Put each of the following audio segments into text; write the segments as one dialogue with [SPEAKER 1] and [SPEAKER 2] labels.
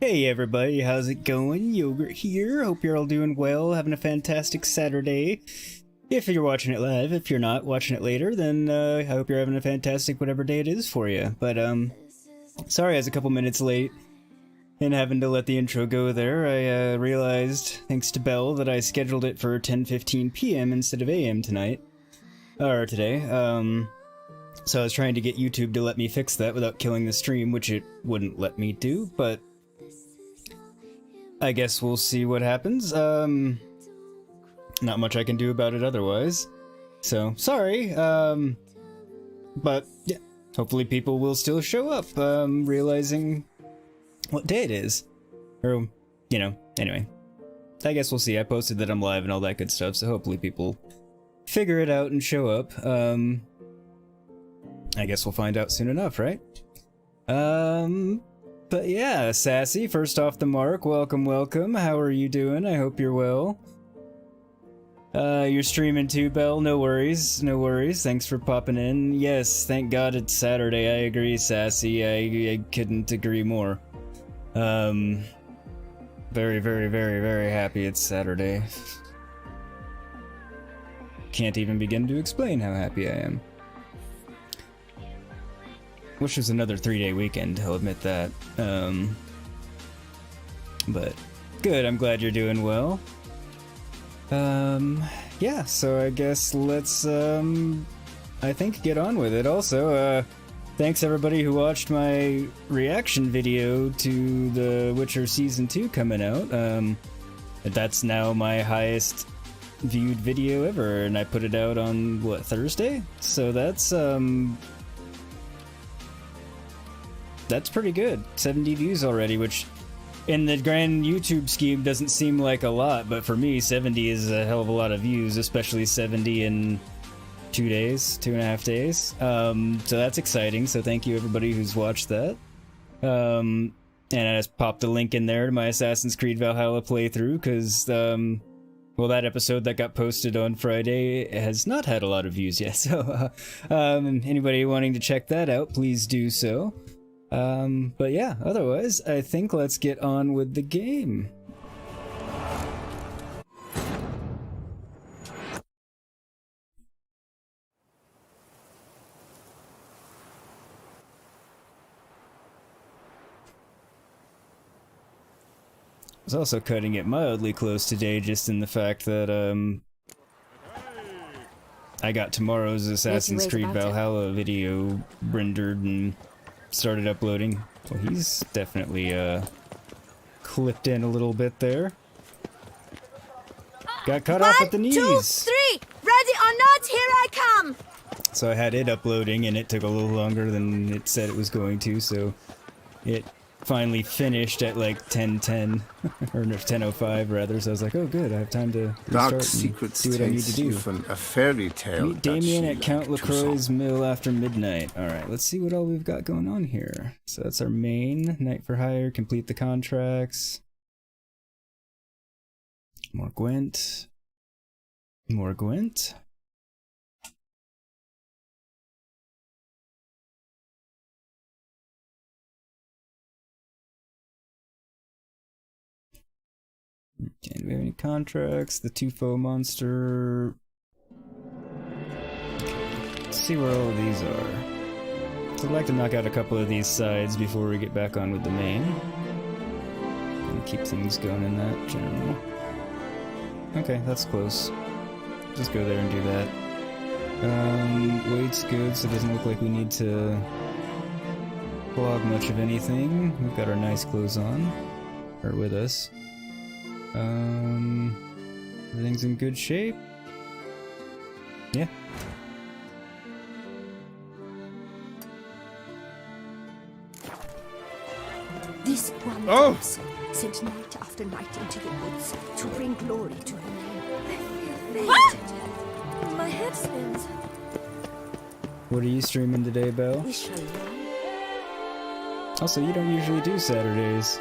[SPEAKER 1] Hey everybody, how's it going? Yogurt here. Hope you're all doing well, having a fantastic Saturday. If you're watching it live, if you're not watching it later, then I hope you're having a fantastic whatever day it is for you. But sorry I was a couple minutes late and having to let the intro go there. I realized, thanks to Belle, that I scheduled it for 10:15 p.m. instead of a.m. tonight. Or today. So I was trying to get YouTube to let me fix that without killing the stream, which it wouldn't let me do, but I guess we'll see what happens. Not much I can do about it otherwise. So, sorry. But, yeah. Hopefully people will still show up, realizing what day it is. Or, you know, anyway. I guess we'll see. I posted that I'm live and all that good stuff, so hopefully people figure it out and show up. I guess we'll find out soon enough, right? But yeah, Sassy, first off the mark, welcome, welcome. How are you doing? I hope you're well. You're streaming too, Belle? No worries, no worries. Thanks for popping in. Yes, thank God it's Saturday. I agree, Sassy. I couldn't agree more. Very, very, very, very happy it's Saturday. Can't even begin to explain how happy I am. Wish it was another 3-day weekend, I'll admit that. But good, I'm glad you're doing well. Yeah, so I guess let's, I think get on with it. Also, thanks everybody who watched my reaction video to The Witcher Season 2 coming out. That's now my highest viewed video ever, and I put it out on, what, Thursday? So that's pretty good. 70 views already, which in the grand YouTube scheme, doesn't seem like a lot, but for me, 70 is a hell of a lot of views, especially 70 in 2.5 days. So that's exciting. So thank you everybody who's watched that. And I just popped a link in there to my Assassin's Creed Valhalla playthrough because, well, that episode that got posted on Friday has not had a lot of views yet. So anybody wanting to check that out, please do so. But yeah, otherwise, I think let's get on with the game. I was also cutting it mildly close today, just in the fact that, I got tomorrow's Assassin's Creed Valhalla video rendered and started uploading. Well, he's definitely, clipped in a little bit there. Got cut off at the knees!
[SPEAKER 2] 1, 2, 3! Ready or not, here I come!
[SPEAKER 1] So I had it uploading, and it took a little longer than it said it was going to, so it finally finished at like 10:10 or 10:05 rather. So I was like, "Oh, good! I have time to
[SPEAKER 3] Dark
[SPEAKER 1] restart
[SPEAKER 3] secrets
[SPEAKER 1] and do what I need to do."
[SPEAKER 3] from a fairy tale.
[SPEAKER 1] Meet Damien at Count LaCroix's mill after midnight. All right, let's see what all we've got going on here. So that's our main night for hire. Complete the contracts. More Gwent. More Gwent. Okay, do we have any contracts? The two-foe monster. Let's see where all of these are. So I'd like to knock out a couple of these sides before we get back on with the main. And keep things going in that general. Okay, that's close. Just go there and do that. Weight's good, so it doesn't look like we need to clog much of anything. We've got our nice clothes on. Or with us. Everything's in good shape. Yeah.
[SPEAKER 2] This one person sent night after night into the woods to bring glory to her name. My head spins.
[SPEAKER 1] What are you streaming today, Belle?
[SPEAKER 2] We shall learn.
[SPEAKER 1] Also, you don't usually do Saturdays.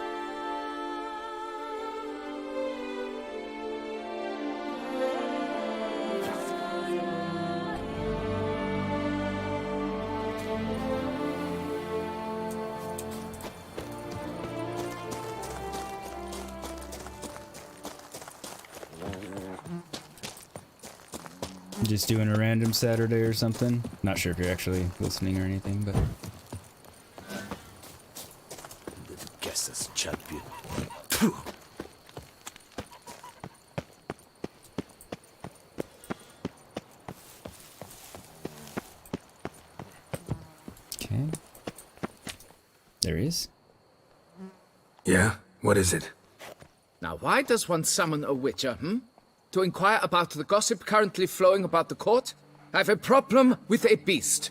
[SPEAKER 1] Just doing a random Saturday or something. Not sure if you're actually listening or anything, but...
[SPEAKER 3] Duchess champion.
[SPEAKER 1] Okay. There he is.
[SPEAKER 3] Yeah? What is it?
[SPEAKER 4] Now, why does one summon a witcher, To inquire about the gossip currently flowing about the court? I have a problem with a beast.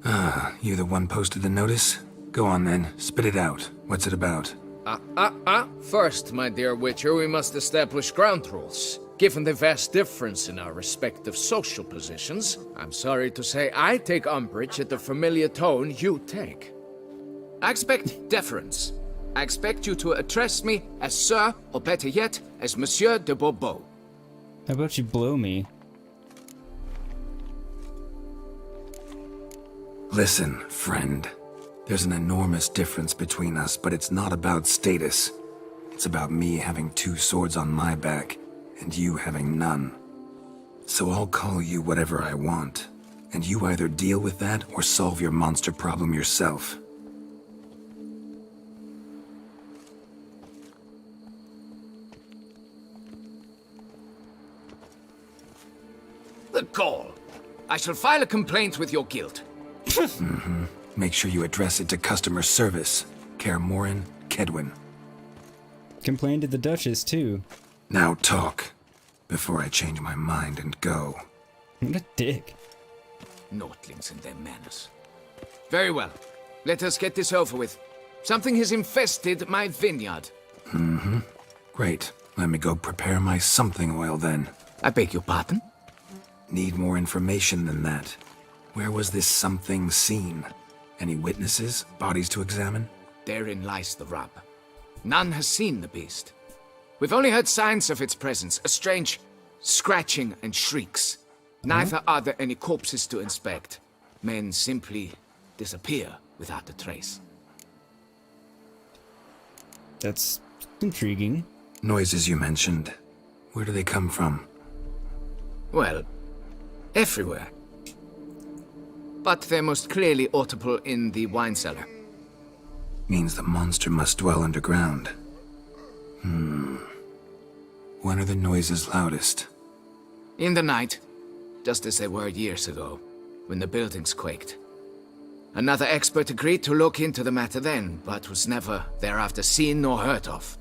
[SPEAKER 3] Ah, you the one posted the notice? Go on then, spit it out. What's it about?
[SPEAKER 4] First, my dear witcher, we must establish ground rules. Given the vast difference in our respective social positions, I'm sorry to say I take umbrage at the familiar tone you take. I expect deference. I expect you to address me as Sir, or better yet, as Monsieur de Bourbeau.
[SPEAKER 1] How about you blow me?
[SPEAKER 3] Listen, friend. There's an enormous difference between us, but it's not about status. It's about me having 2 swords on my back, and you having none. So I'll call you whatever I want, and you either deal with that or solve your monster problem yourself.
[SPEAKER 4] The gall. I shall file a complaint with your guild.
[SPEAKER 3] Make sure you address it to customer service. Kaer Morhen, Kedwin.
[SPEAKER 1] Complained to the Duchess, too.
[SPEAKER 3] Now talk, before I change my mind and go.
[SPEAKER 1] What a dick.
[SPEAKER 4] Notlings and their manners. Very well. Let us get this over with. Something has infested my vineyard.
[SPEAKER 3] Great. Let me go prepare my something oil then.
[SPEAKER 4] I beg your pardon?
[SPEAKER 3] Need more information than that. Where was this something seen? Any witnesses? Bodies to examine?
[SPEAKER 4] Therein lies the rub. None has seen the beast. We've only heard signs of its presence, a strange scratching and shrieks. Neither are there any corpses to inspect. Men simply disappear without a trace.
[SPEAKER 1] That's intriguing.
[SPEAKER 3] Noises you mentioned. Where do they come from?
[SPEAKER 4] Well, everywhere. But they're most clearly audible in the wine cellar.
[SPEAKER 3] Means the monster must dwell underground. When are the noises loudest?
[SPEAKER 4] In the night, just as they were years ago, when the buildings quaked. Another expert agreed to look into the matter then, but was never thereafter seen nor heard of.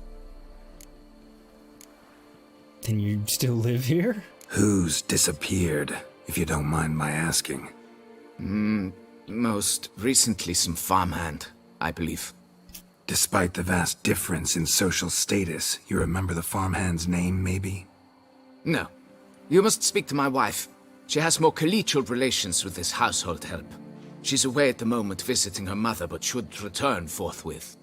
[SPEAKER 1] Then you still live here?
[SPEAKER 3] Who's disappeared, if you don't mind my asking?
[SPEAKER 4] Most recently some farmhand, I believe.
[SPEAKER 3] Despite the vast difference in social status, you remember the farmhand's name, maybe?
[SPEAKER 4] No. You must speak to my wife. She has more collegial relations with this household help. She's away at the moment visiting her mother, but should return forthwith.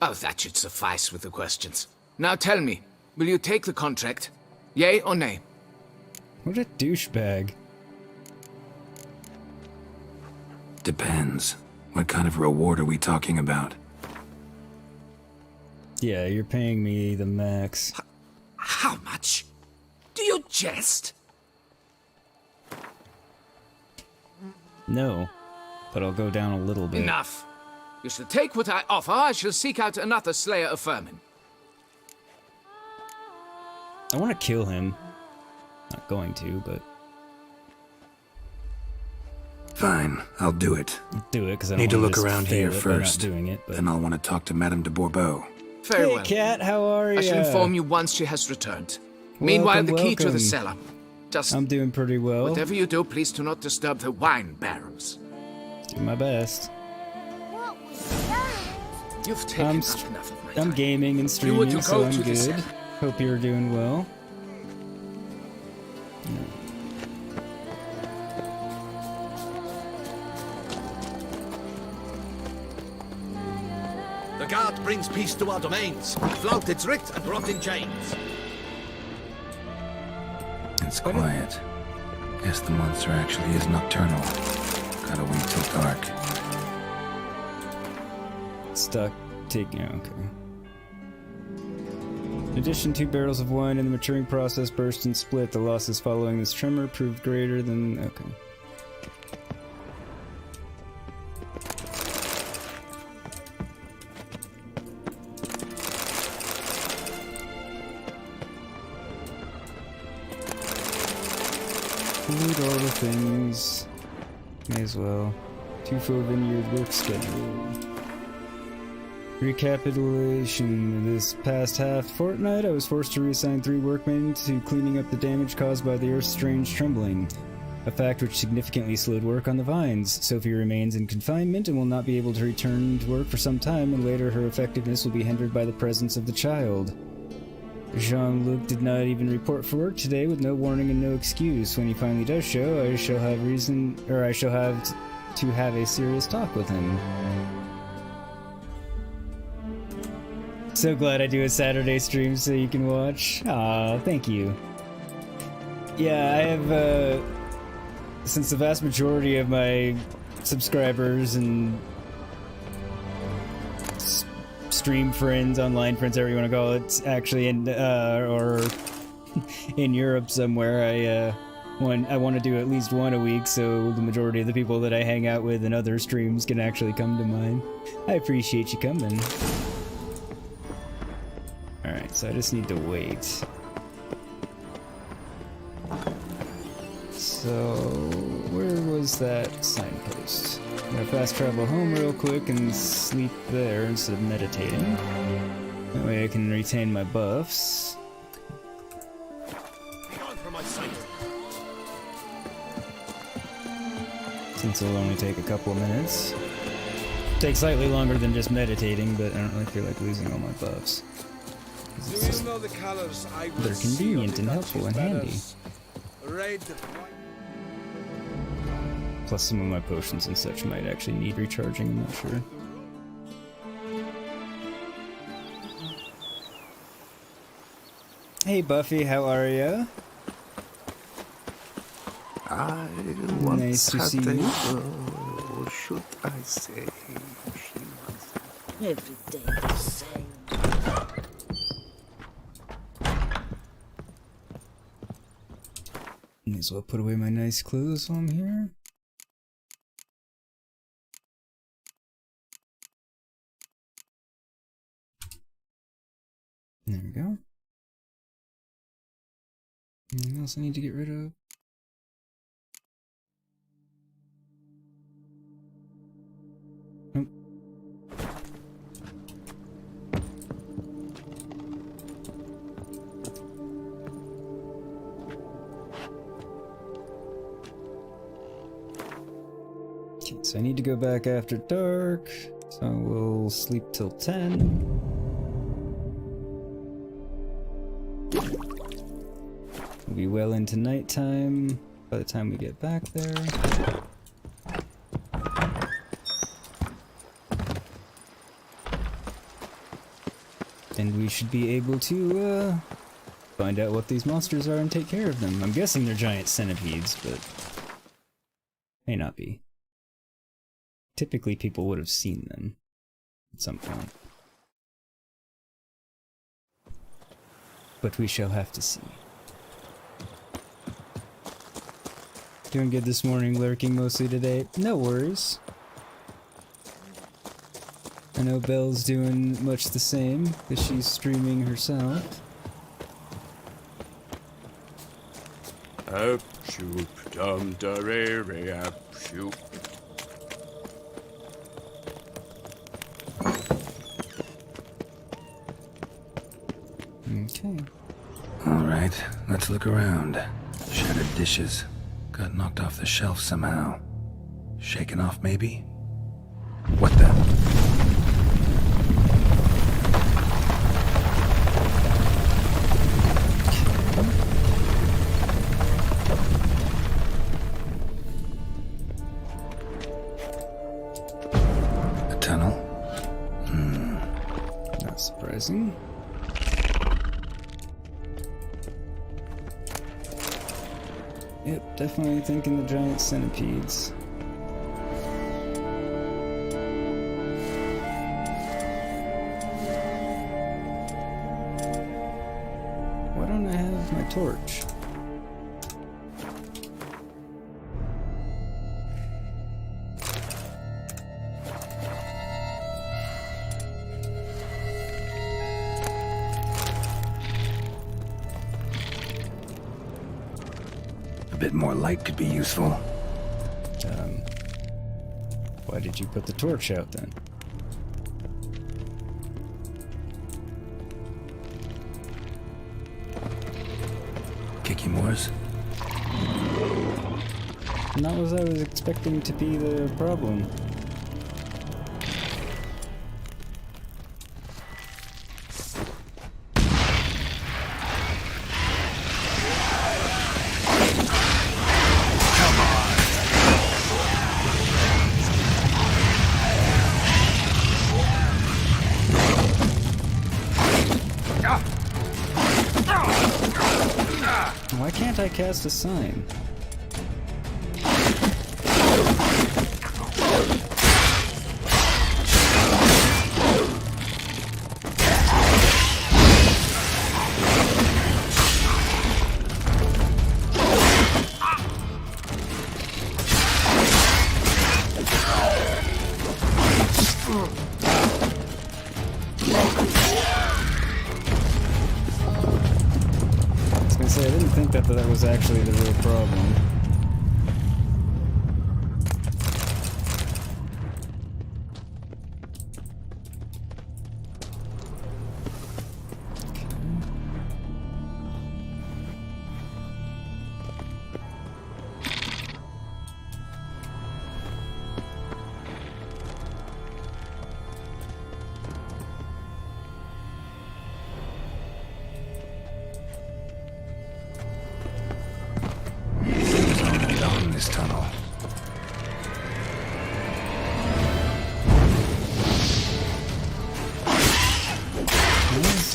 [SPEAKER 4] Oh, that should suffice with the questions. Now tell me, will you take the contract? Yea or nay?
[SPEAKER 1] What a douchebag.
[SPEAKER 3] Depends. What kind of reward are we talking about?
[SPEAKER 1] Yeah, you're paying me the max.
[SPEAKER 4] How much? Do you jest?
[SPEAKER 1] No, but I'll go down a little bit.
[SPEAKER 4] Enough. You shall take what I offer. I shall seek out another slayer of vermin.
[SPEAKER 1] I want to kill him. Not going to, but
[SPEAKER 3] Fine, I'll do it.
[SPEAKER 1] do it because I don't
[SPEAKER 3] Need to
[SPEAKER 1] wanna
[SPEAKER 3] look
[SPEAKER 1] just
[SPEAKER 3] around
[SPEAKER 1] fail
[SPEAKER 3] here
[SPEAKER 1] it by
[SPEAKER 3] first.
[SPEAKER 1] Not doing it, but...
[SPEAKER 3] Then I'll want to talk to Madame de Bourbeau.
[SPEAKER 4] Very
[SPEAKER 1] Hey,
[SPEAKER 4] well.
[SPEAKER 1] Cat, how are you?
[SPEAKER 4] I shall inform you once she has returned. Meanwhile, the key to
[SPEAKER 1] welcome.
[SPEAKER 4] the cellar. Just
[SPEAKER 1] I'm doing pretty well.
[SPEAKER 4] whatever you do, please do not disturb the wine barrels.
[SPEAKER 1] Do my best.
[SPEAKER 2] What was that?
[SPEAKER 4] You've taken
[SPEAKER 1] I'm
[SPEAKER 4] up enough of my time.
[SPEAKER 1] I'm gaming and
[SPEAKER 4] You
[SPEAKER 1] streaming,
[SPEAKER 4] would to
[SPEAKER 1] so
[SPEAKER 4] go
[SPEAKER 1] I'm
[SPEAKER 4] to the
[SPEAKER 1] good.
[SPEAKER 4] cellar.
[SPEAKER 1] Hope you're doing well.
[SPEAKER 5] The guard brings peace to our domains. Flout its writ and rot in chains.
[SPEAKER 3] It's quiet. Guess the monster actually is nocturnal. Gotta wait till dark.
[SPEAKER 1] Stuck taking. Okay. In addition, 2 barrels of wine in the maturing process burst and split. The losses following this tremor proved greater than. Okay. Loot all the things. May as well. 2 full vineyard work schedule. Recapitulation. This past fortnight, I was forced to reassign 3 workmen to cleaning up the damage caused by the Earth's strange trembling. A fact which significantly slowed work on the vines. Sophie remains in confinement and will not be able to return to work for some time, and later her effectiveness will be hindered by the presence of the child. Jean-Luc did not even report for work today with no warning and no excuse. When he finally does show, I shall have to have a serious talk with him. So glad I do a Saturday stream so you can watch. Aw, thank you. Yeah, I have, since the vast majority of my subscribers and stream friends, online friends, however you want to call it, actually in, or in Europe somewhere, I want to do at least one a week, so the majority of the people that I hang out with in other streams can actually come to mine. I appreciate you coming. Alright, so I just need to wait. So, where was that signpost? I'm gonna fast travel home real quick and sleep there instead of meditating. That way I can retain my buffs.
[SPEAKER 5] Gone from my sight.
[SPEAKER 1] Since it'll only take a couple of minutes. Takes slightly longer than just meditating, but I don't really feel like losing all my buffs.
[SPEAKER 6] Do you know the colors I will
[SPEAKER 1] They're
[SPEAKER 6] see on
[SPEAKER 1] convenient
[SPEAKER 6] the
[SPEAKER 1] and helpful and
[SPEAKER 6] Duchess
[SPEAKER 1] handy.
[SPEAKER 6] banners? Red, white.
[SPEAKER 1] Plus some of my potions and such might actually need recharging, I'm not sure. Hey Buffy, how are ya?
[SPEAKER 3] I
[SPEAKER 1] Nice to see you.
[SPEAKER 3] Or should I say she was...
[SPEAKER 2] Every day the same.
[SPEAKER 1] May as well put away my nice clothes while I'm here. There we go. Anything else I need to get rid of? Nope. Okay, so I need to go back after dark, so we'll sleep till 10. We'll be well into nighttime by the time we get back there. And we should be able to find out what these monsters are and take care of them. I'm guessing they're giant centipedes, but may not be. Typically people would have seen them at some point. But we shall have to see. Doing good this morning, lurking mostly today. No worries. I know Belle's doing much the same, because she's streaming herself.
[SPEAKER 7] Up shoop dum da re re up shoop.
[SPEAKER 1] Okay.
[SPEAKER 3] Alright, let's look around. Shattered dishes. Got knocked off the shelf somehow. Shaken off, maybe? What the? A tunnel?
[SPEAKER 1] Not surprising. Yep, definitely thinking the giant centipedes. Why don't I have my torch?
[SPEAKER 3] A bit more light could be useful.
[SPEAKER 1] Why did you put the torch out then?
[SPEAKER 3] Kicky Moors?
[SPEAKER 1] Not what I was expecting to be the problem. Why can't I cast a sign? I didn't think that was actually the real problem.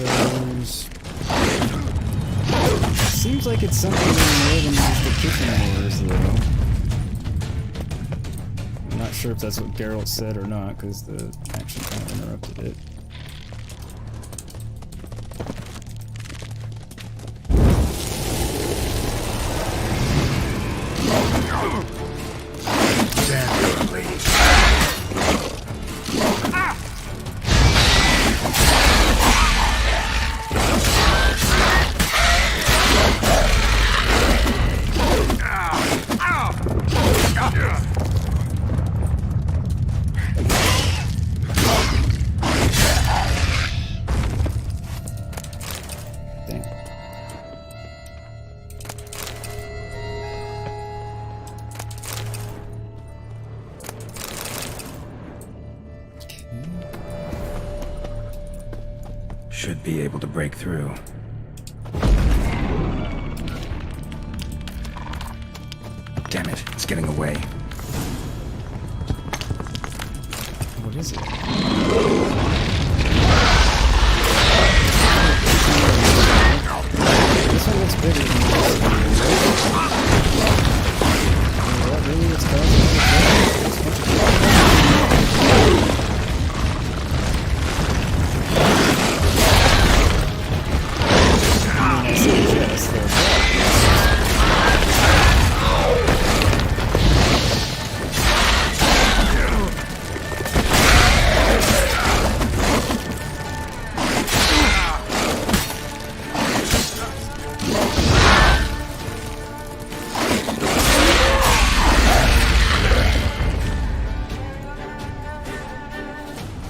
[SPEAKER 1] Mementos. Seems like it's something more than just the kitchen wars, though. I'm not sure if that's what Geralt said or not, because the action kind of interrupted it.
[SPEAKER 3] Should be able to break through. Damn it, it's getting away.
[SPEAKER 1] What is it? This one looks bigger than this one. What really is causing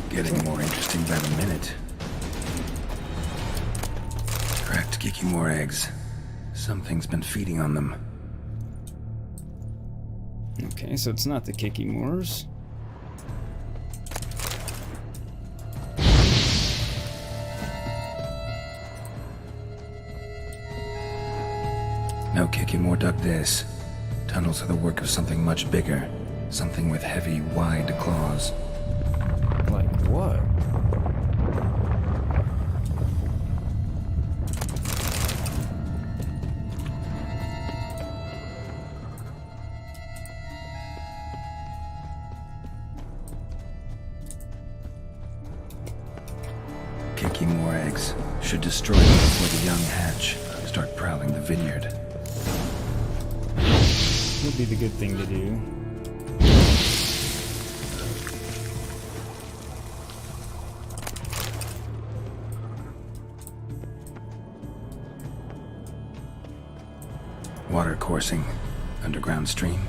[SPEAKER 3] Getting more interesting by the minute. Cracked Kikimore eggs. Something's been feeding on them.
[SPEAKER 1] Okay, so it's not the Kikimores.
[SPEAKER 3] No Kikimore dug this. Tunnels are the work of something much bigger. Something with heavy, wide claws.
[SPEAKER 1] Like what?
[SPEAKER 3] Kikimore eggs should destroy them before the young hatch. Start prowling the vineyard.
[SPEAKER 1] Would be the good thing to do.
[SPEAKER 3] Water coursing. Underground stream.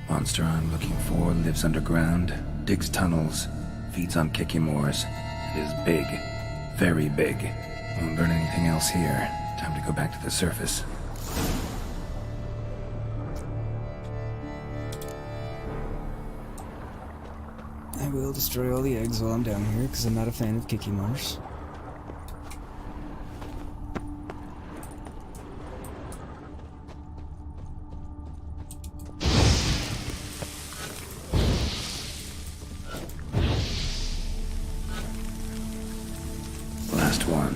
[SPEAKER 3] Monster I'm looking for lives underground, digs tunnels, feeds on Kikimores, and is big. Very big. Won't learn anything else here. Time to go back to the surface.
[SPEAKER 1] I will destroy all the eggs while I'm down here, because I'm not a fan of Kikimores.
[SPEAKER 3] Last one.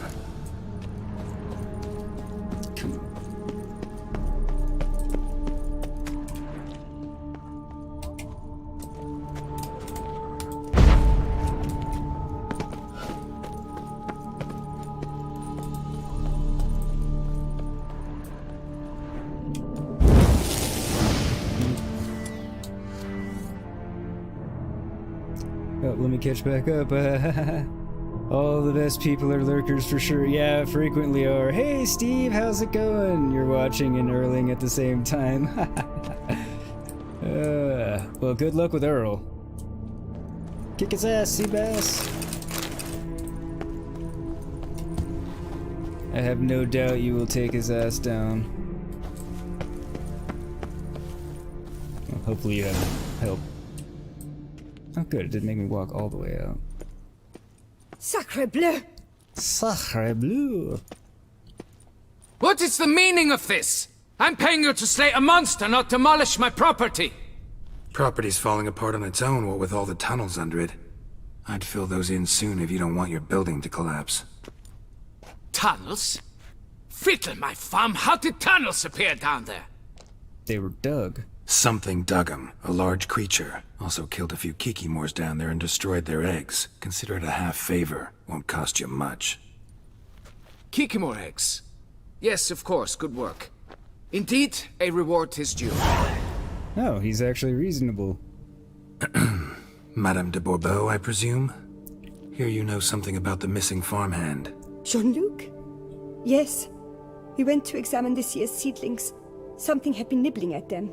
[SPEAKER 1] Oh, let me catch back up. All the best people are lurkers for sure. Yeah, frequently are. Hey, Steve, how's it going? You're watching and Earling at the same time. Well, good luck with Earl. Kick his ass, Seabass. I have no doubt you will take his ass down. Well, hopefully you have help. Oh good, it didn't make me walk all the way out.
[SPEAKER 2] Sacre bleu!
[SPEAKER 1] Sacre bleu!
[SPEAKER 4] What is the meaning of this? I'm paying you to slay a monster, not demolish my property.
[SPEAKER 3] Property's falling apart on its own, what with all the tunnels under it. I'd fill those in soon if you don't want your building to collapse.
[SPEAKER 4] Tunnels? Fiddle my thumb, how did tunnels appear down there?
[SPEAKER 1] They were dug.
[SPEAKER 3] Something dug 'em. A large creature. Also killed a few kikimores down there and destroyed their eggs. Consider it a half favor. Won't cost you much.
[SPEAKER 4] Kikimore eggs. Yes, of course, good work. Indeed, a reward is due.
[SPEAKER 1] Oh, he's actually reasonable.
[SPEAKER 3] Madame de Bourbeau, I presume? Hear you know something about the missing farmhand.
[SPEAKER 2] Jean-Luc? Yes. We went to examine this year's seedlings. Something had been nibbling at them.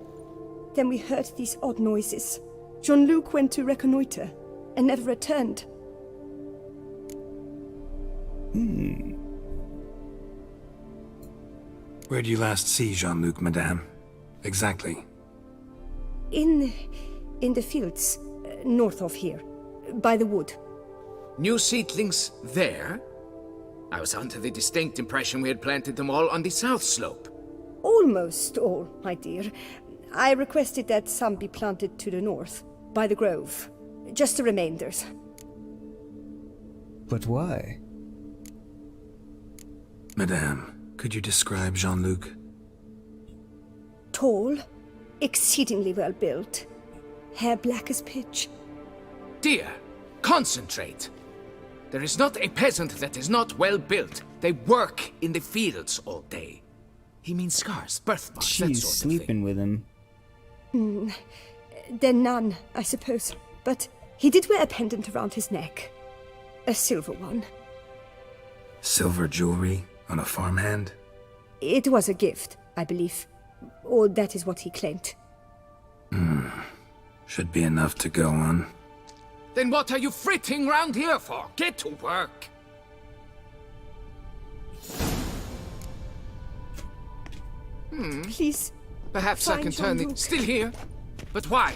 [SPEAKER 2] Then we heard these odd noises. Jean-Luc went to reconnoiter and never returned.
[SPEAKER 3] Where did you last see Jean-Luc, madame? Exactly.
[SPEAKER 2] In the fields, north of here, by the wood.
[SPEAKER 4] New seedlings there? I was under the distinct impression we had planted them all on the south slope.
[SPEAKER 2] Almost all, my dear. I requested that some be planted to the north, by the grove. Just the remainders.
[SPEAKER 1] But why?
[SPEAKER 3] Madame, could you describe Jean-Luc?
[SPEAKER 2] Tall, exceedingly well built, hair black as pitch.
[SPEAKER 4] Dear, concentrate. There is not a peasant that is not well built. They work in the fields all day. He means scars, birthmarks, that
[SPEAKER 1] She's
[SPEAKER 4] sort of
[SPEAKER 1] sleeping
[SPEAKER 4] thing.
[SPEAKER 1] with him.
[SPEAKER 2] Then none, I suppose. But he did wear a pendant around his neck. A silver one.
[SPEAKER 3] Silver jewelry on a farmhand?
[SPEAKER 2] It was a gift, I believe. Or that is what he claimed.
[SPEAKER 3] Should be enough to go on.
[SPEAKER 4] Then what are you fritting round here for? Get to work.
[SPEAKER 2] Please.
[SPEAKER 4] Perhaps I
[SPEAKER 2] Find
[SPEAKER 4] can turn the...
[SPEAKER 2] Jean-Luc.
[SPEAKER 4] Still here? But why?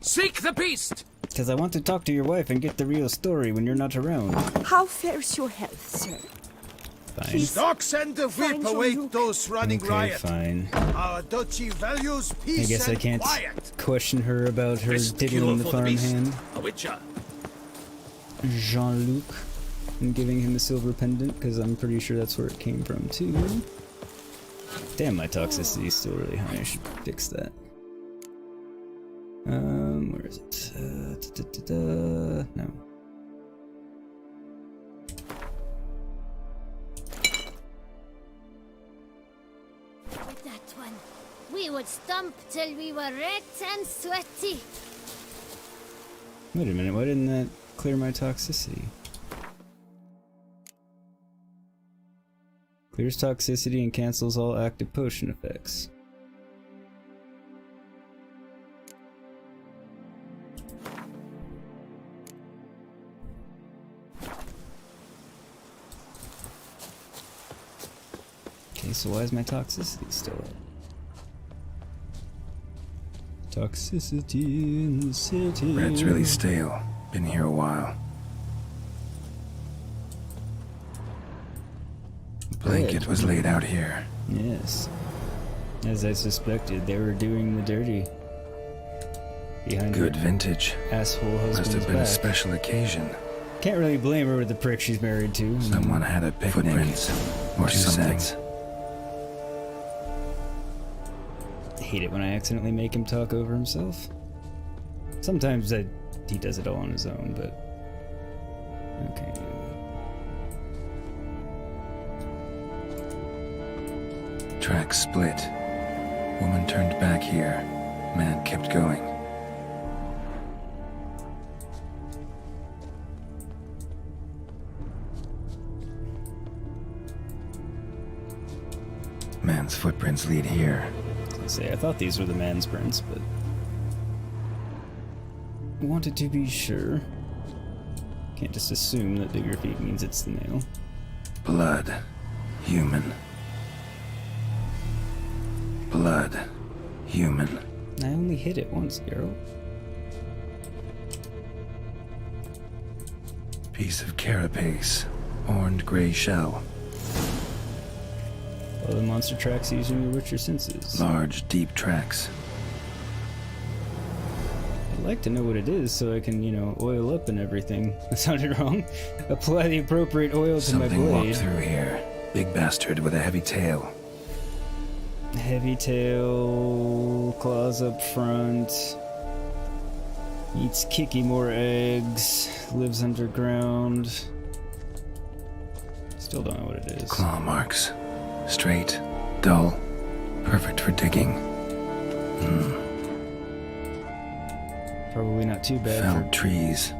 [SPEAKER 4] Seek the beast!
[SPEAKER 1] Because I want to talk to your wife and get the real story when you're not around.
[SPEAKER 2] How fares your health, sir?
[SPEAKER 1] Fine.
[SPEAKER 2] Please.
[SPEAKER 6] Dogs and the whip
[SPEAKER 2] Find
[SPEAKER 6] await
[SPEAKER 2] Jean-Luc.
[SPEAKER 6] those running
[SPEAKER 1] Okay,
[SPEAKER 6] riot.
[SPEAKER 1] fine.
[SPEAKER 6] Our duchy values peace
[SPEAKER 1] I guess I
[SPEAKER 6] and
[SPEAKER 1] can't
[SPEAKER 6] quiet.
[SPEAKER 1] question her about her
[SPEAKER 5] This
[SPEAKER 1] diddling
[SPEAKER 5] cure
[SPEAKER 1] the
[SPEAKER 5] for the beast.
[SPEAKER 1] farmhand.
[SPEAKER 5] A witcher.
[SPEAKER 1] Jean-Luc. And giving him a silver pendant, because I'm pretty sure that's where it came from, too. Damn, my toxicity is still really high. I should fix that. Where is it? No.
[SPEAKER 8] With that one, we would stomp till we were red and sweaty.
[SPEAKER 1] Wait a minute, why didn't that clear my toxicity? Clears toxicity and cancels all active potion effects. Okay, so why is my toxicity still up? Toxicity in the city.
[SPEAKER 3] Bread's really stale. Been here a while. Blanket was laid out here.
[SPEAKER 1] Yes. As I suspected, they were doing the dirty. Behind
[SPEAKER 3] Good
[SPEAKER 1] her
[SPEAKER 3] vintage.
[SPEAKER 1] asshole
[SPEAKER 3] Must
[SPEAKER 1] husband's
[SPEAKER 3] have been a
[SPEAKER 1] back.
[SPEAKER 3] special occasion.
[SPEAKER 1] Can't really blame her with the prick she's married to.
[SPEAKER 3] Someone had a picnic. Footprints. Or something.
[SPEAKER 1] I hate it when I accidentally make him talk over himself. Sometimes he does it all on his own, but... Okay.
[SPEAKER 3] Tracks split. Woman turned back here. Man kept going. Man's footprints lead here.
[SPEAKER 1] I thought these were the man's prints, but... wanted to be sure. Can't just assume that bigger feet means it's the male.
[SPEAKER 3] Blood. Human. Blood. Human.
[SPEAKER 1] I only hit it once, Geralt.
[SPEAKER 3] Piece of carapace. Horned gray shell.
[SPEAKER 1] Follow the monster tracks using your richer senses.
[SPEAKER 3] Large, deep tracks.
[SPEAKER 1] I like to know what it is so I can, you know, oil up and everything. That sounded wrong. Apply the appropriate oil to my
[SPEAKER 3] Something
[SPEAKER 1] blade.
[SPEAKER 3] walked through here. Big bastard with a heavy tail.
[SPEAKER 1] Heavy tail, claws up front. Eats more eggs. Lives underground. Still don't know what it is.
[SPEAKER 3] Claw marks. Straight, dull, perfect for digging.
[SPEAKER 1] Probably not too bad
[SPEAKER 3] Felled
[SPEAKER 1] for
[SPEAKER 3] trees,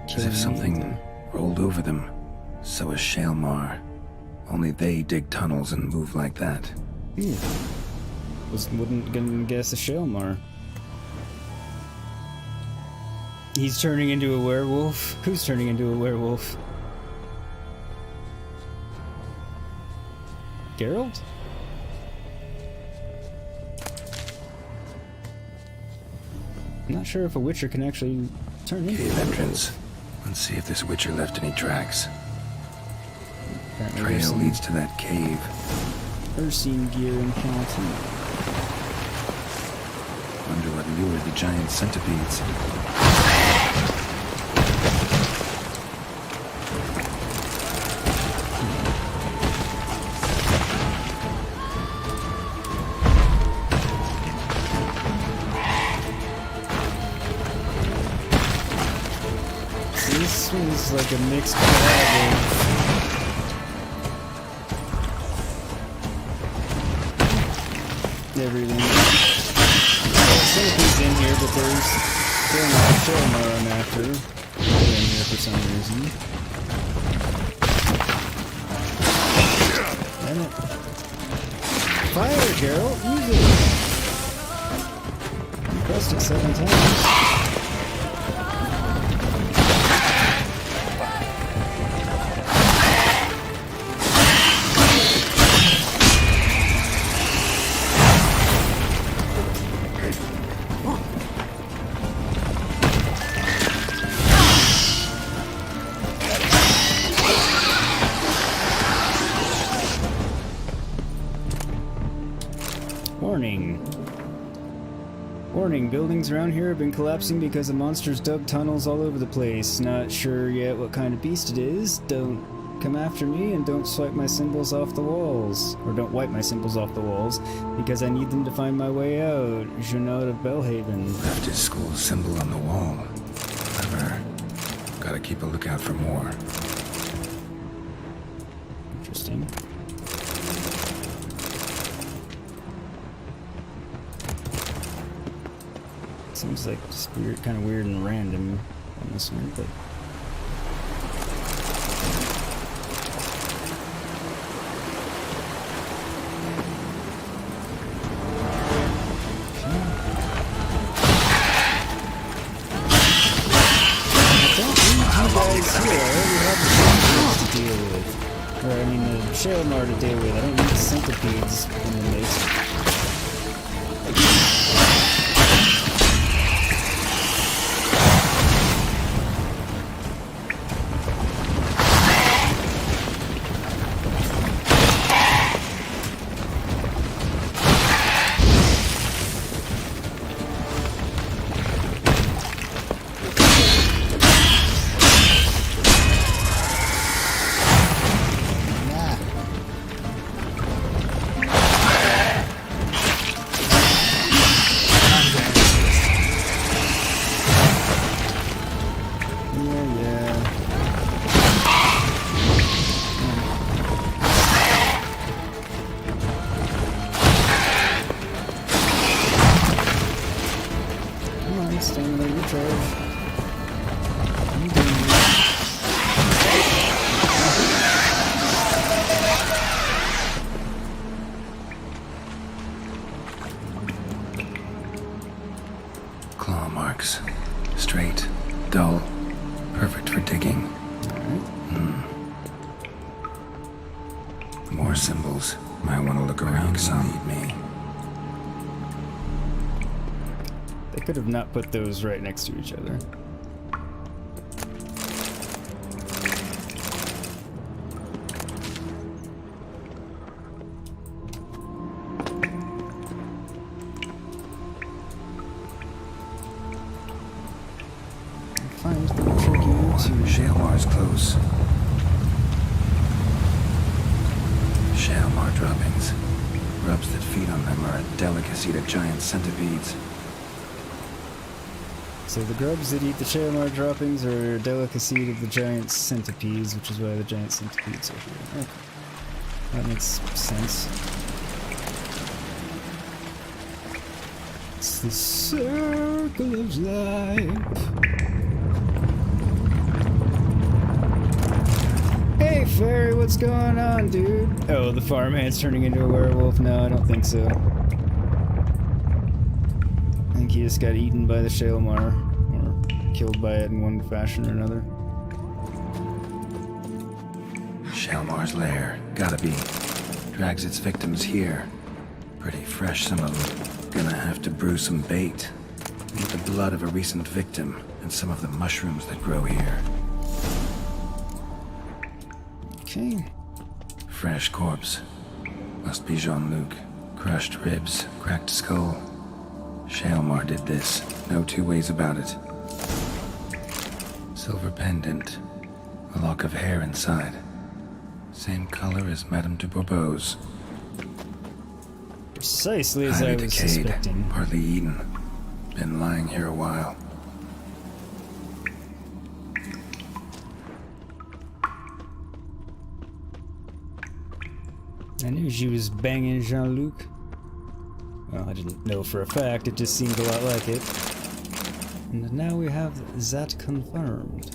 [SPEAKER 3] as
[SPEAKER 1] killing
[SPEAKER 3] if
[SPEAKER 1] me
[SPEAKER 3] something
[SPEAKER 1] either.
[SPEAKER 3] rolled over them. So is Shaelmar. Only they dig tunnels and move like that.
[SPEAKER 1] Wouldn't gonna guess a Shaelmar. He's turning into a werewolf. Who's turning into a werewolf? Geralt? I'm not sure if a Witcher can actually turn into
[SPEAKER 3] Cave
[SPEAKER 1] a
[SPEAKER 3] entrance.
[SPEAKER 1] werewolf.
[SPEAKER 3] Let's see if this Witcher left any tracks.
[SPEAKER 1] Apparently there's
[SPEAKER 3] Trail
[SPEAKER 1] some
[SPEAKER 3] leads to that cave.
[SPEAKER 1] Ursine gear encounter.
[SPEAKER 3] Wonder what lured the giant centipedes.
[SPEAKER 1] This one's like a mixed bag of everything. Centipede's in here, but there's still not Shaelmar I'm after. They're in here for some reason. Damn it. Fire, Geralt! Use it! You pressed it 7 times. Warning. Warning, buildings around here have been collapsing because the monsters dug tunnels all over the place. Not sure yet what kind of beast it is. Don't come after me and don't swipe my symbols off the walls. Or don't wipe my symbols off the walls, because I need them to find my way out. Jeanot of Belhaven.
[SPEAKER 3] Left his school symbol on the wall. Clever. Gotta keep a lookout for more.
[SPEAKER 1] Interesting. Seems like just weird, kind of weird and random on this one, but to deal with. Or, I mean, the Shaelmar to deal with. I don't need the centipedes in the mix.
[SPEAKER 3] Claw marks. Straight, dull, perfect for digging. More symbols. Might want to look around some. Me.
[SPEAKER 1] They could have not put those right next to each other.
[SPEAKER 3] Shalimars close. Shalimar droppings. Grubs that feed on them are a delicacy to giant centipedes.
[SPEAKER 1] So the grubs that eat the Shalimar droppings are a delicacy to the giant centipedes, which is why the giant centipedes are here. Okay. That makes sense. It's the circle of life. Hey, Fairy, what's going on, dude? Oh, the farmhand's turning into a werewolf? No, I don't think so. I think he just got eaten by the Shalimar, or killed by it in one fashion or another.
[SPEAKER 3] Shalimar's lair. Gotta be. Drags its victims here. Pretty fresh, some of them. Gonna have to brew some bait. Need the blood of a recent victim, and some of the mushrooms that grow here.
[SPEAKER 1] Okay.
[SPEAKER 3] Fresh corpse. Must be Jean-Luc. Crushed ribs, cracked skull. Shalimar did this. No two ways about it. Silver pendant. A lock of hair inside. Same color as Madame de Bourbeau's.
[SPEAKER 1] Precisely as
[SPEAKER 3] Highly
[SPEAKER 1] I was
[SPEAKER 3] decayed,
[SPEAKER 1] suspecting.
[SPEAKER 3] partly eaten. Been lying here a while.
[SPEAKER 1] I knew she was banging Jean-Luc. Well, I didn't know for a fact, it just seemed a lot like it. And now we have that confirmed.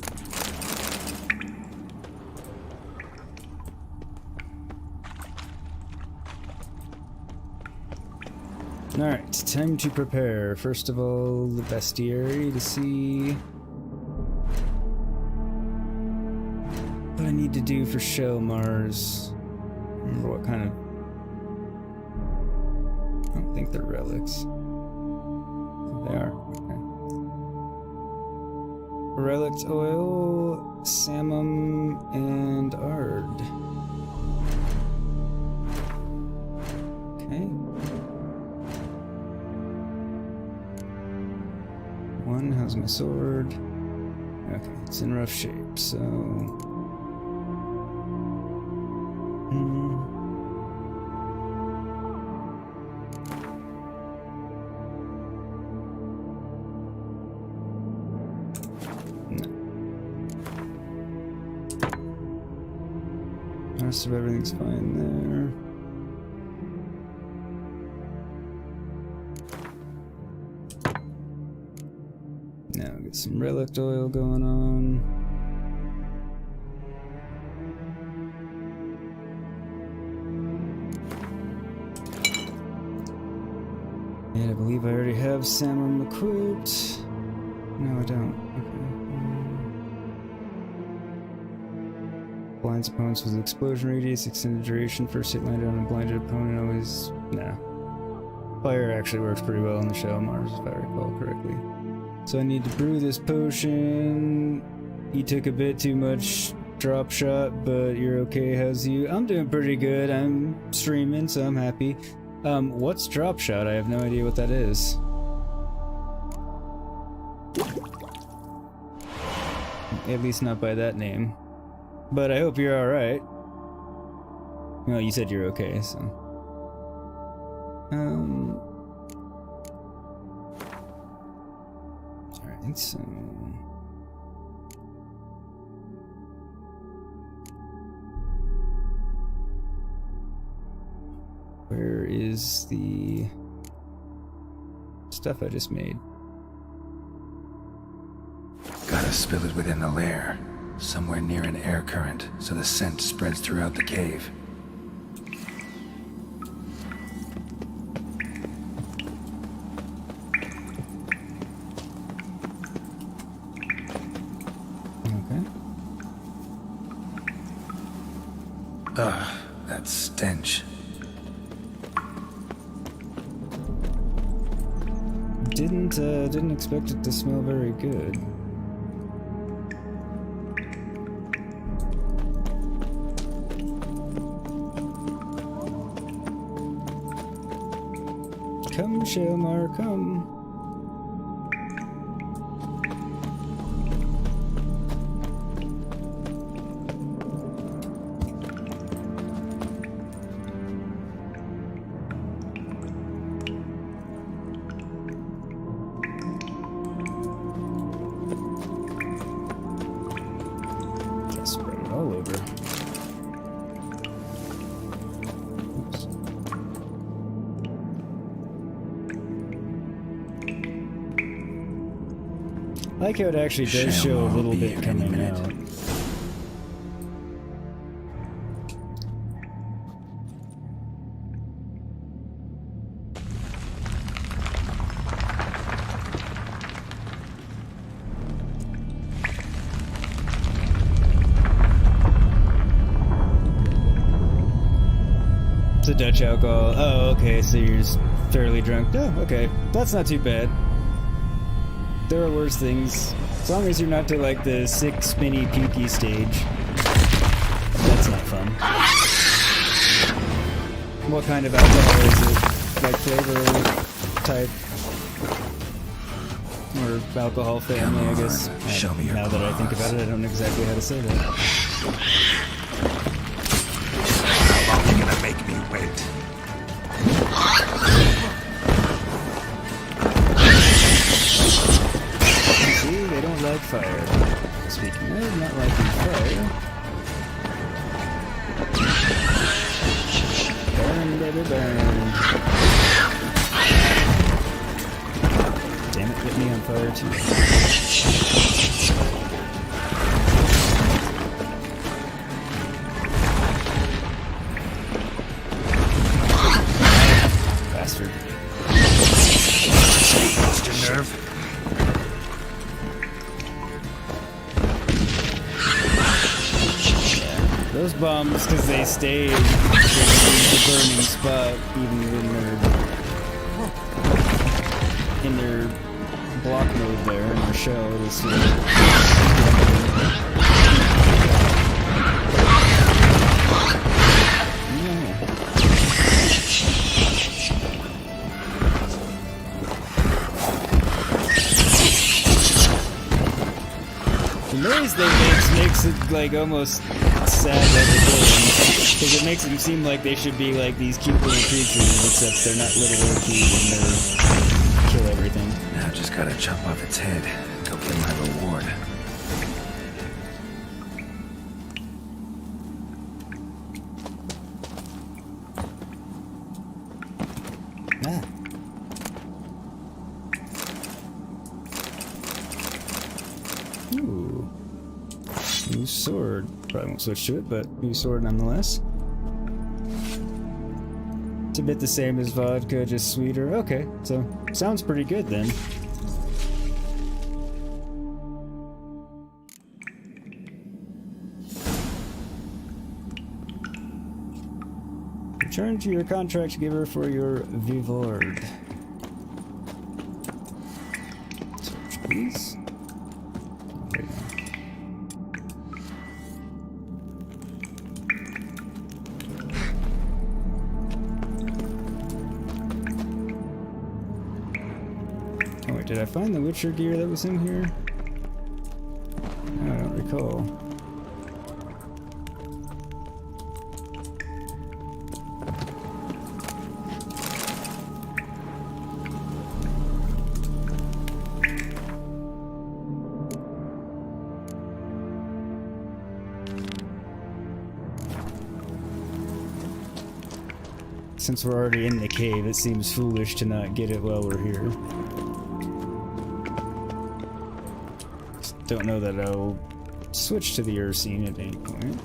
[SPEAKER 1] Alright, time to prepare. First of all, the bestiary to see what I need to do for Shalimars. Remember what kind of... I don't think they're relics. They are, okay. Relics oil, samum, and ard. Okay. One, how's my sword? Okay, it's in rough shape, so... The rest of everything's fine there. Now get some relic oil going on. And I believe I already have Samum equipped. No, I don't. Okay. Blinds opponents with explosion radius, extended duration, first hit landed on a blinded opponent always... Nah. Fire actually works pretty well on the Shalimars, if I recall correctly. So I need to brew this potion. You took a bit too much drop shot, but you're okay. How's you? I'm doing pretty good. I'm streaming, so I'm happy. What's drop shot? I have no idea what that is. At least not by that name. But I hope you're alright. Well, you said you're okay, so... Alright, so... Where is the stuff I just made?
[SPEAKER 3] Gotta spill it within the lair, somewhere near an air current, so the scent spreads throughout the cave.
[SPEAKER 1] Okay.
[SPEAKER 3] Ugh, that stench.
[SPEAKER 1] Didn't expect it to smell very good. Come, Shalimar, come. all over. Oops. I like how it actually does show a little bit coming out. It's a Dutch alcohol. Oh, okay, so you're just fairly drunk. Oh, okay. That's not too bad. There are worse things. As long as you're not to like the sick, spinny, pukey stage. That's not fun. What kind of alcohol is it? Like flavor type? Or alcohol family, I guess.
[SPEAKER 3] Show me your
[SPEAKER 1] now that I think about it, I don't know exactly how to say that.
[SPEAKER 3] How long are you gonna make me wait?
[SPEAKER 1] See, they don't like fire. Speaking of not liking fire. Burn, baby, burn. Damn it, get me on fire too. Bastard.
[SPEAKER 3] Lost your nerve?
[SPEAKER 1] Those bombs, because they stay in the burning spot, even when they're in their block mode there, in their shell, they still... The noise they makes it like almost sad because it makes them seem like they should be like these cute little creatures, except they're not little or cute and they kill everything.
[SPEAKER 3] Now just gotta chop off its head. Go get my reward.
[SPEAKER 1] Ah. Ooh. New sword. Probably won't switch to it, but new sword nonetheless. It's a bit the same as vodka, just sweeter. Okay, so sounds pretty good then. Return to your contract giver for your Vivord. Search, please. There you go. Oh wait, did I find the Witcher gear that was in here? I don't recall. Since we're already in the cave, it seems foolish to not get it while we're here. Just don't know that I'll switch to the Ursine at any point,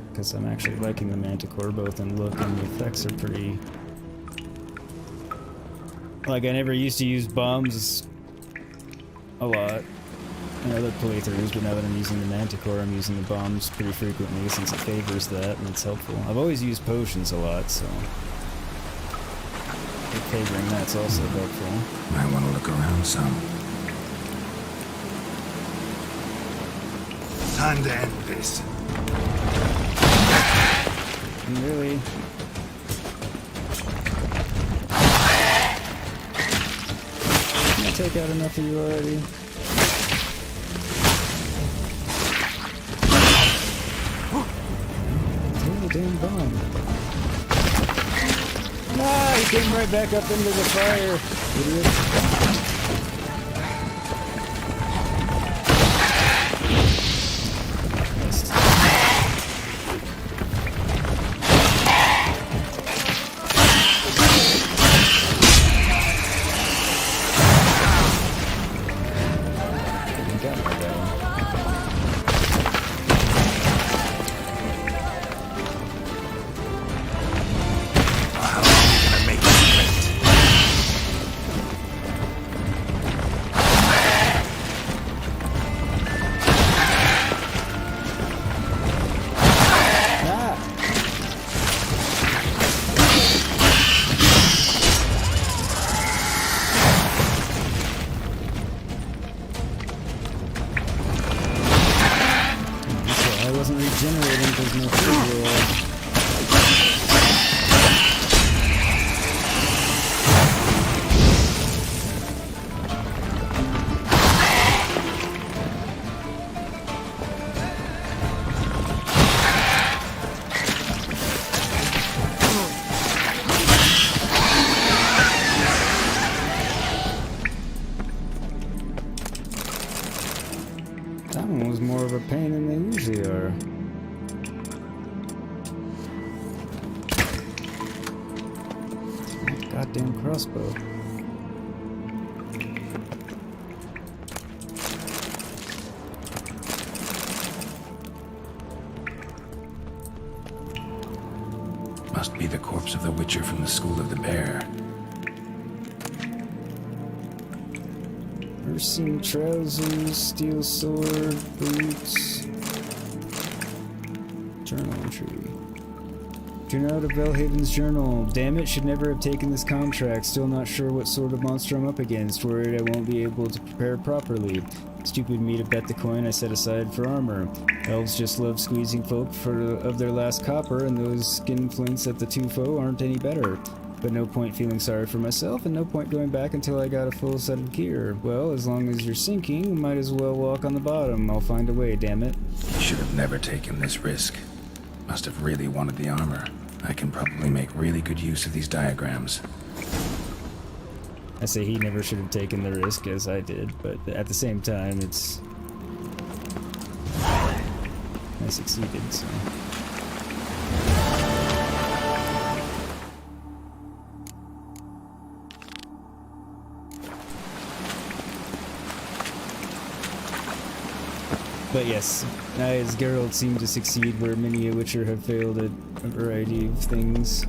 [SPEAKER 1] because I'm actually liking the Manticore both in look and the effects are pretty... Like, I never used to use bombs a lot in other playthroughs, but now that I'm using the Manticore, I'm using the bombs pretty frequently since it favors that, and it's helpful. I've always used potions a lot, so... favoring that's also helpful.
[SPEAKER 3] Might want to look around some. Time to end this.
[SPEAKER 1] And really... Can I take out enough of you already? Throw the damn bomb. Ah, he came right back up into the fire, idiot. wasn't regenerating because no food roll. That one was more of a pain than they usually are. Goddamn crossbow.
[SPEAKER 3] Must be the corpse of the Witcher from the School of the Bear.
[SPEAKER 1] Piercing trousers, steel sword, boots. Journal entry. Journal out of Belhaven's journal. Damn it, should never have taken this contract. Still not sure what sort of monster I'm up against. Worried I won't be able to prepare properly. Stupid me to bet the coin I set aside for armor. Elves just love squeezing folk of their last copper, and those skin flints at the Tufo aren't any better. But no point feeling sorry for myself, and no point going back until I got a full set of gear. Well, as long as you're sinking, might as well walk on the bottom. I'll find a way, damn it.
[SPEAKER 3] You should have never taken this risk. Must have really wanted the armor. I can probably make really good use of these diagrams.
[SPEAKER 1] I say he never should have taken the risk as I did, but at the same time, it's... I succeeded, so... But yes, as Geralt seemed to succeed where many a Witcher have failed at a variety of things.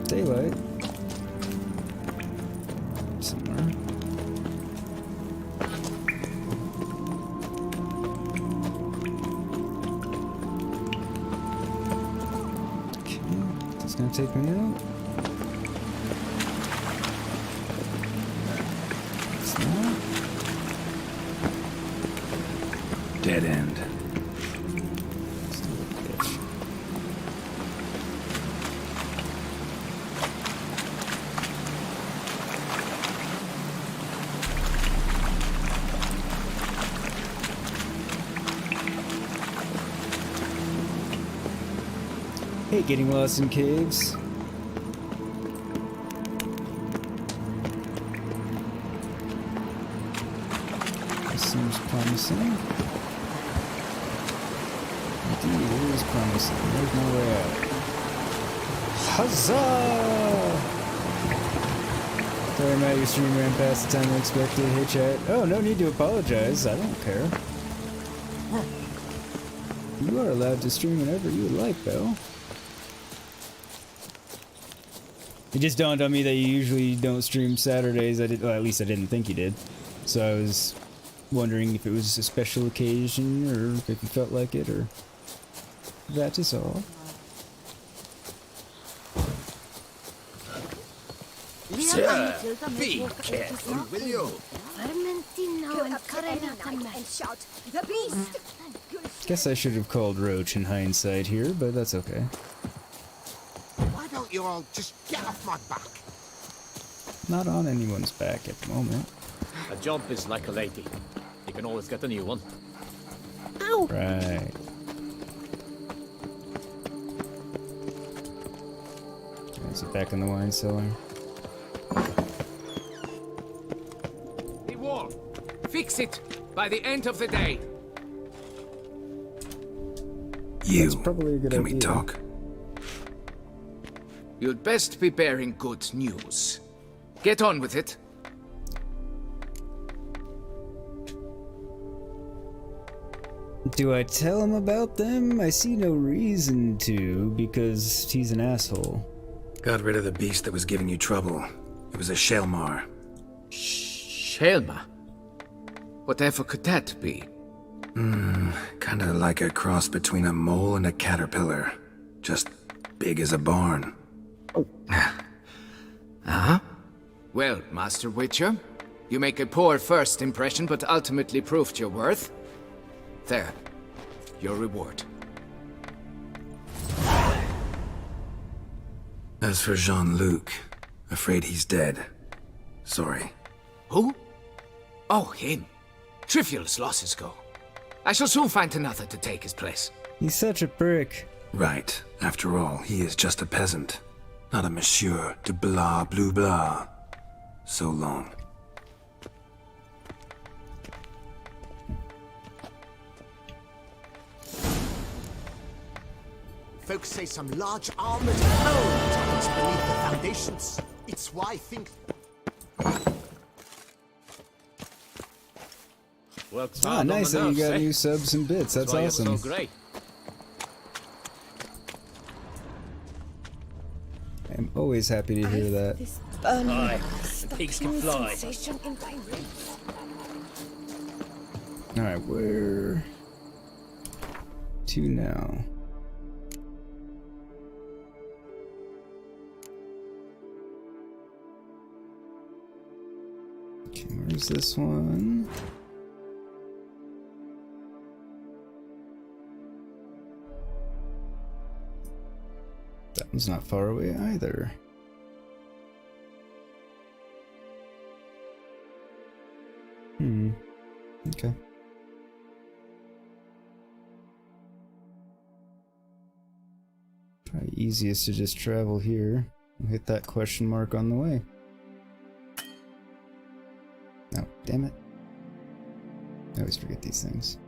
[SPEAKER 1] Daylight. Somewhere. Okay, that's gonna take me out. It's not.
[SPEAKER 3] Dead end.
[SPEAKER 1] Still a bitch. Hate getting lost in caves. This seems promising. Indeed, it is promising. There's no way out. Huzzah! Sorry, Matt, your stream ran past the time I expected. Hey, chat. Oh, no need to apologize. I don't care. You are allowed to stream whenever you would like, though. It just dawned on me that you usually don't stream Saturdays. Well, at least I didn't think you did. So I was wondering if it was a special occasion, or if you felt like it, or... That is all.
[SPEAKER 5] Sir, be careful, will you?
[SPEAKER 2] And shout, the beast!
[SPEAKER 1] Guess I should have called Roach in hindsight here, but that's okay.
[SPEAKER 5] Why don't you all just get off my back?
[SPEAKER 1] Not on anyone's back at the moment.
[SPEAKER 9] A jump is like a lady. You can always get a new one.
[SPEAKER 2] Ow!
[SPEAKER 1] Right. Is it back in the wine cellar?
[SPEAKER 4] The wall. Fix it by the end of the day.
[SPEAKER 3] You.
[SPEAKER 1] That's probably a good
[SPEAKER 3] Can
[SPEAKER 1] idea.
[SPEAKER 3] we talk?
[SPEAKER 4] You'd best be bearing good news. Get on with it.
[SPEAKER 1] Do I tell him about them? I see no reason to, because he's an asshole.
[SPEAKER 3] Got rid of the beast that was giving you trouble. It was a Shelmar.
[SPEAKER 4] Shelma? Whatever could that be?
[SPEAKER 3] Kinda like a cross between a mole and a caterpillar. Just big as a barn.
[SPEAKER 4] Well, Master Witcher, you make a poor first impression, but ultimately proved your worth. There, your reward.
[SPEAKER 3] As for Jean-Luc, afraid he's dead. Sorry.
[SPEAKER 4] Who? Oh, him. Trivial as losses go. I shall soon find another to take his place.
[SPEAKER 1] He's such a prick.
[SPEAKER 3] Right. After all, he is just a peasant. Not a monsieur de blah blue blah. So long.
[SPEAKER 5] Folks say some large armored foe tunnels beneath the foundations. It's why I think...
[SPEAKER 9] Works
[SPEAKER 1] Ah,
[SPEAKER 9] hard on
[SPEAKER 1] nice
[SPEAKER 9] the
[SPEAKER 1] that you
[SPEAKER 9] nerves,
[SPEAKER 1] got
[SPEAKER 9] eh?
[SPEAKER 1] new subs and bits. That's
[SPEAKER 9] why
[SPEAKER 1] awesome.
[SPEAKER 9] You're so great.
[SPEAKER 1] I'm always happy to hear that.
[SPEAKER 2] This burning,
[SPEAKER 9] Aye, and pigs can fly.
[SPEAKER 2] sensation in my ribs.
[SPEAKER 1] Alright, where to now? Okay, where's this one? That one's not far away either. Okay. Probably easiest to just travel here. We'll hit that question mark on the way. Oh, damn it. I always forget these things.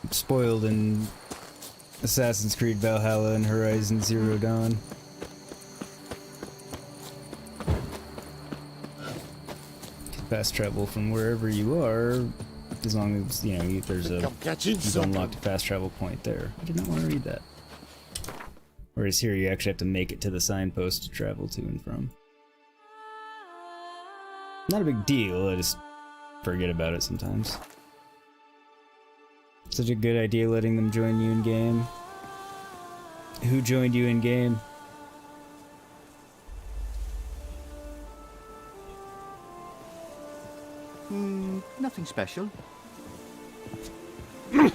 [SPEAKER 1] I'm spoiled in Assassin's Creed Valhalla and Horizon Zero Dawn. Fast travel from wherever you are, as long as, you know, there's a... You've unlocked a fast travel point there. I did not want to read that. Whereas here you actually have to make it to the signpost to travel to and from. Not a big deal, I just forget about it sometimes. Such a good idea letting them join you in game. Who joined you in game?
[SPEAKER 10] Nothing special.
[SPEAKER 1] I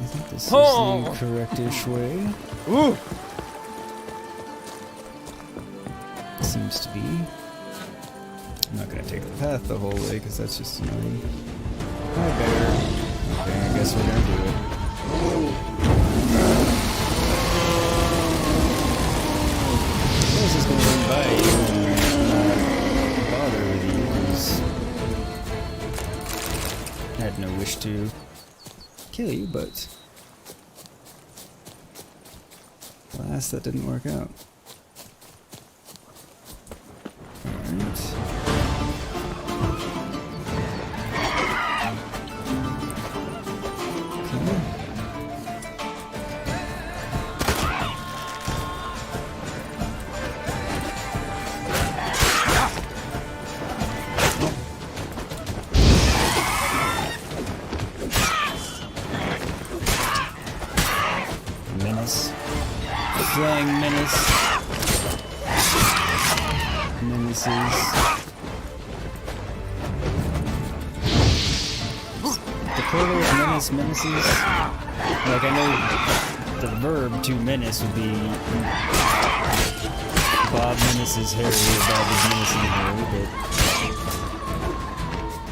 [SPEAKER 1] think this is the correct-ish way.
[SPEAKER 9] Ooh!
[SPEAKER 1] Seems to be. I'm not gonna take the path the whole way because that's just annoying. Hi, bear. Okay, I guess we're gonna do it. I was just gonna run by you and not bother with you because I had no wish to kill you, but alas, that didn't work out. Alright. Menace. Flying menace. Menaces. The plural of menace, menaces. Like, I know the verb to menace would be Bob menaces Harry, or Bob is menacing Harry, but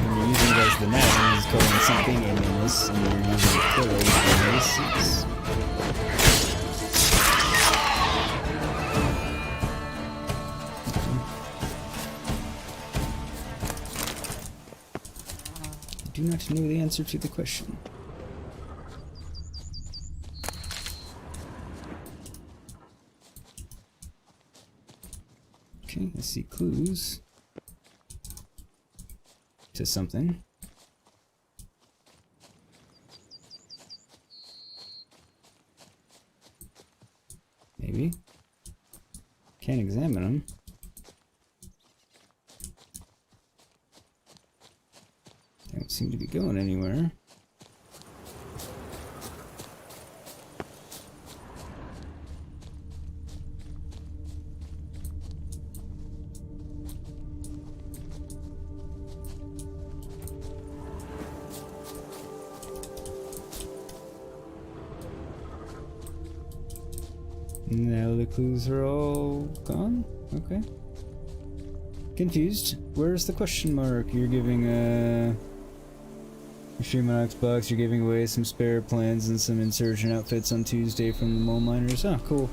[SPEAKER 1] when you're using it as the noun, it's calling something a menace, and you're using the plural as menaces. I do not know the answer to the question. Okay, this see clues to something. Maybe. Can't examine them. They don't seem to be going anywhere. Now the clues are all gone? Okay. Confused. Where's the question mark? You're giving a stream on Xbox, you're giving away some spare plans and some insurgent outfits on Tuesday from the mole miners. Oh, cool.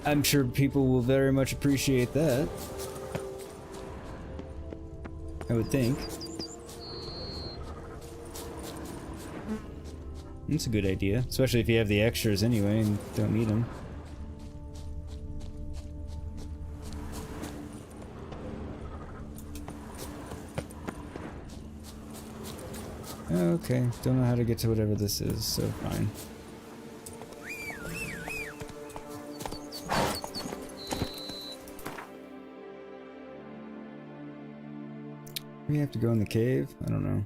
[SPEAKER 1] I'm sure people will very much appreciate that. I would think. That's a good idea, especially if you have the extras anyway and don't need them. Okay, don't know how to get to whatever this is, so fine. We have to go in the cave? I don't know.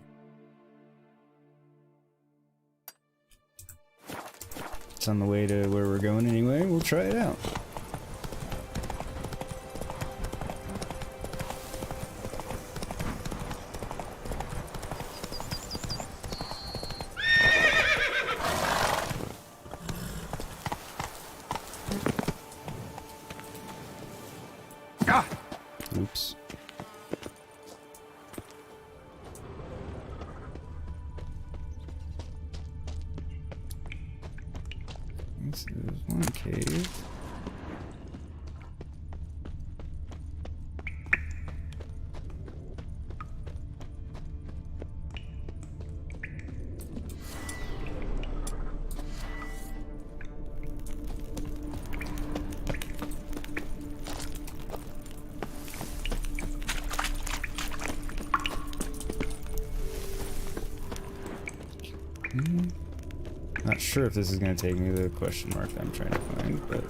[SPEAKER 1] It's on the way to where we're going anyway, we'll try it out. Oops. This is one cave. Not sure if this is going to take me to the question mark that I'm trying to find, but...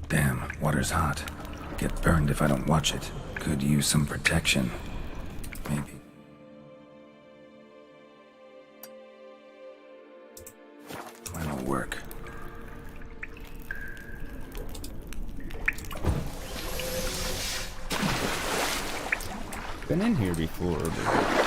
[SPEAKER 3] Damn, water's hot. Get burned if I don't watch it. Could use some protection. Maybe. Mine'll work.
[SPEAKER 1] Been in here before, but...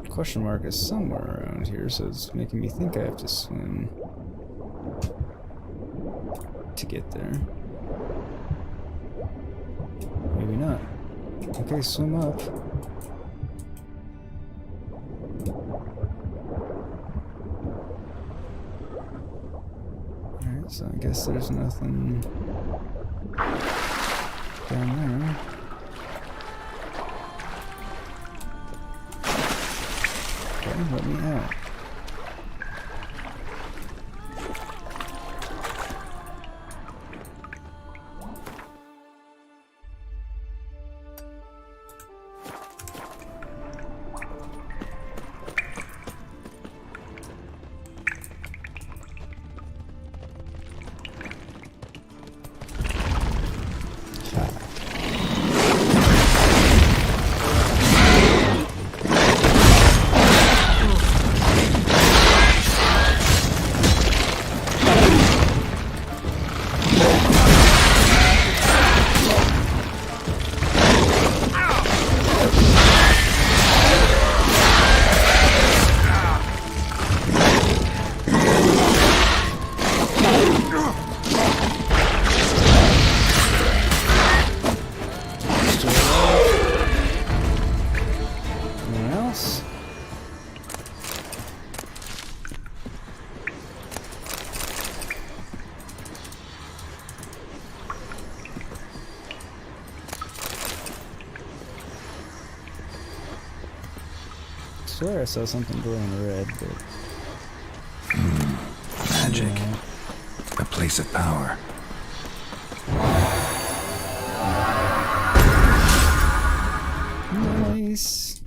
[SPEAKER 1] Question mark is somewhere around here, so it's making me think I have to swim to get there. Maybe not. Okay, swim up. Alright, so I guess there's nothing down there. Let me out. swear I saw something glowing red, but...
[SPEAKER 3] Magic.
[SPEAKER 1] Yeah.
[SPEAKER 3] A place of power.
[SPEAKER 1] Nice.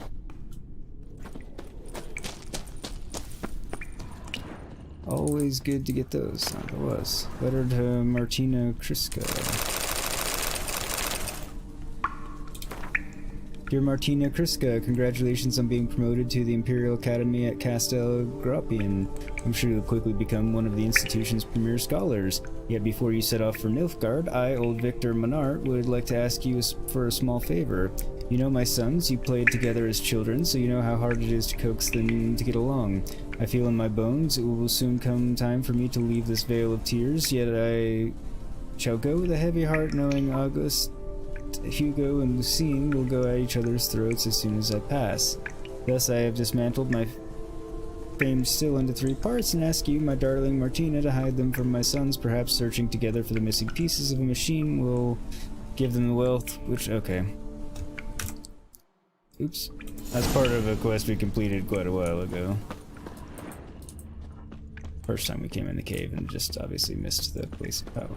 [SPEAKER 1] Always good to get those. It was. Letter to Martina Kriska. Dear Martina Kriska, congratulations on being promoted to the Imperial Academy at Castel Gropian. I'm sure you'll quickly become one of the institution's premier scholars. Yet before you set off for Nilfgaard, I, old Victor Monart, would like to ask you for a small favor. You know my sons, you played together as children, so you know how hard it is to coax them to get along. I feel in my bones it will soon come time for me to leave this vale of tears, yet I shall go with a heavy heart knowing August, Hugo, and Lucine will go at each other's throats as soon as I pass. Thus I have dismantled my famed still into 3 parts and ask you, my darling Martina, to hide them from my sons. Perhaps searching together for the missing pieces of a machine will give them the wealth, which... okay. Oops. That's part of a quest we completed quite a while ago. First time we came in the cave and just obviously missed the place of power.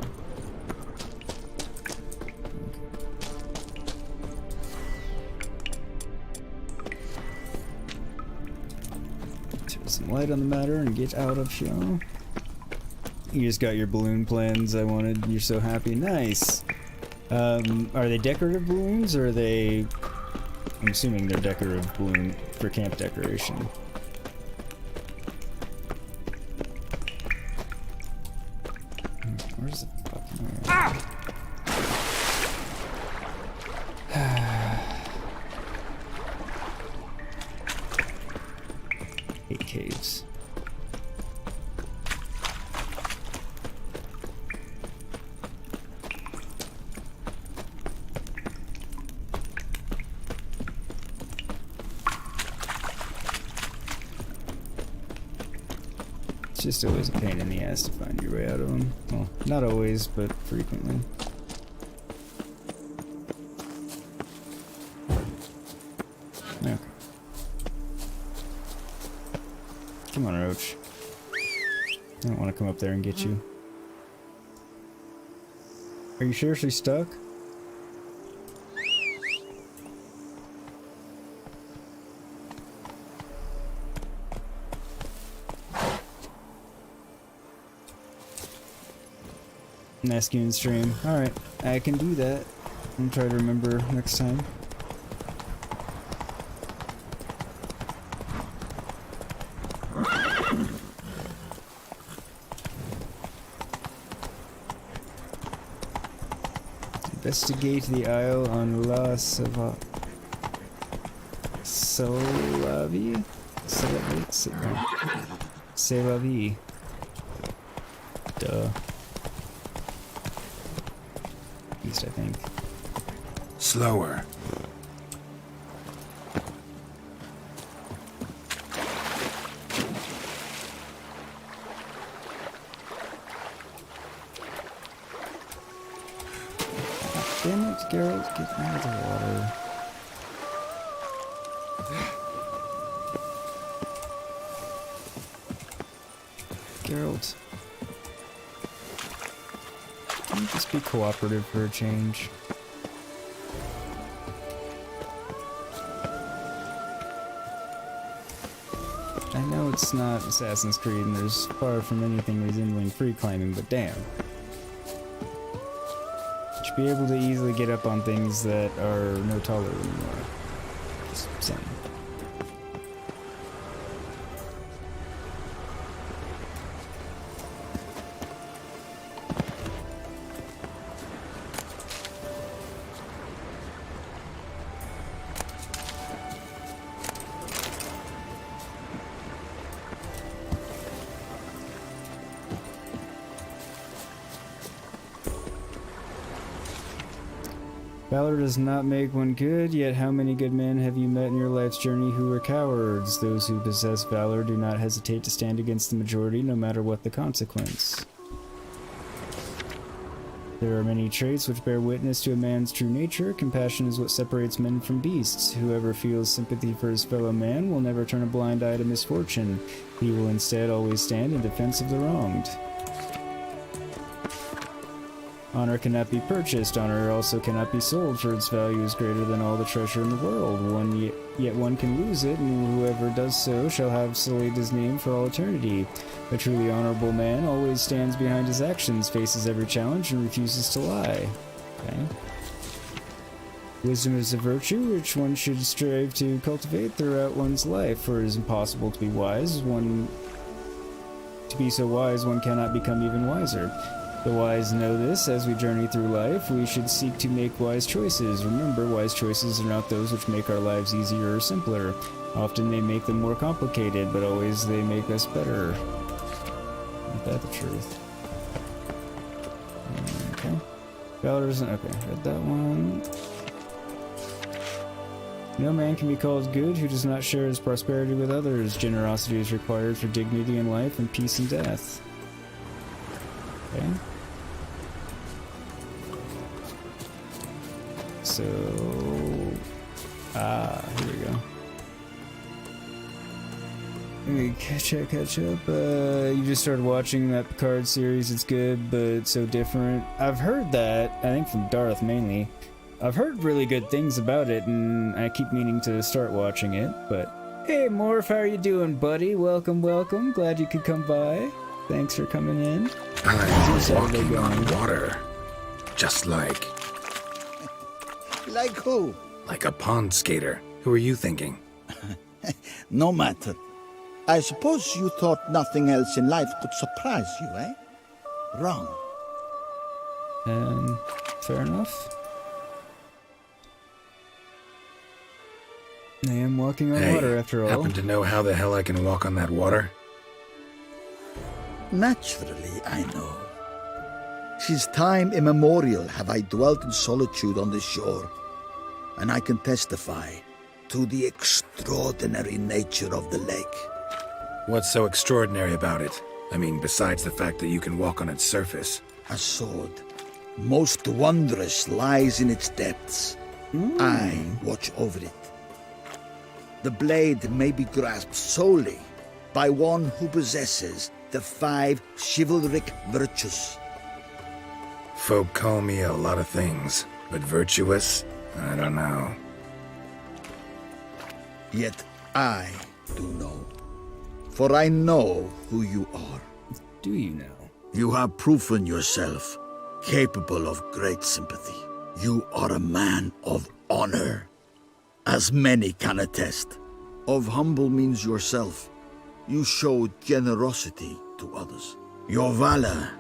[SPEAKER 1] Turn some light on the matter and get out of here. You just got your balloon plans I wanted. You're so happy. Nice. Are they decorative balloons or are they... I'm assuming they're decorative balloon for camp decoration. Where's the fucking... Hate caves. It's just always a pain in the ass to find your way out of them. Well, not always, but frequently. Okay. Come on, Roach. I don't want to come up there and get you. Are you sure she's stuck? Masculine stream. Alright, I can do that. I'm trying to remember next time. Investigate the Isle on La Sava. Solavi? Selavi. Duh. East, I think.
[SPEAKER 3] Slower.
[SPEAKER 1] Damn it, Geralt, get out of the water. Geralt. Can you just be cooperative for a change? I know it's not Assassin's Creed and there's far from anything resembling free climbing, but damn. Should be able to easily get up on things that are no taller anymore. Just saying. Valor does not make one good, yet how many good men have you met in your life's journey who were cowards? Those who possess valor do not hesitate to stand against the majority, no matter what the consequence. There are many traits which bear witness to a man's true nature. Compassion is what separates men from beasts. Whoever feels sympathy for his fellow man will never turn a blind eye to misfortune. He will instead always stand in defense of the wronged. Honor cannot be purchased. Honor also cannot be sold, for its value is greater than all the treasure in the world. Yet one can lose it, and whoever does so shall have sullied his name for all eternity. A truly honorable man always stands behind his actions, faces every challenge, and refuses to lie. Okay. Wisdom is a virtue which one should strive to cultivate throughout one's life, for it is impossible to be wise. To be so wise, one cannot become even wiser. The wise know this. As we journey through life, we should seek to make wise choices. Remember, wise choices are not those which make our lives easier or simpler. Often they make them more complicated, but always they make us better. Isn't that the truth? Okay. Valor isn't... Okay, read that one. No man can be called good who does not share his prosperity with others. Generosity is required for dignity in life and peace in death. Okay. So... here we go. Let me catch up. You just started watching that Picard series. It's good, but it's so different. I've heard that, I think from Darth mainly. I've heard really good things about it, and I keep meaning to start watching it, but... Hey, Morph, how are you doing, buddy? Welcome. Glad you could come by. Thanks for coming in.
[SPEAKER 3] I'm walking on water. Just like...
[SPEAKER 6] Like who?
[SPEAKER 3] Like a pond skater. Who are you thinking?
[SPEAKER 6] No matter. I suppose you thought nothing else in life could surprise you, eh? Wrong.
[SPEAKER 1] Fair enough. I am walking on water after all.
[SPEAKER 3] Happen to know how the hell I can walk on that water?
[SPEAKER 6] Naturally, I know. Since time immemorial have I dwelt in solitude on this shore, and I can testify to the extraordinary nature of the lake.
[SPEAKER 3] What's so extraordinary about it? I mean, besides the fact that you can walk on its surface.
[SPEAKER 6] A sword, most wondrous, lies in its depths. I watch over it. The blade may be grasped solely by one who possesses the 5 chivalric virtues.
[SPEAKER 3] Folk call me a lot of things, but virtuous? I don't know.
[SPEAKER 6] Yet I do know. For I know who you are.
[SPEAKER 1] Do you know?
[SPEAKER 6] You have proven yourself capable of great sympathy. You are a man of honor, as many can attest. Of humble means yourself. You show generosity to others. Your valor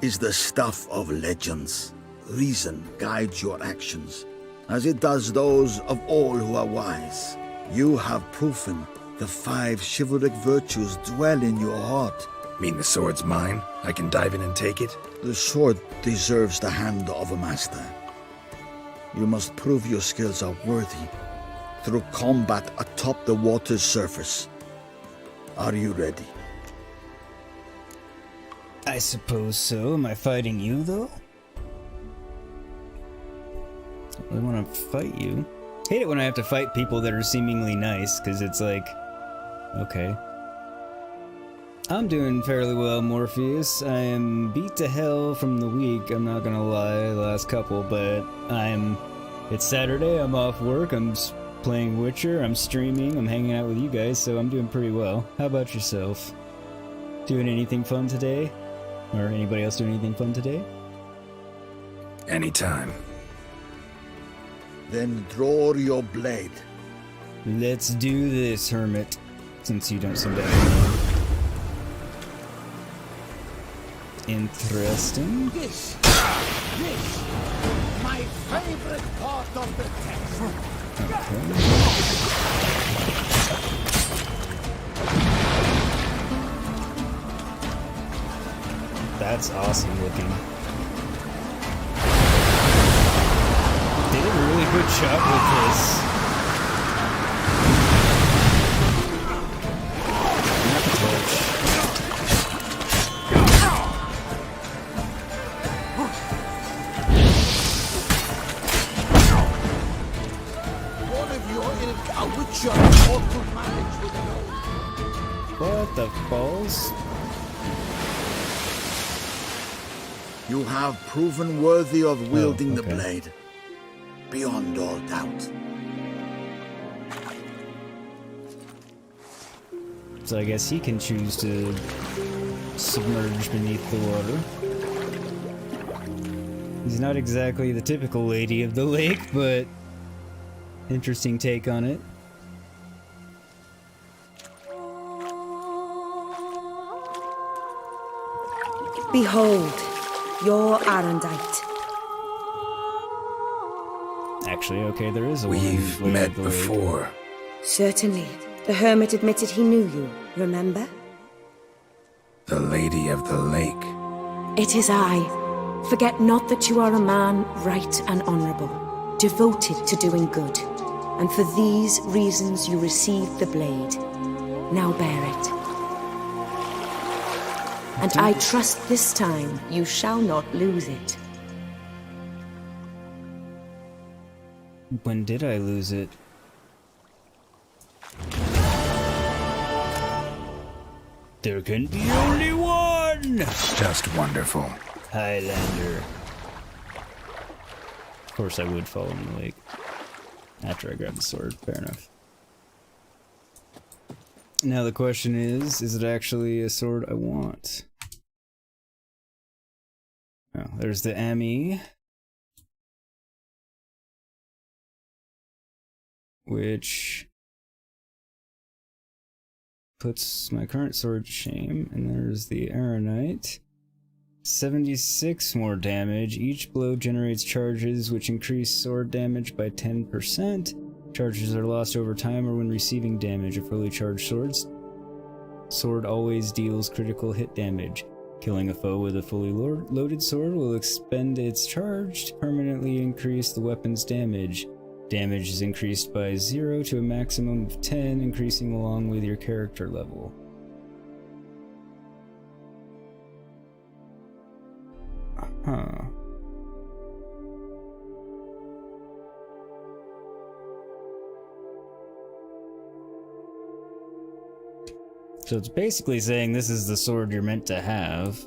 [SPEAKER 6] is the stuff of legends. Reason guides your actions, as it does those of all who are wise. You have proven the 5 chivalric virtues dwell in your heart.
[SPEAKER 3] Mean the sword's mine? I can dive in and take it?
[SPEAKER 6] The sword deserves the hand of a master. You must prove your skills are worthy through combat atop the water's surface. Are you ready?
[SPEAKER 1] I suppose so. Am I fighting you, though? I want to fight you. Hate it when I have to fight people that are seemingly nice, because it's like... Okay. I'm doing fairly well, Morpheus. I am beat to hell from the week, I'm not gonna lie, the last couple, but it's Saturday, I'm off work, I'm playing Witcher, I'm streaming, I'm hanging out with you guys, so I'm doing pretty well. How about yourself? Doing anything fun today? Or anybody else doing anything fun today?
[SPEAKER 3] Anytime.
[SPEAKER 6] Then draw your blade.
[SPEAKER 1] Let's do this, Hermit. Since you don't seem to have any. Interesting.
[SPEAKER 5] This, my favorite part of the text.
[SPEAKER 1] That's awesome looking. Did a really good job with this. What the balls?
[SPEAKER 6] You have proven worthy of wielding the
[SPEAKER 1] okay.
[SPEAKER 6] blade, beyond all doubt.
[SPEAKER 1] So I guess he can choose to submerge beneath the water. He's not exactly the typical lady of the lake, but interesting take on it.
[SPEAKER 2] Behold, your Arendite.
[SPEAKER 1] Actually, okay, there is a
[SPEAKER 3] We've
[SPEAKER 1] woman
[SPEAKER 3] met
[SPEAKER 1] of the lake.
[SPEAKER 3] before.
[SPEAKER 2] Certainly. The hermit admitted he knew you, remember?
[SPEAKER 3] The Lady of the Lake.
[SPEAKER 11] It is I. Forget not that you are a man right and honorable, devoted to doing good. And for these reasons you received the blade. Now bear it. And I trust this time you shall not lose it.
[SPEAKER 1] When did I lose it? There can be only one!
[SPEAKER 3] Just wonderful.
[SPEAKER 1] Highlander. Of course I would fall in the lake. After I grab the sword, fair enough. Now the question is it actually a sword I want? Oh, there's the Ami. Which puts my current sword to shame. And there's the Aeronite. 76 more damage. Each blow generates charges which increase sword damage by 10%. Charges are lost over time or when receiving damage of fully charged swords. Sword always deals critical hit damage. Killing a foe with a fully loaded sword will expend its charge to permanently increase the weapon's damage. Damage is increased by 0 to a maximum of 10, increasing along with your character level. Huh. So it's basically saying this is the sword you're meant to have.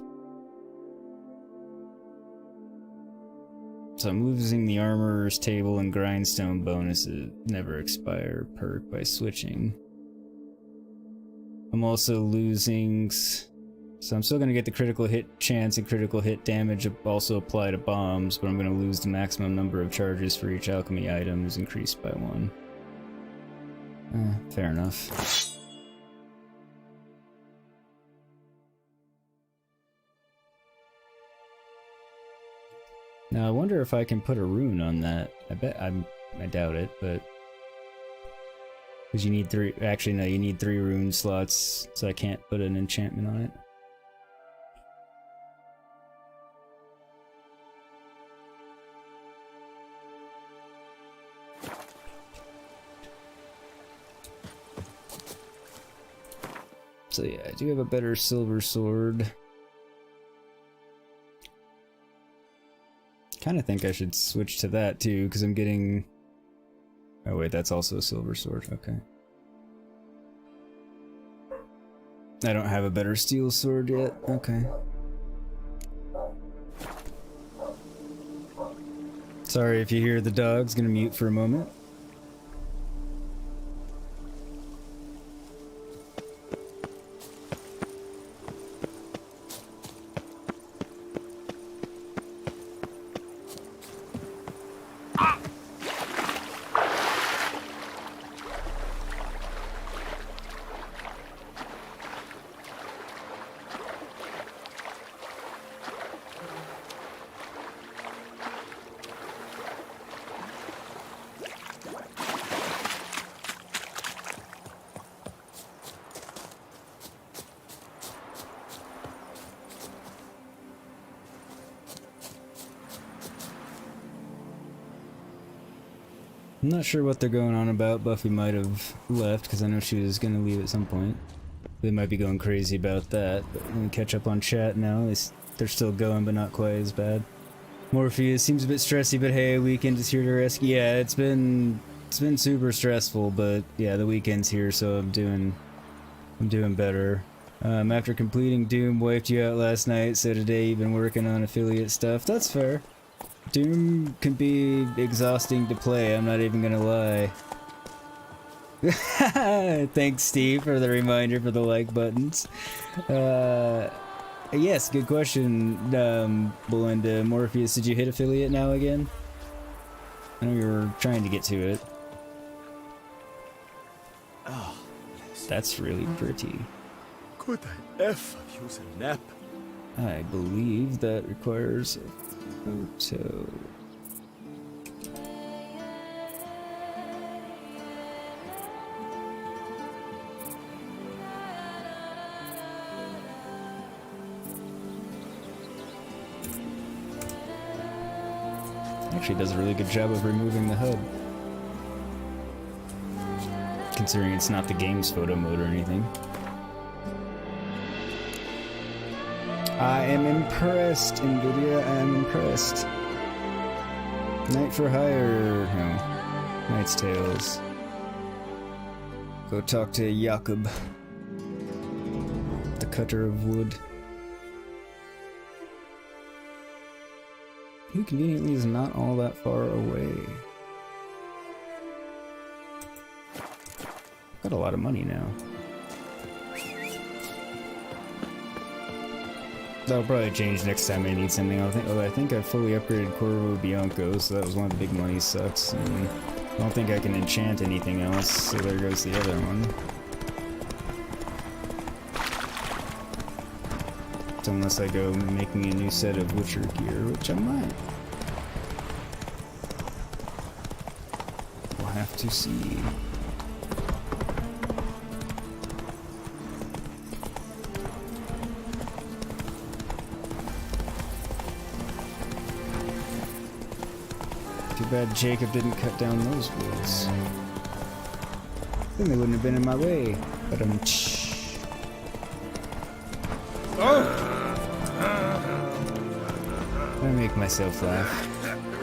[SPEAKER 1] So I'm losing the armorer's table and grindstone bonuses never expire perk by switching. I'm also losing... So I'm still going to get the critical hit chance and critical hit damage also apply to bombs, but I'm going to lose the maximum number of charges for each alchemy item is increased by 1. Fair enough. Now I wonder if I can put a rune on that. I doubt it, but... Because you need 3... Actually, no, you need 3 rune slots, so I can't put an enchantment on it. So yeah, I do have a better silver sword. Kind of think I should switch to that too, because I'm getting... Oh wait, that's also a silver sword, okay. I don't have a better steel sword yet, okay. Sorry if you hear the dogs, gonna mute for a moment. I'm not sure what they're going on about. Buffy might have left, because I know she was going to leave at some point. They might be going crazy about that, but let me catch up on chat now. They're still going, but not quite as bad. Morpheus seems a bit stressy, but hey, weekend is here to rescue. Yeah, it's been super stressful, but yeah, the weekend's here, so I'm doing I'm doing better. After completing Doom, wiped you out last night, so today you've been working on affiliate stuff. That's fair. Doom can be exhausting to play, I'm not even gonna lie. Thanks, Steve, for the reminder for the like buttons. Yes, good question, Belinda. Morpheus, did you hit affiliate now again? I know you were trying to get to it.
[SPEAKER 5] Oh,
[SPEAKER 1] that's really pretty.
[SPEAKER 5] Could I ever use a nap?
[SPEAKER 1] I believe that requires a photo. Actually does a really good job of removing the HUD. Considering it's not the game's photo mode or anything. I am impressed, NVIDIA, I am impressed. Night for Hire, no. Knight's Tales. Go talk to Jakob. The cutter of wood. Who conveniently is not all that far away. Got a lot of money now. That'll probably change next time I need something. I think I fully upgraded Corvo Bianco, so that was one of the big money sucks. And I don't think I can enchant anything else, so there goes the other one. Unless I go making a new set of Witcher gear, which I might. We'll have to see. Too bad Jacob didn't cut down those woods. Then they wouldn't have been in my way. But I make myself laugh.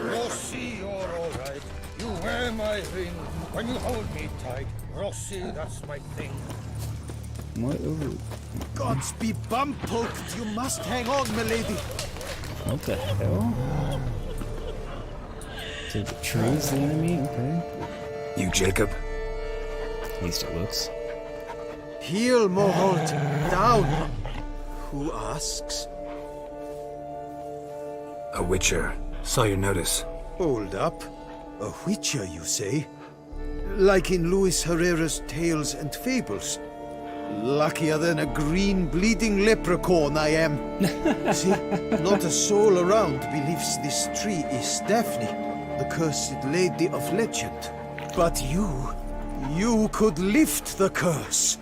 [SPEAKER 12] Rossi, you're alright. You wear my ring when you hold me tight. Rossi, that's my thing.
[SPEAKER 1] What? Oh.
[SPEAKER 5] Gods be bum poked. You must hang on, milady.
[SPEAKER 1] What the hell? So the tree's the enemy? Okay.
[SPEAKER 3] You, Jacob?
[SPEAKER 1] At least it looks.
[SPEAKER 5] Heel, Moholt. Down. Who asks?
[SPEAKER 3] A Witcher. Saw your notice.
[SPEAKER 5] Hold up. A Witcher, you say? Like in Luis Herrera's Tales and Fables. Luckier than a green bleeding leprechaun I am. See, not a soul around believes this tree is Daphne, the cursed lady of legend. But you could lift the curse.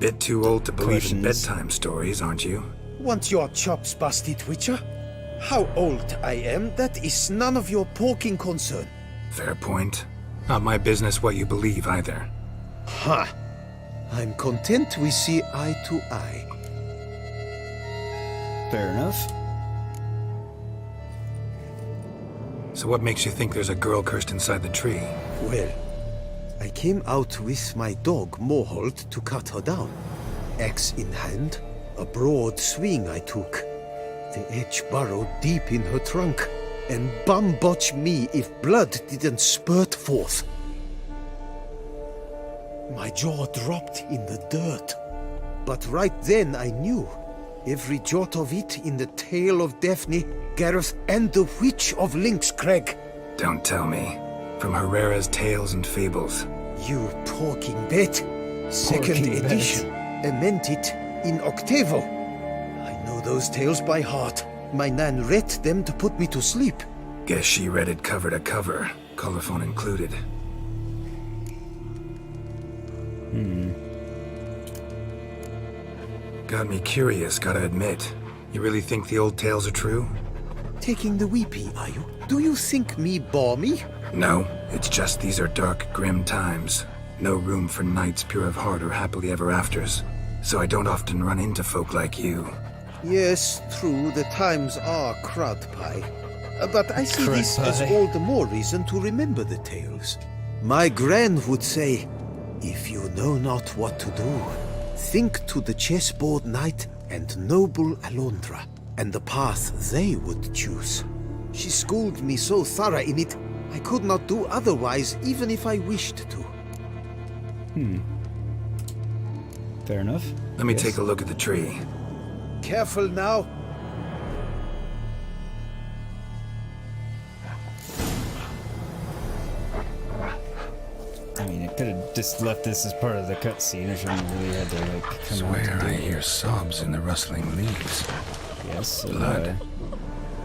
[SPEAKER 3] Bit too old to believe
[SPEAKER 1] Questions.
[SPEAKER 3] in bedtime stories, aren't you?
[SPEAKER 5] Want your chops busted, Witcher? How old I am, that is none of your poking concern.
[SPEAKER 3] Fair point. Not my business what you believe, either.
[SPEAKER 5] Ha! I'm content we see eye to eye.
[SPEAKER 1] Fair enough.
[SPEAKER 3] So what makes you think there's a girl cursed inside the tree?
[SPEAKER 5] Well, I came out with my dog, Moholt, to cut her down. Axe in hand, a broad swing I took. The edge burrowed deep in her trunk, and bum-botch me if blood didn't spurt forth. My jaw dropped in the dirt. But right then I knew. Every jot of it in the tale of Daphne, Gareth, and the Witch of Lynx Crag.
[SPEAKER 3] Don't tell me. From Herrera's Tales and Fables.
[SPEAKER 5] You talking bet. Second edition. Amend it in octavo. I know those tales by heart. My nan read them to put me to sleep.
[SPEAKER 3] Guess she read it cover to cover, colophon included. Got me curious, gotta admit. You really think the old tales are true?
[SPEAKER 5] Taking the weepy, are you? Do you think me balmy?
[SPEAKER 3] No, it's just these are dark, grim times. No room for knights pure of heart or happily ever afters. So I don't often run into folk like you.
[SPEAKER 5] Yes, true, the times are crud pie. But I see
[SPEAKER 1] Crud
[SPEAKER 5] this as
[SPEAKER 1] pie.
[SPEAKER 5] all the more reason to remember the tales. My gran would say, if you know not what to do, think to the chessboard knight and noble Alondra, and the path they would choose. She schooled me so thorough in it, I could not do otherwise, even if I wished to.
[SPEAKER 1] Fair enough.
[SPEAKER 3] Let me
[SPEAKER 1] Yes.
[SPEAKER 3] take a look at the tree.
[SPEAKER 5] Careful now.
[SPEAKER 1] I mean, it could have just left this as part of the cutscene. I shouldn't really had to like come out
[SPEAKER 3] Swear
[SPEAKER 1] to
[SPEAKER 3] I
[SPEAKER 1] do it.
[SPEAKER 3] hear sobs in the rustling leaves.
[SPEAKER 1] Yes.
[SPEAKER 3] Blood.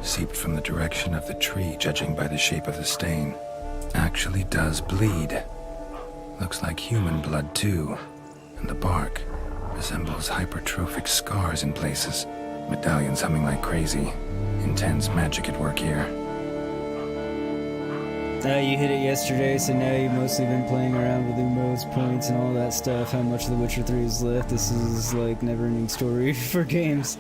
[SPEAKER 3] Seeped from the direction of the tree, judging by the shape of the stain. Actually does bleed. Looks like human blood too. And the bark resembles hypertrophic scars in places. Medallions humming like crazy. Intense magic at work here.
[SPEAKER 1] You hit it yesterday, so now you've mostly been playing around with emotes, points, and all that stuff. How much of The Witcher 3 is left? This is like never-ending story for games.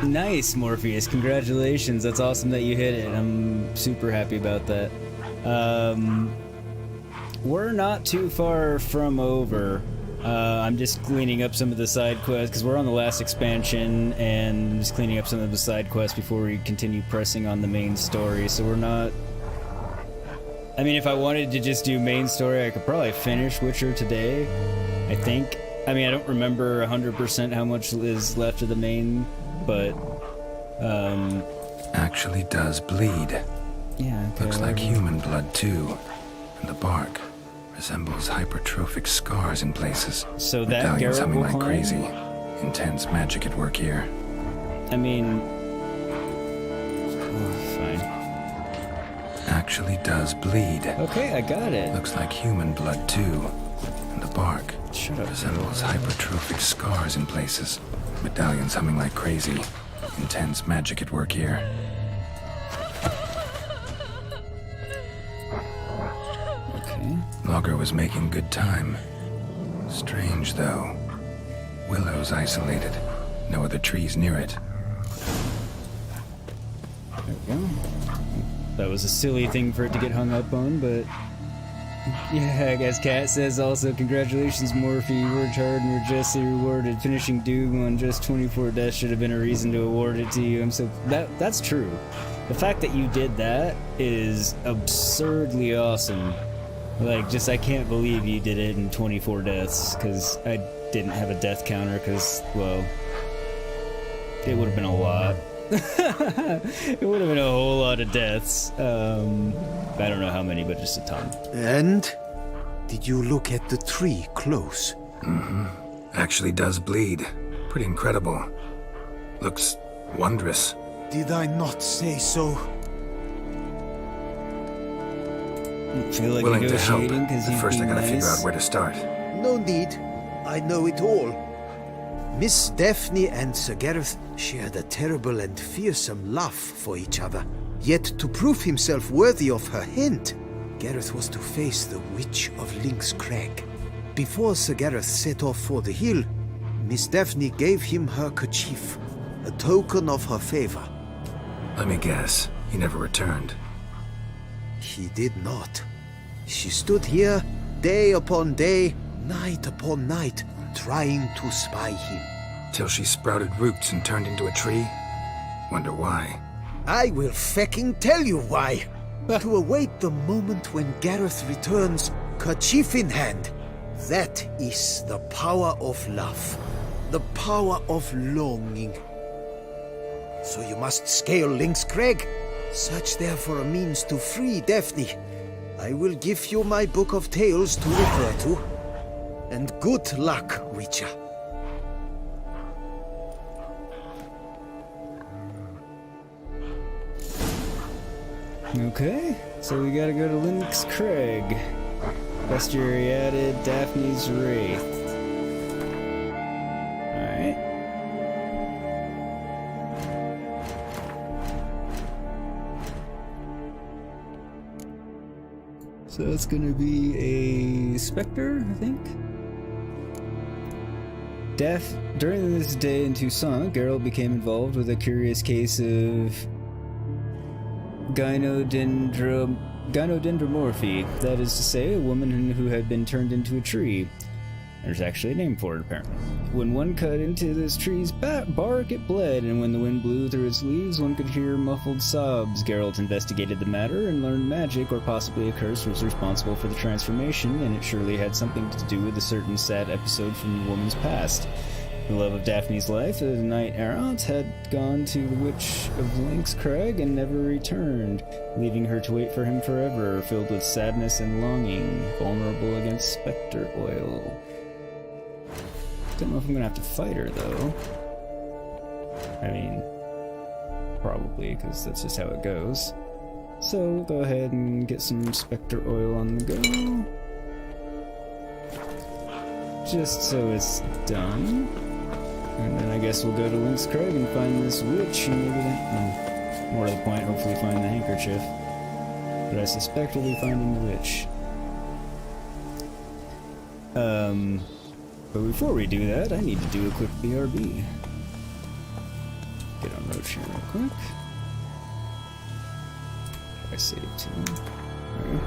[SPEAKER 1] Nice, Morpheus. Congratulations. That's awesome that you hit it. I'm super happy about that. We're not too far from over. I'm just cleaning up some of the side quests, because we're on the last expansion, and I'm just cleaning up some of the side quests before we continue pressing on the main story, so we're not... I mean, if I wanted to just do main story, I could probably finish Witcher today, I think. I mean, I don't remember 100% how much is left of the main, but...
[SPEAKER 3] Actually does bleed.
[SPEAKER 1] Yeah, okay,
[SPEAKER 3] Looks like
[SPEAKER 1] whatever.
[SPEAKER 3] human blood too. And the bark resembles hypertrophic scars in places.
[SPEAKER 1] So that
[SPEAKER 3] Medallions
[SPEAKER 1] Garrett
[SPEAKER 3] humming
[SPEAKER 1] will
[SPEAKER 3] like
[SPEAKER 1] climb?
[SPEAKER 3] crazy. Intense magic at work here.
[SPEAKER 1] I mean... fine.
[SPEAKER 3] Actually does bleed.
[SPEAKER 1] Okay, I got it.
[SPEAKER 3] Looks like human blood too. And the bark
[SPEAKER 1] Shut up.
[SPEAKER 3] resembles hypertrophic scars in places. Medallions humming like crazy. Intense magic at work here.
[SPEAKER 1] Okay.
[SPEAKER 3] Logger was making good time. Strange, though. Willow's isolated. No other trees near it.
[SPEAKER 1] There we go. That was a silly thing for it to get hung up on, but... Yeah, I guess Kat says also, congratulations, Morphe. You worked hard and were justly rewarded. Finishing Doom on just 24 deaths should have been a reason to award it to you. I'm so... That's true. The fact that you did that is absurdly awesome. Like, just, I can't believe you did it in 24 deaths, because I didn't have a death counter, because, well... It would have been a lot. It would have been a whole lot of deaths. I don't know how many, but just a ton.
[SPEAKER 5] And? Did you look at the tree close?
[SPEAKER 3] Mm-hmm. Actually does bleed. Pretty incredible. Looks wondrous.
[SPEAKER 5] Did I not say so?
[SPEAKER 1] Feel like
[SPEAKER 3] Willing to help,
[SPEAKER 1] negotiating because
[SPEAKER 3] but
[SPEAKER 1] you've
[SPEAKER 3] first I
[SPEAKER 1] been
[SPEAKER 3] gotta figure
[SPEAKER 1] nice.
[SPEAKER 3] out where to start.
[SPEAKER 5] No need. I know it all. Miss Daphne and Sir Gareth shared a terrible and fearsome love for each other. Yet to prove himself worthy of her hint, Gareth was to face the Witch of Lynx Crag. Before Sir Gareth set off for the hill, Miss Daphne gave him her kerchief, a token of her favor.
[SPEAKER 3] Let me guess. He never returned.
[SPEAKER 5] He did not. She stood here, day upon day, night upon night, trying to spy him.
[SPEAKER 3] Till she sprouted roots and turned into a tree? Wonder why.
[SPEAKER 5] I will fecking tell you why. To await the moment when Gareth returns, kerchief in hand. That is the power of love. The power of longing. So you must scale Lynx Crag. Search there for a means to free Daphne. I will give you my book of tales to refer to. And good luck, Witcher.
[SPEAKER 1] Okay, so we gotta go to Lynx Crag. Bestiary added, Daphne's Wraith. Alright. So it's gonna be a Spectre, I think? During this day in Toussaint, Geralt became involved with a curious case of gynodendromorphy. That is to say, a woman who had been turned into a tree. There's actually a name for it, apparently. When one cut into this tree's bark, it bled, and when the wind blew through its leaves, one could hear muffled sobs. Geralt investigated the matter and learned magic, or possibly a curse, was responsible for the transformation, and it surely had something to do with a certain sad episode from the woman's past. The love of Daphne's life, the knight-errant, had gone to the Witch of Lynx Crag and never returned, leaving her to wait for him forever, filled with sadness and longing, vulnerable against spectre oil. Don't know if I'm gonna have to fight her, though. I mean, probably, because that's just how it goes. So, we'll go ahead and get some spectre oil on the go. Just so it's done. And then I guess we'll go to Lynx Crag and find this witch, and maybe then, more to the point, hopefully find the handkerchief. But I suspect we'll be finding the witch. But before we do that, I need to do a quick BRB. Get on Roach here real quick. I saved too. Alright.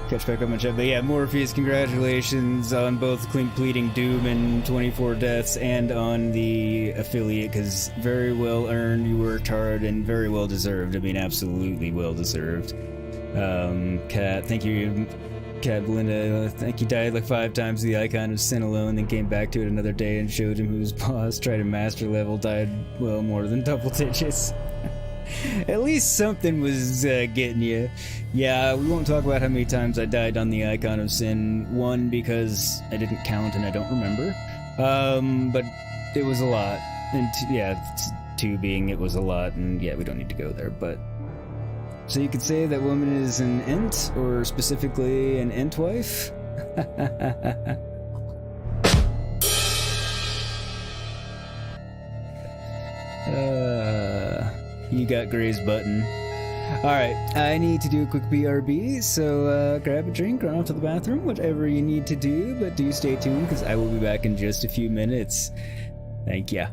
[SPEAKER 1] Catch back up on chat. But yeah, Morpheus, congratulations on both completing Doom and 24 deaths and on the affiliate, because very well earned, you worked hard, and very well deserved. I mean, absolutely well deserved. Kat, thank you. Cat Belinda, I think he died like 5 times the icon of sin alone, then came back to it another day and showed him who's boss, tried a master level, died, well, more than double digits. At least something was getting you. Yeah, we won't talk about how many times I died on the icon of sin. 1, because I didn't count and I don't remember. But it was a lot. And 2 being it was a lot, and yeah, we don't need to go there, but... So you could say that woman is an ent, or specifically an ent wife? You got Gray's button. Alright, I need to do a quick BRB, so grab a drink, run off to the bathroom, whatever you need to do, but do stay tuned, because I will be back in just a few minutes. Thank ya.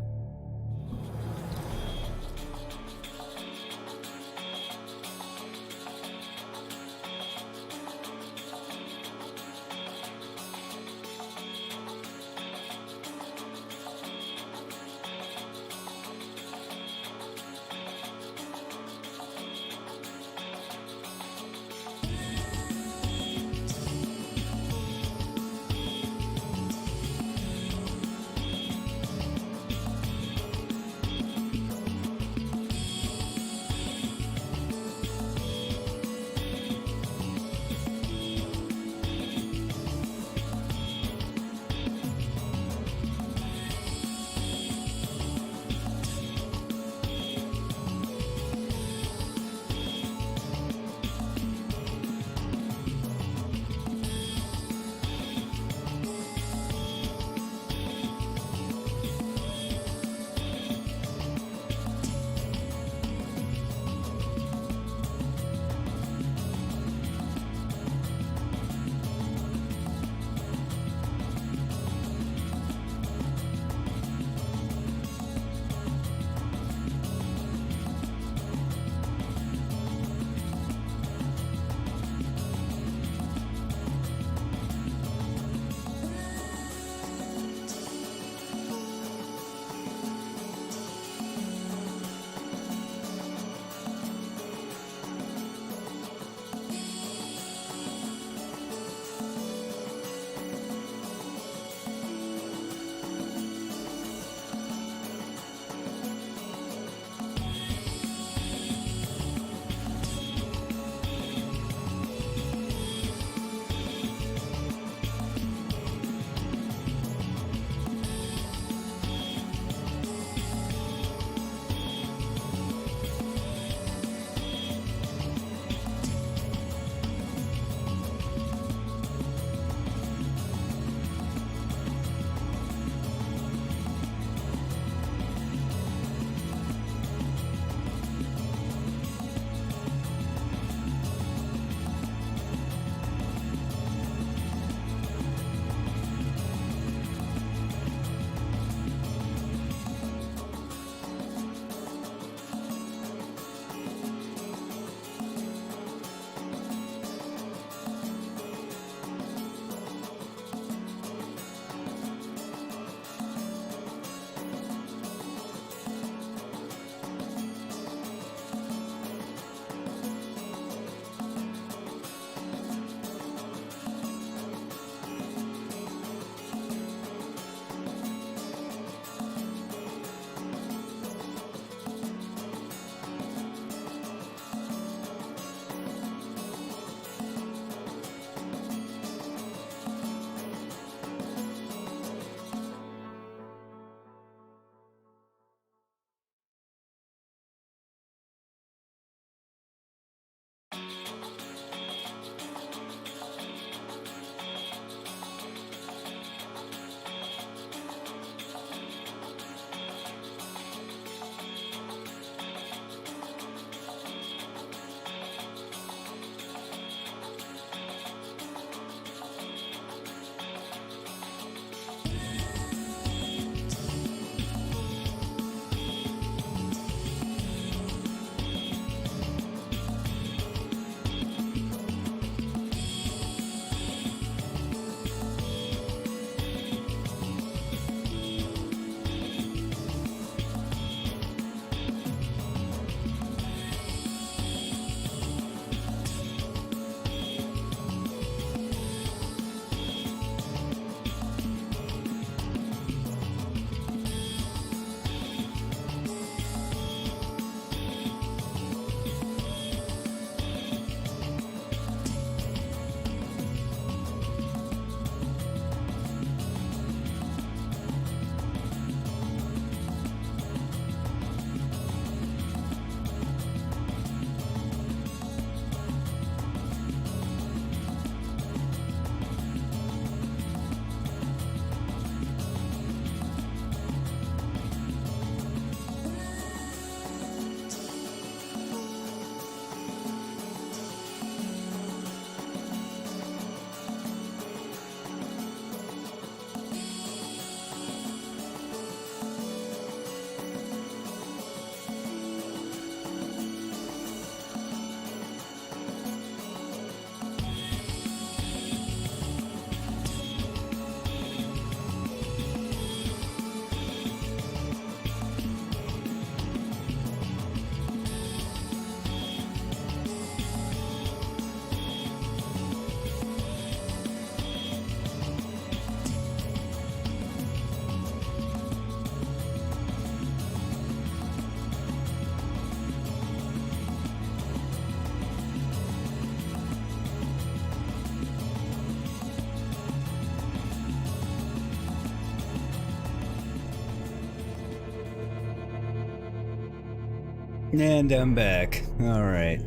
[SPEAKER 1] And I'm back. Alright.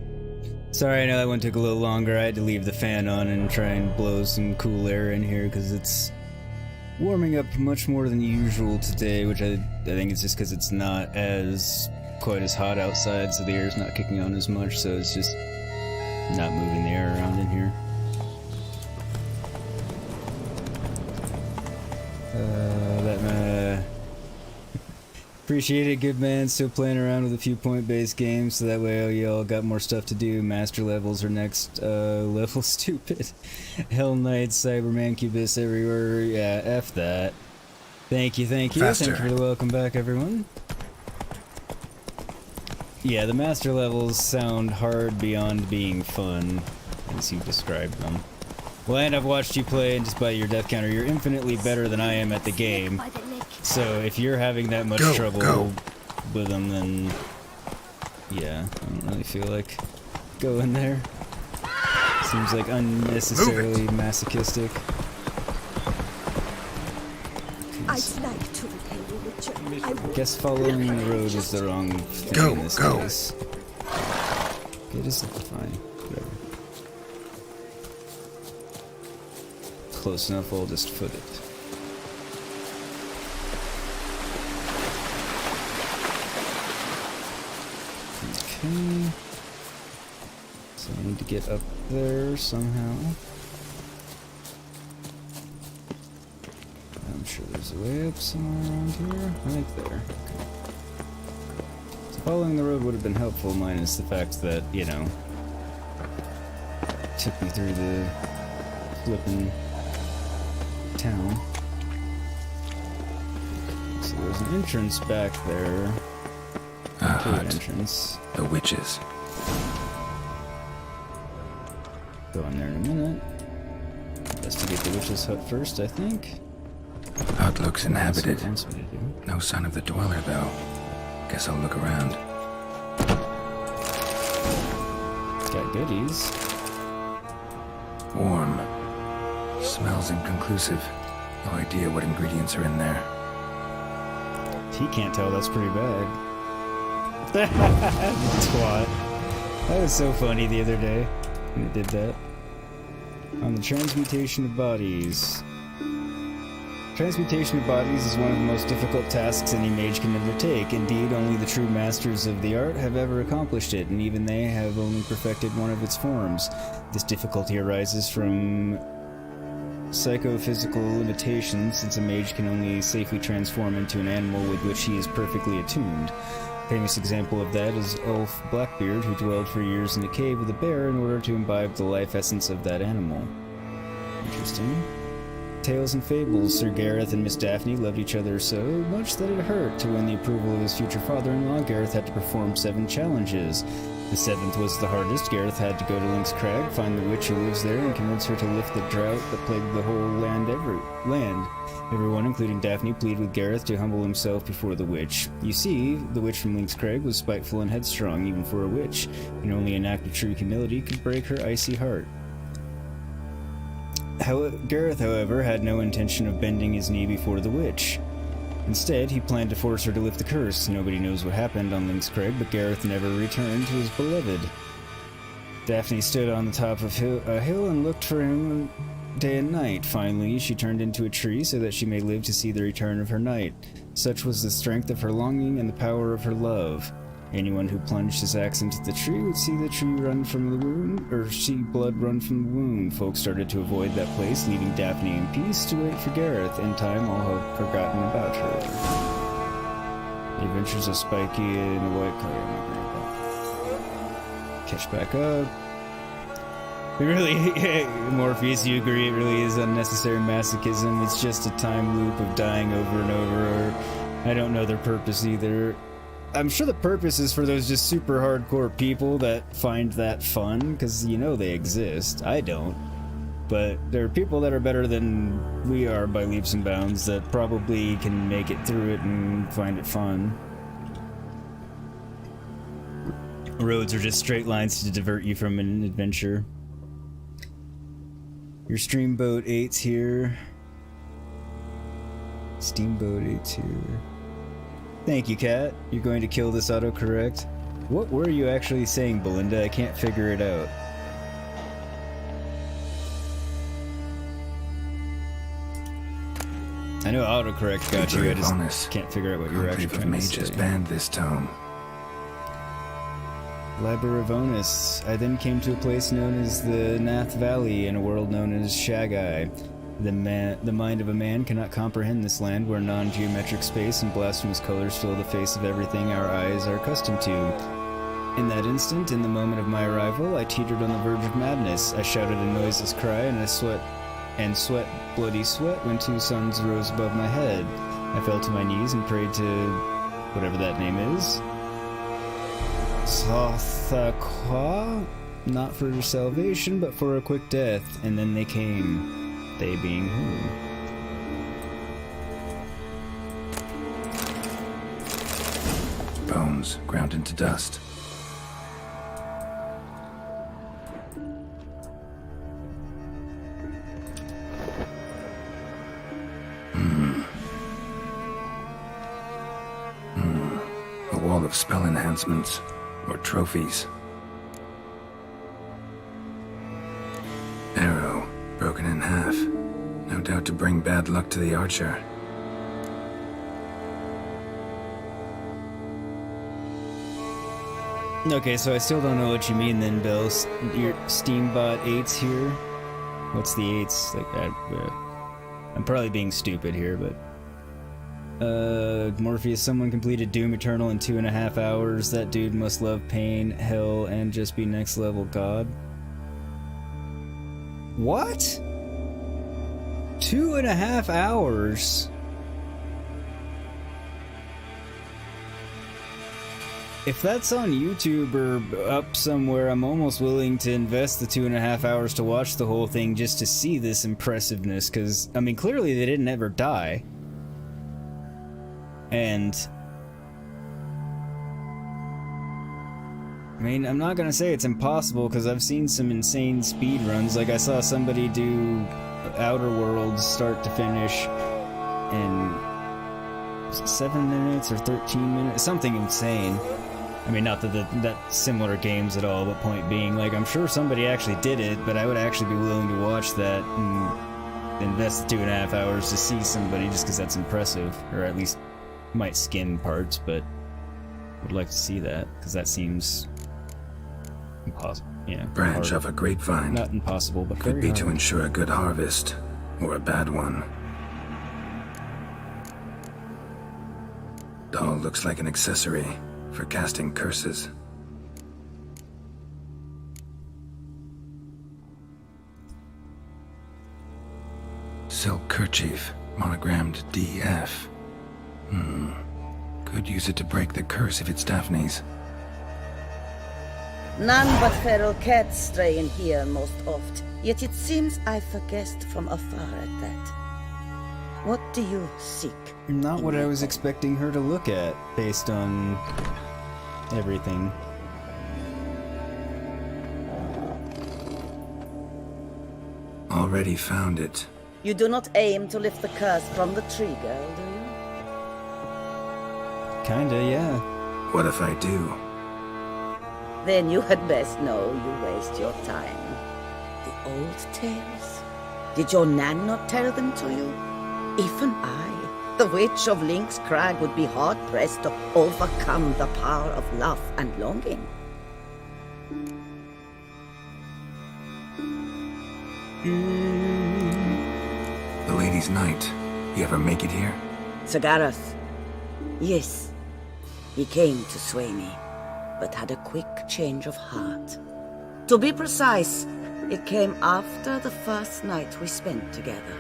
[SPEAKER 1] Sorry, I know that one took a little longer. I had to leave the fan on and try and blow some cool air in here because it's warming up much more than usual today, which I think it's just because it's not quite as hot outside, so the air's not kicking on as much, so it's just not moving the air around in here. Appreciate it, good man. Still playing around with a few point-based games, so that way y'all got more stuff to do. Master levels are next level. Stupid. Hell Knights, Cyberman, Cubist everywhere. Yeah, F that. Thank you, thank you.
[SPEAKER 3] Faster.
[SPEAKER 1] Thank you for the welcome back, everyone. Yeah, the master levels sound hard beyond being fun, as you described them. Well, and I've watched you play, and despite your death counter, you're infinitely better than I am at the game. So if you're having that much trouble with them, then yeah, I don't really feel like going there. Seems like unnecessarily masochistic.
[SPEAKER 2] I'd like to repay you, Witcher.
[SPEAKER 1] I guess following the road is the wrong thing in this case. Okay, just fine. Whatever. Close enough, I'll just foot it. Okay. So I need to get up there somehow. I'm sure there's a way up somewhere around here. Right there. Okay. So following the road would have been helpful, minus the fact that, you know, it took me through the flippin' town. So there's an entrance back there. Entrance.
[SPEAKER 3] The witches.
[SPEAKER 1] Go in there in a minute. Investigate the witch's hut first, I think.
[SPEAKER 3] Hut looks inhabited.
[SPEAKER 1] That's what it wants me to do.
[SPEAKER 3] No sign of the dweller, though. Guess I'll look around.
[SPEAKER 1] Got goodies.
[SPEAKER 3] Warm. Smells inconclusive. No idea what ingredients are in there.
[SPEAKER 1] If he can't tell, that's pretty bad. Twat. That was so funny the other day when it did that. On the transmutation of bodies. Transmutation of bodies is one of the most difficult tasks any mage can undertake. Indeed, only the true masters of the art have ever accomplished it, and even they have only perfected one of its forms. This difficulty arises from psychophysical limitations, since a mage can only safely transform into an animal with which he is perfectly attuned. A famous example of that is Ulf Blackbeard, who dwelled for years in a cave with a bear in order to imbibe the life essence of that animal. Interesting. Tales and fables. Sir Gareth and Miss Daphne loved each other so much that it hurt. To win the approval of his future father-in-law, Gareth had to perform 7 challenges. The 7th was the hardest. Gareth had to go to Lynx Crag, find the witch who lives there, and convince her to lift the drought that plagued the whole land. Everyone, including Daphne, pleaded with Gareth to humble himself before the witch. You see, the witch from Lynx Crag was spiteful and headstrong, even for a witch, and only an act of true humility could break her icy heart. Gareth, however, had no intention of bending his knee before the witch. Instead, he planned to force her to lift the curse. Nobody knows what happened on Lynx Crag, but Gareth never returned to his beloved. Daphne stood on the top of a hill and looked for him day and night. Finally, she turned into a tree so that she may live to see the return of her knight. Such was the strength of her longing and the power of her love. Anyone who plunged his axe into the tree would see the tree run from the wound, or see blood run from the wound. Folks started to avoid that place, leaving Daphne in peace to wait for Gareth. In time, all have forgotten about her. The Adventures of Spiky and the White Cloud. Catch back up. It really, Morpheus, you agree, it really is unnecessary masochism. It's just a time loop of dying over and over, or I don't know their purpose either. I'm sure the purpose is for those just super hardcore people that find that fun, because you know they exist. I don't. But there are people that are better than we are by leaps and bounds that probably can make it through it and find it fun. Roads are just straight lines to divert you from an adventure. Your Streamboat 8's here. Steamboat 8's here. Thank you, Kat. You're going to kill this autocorrect. What were you actually saying, Belinda? I can't figure it out. I know autocorrect got you, I just can't figure out what you were actually trying to say.
[SPEAKER 3] Mages banned this tome.
[SPEAKER 1] Library of Onus. I then came to a place known as the Nath Valley in a world known as Shagai. The mind of a man cannot comprehend this land where non-geometric space and blasphemous colors fill the face of everything our eyes are accustomed to. In that instant, in the moment of my arrival, I teetered on the verge of madness. I shouted a noiseless cry, and I sweat bloody sweat when two suns rose above my head. I fell to my knees and prayed to whatever that name is. Sothakwa, not for salvation, but for a quick death. And then they came. They being who?
[SPEAKER 3] Bones ground into dust. A wall of spell enhancements. Or trophies. Arrow, broken in half. No doubt to bring bad luck to the archer.
[SPEAKER 1] Okay, so I still don't know what you mean then, Bill. Your Steambot 8's here? What's the 8's? Like, I'm probably being stupid here, but... Morpheus, someone completed Doom Eternal in 2.5 hours. That dude must love pain, hell, and just be next level god. What? 2.5 hours? If that's on YouTube or up somewhere, I'm almost willing to invest the 2.5 hours to watch the whole thing just to see this impressiveness, because, I mean, clearly they didn't ever die. And I mean, I'm not gonna say it's impossible because I've seen some insane speed runs. Like I saw somebody do Outer Worlds start to finish in 7 minutes or 13 minutes, something insane. I mean, not that that's similar games at all, but point being, like, I'm sure somebody actually did it, but I would actually be willing to watch that and invest 2.5 hours to see somebody just because that's impressive, or at least might skin parts, but would like to see that because that seems impossible. Yeah,
[SPEAKER 3] Branch of a grapevine.
[SPEAKER 1] Not impossible, but
[SPEAKER 3] could be
[SPEAKER 1] hard.
[SPEAKER 3] to ensure a good harvest or a bad one. Doll looks like an accessory for casting curses. Silk kerchief, monogrammed DF. Could use it to break the curse if it's Daphne's.
[SPEAKER 13] None but feral cats stray in here most oft, yet it seems I've guessed from afar at that. What do you seek?
[SPEAKER 1] Not what I was expecting her to look at, based on everything.
[SPEAKER 3] Already found it.
[SPEAKER 13] You do not aim to lift the curse from the tree, girl, do you?
[SPEAKER 1] Kinda, yeah.
[SPEAKER 3] What if I do?
[SPEAKER 13] Then you had best know you waste your time. The old tales? Did your nan not tell them to you? Even I, the witch of Link's Crag, would be hard-pressed to overcome the power of love and longing.
[SPEAKER 3] The Lady's Knight. You ever make it here?
[SPEAKER 13] Sagarath. Yes. He came to sway me, but had a quick change of heart. To be precise, it came after the first night we spent together.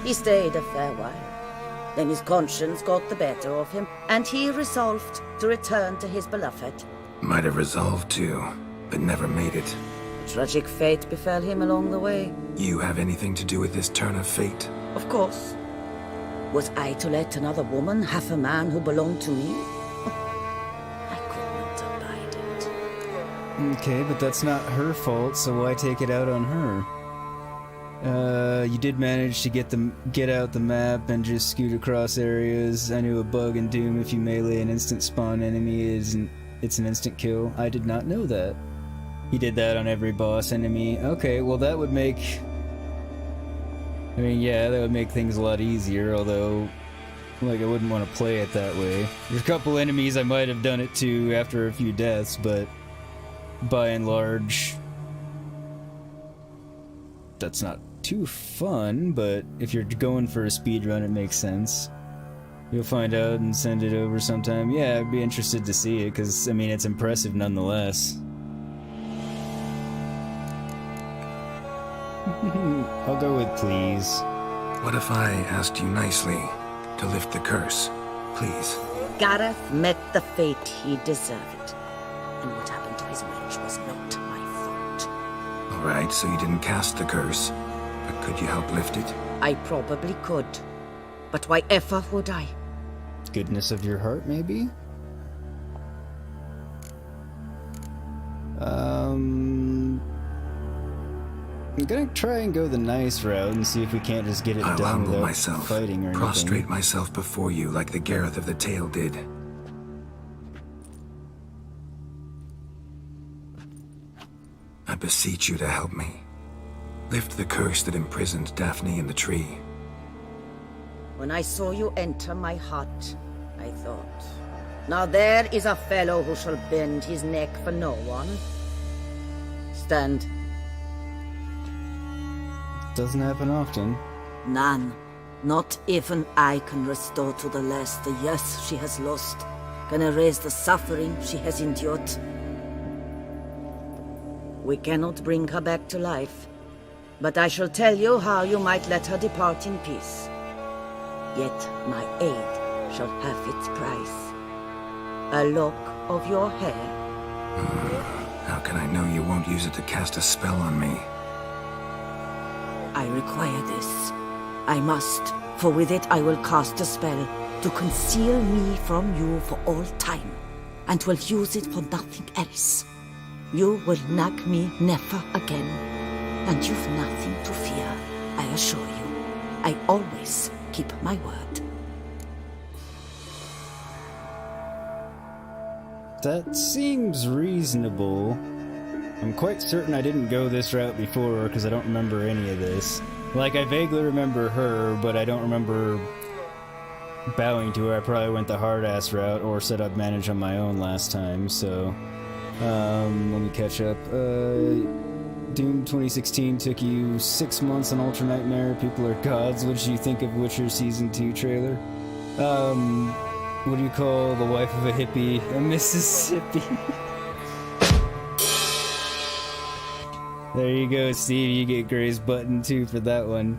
[SPEAKER 13] He stayed a fair while. Then his conscience got the better of him, and he resolved to return to his beloved.
[SPEAKER 3] Might have resolved to, but never made it.
[SPEAKER 13] A tragic fate befell him along the way.
[SPEAKER 3] You have anything to do with this turn of fate?
[SPEAKER 13] Of course. Was I to let another woman have a man who belonged to me? I could not abide it.
[SPEAKER 1] Okay, but that's not her fault, so why take it out on her? You did manage to get out the map and just scoot across areas. I knew a bug in Doom if you melee an instant spawn enemy it's an instant kill. I did not know that. He did that on every boss enemy. Okay, well that would make... I mean, yeah, that would make things a lot easier, although... Like, I wouldn't want to play it that way. There's a couple enemies I might have done it to after a few deaths, but... By and large... That's not too fun, but if you're going for a speedrun, it makes sense. You'll find out and send it over sometime. Yeah, I'd be interested to see it, because, I mean, it's impressive nonetheless. I'll go with please.
[SPEAKER 3] What if I asked you nicely to lift the curse, please?
[SPEAKER 13] Gareth met the fate he deserved. And what happened to his wench was not my fault.
[SPEAKER 3] Alright, so you didn't cast the curse, but could you help lift it?
[SPEAKER 13] I probably could. But why ever would I?
[SPEAKER 1] Goodness of your heart, maybe? I'm gonna try and go the nice route and see if we can't just get it
[SPEAKER 3] I'll
[SPEAKER 1] done
[SPEAKER 3] humble
[SPEAKER 1] without
[SPEAKER 3] myself,
[SPEAKER 1] fighting or
[SPEAKER 3] prostrate
[SPEAKER 1] anything.
[SPEAKER 3] myself before you like the Gareth of the Tale did. I beseech you to help me. Lift the curse that imprisoned Daphne in the tree.
[SPEAKER 13] When I saw you enter my heart, I thought, now there is a fellow who shall bend his neck for no one. Stand.
[SPEAKER 1] Doesn't happen often.
[SPEAKER 13] None. Not even I can restore to the lass the years she has lost, can erase the suffering she has endured. We cannot bring her back to life, but I shall tell you how you might let her depart in peace. Yet my aid shall have its price. A lock of your hair.
[SPEAKER 3] How can I know you won't use it to cast a spell on me?
[SPEAKER 13] I require this. I must, for with it I will cast a spell to conceal me from you for all time, and will use it for nothing else. You will nag me never again, and you've nothing to fear, I assure you. I always keep my word.
[SPEAKER 1] That seems reasonable. I'm quite certain I didn't go this route before, because I don't remember any of this. Like, I vaguely remember her, but I don't remember bowing to her. I probably went the hard-ass route, or said I'd manage on my own last time, so... let me catch up. Doom 2016 took you 6 months on Ultra Nightmare. People are gods. What did you think of Witcher Season 2 trailer? What do you call the wife of a hippie? A Mississippi. There you go, Steve. You get Gray's button too for that one.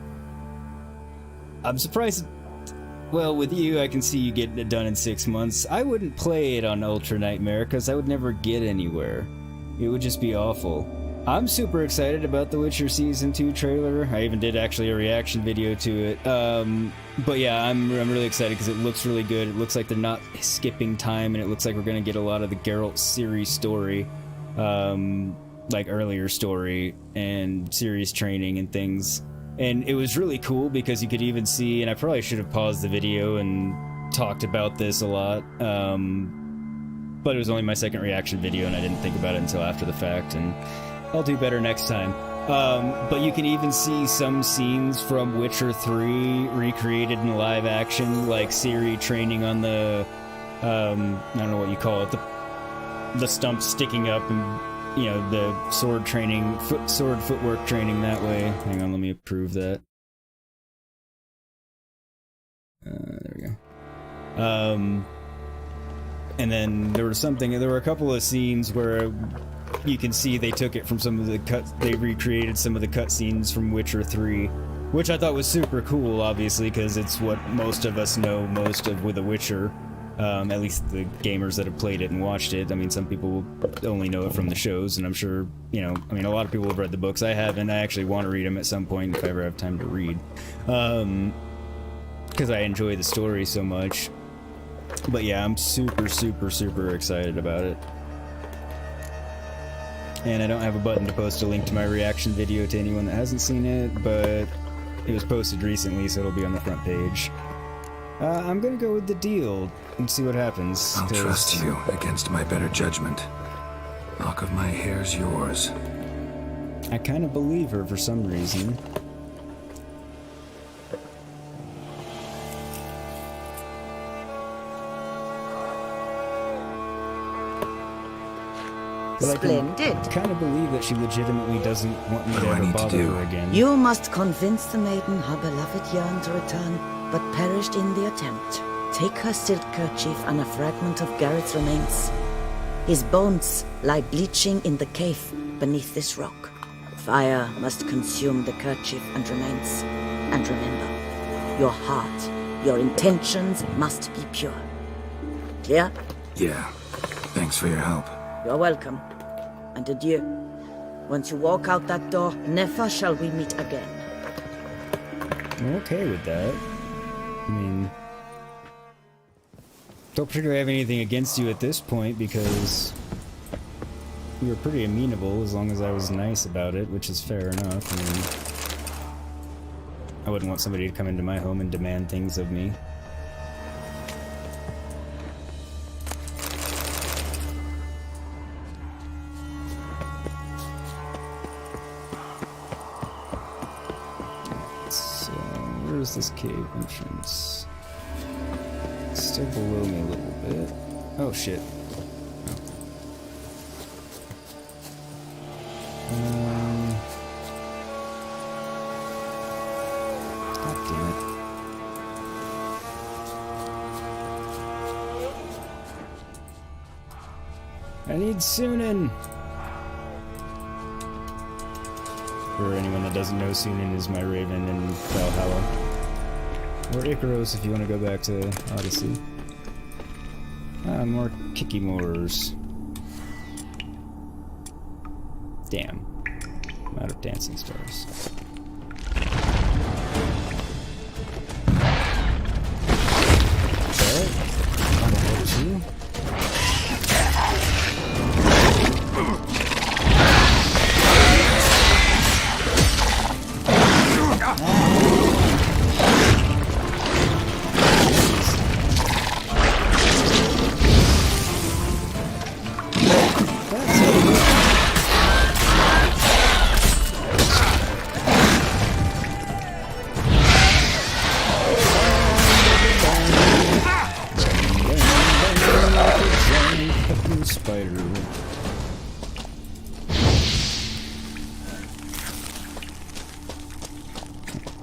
[SPEAKER 1] I'm surprised. Well, with you, I can see you getting it done in 6 months. I wouldn't play it on Ultra Nightmare because I would never get anywhere. It would just be awful. I'm super excited about the Witcher Season 2 trailer. I even did actually a reaction video to it. But yeah, I'm really excited because it looks really good. It looks like they're not skipping time, and it looks like we're going to get a lot of the Geralt Ciri story. Like earlier story and series training and things. And it was really cool because you could even see, and I probably should have paused the video and talked about this a lot, but it was only my second reaction video and I didn't think about it until after the fact, and I'll do better next time. But you can even see some scenes from Witcher 3 recreated in live action, like Ciri training on the, I don't know what you call it, the stump sticking up, and you know, the sword training, sword footwork training that way. Hang on, let me approve that. There we go. And then there were a couple of scenes where you can see they took it from some of the they recreated some of the cutscenes from Witcher 3, which I thought was super cool, obviously, because it's what most of us know most of with The Witcher. At least the gamers that have played it and watched it. I mean, some people only know it from the shows, and I'm sure, you know, I mean, a lot of people have read the books. I haven't. I actually want to read them at some point if I ever have time to read. Because I enjoy the story so much. But yeah, I'm super, super, super excited about it. And I don't have a button to post a link to my reaction video to anyone that hasn't seen it, but it was posted recently, so it'll be on the front page. I'm gonna go with the deal and see what happens.
[SPEAKER 3] I'll trust you against my better judgment. Lock of my hair's yours.
[SPEAKER 1] I kind of believe her for some reason.
[SPEAKER 13] Splendid.
[SPEAKER 1] I kind of believe that she legitimately doesn't want me to ever bother her again.
[SPEAKER 13] You must convince the maiden her beloved yearned to return, but perished in the attempt. Take her silk kerchief and a fragment of Garrett's remains. His bones lie bleaching in the cave beneath this rock. Fire must consume the kerchief and remains. And remember, your heart, your intentions must be pure. Clear?
[SPEAKER 3] Yeah. Thanks for your help.
[SPEAKER 13] You're welcome. And adieu. Once you walk out that door, never shall we meet again.
[SPEAKER 1] I'm okay with that. I mean, don't particularly have anything against you at this point because you were pretty amenable as long as I was nice about it, which is fair enough. I mean, I wouldn't want somebody to come into my home and demand things of me. Where's this cave entrance? It's still below me a little bit. Oh shit. God damn it. I need Sunan! For anyone that doesn't know, Sunan is my raven in Valhalla. Or Icaros if you want to go back to Odyssey. More Kikimores. Damn. I'm out of dancing stars. Alright. I'm ahead of you.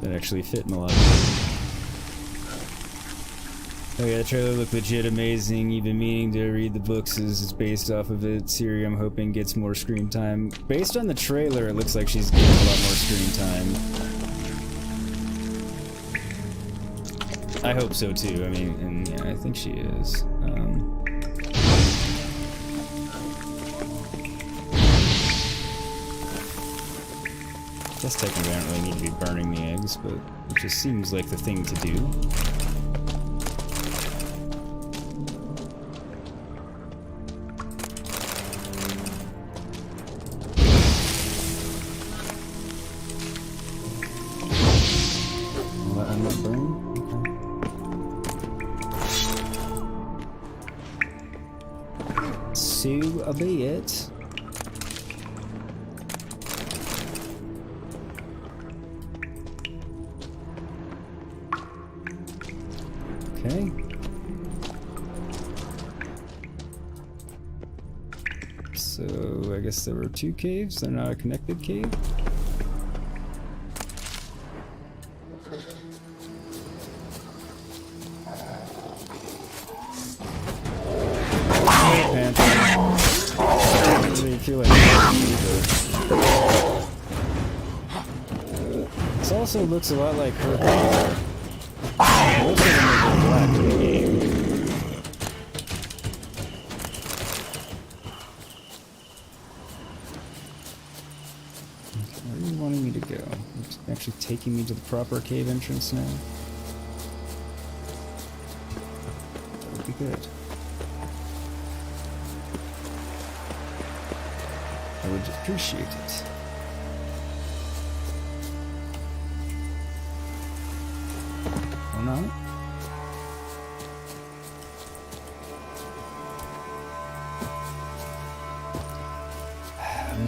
[SPEAKER 1] That actually fit in a lot of Oh yeah, the trailer looked legit amazing. Even meaning to read the books is it's based off of it. Siri, I'm hoping, gets more screen time. Based on the trailer, it looks like she's getting a lot more screen time. I hope so too. I mean, and yeah, I think she is. I guess technically I don't really need to be burning the eggs, but it just seems like the thing to do. Will that one not burn? Okay. So be it. Okay. So I guess there were two caves. They're not a connected cave. This also looks a lot like her panther. Most of them are black in the game. Where are you wanting me to go? It's actually taking me to the proper cave entrance now? That would be good. I would appreciate it. Or not.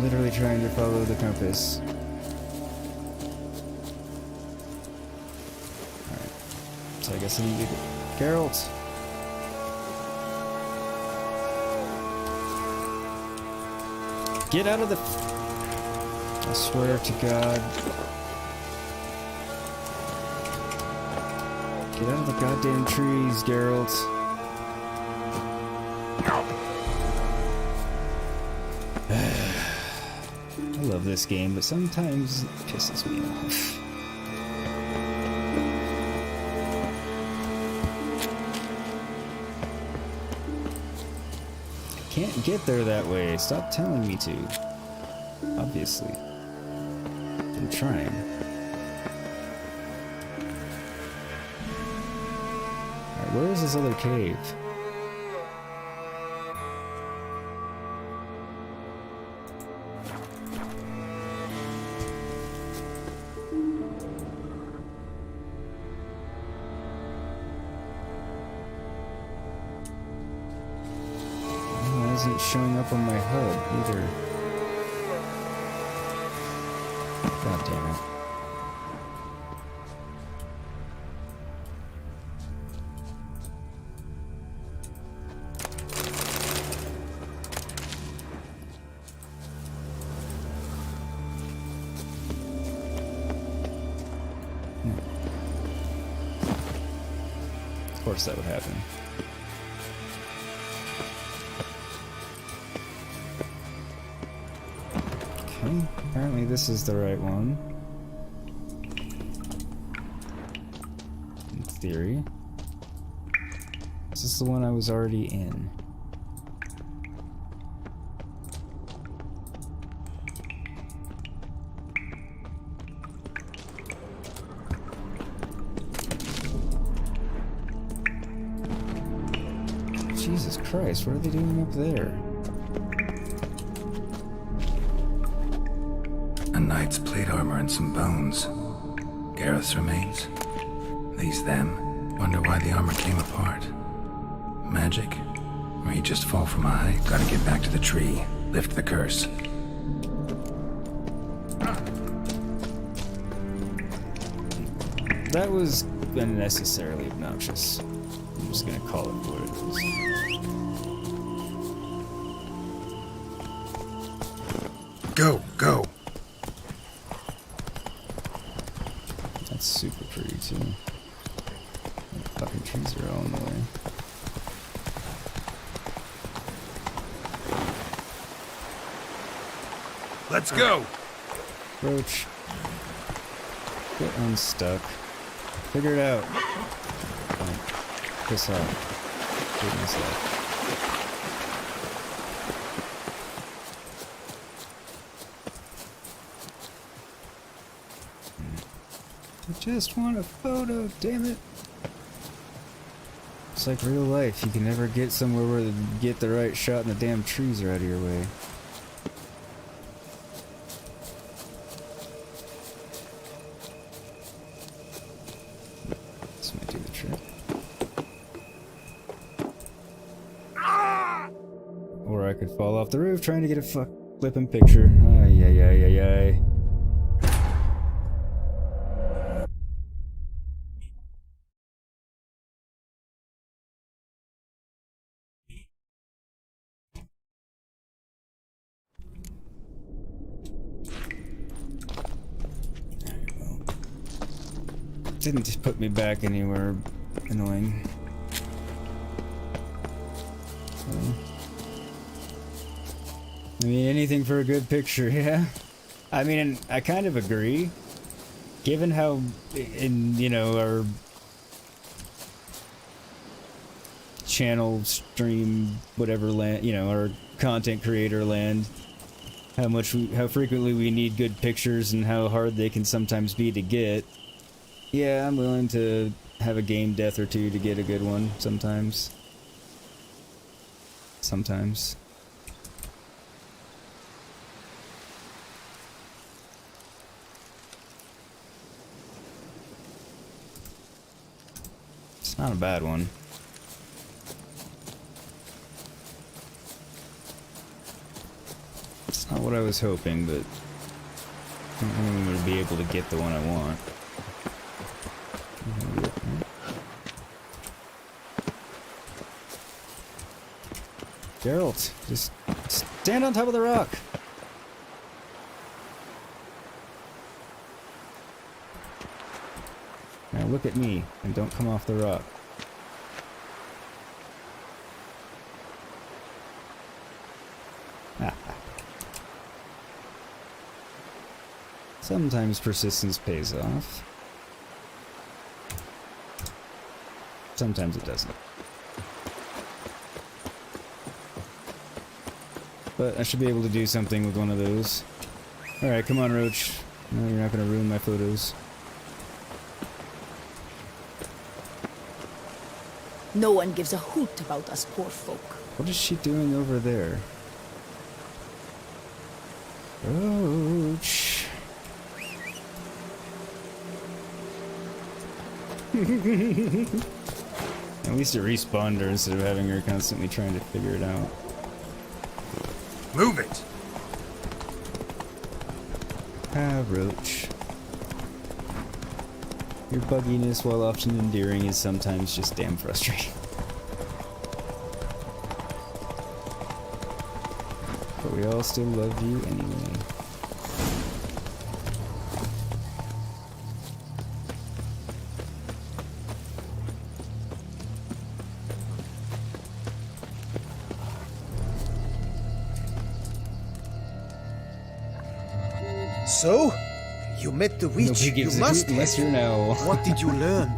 [SPEAKER 1] I'm literally trying to follow the compass. Alright. So I guess I need to get Geralt. Get out of the... I swear to God. Get out of the goddamn trees, Geralt. I love this game, but sometimes it pisses me off. I can't get there that way. Stop telling me to. Obviously. I'm trying. Alright, where is this other cave? Isn't showing up on my HUD either. God damn it. Of course that would happen. Apparently this is the right one. In theory. This is the one I was already in. Jesus Christ, what are they doing up there?
[SPEAKER 3] A knight's plate armor and some bones. Gareth's remains. These them. Wonder why the armor came apart. Magic? Or he just fall from a height? Gotta get back to the tree. Lift the curse.
[SPEAKER 1] That was unnecessarily obnoxious. I'm just gonna call it what it is.
[SPEAKER 3] Go, go!
[SPEAKER 1] That's super pretty too. The fucking trees are all in the way.
[SPEAKER 3] Let's go!
[SPEAKER 1] Roach. Get unstuck. Figure it out. Oh, piss off. Shoot myself. I just want a photo, damn it. It's like real life. You can never get somewhere where you get the right shot and the damn trees are out of your way. This might do the trick. Or I could fall off the roof trying to get a flippin' picture. Ay, ay, ay, ay, ay. Didn't just put me back anywhere annoying. I mean, anything for a good picture, yeah? I mean, I kind of agree. Given how, you know, our channel, stream, whatever land, you know, our content creator land, how frequently we need good pictures and how hard they can sometimes be to get. Yeah, I'm willing to have a game death or two to get a good one sometimes. Sometimes. It's not a bad one. It's Not what I was hoping, but I don't think I'm going to be able to get the one I want. Geralt, just stand on top of the rock. Now look at me and don't come off the rock. Sometimes persistence pays off. Sometimes it doesn't. But I should be able to do something with one of those. Alright, come on, Roach. No, you're not going to ruin my photos.
[SPEAKER 14] No one gives a hoot about us poor folk.
[SPEAKER 1] What is she doing over there? Roach. At least it respawned her instead of having her constantly trying to figure it out.
[SPEAKER 3] Move it!
[SPEAKER 1] Ah, Roach. Your bugginess, while often endearing, is sometimes just damn frustrating. But we all still love you anyway.
[SPEAKER 5] So, you met the witch. You must
[SPEAKER 1] unless you're now.
[SPEAKER 5] What did you learn?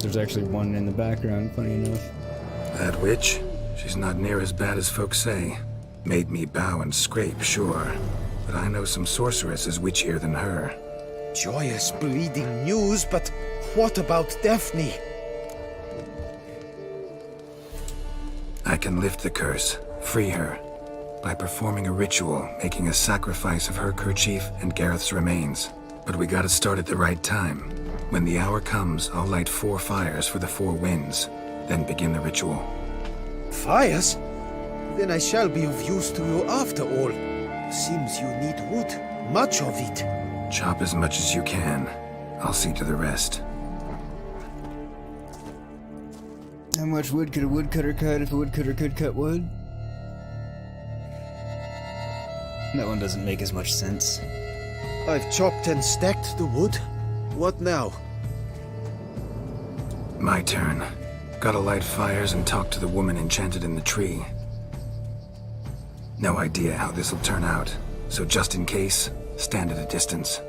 [SPEAKER 1] There's actually one in the background, funny enough.
[SPEAKER 3] That witch? She's not near as bad as folks say. Made me bow and scrape, sure. But I know some sorceresses witchier than her.
[SPEAKER 5] Joyous, bleeding news, but what about Daphne?
[SPEAKER 3] I can lift the curse, free her, by performing a ritual, making a sacrifice of her kerchief and Gareth's remains. But we gotta start at the right time. When the hour comes, I'll light 4 fires for the 4 winds, then begin the ritual.
[SPEAKER 5] Fires? Then I shall be of use to you after all. Seems you need wood, much of it.
[SPEAKER 3] Chop as much as you can. I'll see to the rest.
[SPEAKER 1] How much wood could a woodcutter cut if a woodcutter could cut wood? That one doesn't make as much sense.
[SPEAKER 5] I've chopped and stacked the wood. What now?
[SPEAKER 3] My turn. Gotta light fires and talk to the woman enchanted in the tree. No idea how this'll turn out, so just in case, stand at a distance.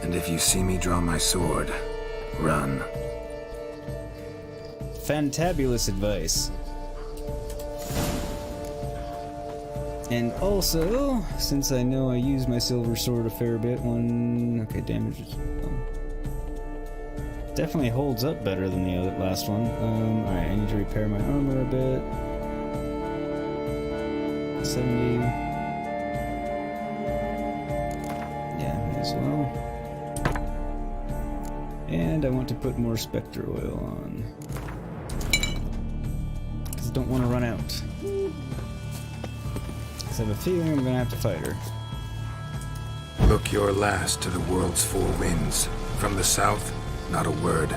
[SPEAKER 3] And if you see me draw my sword, run.
[SPEAKER 1] Fantabulous advice. And also, since I know I use my silver sword a fair bit, okay, damage is... definitely holds up better than the last one. Alright, I need to repair my armor a bit. 70. Yeah, may as well. And I want to put more Spectre oil on. Because I don't want to run out. I have a feeling I'm gonna have to fight her.
[SPEAKER 3] Look your last to the world's 4 winds. From the south, not a word.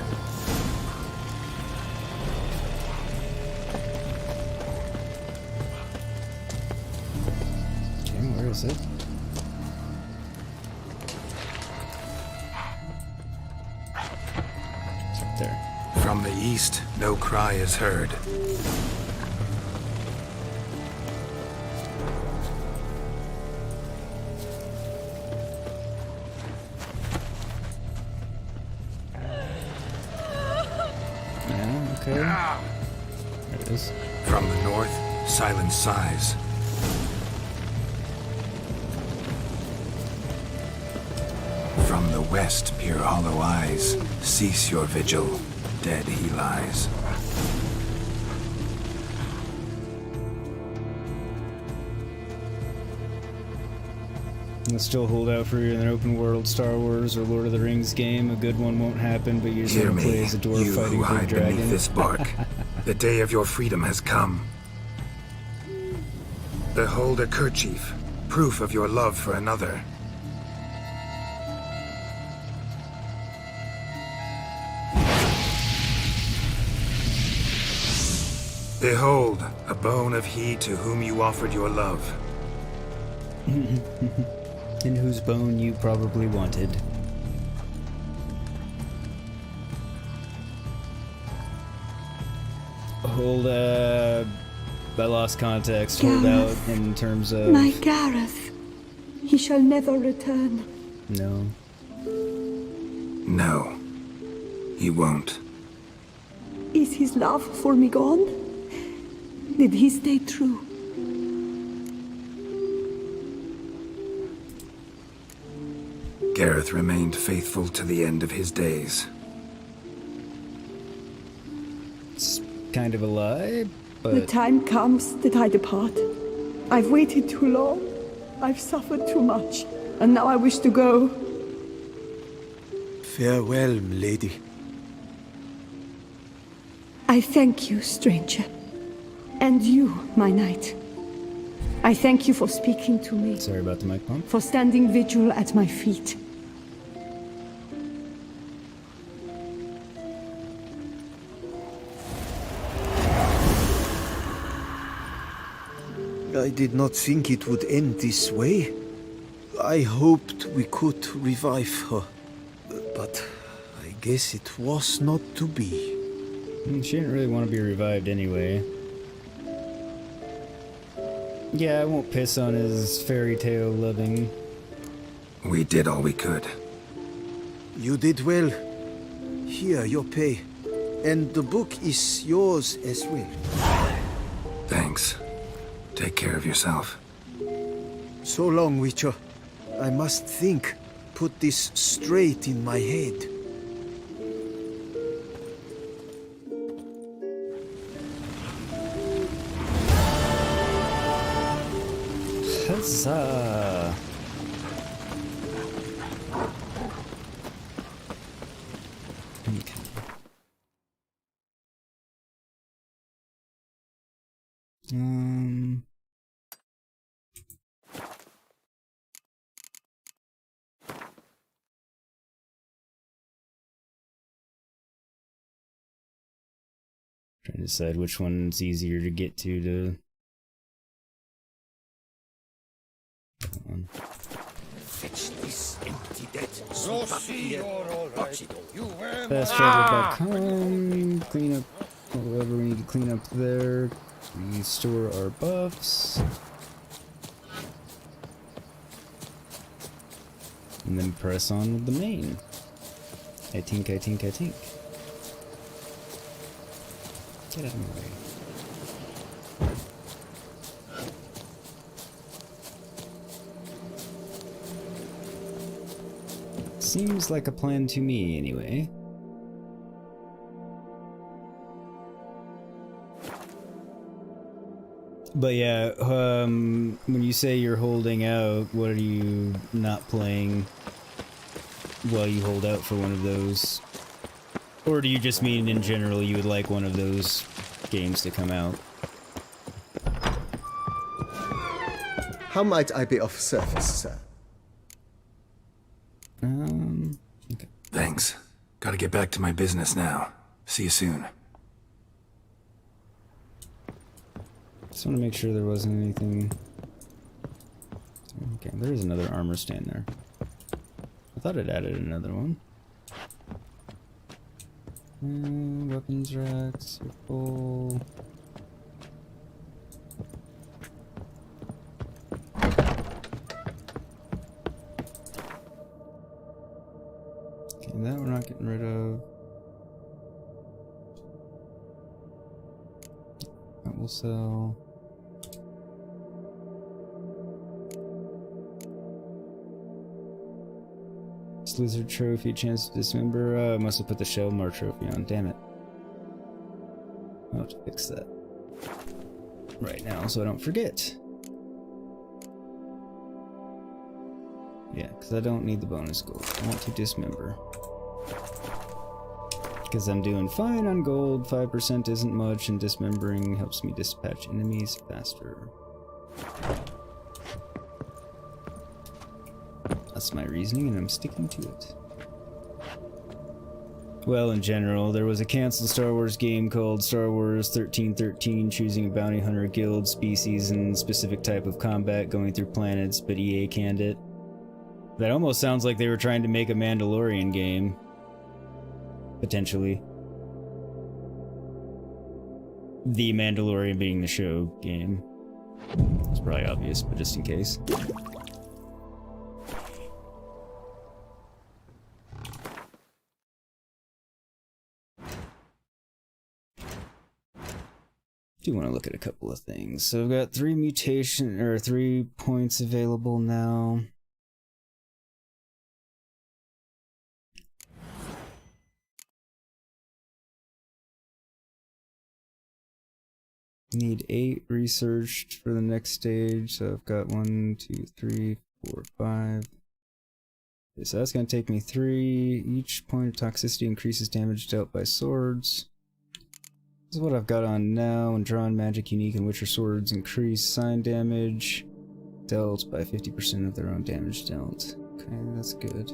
[SPEAKER 1] Okay, where is it? It's up there.
[SPEAKER 3] From the east, no cry is heard.
[SPEAKER 1] Okay. There it is.
[SPEAKER 3] From the north, silent sighs. From the west, peer hollow eyes. Cease your vigil. Dead he lies.
[SPEAKER 1] I'll still hold out for you in an open world Star Wars or Lord of the Rings game. A good one won't happen, but you're going to play as a dwarf fighting a big dragon.
[SPEAKER 3] Beneath this bark. The day of your freedom has come. Behold a kerchief, proof of your love for another. Behold, a bone of he to whom you offered your love.
[SPEAKER 1] In whose bone you probably wanted. Hold, I lost context. Hold out in terms of...
[SPEAKER 2] My Gareth. He shall never return.
[SPEAKER 1] No.
[SPEAKER 3] No, he won't.
[SPEAKER 2] Is his love for me gone? Did he stay true?
[SPEAKER 3] Gareth remained faithful to the end of his days.
[SPEAKER 1] It's kind of a lie, but...
[SPEAKER 2] The time comes that I depart. I've waited too long. I've suffered too much. And now I wish to go.
[SPEAKER 5] Farewell, milady.
[SPEAKER 2] I thank you, stranger. And you, my knight. I thank you for speaking to me.
[SPEAKER 1] Sorry about the mic bump.
[SPEAKER 2] For standing vigil at my feet.
[SPEAKER 5] I did not think it would end this way. I hoped we could revive her. But I guess it was not to be.
[SPEAKER 1] She didn't really want to be revived anyway. Yeah, I won't piss on his fairy tale loving.
[SPEAKER 3] We did all we could.
[SPEAKER 5] You did well. Here, your pay. And the book is yours as well.
[SPEAKER 3] Thanks. Take care of yourself.
[SPEAKER 5] So long, Witcher. I must think. Put this straight in my head.
[SPEAKER 1] Huzzah! Okay. Trying to decide which one's easier to get to
[SPEAKER 6] Fetch this empty dead.
[SPEAKER 1] Fasttravel.com, clean up whatever we need to clean up there, restore our buffs, and then press on with the main. I think. Get out of my way. Seems like a plan to me, anyway. But yeah, when you say you're holding out, what are you not playing while you hold out for one of those? Or do you just mean in general you would like one of those games to come out?
[SPEAKER 15] How might I be of service, sir?
[SPEAKER 1] Okay.
[SPEAKER 3] Thanks. Gotta get back to my business now. See you soon.
[SPEAKER 1] Just want to make sure there wasn't anything... Okay, there is another armor stand there. I thought it added another one. Weapons rack, circle... That we're not getting rid of. That will sell. Lizard trophy, chance to dismember. Must have put the Shellmar trophy on. Damn it. I'll have to fix that right now so I don't forget. Yeah, because I don't need the bonus gold. I want to dismember. Because I'm doing fine on gold, 5% isn't much, and dismembering helps me dispatch enemies faster. That's my reasoning, and I'm sticking to it. Well, in general, there was a canceled Star Wars game called Star Wars 1313, choosing a bounty hunter guild, species, and specific type of combat going through planets, but EA canned it. That almost sounds like they were trying to make a Mandalorian game. Potentially. The Mandalorian being the show game. It's probably obvious, but just in case. Do want to look at a couple of things. So I've got 3 points available now. Need 8 researched for the next stage. So I've got 1, 2, 3, 4, 5. Okay, so that's going to take me 3. Each point of toxicity increases damage dealt by swords. This is what I've got on now, and drawn magic, unique, and witcher swords increase sign damage dealt by 50% of their own damage dealt. Okay, that's good.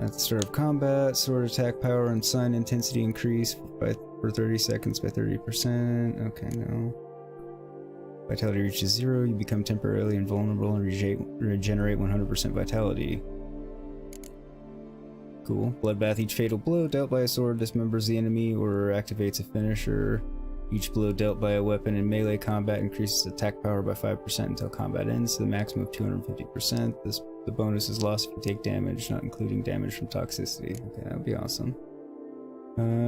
[SPEAKER 1] At the start of combat, sword attack power and sign intensity increase for 30 seconds by 30%. Okay, no. Vitality reaches 0, you become temporarily invulnerable and regenerate 100% vitality. Cool. Bloodbath, each fatal blow dealt by a sword dismembers the enemy or activates a finisher. Each blow dealt by a weapon in melee combat increases attack power by 5% until combat ends to the maximum of 250%. The bonus is lost if you take damage, not including damage from toxicity. Okay, that would be awesome.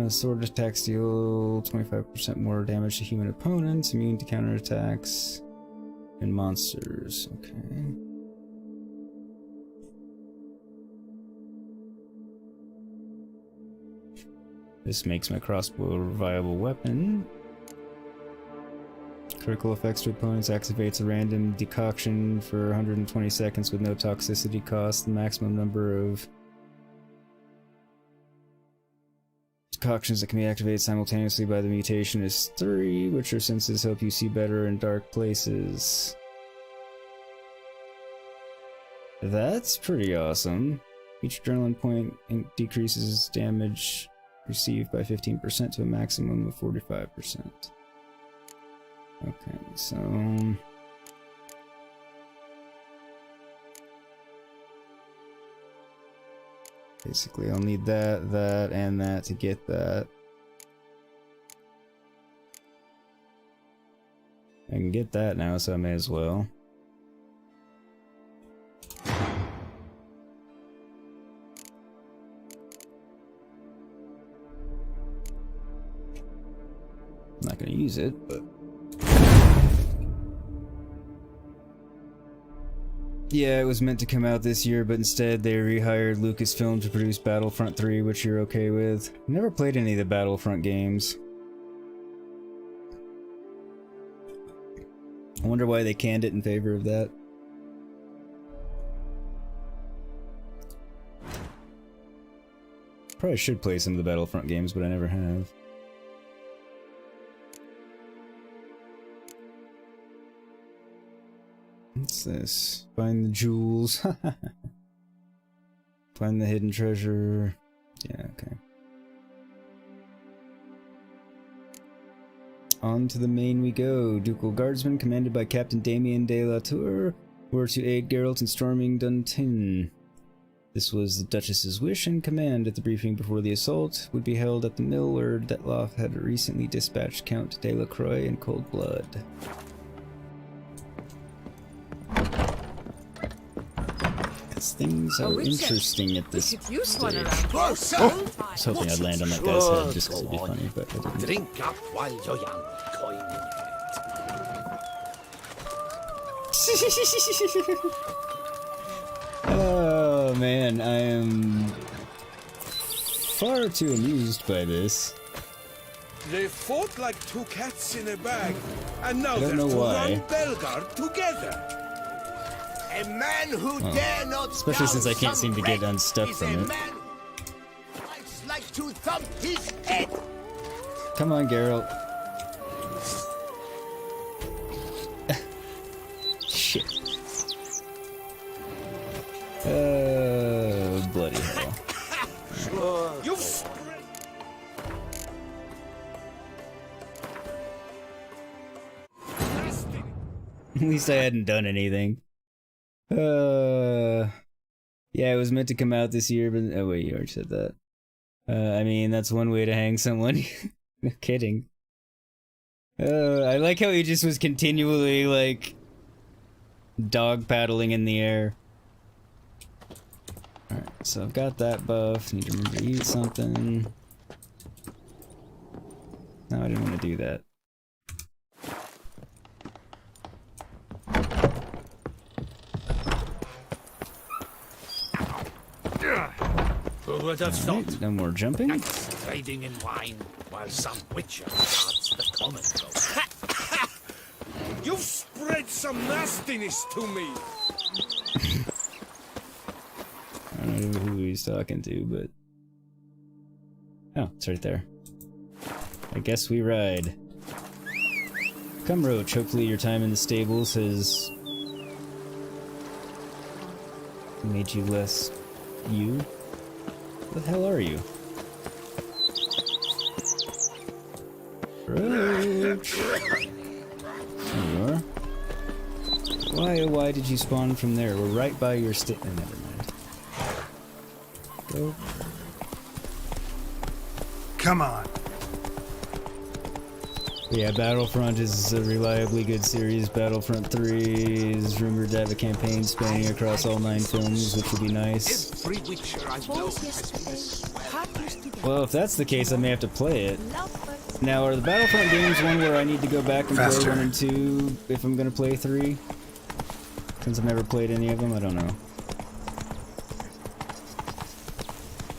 [SPEAKER 1] Sword attacks deal 25% more damage to human opponents, immune to counterattacks, and monsters. Okay. This makes my crossbow a viable weapon. Critical effects to opponents activates a random decoction for 120 seconds with no toxicity cost. The maximum number of decoctions that can be activated simultaneously by the mutation is 3, which are senses help you see better in dark places. That's pretty awesome. Each adrenaline point decreases damage received by 15% to a maximum of 45%. Okay, so basically I'll need that, and that to get that. I can get that now, so I may as well. I'm not gonna use it, but yeah, it was meant to come out this year, but instead they rehired Lucasfilm to produce Battlefront 3, which you're okay with. Never played any of the Battlefront games. I wonder why they canned it in favor of that. Probably should play some of the Battlefront games, but I never have. What's this? Find the jewels. Find the hidden treasure. Yeah, okay. On to the main we go. Ducal Guardsmen, commanded by Captain Damien de la Tour, were to aid Geralt in storming Duntin. This was the Duchess's wish and command at the briefing before the assault would be held at the mill where Detloff had recently dispatched Count de la Croix in cold blood. Things are interesting at this stage. I was hoping I'd land on that guy's head just because it'd be funny, but I didn't.
[SPEAKER 12] Drink up while you're young, coin in hand.
[SPEAKER 1] Oh man, I am far too amused by this.
[SPEAKER 12] They fought like two cats in a bag, and now
[SPEAKER 1] they're to run
[SPEAKER 12] Belgard together. A man who dare not,
[SPEAKER 1] especially since I can't seem to get unstuck from it.
[SPEAKER 12] Like to thump his head.
[SPEAKER 1] Come on, Geralt. shit. Bloody hell. At least I hadn't done anything. Yeah, it was meant to come out this year, but oh wait, you already said that. I mean, that's one way to hang someone. No kidding. I like how he just was continually, like, dog paddling in the air. Alright, so I've got that buff. Need to remember to eat something. No, I didn't want to do that.
[SPEAKER 12] Who would have thought?
[SPEAKER 1] No more jumping.
[SPEAKER 12] Knights trading in wine while some witcher guards the common folk. You've spread some nastiness to me.
[SPEAKER 1] I don't know who he's talking to, but... Oh, it's right there. I guess we ride. Come, Roach. Hopefully your time in the stables has... made you less... you? What the hell are you? Roach! There you are. Why, oh why did you spawn from there? We're right by your stick. Never mind. Go.
[SPEAKER 5] Come on.
[SPEAKER 1] Yeah, Battlefront is a reliably good series. Battlefront 3 is rumored to have a campaign spanning across all 9 films, which would be nice. Well, if that's the case, I may have to play it. Now, are the Battlefront games one where I need to go back and play 1 and 2 if I'm gonna play 3? Since I've never played any of them, I don't know.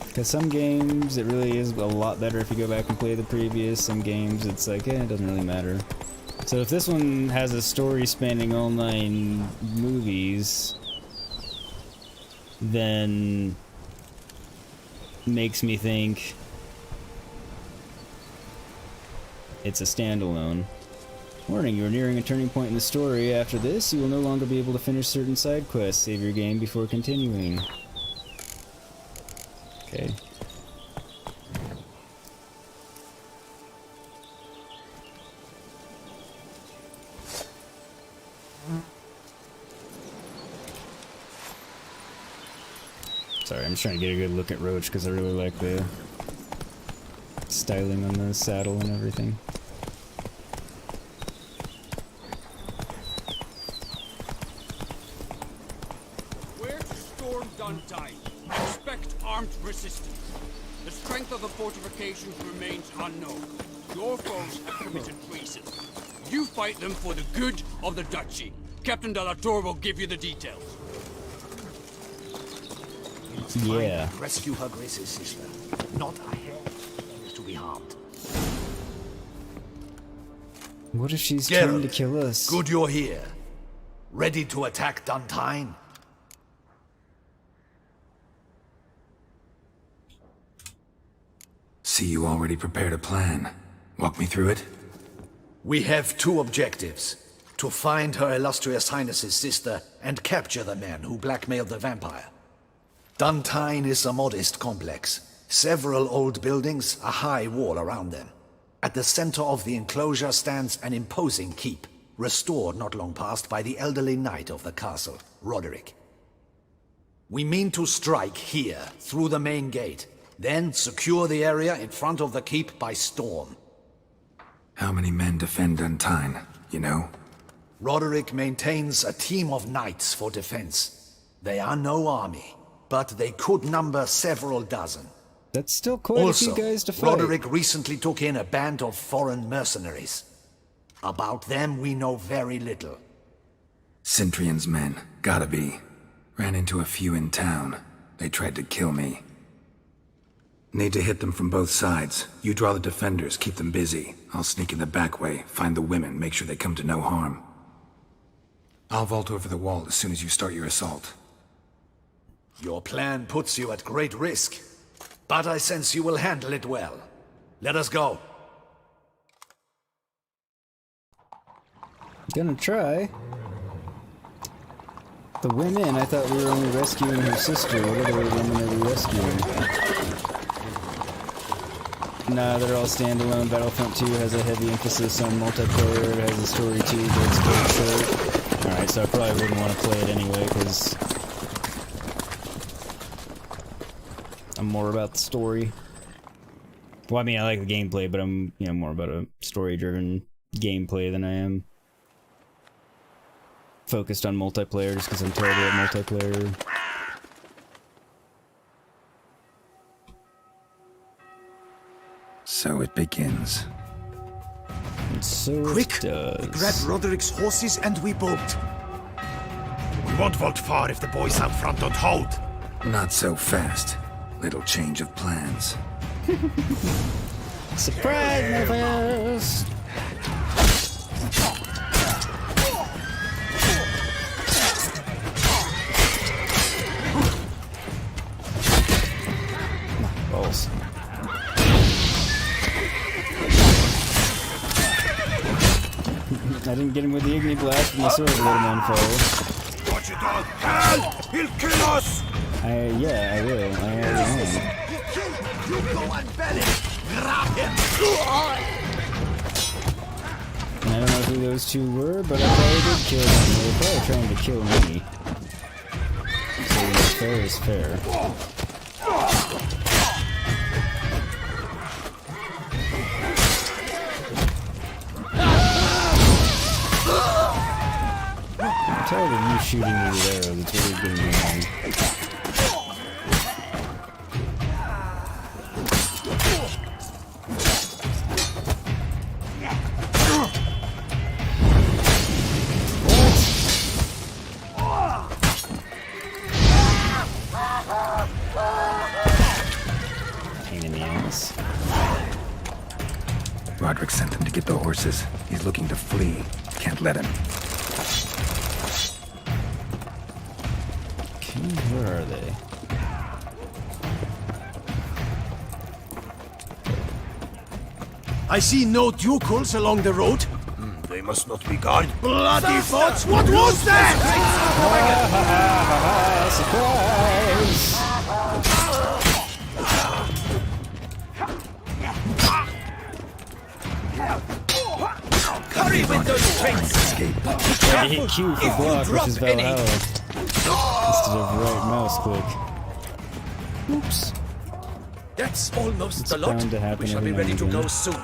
[SPEAKER 1] Because some games, it really is a lot better if you go back and play the previous. Some games, it's like, it doesn't really matter. So if this one has a story spanning all 9 movies, then makes me think it's a standalone. Warning, you are nearing a turning point in the story. After this, you will no longer be able to finish certain side quests. Save your game before continuing. Okay. Sorry, I'm just trying to get a good look at Roach because I really like the styling on the saddle and everything.
[SPEAKER 7] Where to storm Duntine? Expect armed resistance. The strength of the fortifications remains unknown. Your foes have committed treason. You fight them for the good of the Duchy. Captain de la Tour will give you the details.
[SPEAKER 1] Yeah.
[SPEAKER 12] Rescue her Grace's sister. Not a hair is to be harmed.
[SPEAKER 1] What if she's trying to kill us?
[SPEAKER 12] Good you're here. Ready to attack Duntine?
[SPEAKER 3] See, you already prepared a plan. Walk me through it.
[SPEAKER 12] We have 2 objectives. To find Her Illustrious Highness's sister and capture the man who blackmailed the vampire. Duntine is a modest complex. Several old buildings, a high wall around them. At the center of the enclosure stands an imposing keep, restored not long past by the elderly knight of the castle, Roderick. We mean to strike here, through the main gate, then secure the area in front of the keep by storm.
[SPEAKER 3] How many men defend Duntine, you know?
[SPEAKER 12] Roderick maintains a team of knights for defense. They are no army, but they could number several dozen.
[SPEAKER 1] That's still quite a few guys to fight.
[SPEAKER 12] Roderick recently took in a band of foreign mercenaries. About them we know very little.
[SPEAKER 3] Cintrian's men, gotta be. Ran into a few in town. They tried to kill me. Need to hit them from both sides. You draw the defenders, keep them busy. I'll sneak in the back way, find the women, make sure they come to no harm. I'll vault over the wall as soon as you start your assault.
[SPEAKER 12] Your plan puts you at great risk, but I sense you will handle it well. Let us go.
[SPEAKER 1] Gonna try. The women? I thought we were only rescuing her sister. What other women are we rescuing? Nah, they're all standalone. Battlefront 2 has a heavy emphasis on multiplayer. It has a story too, but it's very short. Alright, so I probably wouldn't want to play it anyway, because I'm more about the story. Well, I mean, I like the gameplay, but I'm, you know, more about a story-driven gameplay than I am focused on multiplayer, just because I'm terrible at multiplayer.
[SPEAKER 3] So it begins.
[SPEAKER 1] And so
[SPEAKER 5] Quick!
[SPEAKER 1] it does.
[SPEAKER 5] Grab Roderick's horses and we bolt.
[SPEAKER 16] We won't vault far if the boys out front don't hold.
[SPEAKER 3] Not so fast. Little change of plans.
[SPEAKER 1] Surprise, motherfuckers! Balls. I didn't get him with the Igni Blast, but my sword lit him on fire.
[SPEAKER 16] Watch it all! Help! He'll kill us!
[SPEAKER 1] Yeah, I will. I already am.
[SPEAKER 16] You go and bell him! Grab him!
[SPEAKER 1] And I don't know who those two were, but I probably did kill them. They were probably trying to kill me. So fair is fair. I'm tired of you shooting me with arrows. It's really getting me annoying. Pain in the ass.
[SPEAKER 3] Roderick sent them to get the horses. He's looking to flee. Can't let him.
[SPEAKER 1] Where are they?
[SPEAKER 5] I see no ducals along the road.
[SPEAKER 16] They must not be guarded.
[SPEAKER 5] Bloody thoughts! What was that?
[SPEAKER 1] Surprise!
[SPEAKER 16] Hurry with those trains!
[SPEAKER 3] Escape.
[SPEAKER 1] I hit Q for block, which is Valhalla. Instead of right mouse click. Oops.
[SPEAKER 16] That's almost
[SPEAKER 1] It's
[SPEAKER 16] a lot.
[SPEAKER 1] bound to happen
[SPEAKER 16] We shall be
[SPEAKER 1] every now
[SPEAKER 16] ready
[SPEAKER 1] and
[SPEAKER 16] to
[SPEAKER 1] again.
[SPEAKER 16] go soon.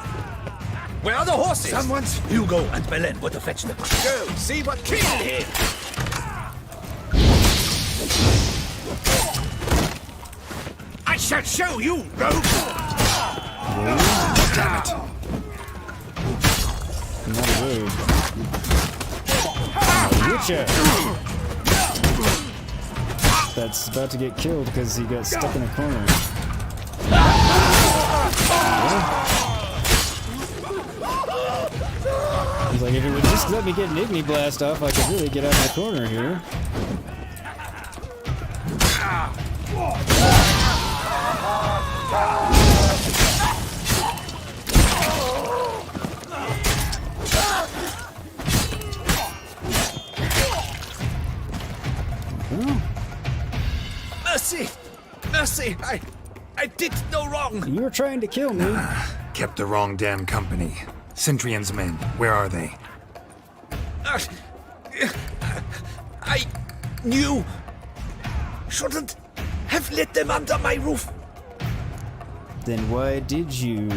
[SPEAKER 16] Where are the horses?
[SPEAKER 5] Someone's...
[SPEAKER 16] Hugo and Belen were to fetch them. Go, see what kill him! I shall show you, rogue!
[SPEAKER 3] Damn it.
[SPEAKER 1] Not a road. Witcher! That's about to get killed because he got stuck in a corner. He's like, if it would just let me get an Igni Blast off, I could really get out of my corner here.
[SPEAKER 16] Mercy! Mercy! I did no wrong!
[SPEAKER 1] You were trying to kill me.
[SPEAKER 3] Kept the wrong damn company. Centrion's men, where are they?
[SPEAKER 16] I knew. Shouldn't have let them under my roof.
[SPEAKER 1] Then why did you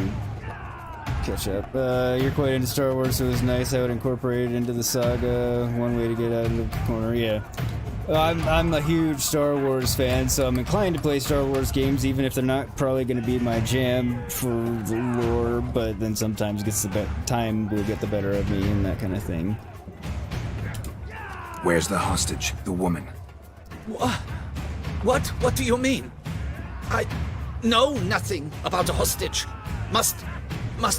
[SPEAKER 1] catch up? You're quite into Star Wars, so it was nice how it incorporated into the saga. One way to get out of the corner, yeah. I'm a huge Star Wars fan, so I'm inclined to play Star Wars games, even if they're not probably going to be my jam for the lore, but then sometimes time will get the better of me and that kind of thing.
[SPEAKER 3] Where's the hostage, the woman?
[SPEAKER 16] What? What do you mean? I know nothing about a hostage. Must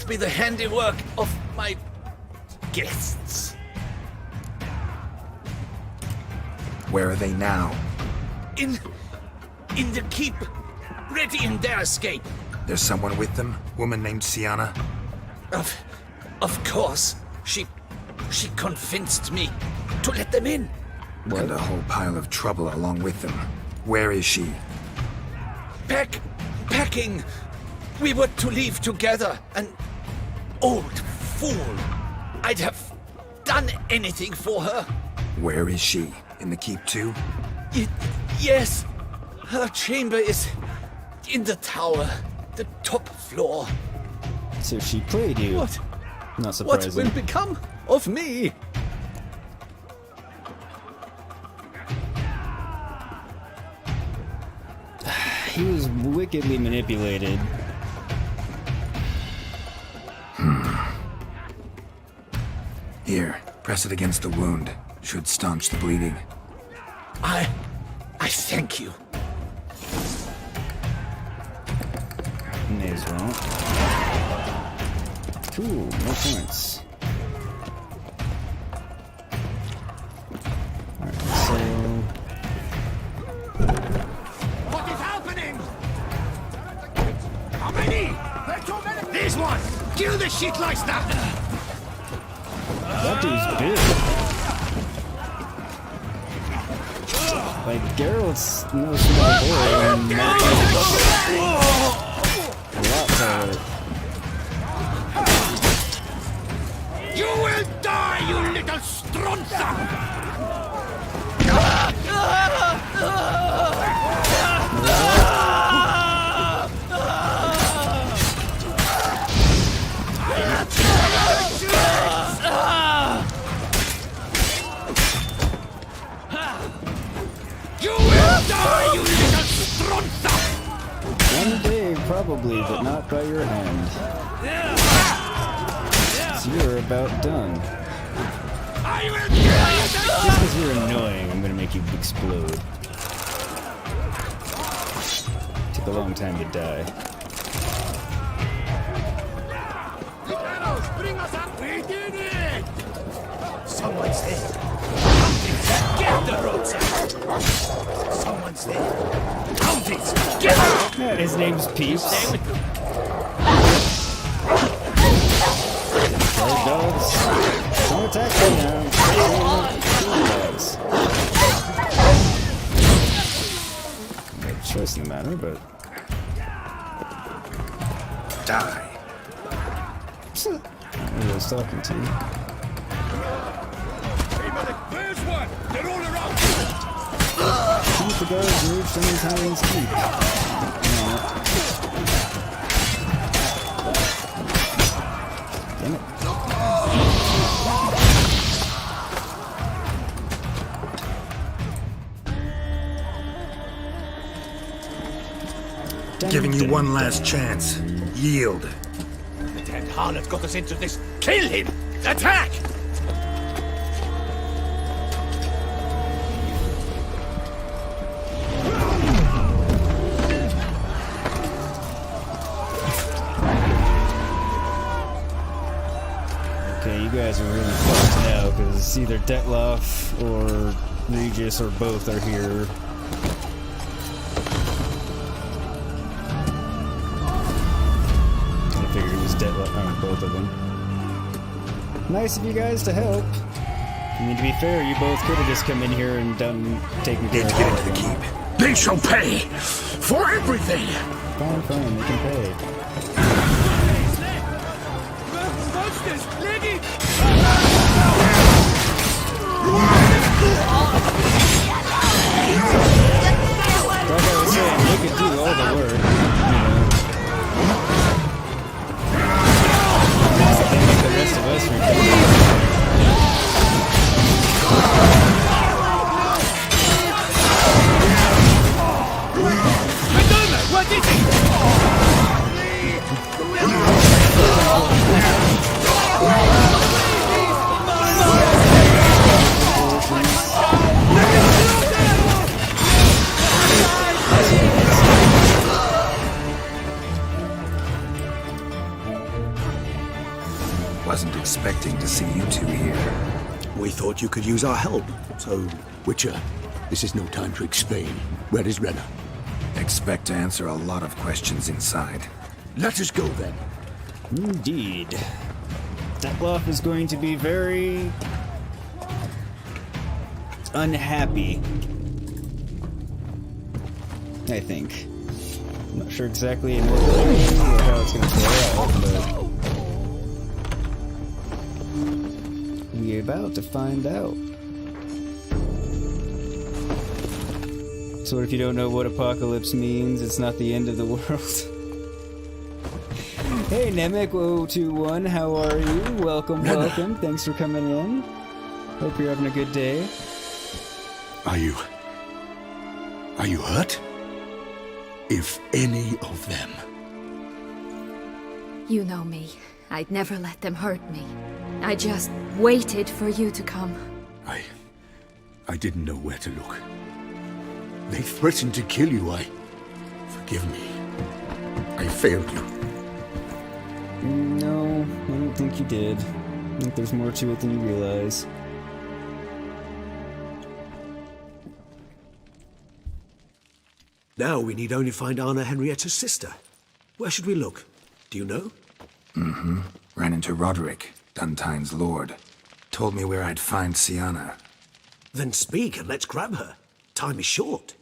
[SPEAKER 16] be the handiwork of my guests.
[SPEAKER 3] Where are they now?
[SPEAKER 16] In the keep, ready in their escape.
[SPEAKER 3] There's someone with them? Woman named Sienna?
[SPEAKER 16] Of course. She convinced me to let them in.
[SPEAKER 3] And a whole pile of trouble along with them. Where is she?
[SPEAKER 16] Packing. We were to leave together. An old fool. I'd have done anything for her.
[SPEAKER 3] Where is she? In the keep too?
[SPEAKER 16] Yes. Her chamber is in the tower. The top floor.
[SPEAKER 1] So she played you.
[SPEAKER 16] What?
[SPEAKER 1] Not surprising.
[SPEAKER 16] What will become of me?
[SPEAKER 1] He was wickedly manipulated.
[SPEAKER 3] Here, press it against the wound. Should staunch the bleeding.
[SPEAKER 16] I thank you.
[SPEAKER 1] May as well. Cool, more points. Alright, so...
[SPEAKER 7] What is happening? How many? There are too many. This one. Kill the shit like that.
[SPEAKER 1] That dude's big. Like, Geralt's no small boy, and Matt a lot taller.
[SPEAKER 7] You will die, you little stronza! You will die, you little stronza!
[SPEAKER 1] One day, probably, but not by your hand. So you're about done.
[SPEAKER 7] I will kill you!
[SPEAKER 1] Just because you're annoying, I'm gonna make you explode. Took a long time to die.
[SPEAKER 7] Bring us up! We did it!
[SPEAKER 16] Someone's there. Get the ropes out. Someone's there. Count it. Get out.
[SPEAKER 1] Yeah, his name's Peeps. Sorry, dogs. Don't attack me now. Dogs. No choice in the matter, but...
[SPEAKER 3] Die.
[SPEAKER 1] Who I was talking to?
[SPEAKER 7] There's one! They're all around!
[SPEAKER 1] Keep the guards reach from Italian's keep. Damn it.
[SPEAKER 3] Giving you one last chance. Yield.
[SPEAKER 16] The damned harlot got us into this. Kill him! Attack!
[SPEAKER 1] Okay, you guys are really fucked now, because it's either Detloff or Regis or both are here. I figured it was Detloff, both of them. Nice of you guys to help. I mean, to be fair, you both could have just come in here and done taking care of it.
[SPEAKER 3] Get into the keep.
[SPEAKER 6] They shall pay for everything.
[SPEAKER 1] Fine, fine, they can pay.
[SPEAKER 7] Monsters! Lady!
[SPEAKER 1] Like I was saying, they could do all the work, you know. They make the rest of us ridiculous.
[SPEAKER 7] What is it?
[SPEAKER 3] Wasn't expecting to see you two here.
[SPEAKER 17] We thought you could use our help. So, Witcher, this is no time to explain. Where is Renna?
[SPEAKER 3] Expect to answer a lot of questions inside.
[SPEAKER 17] Let us go then.
[SPEAKER 1] Indeed. Detloff is going to be very unhappy. I think. I'm not sure exactly in what direction or how it's going to play out, but we're about to find out. So what if you don't know what apocalypse means? It's not the end of the world. Hey Namek021, how are you? Welcome, welcome. Thanks for coming in. Hope you're having a good day.
[SPEAKER 17] Are you hurt? If any of them.
[SPEAKER 18] You know me. I'd never let them hurt me. I just waited for you to come.
[SPEAKER 17] I didn't know where to look. They threatened to kill you. Forgive me. I failed you.
[SPEAKER 1] No, I don't think you did. I think there's more to it than you realize.
[SPEAKER 17] Now we need only find Anna Henrietta's sister. Where should we look? Do you know?
[SPEAKER 3] Mm-hmm. Ran into Roderick, Duntine's lord. Told me where I'd find Sienna.
[SPEAKER 17] Then speak and let's grab her. Time is short.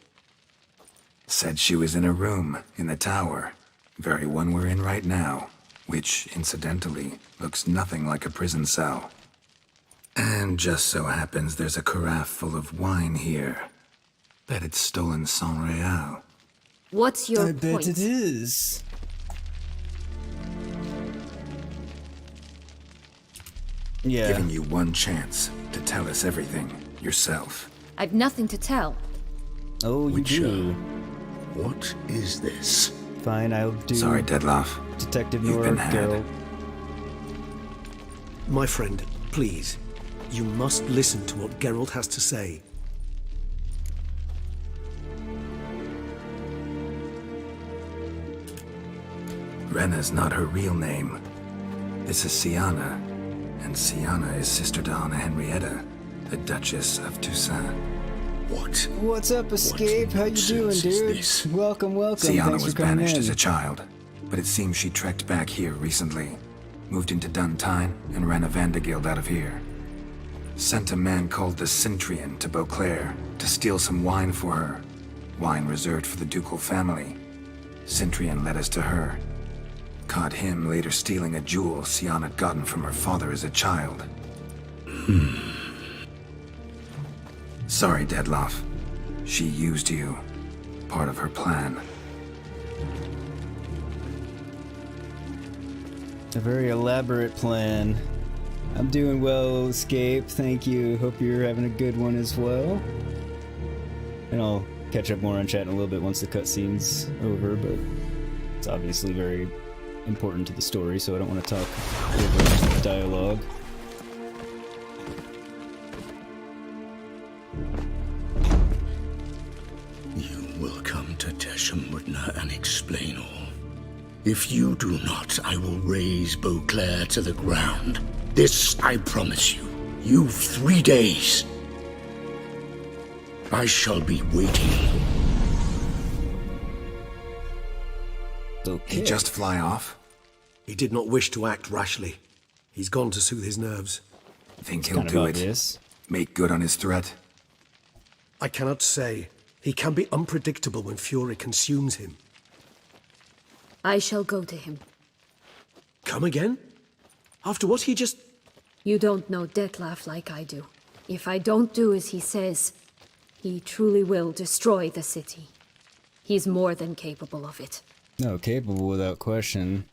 [SPEAKER 3] Said she was in a room in the tower. Very one we're in right now. Which, incidentally, looks nothing like a prison cell. And just so happens there's a carafe full of wine here. Bet it's stolen San Real.
[SPEAKER 18] What's your
[SPEAKER 1] point? I bet it is. Yeah.
[SPEAKER 3] Giving you one chance to tell us everything yourself.
[SPEAKER 18] I've nothing to tell.
[SPEAKER 1] Oh, you do.
[SPEAKER 17] What is this?
[SPEAKER 1] Fine, I'll do.
[SPEAKER 3] Sorry, Dettlaff.
[SPEAKER 1] Detective
[SPEAKER 3] You've been had.
[SPEAKER 1] Geralt.
[SPEAKER 17] My friend, please. You must listen to what Geralt has to say.
[SPEAKER 3] Rena's not her real name. This is Sienna, and Sienna is sister to Anna Henrietta, the Duchess of Toussaint.
[SPEAKER 17] What?
[SPEAKER 1] What's up, Escape? How you doing, dude? Welcome, welcome.
[SPEAKER 3] Sienna
[SPEAKER 1] Thanks
[SPEAKER 3] was
[SPEAKER 1] for coming
[SPEAKER 3] banished
[SPEAKER 1] in.
[SPEAKER 3] as a child, but it seems she trekked back here recently. Moved into Duntine and ran a Vandergild out of here. Sent a man called the Centrian to Beauclair to steal some wine for her. Wine reserved for the ducal family. Centrian led us to her. Caught him later stealing a jewel Sienna had gotten from her father as a child. Sorry, Dettlaff. She used you. Part of her plan.
[SPEAKER 1] A very elaborate plan. I'm doing well, Escape. Thank you. Hope you're having a good one as well. And I'll catch up more on chat in a little bit once the cutscene's over, but it's obviously very important to the story, so I don't want to talk over dialogue.
[SPEAKER 6] You will come to Teshumutna and explain all. If you do not, I will raze Beauclair to the ground. This I promise you. You've 3 days. I shall be waiting.
[SPEAKER 3] He'd just fly off?
[SPEAKER 17] He did not wish to act rashly. He's gone to soothe his nerves.
[SPEAKER 3] Think he'll do it? Make good on his threat?
[SPEAKER 17] I cannot say. He can be unpredictable when fury consumes him.
[SPEAKER 18] I shall go to him.
[SPEAKER 17] Come again? After what he just...
[SPEAKER 18] You don't know Dettlaff like I do. If I don't do as he says, he truly will destroy the city. He's more than capable of it.
[SPEAKER 1] No, capable without question.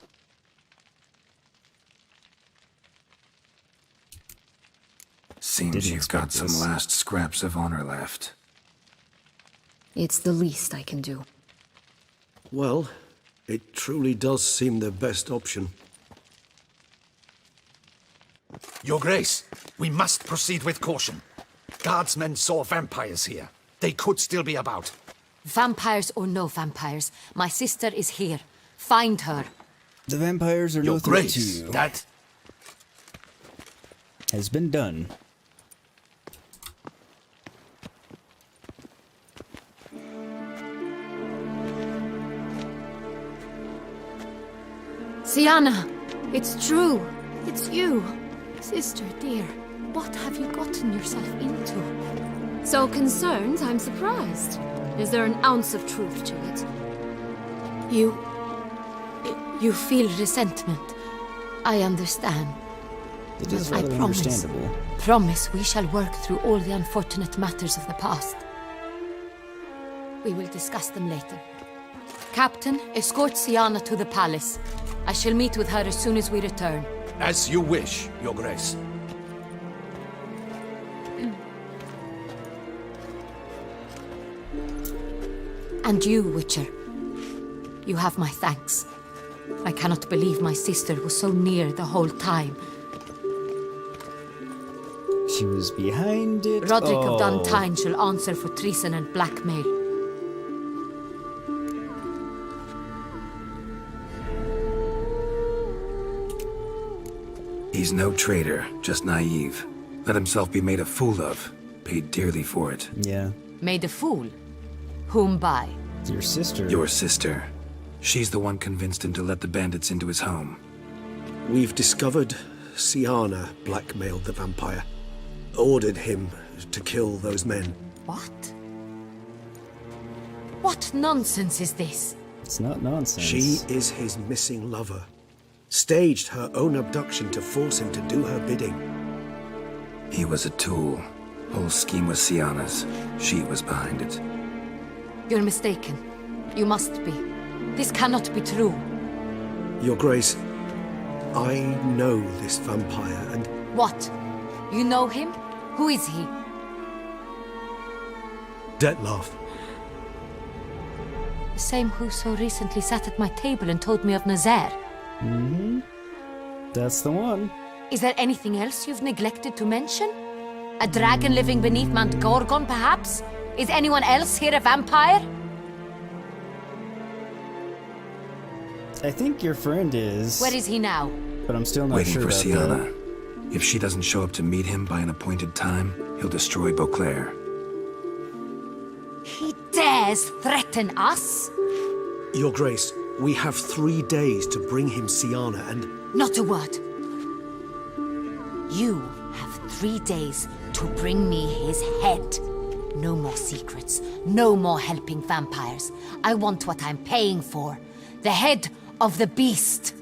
[SPEAKER 3] Seems you've got some last scraps of honor left.
[SPEAKER 18] It's the least I can do.
[SPEAKER 17] Well, it truly does seem the best option.
[SPEAKER 12] Your Grace, we must proceed with caution. Guardsmen saw vampires here. They could still be about.
[SPEAKER 19] Vampires or no vampires, my sister is here. Find her.
[SPEAKER 1] The vampires are no threat to you.
[SPEAKER 12] That
[SPEAKER 1] has been done.
[SPEAKER 18] Sienna! It's true! It's you! Sister, dear, what have you gotten yourself into? So concerned, I'm surprised. Is there an ounce of truth to it?
[SPEAKER 19] You feel resentment. I understand.
[SPEAKER 1] It is
[SPEAKER 19] I
[SPEAKER 1] rather
[SPEAKER 19] promise.
[SPEAKER 1] understandable.
[SPEAKER 19] Promise we shall work through all the unfortunate matters of the past. We will discuss them later. Captain, escort Siana to the palace. I shall meet with her as soon as we return.
[SPEAKER 12] As you wish, Your Grace.
[SPEAKER 19] And you, Witcher. You have my thanks. I cannot believe my sister was so near the whole time.
[SPEAKER 1] She was behind it.
[SPEAKER 19] Roderick of Duntine shall answer for treason and blackmail.
[SPEAKER 3] He's no traitor, just naive. Let himself be made a fool of. Paid dearly for it.
[SPEAKER 1] Yeah.
[SPEAKER 19] Made a fool? Whom by?
[SPEAKER 1] Your sister.
[SPEAKER 3] Your sister. She's the one convinced him to let the bandits into his home.
[SPEAKER 20] We've discovered Siana blackmailed the vampire. Ordered him to kill those men.
[SPEAKER 19] What? What nonsense is this?
[SPEAKER 1] It's not nonsense.
[SPEAKER 20] She is his missing lover. Staged her own abduction to force him to do her bidding.
[SPEAKER 3] He was a tool. Whole scheme was Siana's. She was behind it.
[SPEAKER 19] You're mistaken. You must be. This cannot be true.
[SPEAKER 20] Your Grace, I know this vampire and...
[SPEAKER 19] What? You know him? Who is he?
[SPEAKER 20] Dettlaff.
[SPEAKER 19] The same who so recently sat at my table and told me of Nazaire.
[SPEAKER 1] Mm-hmm. That's the one.
[SPEAKER 19] Is there anything else you've neglected to mention? A dragon living beneath Mount Gorgon, perhaps? Is anyone else here a vampire?
[SPEAKER 1] I think your friend is.
[SPEAKER 19] Where is he now?
[SPEAKER 1] But I'm still not
[SPEAKER 3] waiting
[SPEAKER 1] sure
[SPEAKER 3] for
[SPEAKER 1] about
[SPEAKER 3] Siana.
[SPEAKER 1] that.
[SPEAKER 3] If she doesn't show up to meet him by an appointed time, he'll destroy Beauclair.
[SPEAKER 19] He dares threaten us?
[SPEAKER 20] Your Grace, we have 3 days to bring him Siana and...
[SPEAKER 19] Not a word. You have 3 days to bring me his head. No more secrets. No more helping vampires. I want what I'm paying for. The head of the beast.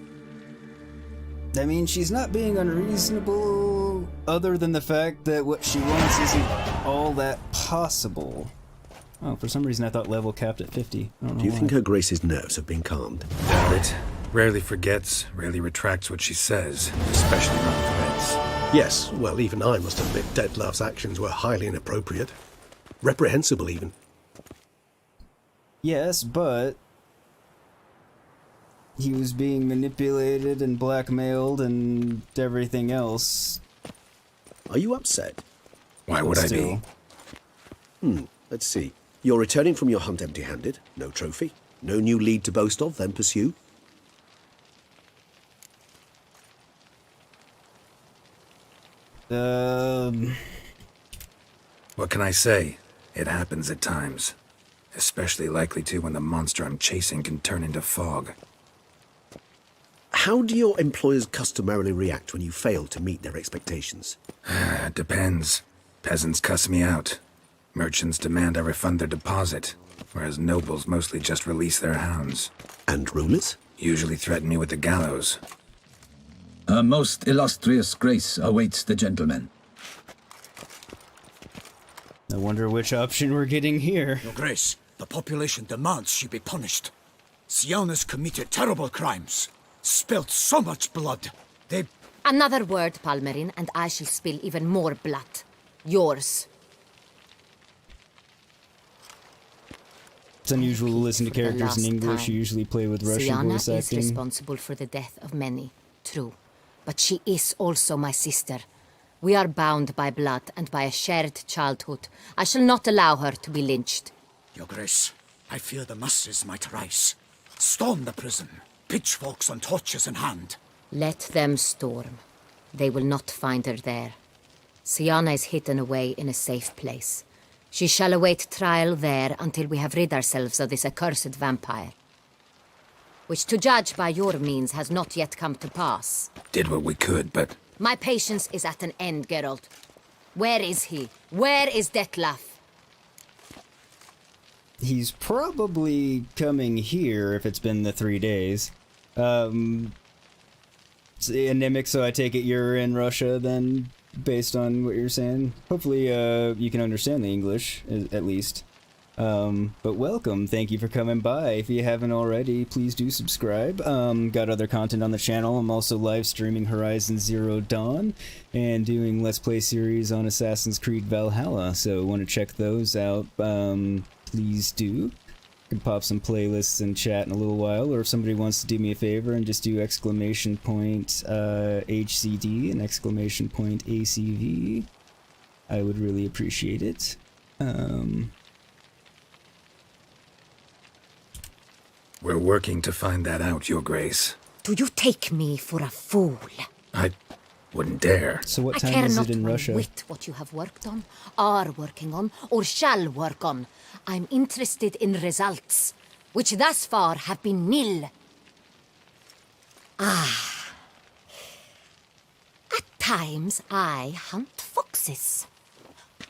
[SPEAKER 1] I mean, she's not being unreasonable, other than the fact that what she wants isn't all that possible. Oh, for some reason I thought level capped at 50. I don't know
[SPEAKER 20] Do you
[SPEAKER 1] why.
[SPEAKER 20] think her Grace's nerves have been calmed?
[SPEAKER 3] Doubt it. Rarely forgets, rarely retracts what she says, especially around threats.
[SPEAKER 20] Yes, well, even I must admit Dettlaff's actions were highly inappropriate. Reprehensible, even.
[SPEAKER 1] Yes, but he was being manipulated and blackmailed and everything else.
[SPEAKER 20] Are you upset?
[SPEAKER 3] Why would I be?
[SPEAKER 20] Let's see. You're returning from your hunt empty-handed. No trophy. No new lead to boast of, then pursue.
[SPEAKER 3] What can I say? It happens at times. Especially likely to when the monster I'm chasing can turn into fog.
[SPEAKER 20] How do your employers customarily react when you fail to meet their expectations?
[SPEAKER 3] Depends. Peasants cuss me out. Merchants demand I refund their deposit, whereas nobles mostly just release their hounds.
[SPEAKER 20] And rulers?
[SPEAKER 3] Usually threaten me with the gallows.
[SPEAKER 21] Her most illustrious grace awaits the gentleman.
[SPEAKER 1] I wonder which option we're getting here.
[SPEAKER 7] Your Grace, the population demands she be punished. Siana's committed terrible crimes. Spilt so much blood. They...
[SPEAKER 19] Another word, Palmerin, and I shall spill even more blood. Yours.
[SPEAKER 1] It's unusual to listen to characters in English. You usually play with Russian
[SPEAKER 19] Siana
[SPEAKER 1] voice
[SPEAKER 19] is
[SPEAKER 1] acting.
[SPEAKER 19] responsible for the death of many, true. But she is also my sister. We are bound by blood and by a shared childhood. I shall not allow her to be lynched.
[SPEAKER 7] Your Grace, I fear the masses might rise. Storm the prison, pitchforks and torches in hand.
[SPEAKER 19] Let them storm. They will not find her there. Siana is hidden away in a safe place. She shall await trial there until we have rid ourselves of this accursed vampire. Which, to judge by your means, has not yet come to pass.
[SPEAKER 3] Did what we could, but...
[SPEAKER 19] My patience is at an end, Geralt. Where is he? Where is Dettlaff?
[SPEAKER 1] he's probably coming here if it's been the 3 days. It's anemic, so I take it you're in Russia then, based on what you're saying. Hopefully you can understand the English, at least. But welcome, thank you for coming by. If you haven't already, please do subscribe. Got other content on the channel. I'm also live streaming Horizon Zero Dawn and doing Let's Play series on Assassin's Creed Valhalla, so want to check those out, please do. Can pop some playlists and chat in a little while, or if somebody wants to do me a favor and just do exclamation point HCD and exclamation point ACV, I would really appreciate it.
[SPEAKER 3] We're working to find that out, Your Grace.
[SPEAKER 19] Do you take me for a fool?
[SPEAKER 3] I wouldn't dare.
[SPEAKER 1] So what time is it in Russia?
[SPEAKER 19] I care not one whit what you have worked on, are working on, or shall work on. I'm interested in results, which thus far have been nil. At times I hunt foxes.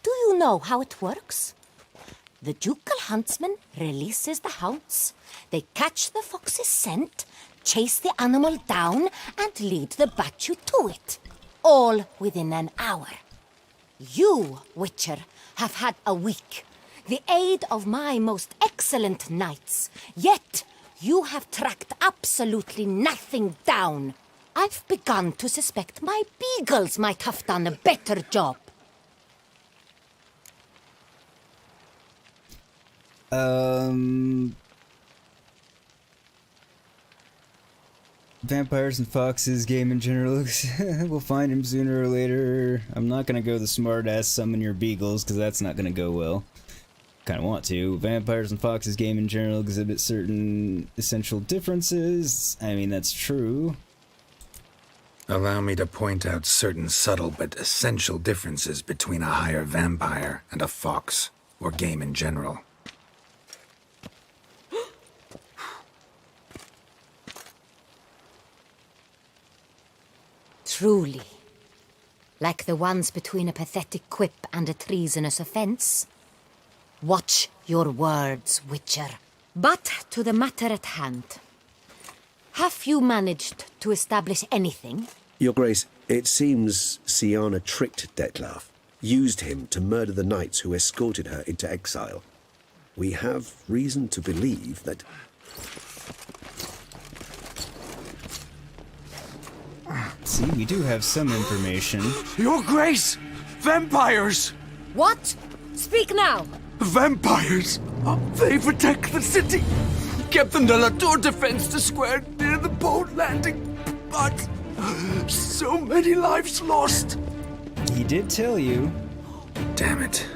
[SPEAKER 19] Do you know how it works? The ducal huntsman releases the hounds. They catch the fox's scent, chase the animal down, and lead the Bachu to it. All within an hour. You, Witcher, have had a week. The aid of my most excellent knights. Yet, you have tracked absolutely nothing down. I've begun to suspect my beagles might have done a better job.
[SPEAKER 1] Vampires and foxes game in general. We'll find him sooner or later. I'm not gonna go the smart-ass summon your beagles, because that's not gonna go well. Kinda want to. Vampires and foxes game in general exhibit certain essential differences. I mean, that's true.
[SPEAKER 3] Allow me to point out certain subtle but essential differences between a higher vampire and a fox, or game in general.
[SPEAKER 19] Truly. Like the ones between a pathetic quip and a treasonous offense. Watch your words, Witcher. But to the matter at hand. Have you managed to establish anything?
[SPEAKER 20] Your Grace, it seems Siana tricked Detlef, used him to murder the knights who escorted her into exile. We have reason to believe that...
[SPEAKER 1] See, we do have some information.
[SPEAKER 16] Your Grace! Vampires!
[SPEAKER 19] What? Speak now!
[SPEAKER 16] Vampires! They protect the city! Captain de la Tour defends the square near the boat landing, but so many lives lost!
[SPEAKER 1] He did tell you.
[SPEAKER 3] Damn it.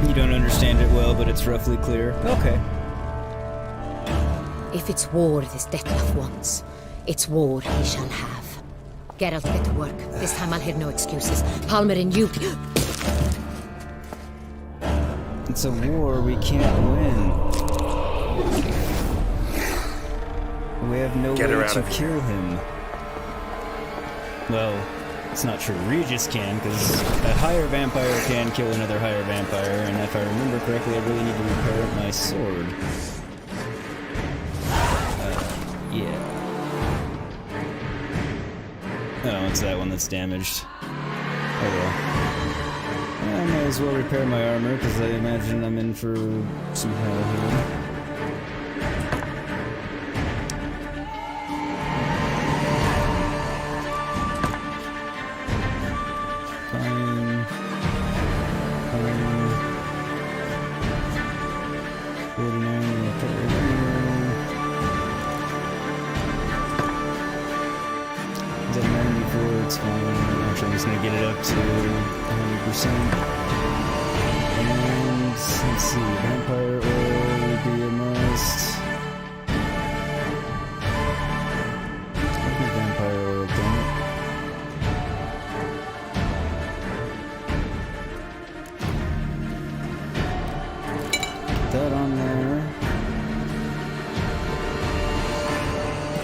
[SPEAKER 1] You don't understand it well, but it's roughly clear. Okay.
[SPEAKER 19] If it's war this Detlef wants, it's war he shall have. Geralt, get to work. This time I'll hear no excuses. Palmer and you...
[SPEAKER 1] It's a war we can't win. We have no way to kill him. Well, it's not true. Regis can, because a higher vampire can kill another higher vampire, and if I remember correctly, I really need to repair my sword. Yeah. Oh, it's that one that's damaged. Oh well. I might as well repair my armor, because I imagine I'm in for some hell here.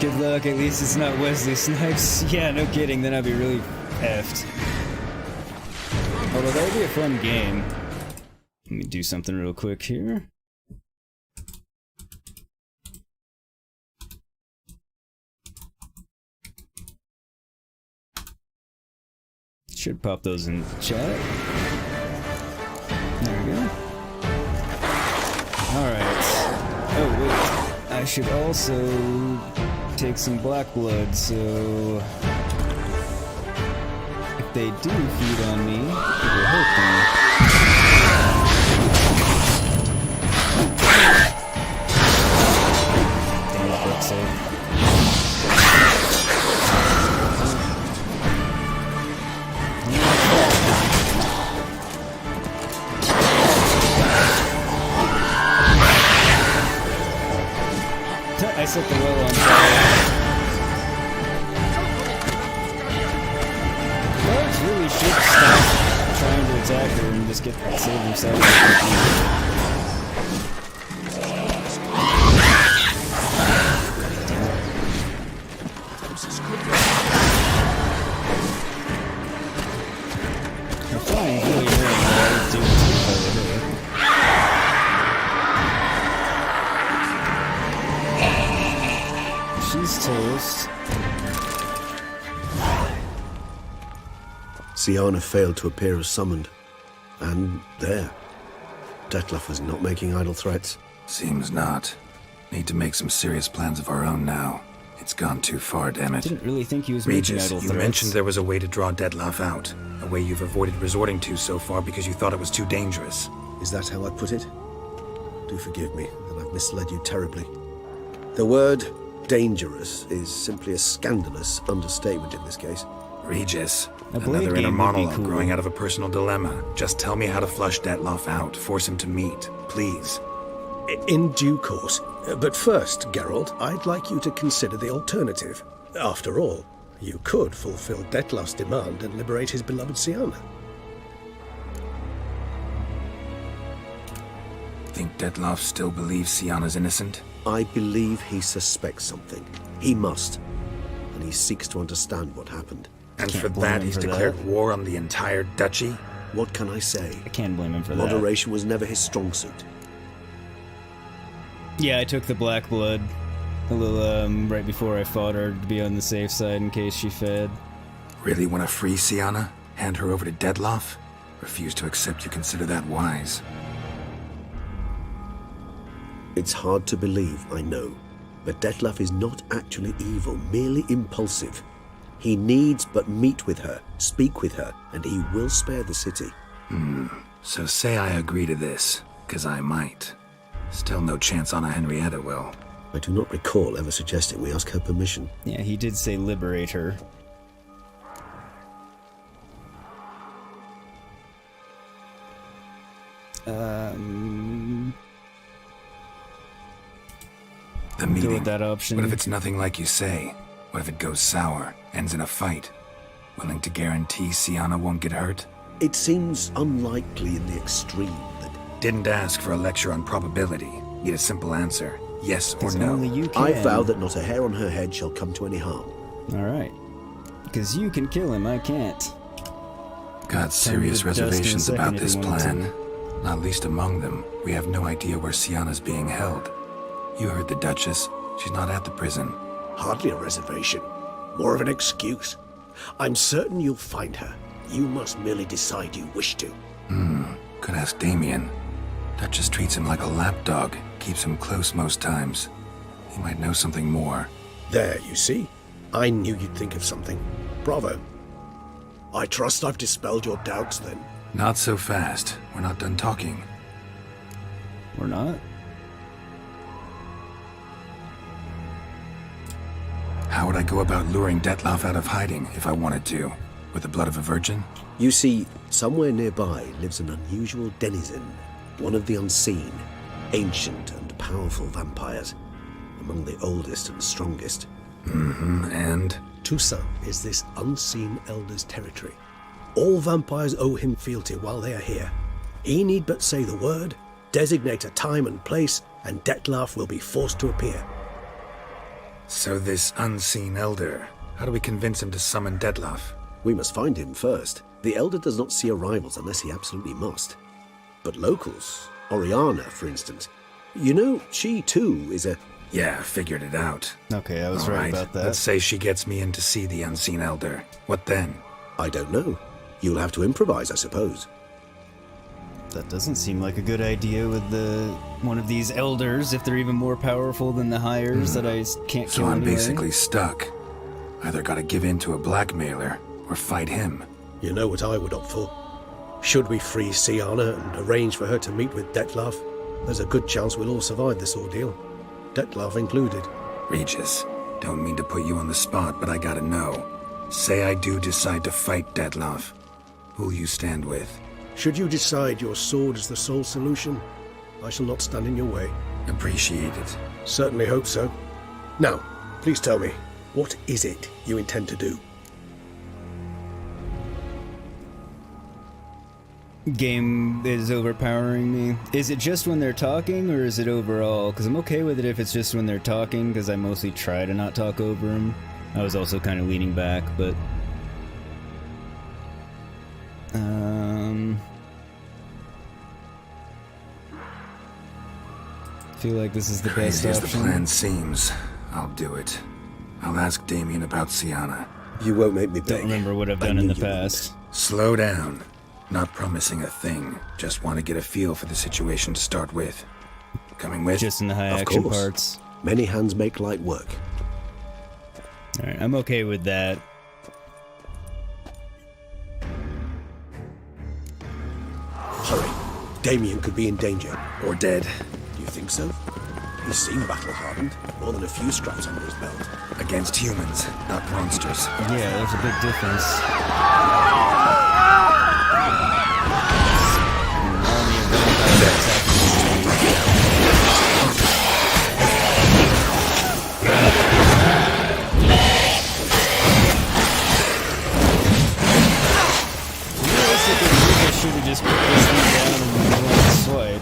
[SPEAKER 1] good luck. At least it's not Wesley Snipes. Yeah, no kidding. Then I'd be really effed. Although that would be a fun game. Let me do something real quick here. Should pop those in the chat. There we go. Alright. Oh, wait. I should also take some black blood, so if they do feed on me, it will hurt them. Damn it, fuck's sake. I set the well on fire. Guards really should stop trying to attack her and just save themselves. Her flying really hurt, but I would do it if I were her. She's toast.
[SPEAKER 20] Sienna failed to appear as summoned. And there. Dettlaff was not making idle threats.
[SPEAKER 3] Seems not. Need to make some serious plans of our own now. It's gone too far, damn it.
[SPEAKER 1] Didn't really think he was making
[SPEAKER 8] Regis,
[SPEAKER 1] idle
[SPEAKER 8] you
[SPEAKER 1] threats.
[SPEAKER 8] mentioned there was a way to draw Dettlaff out. A way you've avoided resorting to so far because you thought it was too dangerous.
[SPEAKER 20] Is that how I put it? Do forgive me that I've misled you terribly. The word dangerous is simply a scandalous understatement in this case.
[SPEAKER 8] Regis,
[SPEAKER 1] A blade
[SPEAKER 8] another
[SPEAKER 1] game
[SPEAKER 8] inner
[SPEAKER 1] would be
[SPEAKER 8] monologue
[SPEAKER 1] cool.
[SPEAKER 8] growing out of a personal dilemma. Just tell me how to flush Dettlaff out. Force him to meet, please.
[SPEAKER 22] In due course. But first, Geralt, I'd like you to consider the alternative. After all, you could fulfill Dettlaff's demand and liberate his beloved Sienna.
[SPEAKER 3] Think Dettlaff still believes Sienna's innocent?
[SPEAKER 20] I believe he suspects something. He must. And he seeks to understand what happened.
[SPEAKER 8] And for that, he's declared war on the entire duchy?
[SPEAKER 20] What can I say?
[SPEAKER 1] I can't blame him for that.
[SPEAKER 20] Moderation was never his strong suit.
[SPEAKER 1] Yeah, I took the black blood a little right before I fought her to be on the safe side in case she fed.
[SPEAKER 3] Really want to free Sienna? Hand her over to Dettlaff? Refuse to accept you consider that wise.
[SPEAKER 20] It's hard to believe, I know, but Dettlaff is not actually evil, merely impulsive. He needs but meet with her, speak with her, and he will spare the city.
[SPEAKER 3] So say I agree to this, 'cause I might. Still no chance Anna Henrietta will.
[SPEAKER 20] I do not recall ever suggesting we ask her permission.
[SPEAKER 1] Yeah, he did say liberate her.
[SPEAKER 3] The meeting.
[SPEAKER 1] Go with that option.
[SPEAKER 3] What if it's nothing like you say? What if it goes sour, ends in a fight? Willing to guarantee Sienna won't get hurt?
[SPEAKER 20] It seems unlikely in the extreme that...
[SPEAKER 8] Didn't ask for a lecture on probability. Need a simple answer. Yes or no.
[SPEAKER 1] Only you can.
[SPEAKER 20] I vow that not a hair on her head shall come to any harm.
[SPEAKER 1] Alright. Because you can kill him, I can't.
[SPEAKER 3] Got serious reservations about this plan. Not least among them, we have no idea where Sienna's being held. You heard the Duchess. She's not at the prison.
[SPEAKER 22] Hardly a reservation. More of an excuse. I'm certain you'll find her. You must merely decide you wish to.
[SPEAKER 3] Could ask Damien. Duchess treats him like a lapdog. Keeps him close most times. He might know something more.
[SPEAKER 22] There, you see? I knew you'd think of something. Bravo. I trust I've dispelled your doubts, then.
[SPEAKER 3] Not so fast. We're not done talking.
[SPEAKER 1] We're not?
[SPEAKER 3] How would I go about luring Dettlaff out of hiding if I wanted to? With the blood of a virgin?
[SPEAKER 20] You see, somewhere nearby lives an unusual denizen, one of the unseen, ancient and powerful vampires, among the oldest and strongest.
[SPEAKER 3] And?
[SPEAKER 22] Toussaint is this unseen elder's territory. All vampires owe him fealty while they are here. He need but say the word, designate a time and place, and Dettlaff will be forced to appear.
[SPEAKER 8] So this unseen elder, how do we convince him to summon Detlef?
[SPEAKER 20] We must find him first. The Elder does not see arrivals unless he absolutely must. But locals, Oriana, for instance, you know, she too is a...
[SPEAKER 8] Yeah, figured it out.
[SPEAKER 1] Okay, I was right about that.
[SPEAKER 8] Let's say she gets me in to see the unseen elder. What then?
[SPEAKER 20] I don't know. You'll have to improvise, I suppose.
[SPEAKER 1] That doesn't seem like a good idea with one of these elders, if they're even more powerful than the hires that I can't kill
[SPEAKER 8] So I'm
[SPEAKER 1] anyway.
[SPEAKER 8] basically stuck. Either gotta give in to a blackmailer, or fight him.
[SPEAKER 22] You know what I would opt for? Should we free Siana and arrange for her to meet with Detlef, there's a good chance we'll all survive this ordeal. Detlef included.
[SPEAKER 8] Regis, don't mean to put you on the spot, but I gotta know. Say I do decide to fight Detlef. Who'll you stand with?
[SPEAKER 22] Should you decide your sword is the sole solution, I shall not stand in your way.
[SPEAKER 8] Appreciate it.
[SPEAKER 22] Certainly hope so. Now, please tell me, what is it you intend to do?
[SPEAKER 1] Game is overpowering me. Is it just when they're talking, or is it overall? Because I'm okay with it if it's just when they're talking, because I mostly try to not talk over them. I was also kind of leaning back, but... I feel like this is the best
[SPEAKER 8] Crazy as
[SPEAKER 1] option.
[SPEAKER 8] the plan seems, I'll do it. I'll ask Damien about Siana.
[SPEAKER 20] You won't make me beg.
[SPEAKER 1] Don't remember what I've done in the past.
[SPEAKER 8] Slow down. Not promising a thing. Just want to get a feel for the situation to start with. Coming with?
[SPEAKER 1] Just in the high
[SPEAKER 20] Of
[SPEAKER 1] action
[SPEAKER 20] course.
[SPEAKER 1] parts.
[SPEAKER 20] Many hands make light work.
[SPEAKER 1] Alright, I'm okay with that.
[SPEAKER 22] Hurry. Damien could be in danger.
[SPEAKER 8] Or dead.
[SPEAKER 22] Do you think so? He seemed battle-hardened. More than a few straps under his belt.
[SPEAKER 8] Against humans, not monsters.
[SPEAKER 1] Yeah, there's a big difference. I should have just put this thing down and one swipe.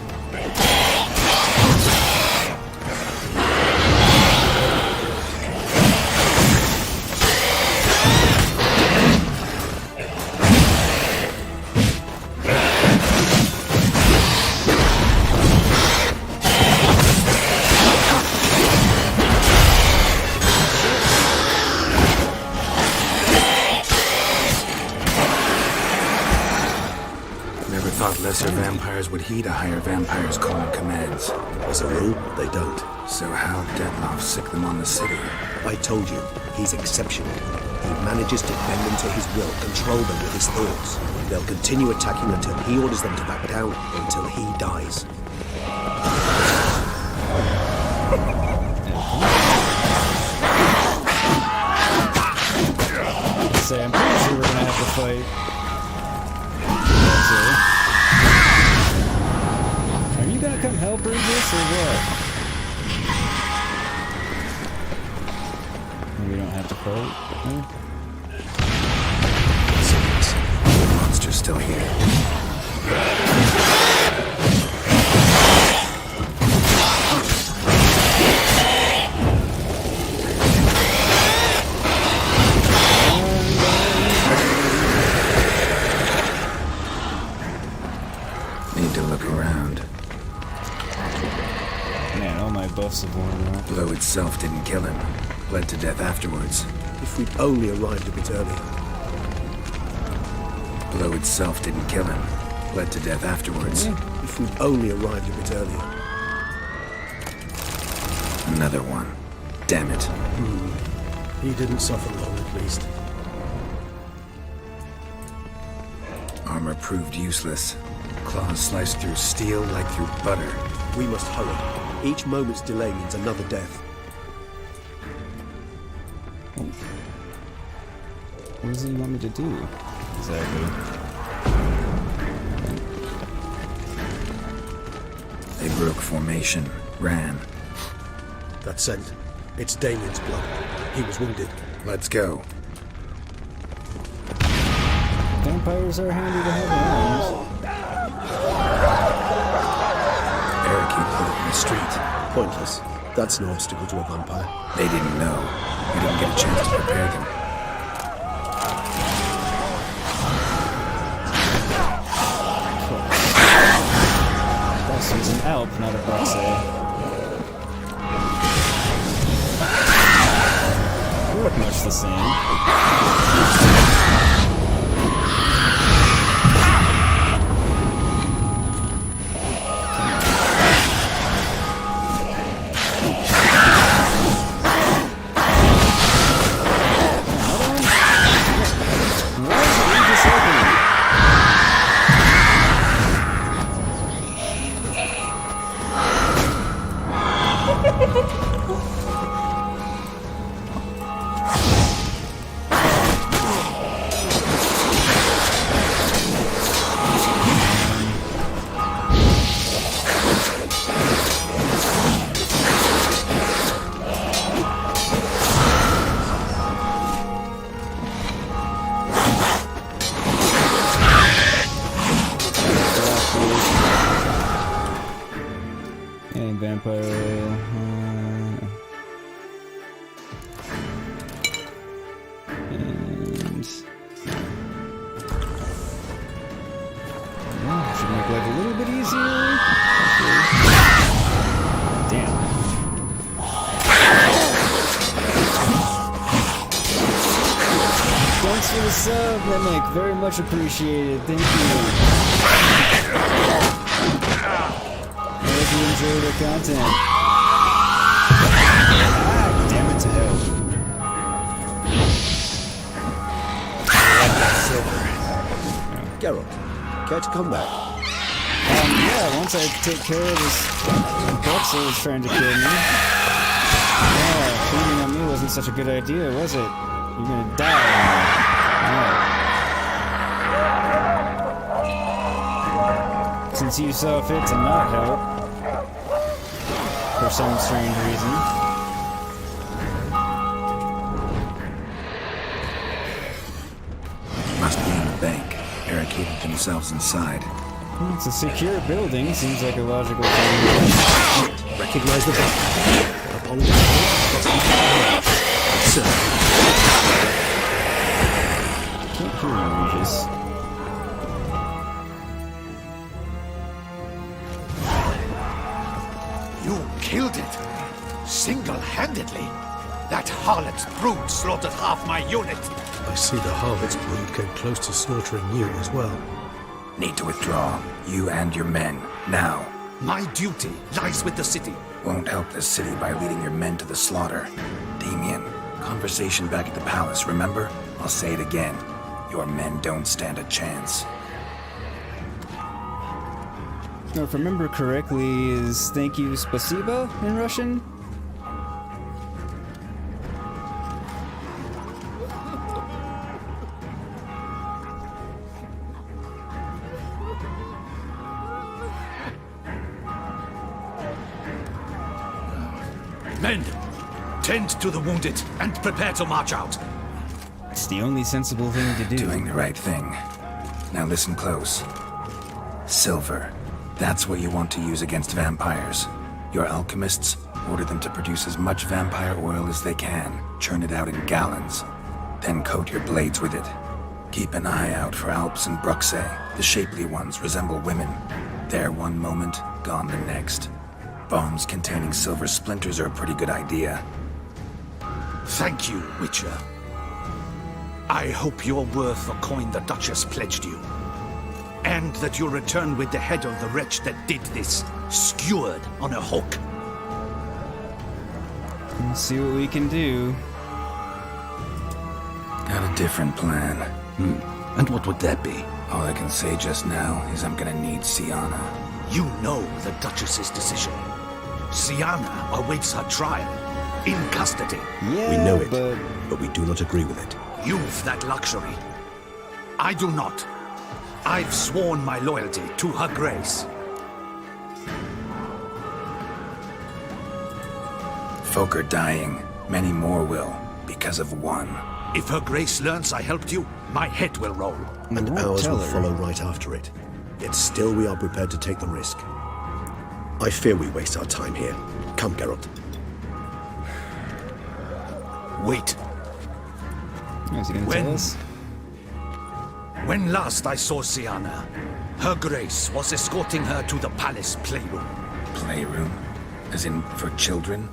[SPEAKER 8] Thought lesser vampires would heed a higher vampire's call and commands.
[SPEAKER 20] As a rule, they don't.
[SPEAKER 8] So how'd Detlef sick them on the city?
[SPEAKER 20] I told you, he's exceptional. He manages to bend them to his will, control them with his thoughts. They'll continue attacking until he orders them to back down, until he dies.
[SPEAKER 1] Say, I'm pretty sure we're gonna have to fight. Are you gonna come help Regis or what? We don't have to fight. No?
[SPEAKER 8] The monster's still here. Need to look around.
[SPEAKER 1] Man, all my buffs have worn off.
[SPEAKER 8] Blow itself didn't kill him. Bled to death afterwards.
[SPEAKER 22] If we'd only arrived a bit earlier.
[SPEAKER 8] Blow itself didn't kill him. Bled to death afterwards.
[SPEAKER 22] If we'd only arrived a bit earlier.
[SPEAKER 8] Another one. Damn it.
[SPEAKER 22] He didn't suffer long, at least.
[SPEAKER 8] Armor proved useless. Claws sliced through steel like through butter.
[SPEAKER 20] We must hurry. Each moment's delay means another death.
[SPEAKER 1] What does he want me to do? Exactly.
[SPEAKER 8] They broke formation. Ran.
[SPEAKER 22] That scent. It's Damien's blood. He was wounded.
[SPEAKER 8] Let's go.
[SPEAKER 1] Vampires are handy to have around.
[SPEAKER 8] Barricade put it in the street.
[SPEAKER 20] Pointless.
[SPEAKER 22] That's no obstacle to a vampire.
[SPEAKER 8] They didn't know. We didn't get a chance to prepare them.
[SPEAKER 1] Boss is an Alp, not a Bruxay. They look much the same. And vampire. And yeah, should make life a little bit easier. Damn. Thanks for the sub, Mimic. Very much appreciated. Thank you. I hope you enjoy the content. Ah, damn it to hell.
[SPEAKER 20] Geralt, care to come back?
[SPEAKER 1] Yeah, once I take care of this box that was trying to kill me. Yeah, beating on me wasn't such a good idea, was it? You're gonna die. Alright. Since you saw fit to not help, for some strange reason.
[SPEAKER 8] Must be in the bank, barricaded themselves inside.
[SPEAKER 1] It's a secure building, seems like a logical thing.
[SPEAKER 22] Recognize the bank. Sir.
[SPEAKER 1] Can't hear you, Regis.
[SPEAKER 12] You killed it! Single-handedly! That harlot's brood slaughtered half my unit!
[SPEAKER 22] I see the harlot's brood came close to slaughtering you as well.
[SPEAKER 8] Need to withdraw. You and your men. Now.
[SPEAKER 12] My duty lies with the city.
[SPEAKER 8] Won't help the city by leading your men to the slaughter. Damien, conversation back at the palace, remember? I'll say it again. Your men don't stand a chance.
[SPEAKER 1] Now, if I remember correctly, is thank you spasiba in Russian?
[SPEAKER 12] Men, tend to the wounded and prepare to march out.
[SPEAKER 1] It's the only sensible thing to do.
[SPEAKER 8] Doing the right thing. Now listen close. Silver. That's what you want to use against vampires. Your alchemists, order them to produce as much vampire oil as they can. Churn it out in gallons. Then coat your blades with it. Keep an eye out for Alps and Bruxay. The shapely ones resemble women. There one moment, gone the next. Bombs containing silver splinters are a pretty good idea.
[SPEAKER 12] Thank you, Witcher. I hope you're worth the coin the Duchess pledged you. And that you'll return with the head of the wretch that did this, skewered on a hook.
[SPEAKER 1] Let's see what we can do.
[SPEAKER 8] Got a different plan.
[SPEAKER 12] And what would that be?
[SPEAKER 8] All I can say just now is I'm gonna need Sienna.
[SPEAKER 12] You know the Duchess's decision. Sienna awaits her trial, in custody.
[SPEAKER 1] Yeah,
[SPEAKER 22] we know it, but we do not agree with it.
[SPEAKER 12] You've that luxury. I do not. I've sworn my loyalty to her grace.
[SPEAKER 8] Folk are dying. Many more will, because of one.
[SPEAKER 12] If her grace learns I helped you, my head will roll.
[SPEAKER 22] And ours will follow right after it. Yet still we are prepared to take the risk. I fear we waste our time here. Come, Geralt.
[SPEAKER 12] Wait.
[SPEAKER 1] Is he gonna tell us?
[SPEAKER 12] When last I saw Siana, Her Grace was escorting her to the palace playroom.
[SPEAKER 8] Playroom? As in for children?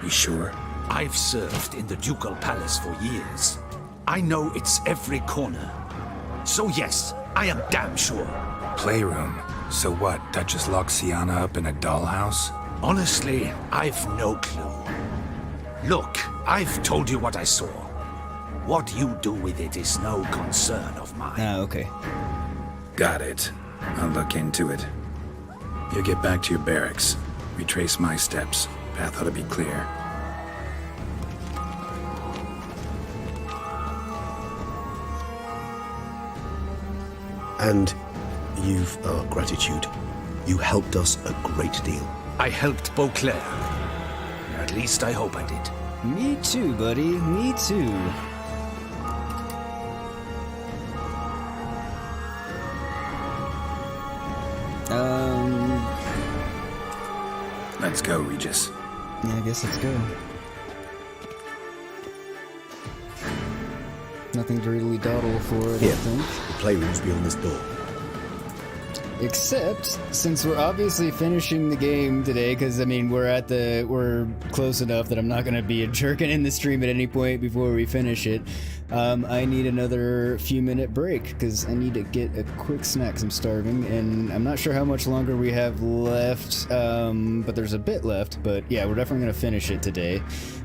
[SPEAKER 8] You sure?
[SPEAKER 12] I've served in the ducal palace for years. I know its every corner. So yes, I am damn sure.
[SPEAKER 8] Playroom? So what, Duchess locked Siana up in a dollhouse?
[SPEAKER 12] Honestly, I've no clue. Look, I've told you what I saw. What you do with it is no concern of mine.
[SPEAKER 1] Ah, okay.
[SPEAKER 8] Got it. I'll look into it. You get back to your barracks. Retrace my steps. Path ought to be clear.
[SPEAKER 20] And you've our gratitude. You helped us a great deal.
[SPEAKER 12] I helped Beauclair. At least I hope I did.
[SPEAKER 1] Me too, buddy. Me too.
[SPEAKER 8] Let's go, Regis.
[SPEAKER 1] Yeah, I guess let's go. Nothing to really dawdle for, I don't think.
[SPEAKER 20] The playroom's beyond this door.
[SPEAKER 1] Except, since we're obviously finishing the game today, because, I mean, we're close enough that I'm not going to be jerking in the stream at any point before we finish it, I need another few minute break, because I need to get a quick snack, 'cause I'm starving, and I'm not sure how much longer we have left, but there's a bit left, but yeah, we're definitely going to finish it today.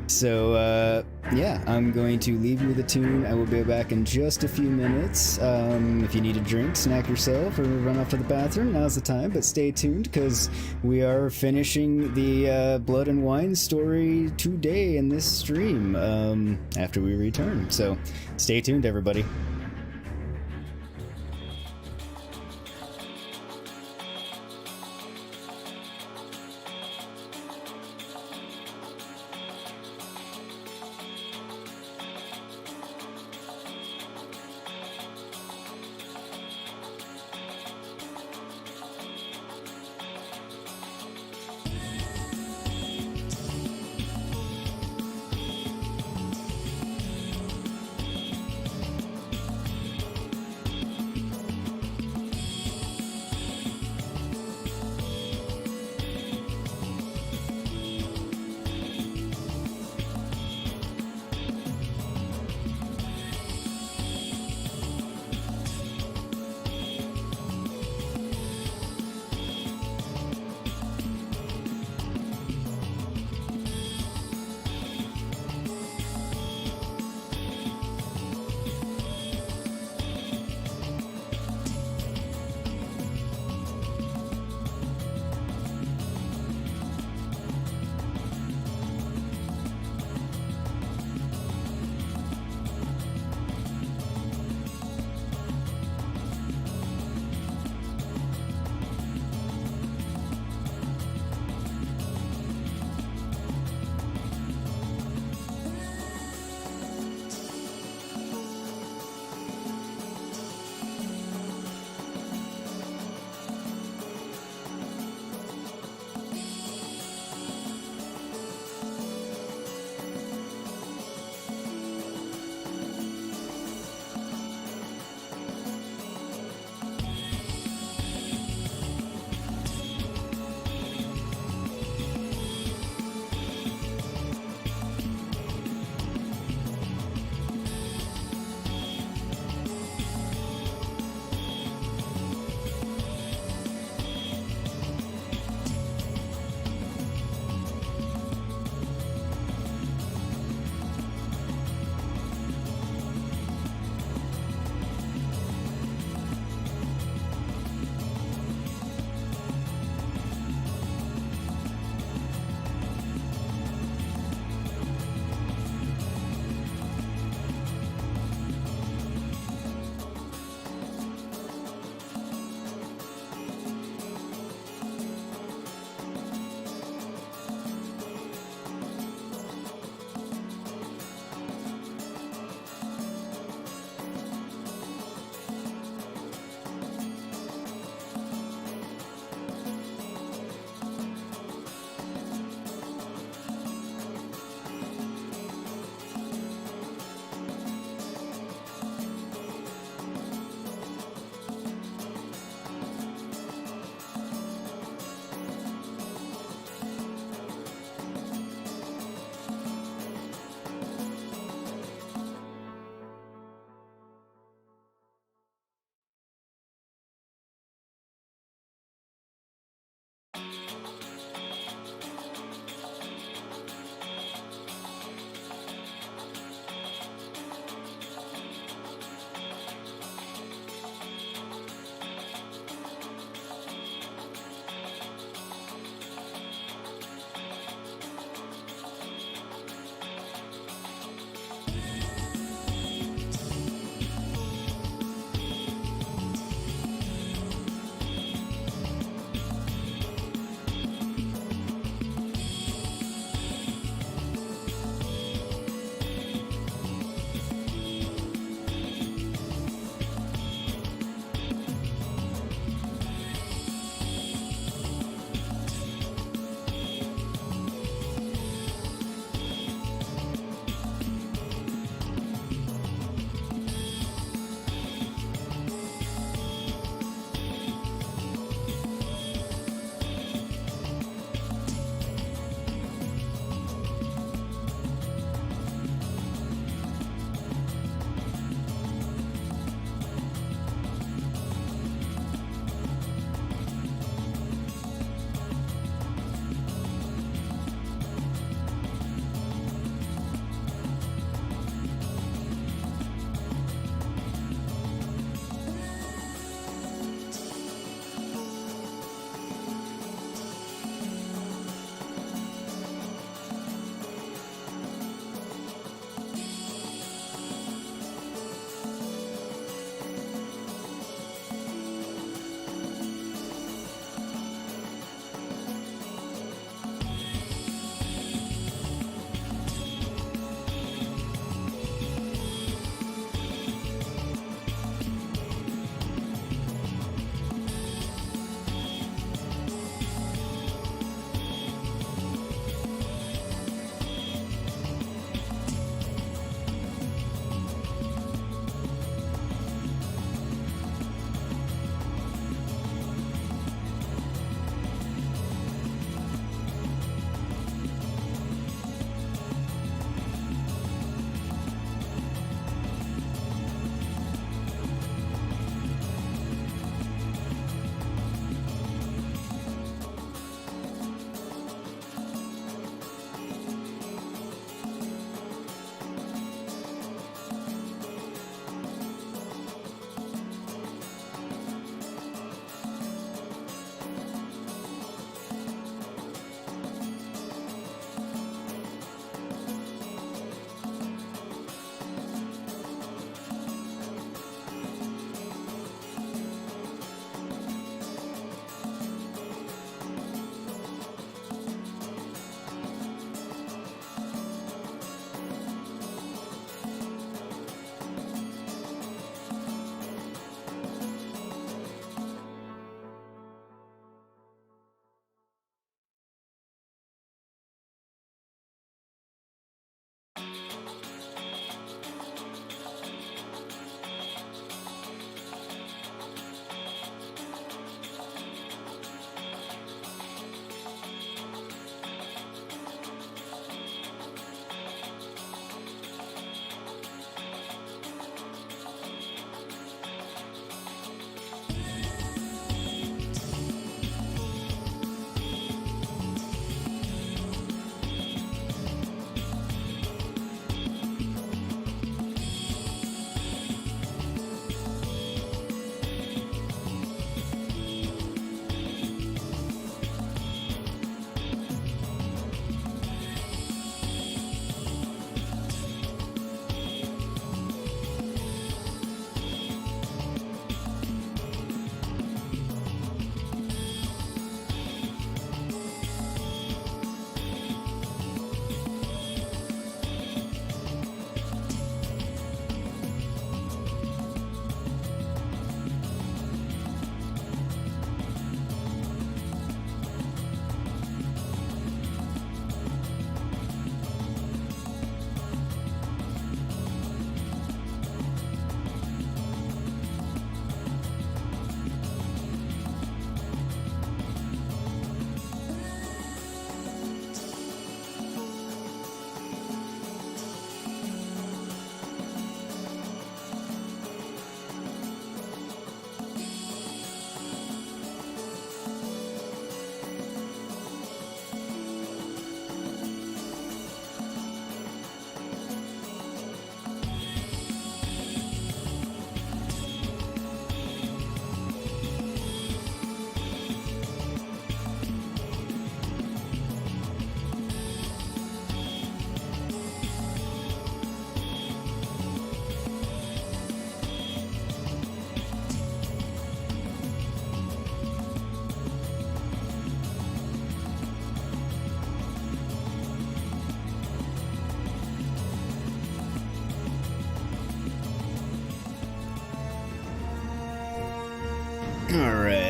[SPEAKER 1] So, yeah, I'm going to leave you with a tune. I will be back in just a few minutes. If you need a drink, snack yourself, or run off to the bathroom, now's the time. But stay tuned, because we are finishing the Blood and Wine story today in this stream after we return. So stay tuned, everybody.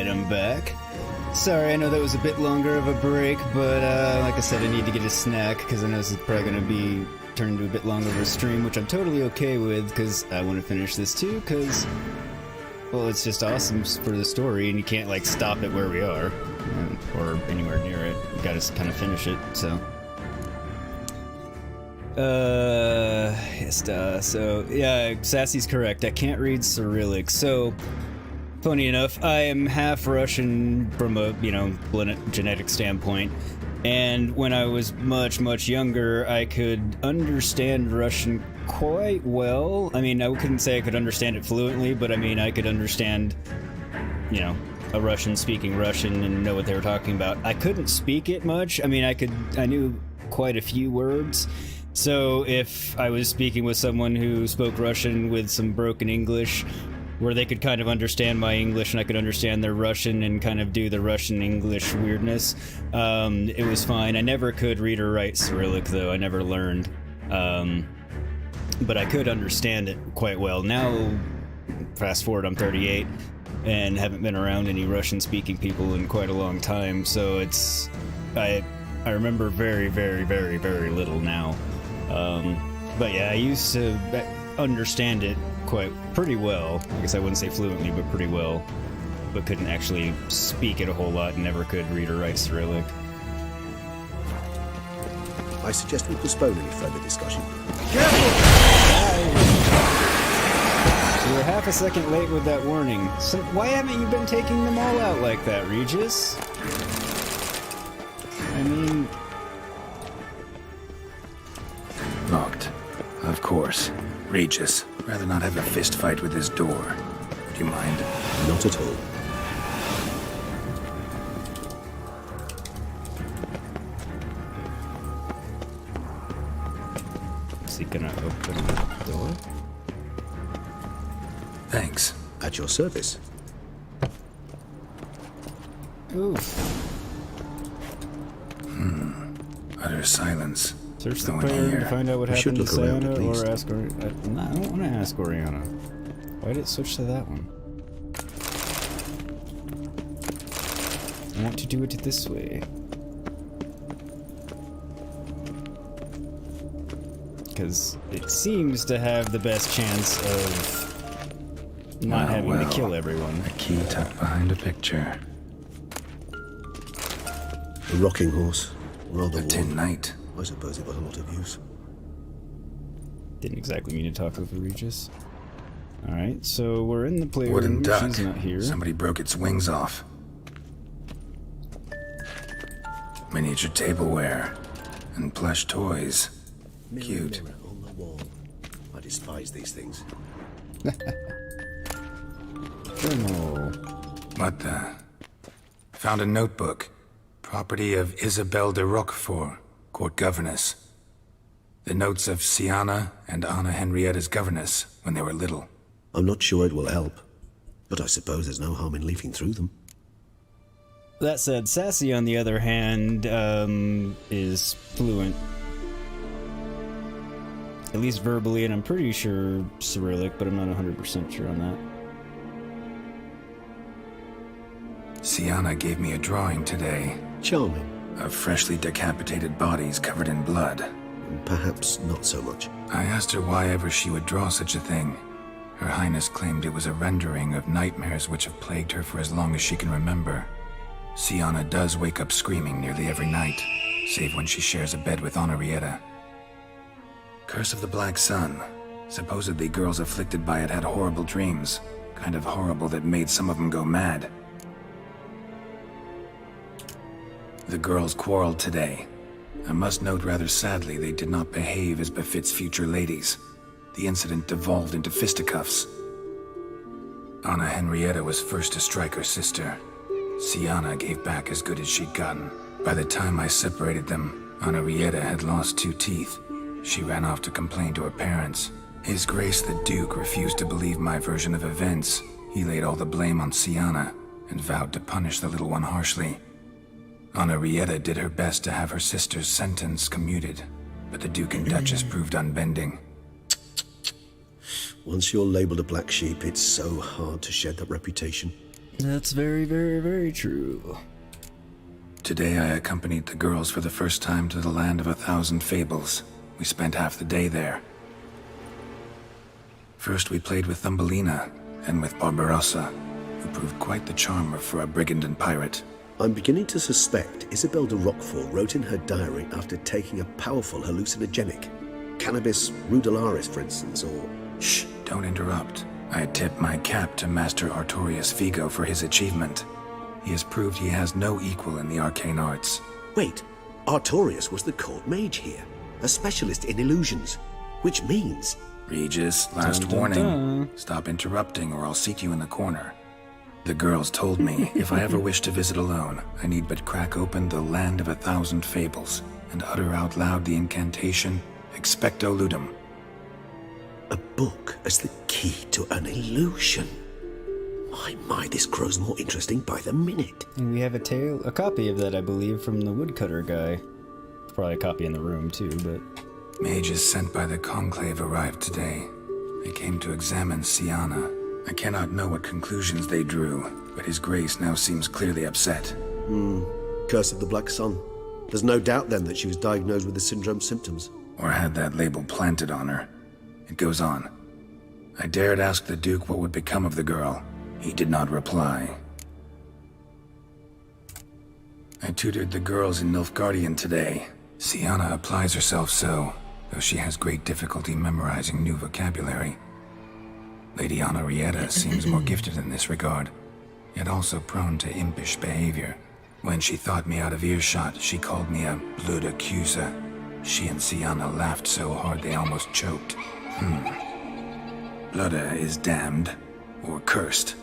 [SPEAKER 1] Alright, I'm back. Sorry, I know that was a bit longer of a break, but like I said, I need to get a snack, because I know this is probably going to be turned into a bit longer of a stream, which I'm totally okay with, because I want to finish this too, because, well, it's just awesome for the story, and you can't, like, stop it where we are, or anywhere near it. You gotta kind of finish it, so... so, yeah, Sassy's correct. I can't read Cyrillic. So, funny enough, I am half Russian from a, genetic standpoint. And when I was much, much younger, I could understand Russian quite well. I mean, I couldn't say I could understand it fluently, but I mean, I could understand, a Russian speaking Russian and know what they were talking about. I couldn't speak it much. I mean, I knew quite a few words. So if I was speaking with someone who spoke Russian with some broken English, where they could kind of understand my English and I could understand their Russian and kind of do the Russian English weirdness, it was fine. I never could read or write Cyrillic, though. I never learned. But I could understand it quite well. Now, fast forward, I'm 38 and haven't been around any Russian-speaking people in quite a long time, so I remember very, very, very, very little now. But yeah, I used to understand it pretty well. I guess I wouldn't say fluently, but pretty well. But couldn't actually speak it a whole lot and never could read or write Cyrillic.
[SPEAKER 20] I suggest we postpone any further discussion.
[SPEAKER 1] You were half a second late with that warning. So why haven't you been taking them all out like that, Regis? I mean...
[SPEAKER 8] Locked. Of course. Regis. Rather not have a fist fight with his door. Do you mind?
[SPEAKER 20] Not at all.
[SPEAKER 1] Is he gonna open the door?
[SPEAKER 8] Thanks.
[SPEAKER 20] At your service.
[SPEAKER 1] Oof.
[SPEAKER 8] Utter silence.
[SPEAKER 1] Search the
[SPEAKER 8] No one
[SPEAKER 1] player
[SPEAKER 8] here.
[SPEAKER 1] to find out what
[SPEAKER 20] We should
[SPEAKER 1] happened to
[SPEAKER 20] look around at
[SPEAKER 1] Sienna,
[SPEAKER 20] least.
[SPEAKER 1] or ask Oriana. I don't want to ask Oriana. Why did it switch to that one? I want to do it this way. Because it seems to have the best chance of not having to kill everyone.
[SPEAKER 8] A key tucked behind a picture.
[SPEAKER 20] A rocking horse. Rather
[SPEAKER 8] A tin
[SPEAKER 20] worn.
[SPEAKER 8] knight.
[SPEAKER 20] I suppose it got a lot of use.
[SPEAKER 1] Didn't exactly mean to talk over Regis. Alright, so we're in the playroom.
[SPEAKER 8] Wooden duck.
[SPEAKER 1] She's not here.
[SPEAKER 8] Somebody broke its wings off. Miniature tableware. And plush toys. Cute.
[SPEAKER 20] Mirror on the wall. I despise these things.
[SPEAKER 1] Journal.
[SPEAKER 8] What the? Found a notebook. Property of Isabelle de Roquefort, court governess. The notes of Sienna and Anna Henrietta's governess when they were little.
[SPEAKER 20] I'm not sure it will help, but I suppose there's no harm in leafing through them.
[SPEAKER 1] That said, Sassy, on the other hand, is fluent. At least verbally, and I'm pretty sure Cyrillic, but I'm not 100% sure on that.
[SPEAKER 8] Sienna gave me a drawing today.
[SPEAKER 20] Charming.
[SPEAKER 8] Of freshly decapitated bodies covered in blood.
[SPEAKER 20] Perhaps not so much.
[SPEAKER 8] I asked her why ever she would draw such a thing. Her Highness claimed it was a rendering of nightmares which have plagued her for as long as she can remember. Sienna does wake up screaming nearly every night, save when she shares a bed with Henrietta. Curse of the Black Sun. Supposedly girls afflicted by it had horrible dreams. Kind of horrible that made some of them go mad. The girls quarreled today. I must note rather sadly they did not behave as befits future ladies. The incident devolved into fisticuffs. Anna Henrietta was first to strike her sister. Sienna gave back as good as she'd gotten. By the time I separated them, Henrietta had lost 2 teeth. She ran off to complain to her parents. His Grace the Duke refused to believe my version of events. He laid all the blame on Sienna and vowed to punish the little one harshly. Henrietta did her best to have her sister's sentence commuted, but the Duke and Duchess proved unbending.
[SPEAKER 20] Once you're labeled a black sheep, it's so hard to shed that reputation.
[SPEAKER 1] That's very, very, very true.
[SPEAKER 8] Today I accompanied the girls for the first time to the land of 1,000 fables. We spent half the day there. First we played with Thumbelina, and with Barbarossa, who proved quite the charmer for a brigand and pirate.
[SPEAKER 20] I'm beginning to suspect Isabel de Roquefort wrote in her diary after taking a powerful hallucinogenic. Cannabis rudularis, for instance, or...
[SPEAKER 8] Shh, don't interrupt. I tip my cap to Master Artorius Vigo for his achievement. He has proved he has no equal in the arcane arts.
[SPEAKER 20] Wait, Artorius was the court mage here, a specialist in illusions, which means...
[SPEAKER 8] Regis, last warning. Stop interrupting or I'll seat you in the corner. The girls told me if I ever wish to visit alone, I need but crack open the land of 1,000 fables and utter out loud the incantation Expecto Ludum.
[SPEAKER 20] A book as the key to an illusion. My, this grows more interesting by the minute.
[SPEAKER 1] And we have a copy of that, I believe, from the woodcutter guy. Probably a copy in the room, too, but...
[SPEAKER 8] Mages sent by the Conclave arrived today. They came to examine Siana. I cannot know what conclusions they drew, but His Grace now seems clearly upset.
[SPEAKER 20] Curse of the Black Sun. There's no doubt then that she was diagnosed with the syndrome symptoms.
[SPEAKER 8] Or had that label planted on her. It goes on. I dared ask the Duke what would become of the girl. He did not reply. I tutored the girls in Nilfgaardian today. Siana applies herself so, though she has great difficulty memorizing new vocabulary. Lady Henrietta seems more gifted in this regard, yet also prone to impish behavior. When she thought me out of earshot, she called me a blood accuser. She and Siana laughed so hard they almost choked. Blooda is damned, or cursed.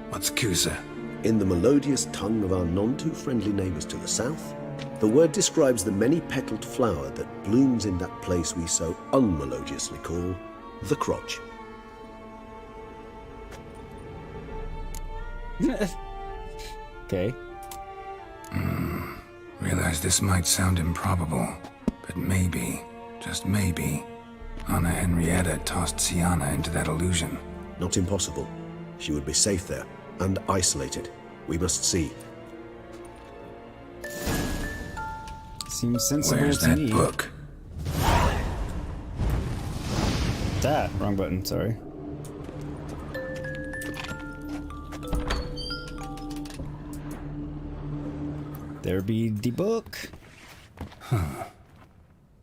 [SPEAKER 8] What's Cusa?
[SPEAKER 20] In the melodious tongue of our none-too-friendly neighbours to the south, the word describes the many-petaled flower that blooms in that place we so unmelodiously call the crotch.
[SPEAKER 1] Okay.
[SPEAKER 8] Realize this might sound improbable, but maybe, just maybe, Anna Henrietta tossed Siana into that illusion.
[SPEAKER 20] Not impossible. She would be safe there, and isolated. We must see.
[SPEAKER 1] Seems sensible
[SPEAKER 8] Where's
[SPEAKER 1] to
[SPEAKER 8] that
[SPEAKER 1] me.
[SPEAKER 8] book?
[SPEAKER 1] That, wrong button, sorry. There be the book.
[SPEAKER 8] Huh.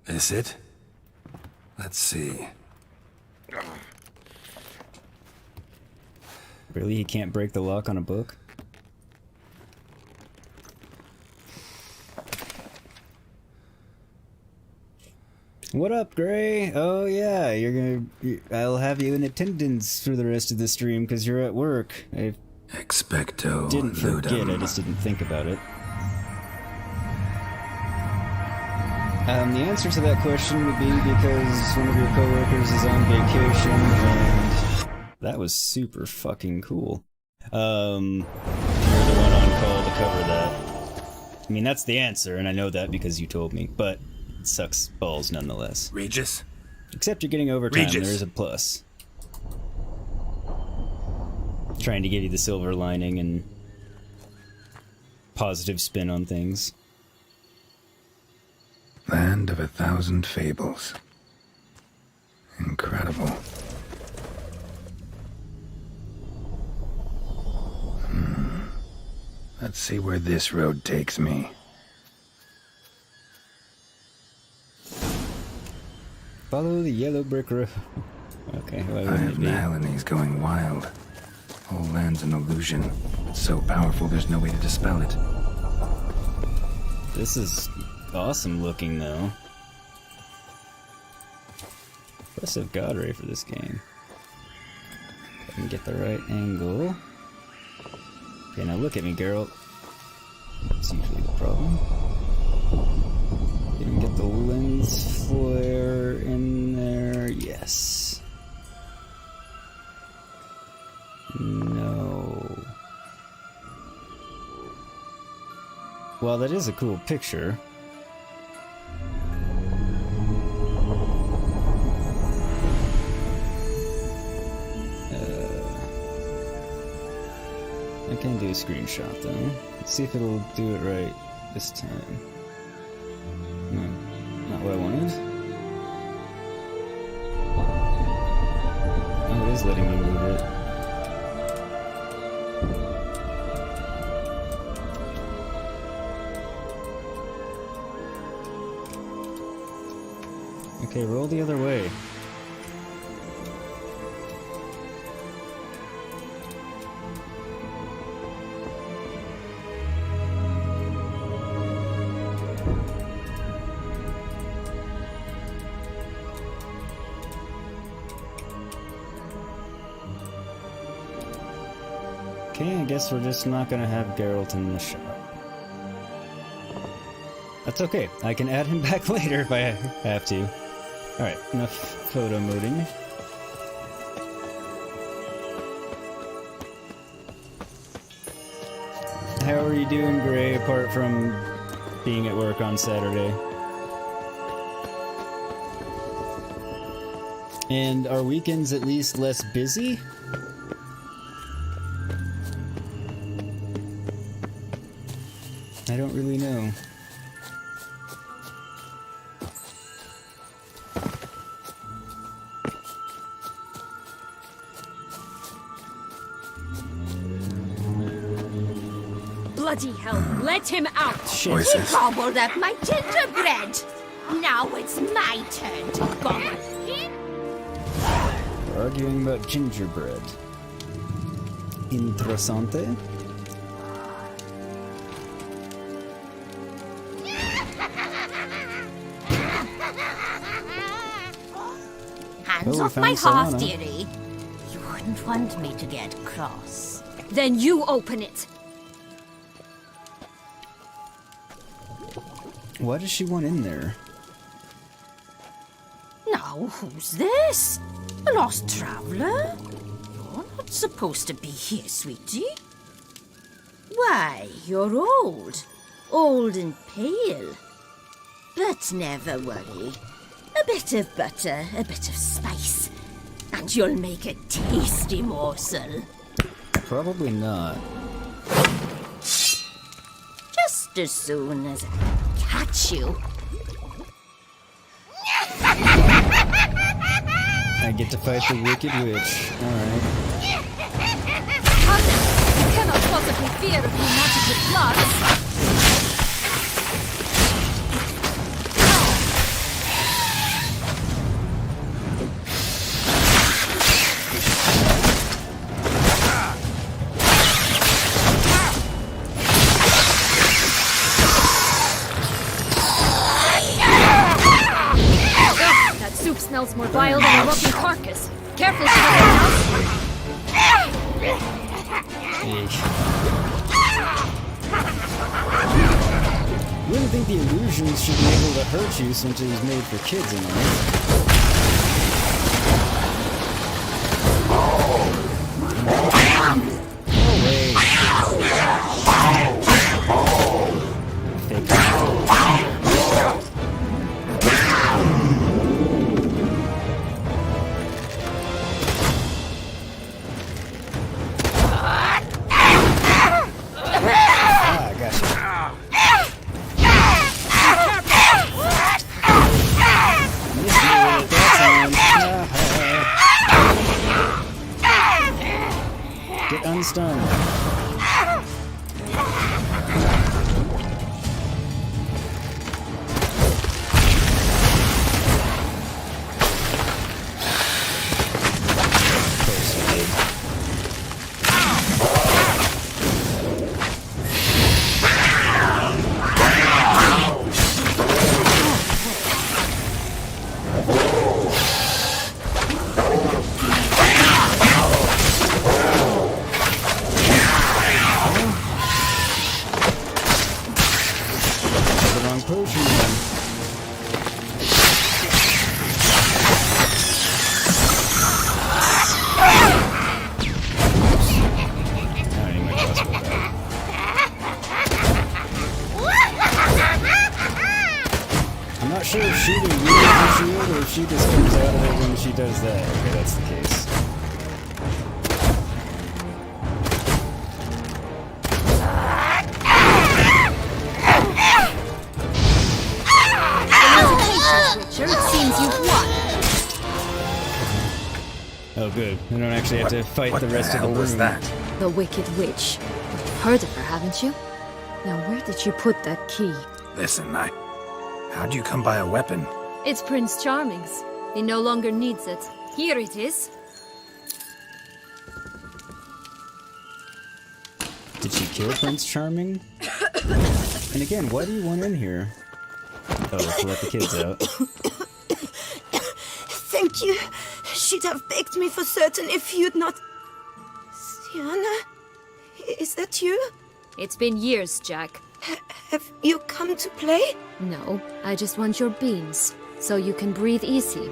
[SPEAKER 8] Is it? Let's see.
[SPEAKER 1] Really, he can't break the lock on a book? What up, Gray? Oh yeah, I'll have you in attendance for the rest of the stream because you're at work. I
[SPEAKER 8] Expecto
[SPEAKER 1] didn't forget,
[SPEAKER 8] Ludum.
[SPEAKER 1] I just didn't think about it. The answer to that question would be because one of your coworkers is on vacation, and that was super fucking cool. You're the one on call to cover that. I mean, that's the answer, and I know that because you told me, but it sucks balls nonetheless.
[SPEAKER 8] Regis?
[SPEAKER 1] Except you're getting overtime,
[SPEAKER 8] Regis.
[SPEAKER 1] there is a plus. Trying to give you the silver lining and positive spin on things.
[SPEAKER 8] Land of 1,000 fables. Incredible. Let's see where this road takes me.
[SPEAKER 1] Follow the yellow brick road. Okay, why
[SPEAKER 8] I
[SPEAKER 1] wouldn't
[SPEAKER 8] have
[SPEAKER 1] it be?
[SPEAKER 8] Mahalani's going wild. Whole land's an illusion. It's so powerful there's no way to dispel it.
[SPEAKER 1] This is awesome looking, though. Impressive god ray for this game. If I can get the right angle. Okay, now look at me, girl. That's usually the problem. Can get the lens flare in there. Yes. No. Well, that is a cool picture. I can screenshot though. Let's see if it'll do it right this time. No, not what I wanted. Oh, it is letting me move it. Okay, roll the other way. Okay, I guess we're just not gonna have Geralt in the shop. That's okay, I can add him back later if I have to. Alright, enough photo moding. How are you doing, Gray, apart from being at work on Saturday? And are weekends at least less busy? I don't really know.
[SPEAKER 18] Bloody hell, let him out!
[SPEAKER 21] Shit.
[SPEAKER 4] He gobbled up my gingerbread. Now it's my turn to gobble him.
[SPEAKER 1] We're arguing about gingerbread. Interessante.
[SPEAKER 4] Hands off my hearth, dearie. You wouldn't want me to get cross.
[SPEAKER 18] Then you open it.
[SPEAKER 1] Why does she want in there?
[SPEAKER 4] Now, who's this? A lost traveler? You're not supposed to be here, sweetie. Why, you're old. Old and pale. But never worry. A bit of butter, a bit of spice, and you'll make a tasty morsel.
[SPEAKER 1] Probably not.
[SPEAKER 4] Just as soon as I catch you.
[SPEAKER 1] I get to fight the Wicked Witch. Alright.
[SPEAKER 18] Come now. You cannot possibly fear of your magical floods. Smells more vile than a rotten carcass. Careful, Shadowy.
[SPEAKER 1] You wouldn't think the illusions should be able to hurt you since it was made for kids and all. No way. Fake. Get unstunned. She just comes out of it when she does that. Okay, that's the case.
[SPEAKER 18] Witcher. It seems you've won.
[SPEAKER 1] Oh, good. I don't actually have to fight the rest of the room.
[SPEAKER 8] What was that?
[SPEAKER 18] The Wicked Witch. You've heard of her, haven't you? Now, where did you put that key?
[SPEAKER 8] Listen, how'd you come by a weapon?
[SPEAKER 18] It's Prince Charming's. He no longer needs it. Here it is.
[SPEAKER 1] Did she kill Prince Charming? And again, why do you want in here? Oh, to let the kids out.
[SPEAKER 2] Thank you. She'd have begged me for certain if you'd not... Sienna? Is that you?
[SPEAKER 18] It's been years, Jack.
[SPEAKER 2] Have you come to play?
[SPEAKER 18] No, I just want your beans, so you can breathe easy.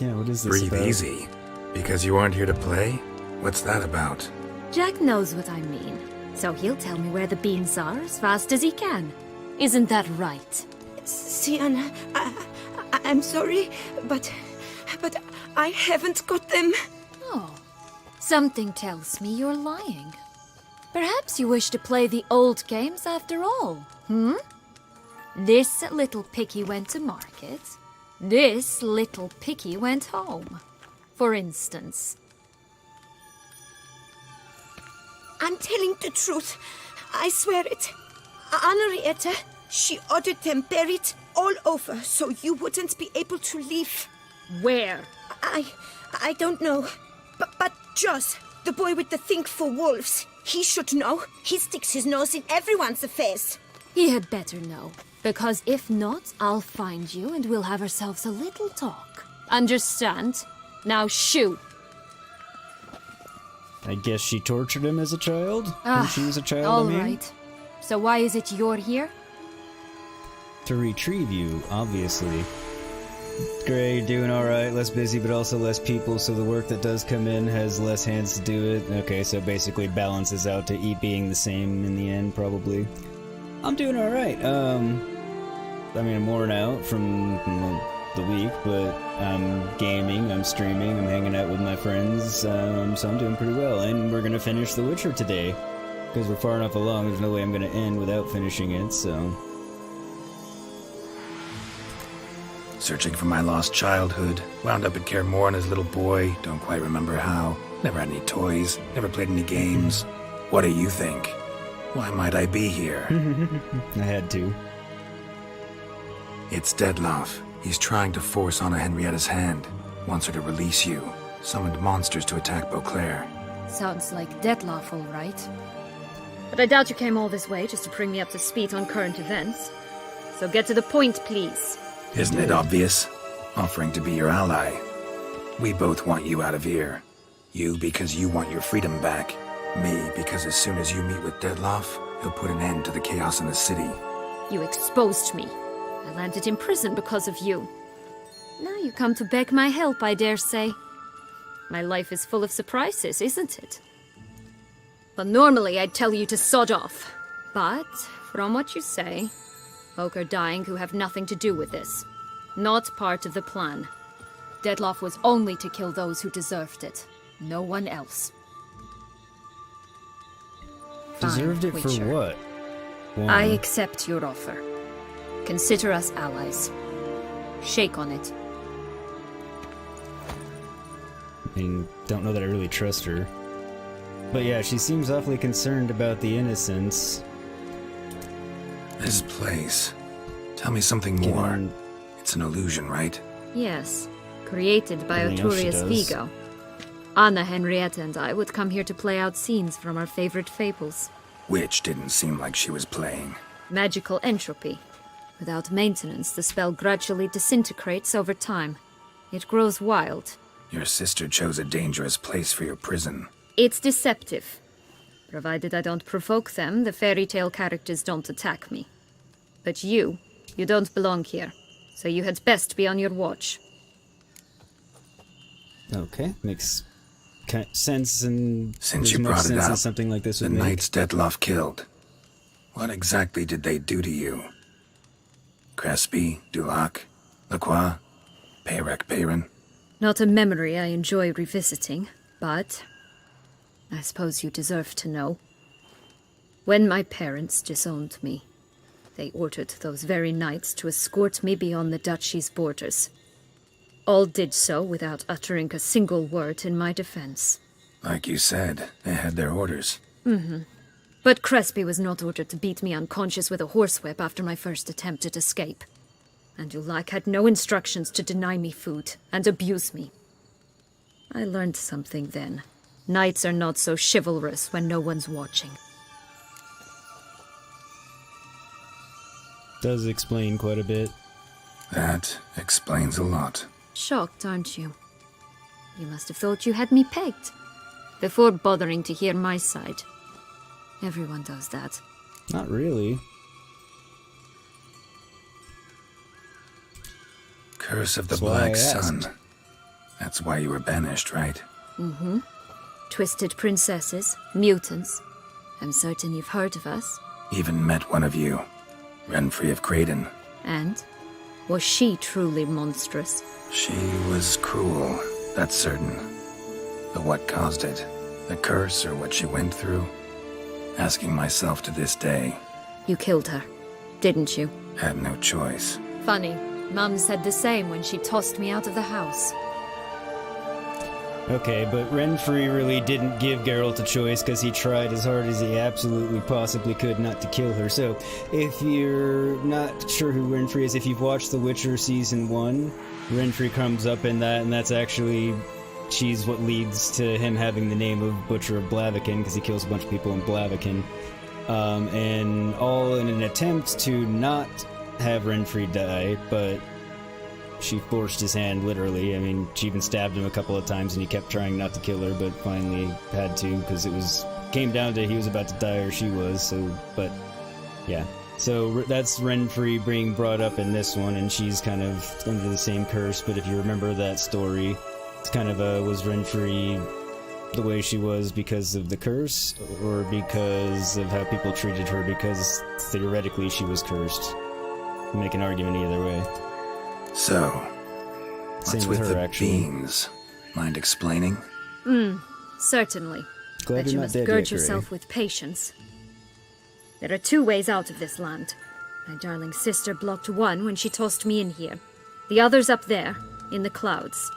[SPEAKER 1] Yeah, what is this
[SPEAKER 8] Breathe
[SPEAKER 1] about?
[SPEAKER 8] easy? Because you aren't here to play? What's that about?
[SPEAKER 18] Jack knows what I mean, so he'll tell me where the beans are as fast as he can. Isn't that right?
[SPEAKER 2] Sienna, I'm sorry, but I haven't got them.
[SPEAKER 18] Oh, something tells me you're lying. Perhaps you wish to play the old games after all, This little piggy went to market. This little piggy went home, for instance.
[SPEAKER 2] I'm telling the truth. I swear it. Henrietta, she ordered them buried all over so you wouldn't be able to leave.
[SPEAKER 18] Where?
[SPEAKER 2] I don't know. But Joss, the boy with the thing for wolves, he should know. He sticks his nose in everyone's affairs.
[SPEAKER 18] He had better know. Because if not, I'll find you and we'll have ourselves a little talk. Understand? Now shoot.
[SPEAKER 1] I guess she tortured him as a child? When she was a child,
[SPEAKER 18] all
[SPEAKER 1] I mean?
[SPEAKER 18] right. So why is it you're here?
[SPEAKER 1] To retrieve you, obviously. Great, doing alright, less busy but also less people, so the work that does come in has less hands to do it. Okay, so basically balances out to E being the same in the end, probably. I'm doing alright. I mean, I'm worn out from the week, but I'm gaming, I'm streaming, I'm hanging out with my friends, so I'm doing pretty well. And we're gonna finish The Witcher today, because we're far enough along, there's no way I'm gonna end without finishing it, so...
[SPEAKER 8] Searching for my lost childhood. Wound up at Kaer Morhen as a little boy, don't quite remember how. Never had any toys, never played any games. What do you think? Why might I be here?
[SPEAKER 1] I had to.
[SPEAKER 8] It's Dettlaff. He's trying to force Anna Henrietta's hand. Wants her to release you. Summoned monsters to attack Beauclair.
[SPEAKER 18] Sounds like Dettlaff, all right. But I doubt you came all this way just to bring me up to speed on current events. So get to the point, please.
[SPEAKER 8] Isn't it obvious? Offering to be your ally. We both want you out of here. You because you want your freedom back. Me because as soon as you meet with Dettlaff, he'll put an end to the chaos in the city.
[SPEAKER 18] You exposed me. I landed in prison because of you. Now you come to beg my help, I dare say. My life is full of surprises, isn't it? Well, normally I'd tell you to sod off. But, from what you say, folk are dying who have nothing to do with this. Not part of the plan. Dettlaff was only to kill those who deserved it. No one else.
[SPEAKER 1] Deserved it
[SPEAKER 18] Witcher.
[SPEAKER 1] for what?
[SPEAKER 18] I accept your offer. Consider us allies. Shake on it.
[SPEAKER 1] I mean, don't know that I really trust her. But yeah, she seems awfully concerned about the innocents.
[SPEAKER 8] This place. Tell me something more. It's an illusion, right?
[SPEAKER 18] Yes, created by
[SPEAKER 1] Everything else she
[SPEAKER 18] Oturius
[SPEAKER 1] does.
[SPEAKER 18] Vigo. Anna, Henrietta, and I would come here to play out scenes from our favorite fables.
[SPEAKER 8] Which didn't seem like she was playing.
[SPEAKER 18] Magical entropy. Without maintenance, the spell gradually disintegrates over time. It grows wild.
[SPEAKER 8] Your sister chose a dangerous place for your prison.
[SPEAKER 18] It's deceptive. Provided I don't provoke them, the fairy tale characters don't attack me. But you don't belong here. So you had best be on your watch.
[SPEAKER 1] Okay, makes sense, and
[SPEAKER 8] Since you
[SPEAKER 1] there's much
[SPEAKER 8] brought it
[SPEAKER 1] sense in
[SPEAKER 8] up,
[SPEAKER 1] something like this
[SPEAKER 8] the
[SPEAKER 1] would make.
[SPEAKER 8] knights Dettlaff killed. What exactly did they do to you? Crespi, Dulac, Lacroix, Peyrek Peyron?
[SPEAKER 18] Not a memory I enjoy revisiting, but I suppose you deserve to know. When my parents disowned me, they ordered those very knights to escort me beyond the duchy's borders. All did so without uttering a single word in my defense.
[SPEAKER 8] Like you said, they had their orders.
[SPEAKER 18] Mm-hmm. But Crespi was not ordered to beat me unconscious with a horsewhip after my first attempt at escape. And Ulak had no instructions to deny me food and abuse me. I learned something then. Knights are not so chivalrous when no one's watching.
[SPEAKER 1] Does explain quite a bit.
[SPEAKER 8] That explains a lot.
[SPEAKER 18] Shocked, aren't you? You must have thought you had me pegged. Before bothering to hear my side. Everyone does that.
[SPEAKER 1] Not really.
[SPEAKER 8] Curse of the Black Sun. That's why you were banished, right?
[SPEAKER 18] Mm-hmm. Twisted princesses, mutants. I'm certain you've heard of us.
[SPEAKER 8] Even met one of you. Renfrey of Craden.
[SPEAKER 18] And? Was she truly monstrous?
[SPEAKER 8] She was cruel, that's certain. But what caused it? The curse or what she went through? Asking myself to this day.
[SPEAKER 18] You killed her, didn't you?
[SPEAKER 8] Had no choice.
[SPEAKER 18] Funny. Mum said the same when she tossed me out of the house.
[SPEAKER 1] Okay, but Renfrey really didn't give Geralt a choice because he tried as hard as he absolutely possibly could not to kill her. So, if you're not sure who Renfrey is, if you've watched The Witcher Season 1, Renfrey comes up in that, and that's actually... she's what leads to him having the name of Butcher of Blaviken, because he kills a bunch of people in Blaviken. And all in an attempt to not have Renfrey die, but... she forced his hand, literally. I mean, she even stabbed him a couple of times and he kept trying not to kill her, but finally had to, because came down to he was about to die or she was, so, but, yeah. So that's Renfrey being brought up in this one, and she's kind of under the same curse, but if you remember that story, it's kind of was Renfrey the way she was because of the curse, or because of how people treated her, because theoretically she was cursed. You make an argument either way.
[SPEAKER 8] So, what's with the
[SPEAKER 1] actually.
[SPEAKER 8] beans? Mind explaining?
[SPEAKER 18] Certainly.
[SPEAKER 1] Glad
[SPEAKER 18] but you
[SPEAKER 1] you're not
[SPEAKER 18] must
[SPEAKER 1] dead
[SPEAKER 18] gird
[SPEAKER 1] yet, Gray.
[SPEAKER 18] yourself with patience. There are 2 ways out of this land. My darling sister blocked one when she tossed me in here. The other's up there, in the clouds.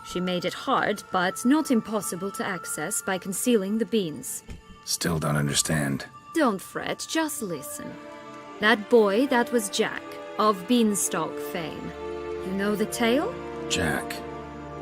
[SPEAKER 18] She made it hard, but not impossible to access by concealing the beans.
[SPEAKER 8] Still don't understand.
[SPEAKER 18] Don't fret, just listen. That boy, that was Jack, of Beanstalk fame. You know the tale?
[SPEAKER 8] Jack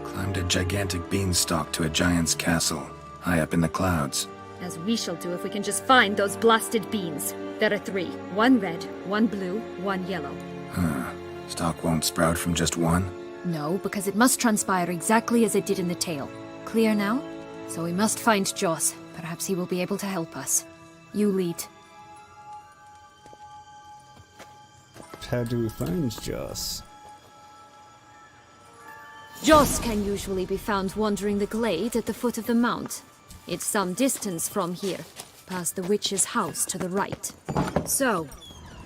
[SPEAKER 8] climbed a gigantic beanstalk to a giant's castle, high up in the clouds.
[SPEAKER 18] As we shall do if we can just find those blasted beans. There are 3. 1 red, 1 blue, 1 yellow.
[SPEAKER 8] Huh. Stalk won't sprout from just one?
[SPEAKER 18] No, because it must transpire exactly as it did in the tale. Clear now? So we must find Joss. Perhaps he will be able to help us. You lead.
[SPEAKER 1] How do we find Joss?
[SPEAKER 18] Joss can usually be found wandering the glade at the foot of the mount. It's some distance from here, past the witch's house to the right. So,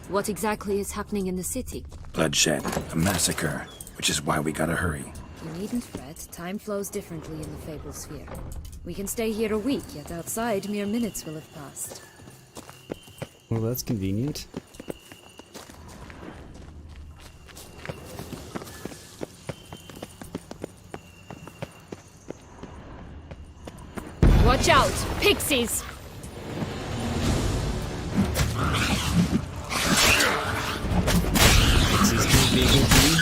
[SPEAKER 18] what exactly is happening in the city?
[SPEAKER 8] Bloodshed, a massacre, which is why we gotta hurry.
[SPEAKER 18] You needn't fret. Time flows differently in the Fable Sphere. We can stay here a week, yet outside mere minutes will have passed.
[SPEAKER 1] Well, that's convenient.
[SPEAKER 18] Watch out! Pixies!
[SPEAKER 1] Pixies can be a good thing.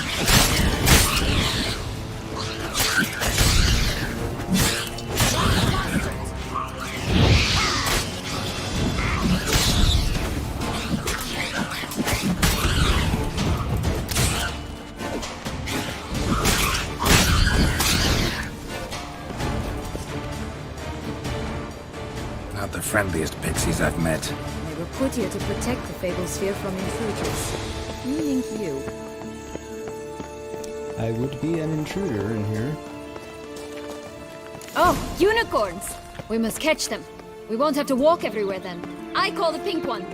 [SPEAKER 8] Not the friendliest pixies I've met.
[SPEAKER 18] They were put here to protect the Fable Sphere from intruders. Meaning you.
[SPEAKER 1] I would be an intruder in here.
[SPEAKER 18] Oh, unicorns! We must catch them. We won't have to walk everywhere then. I call the pink one.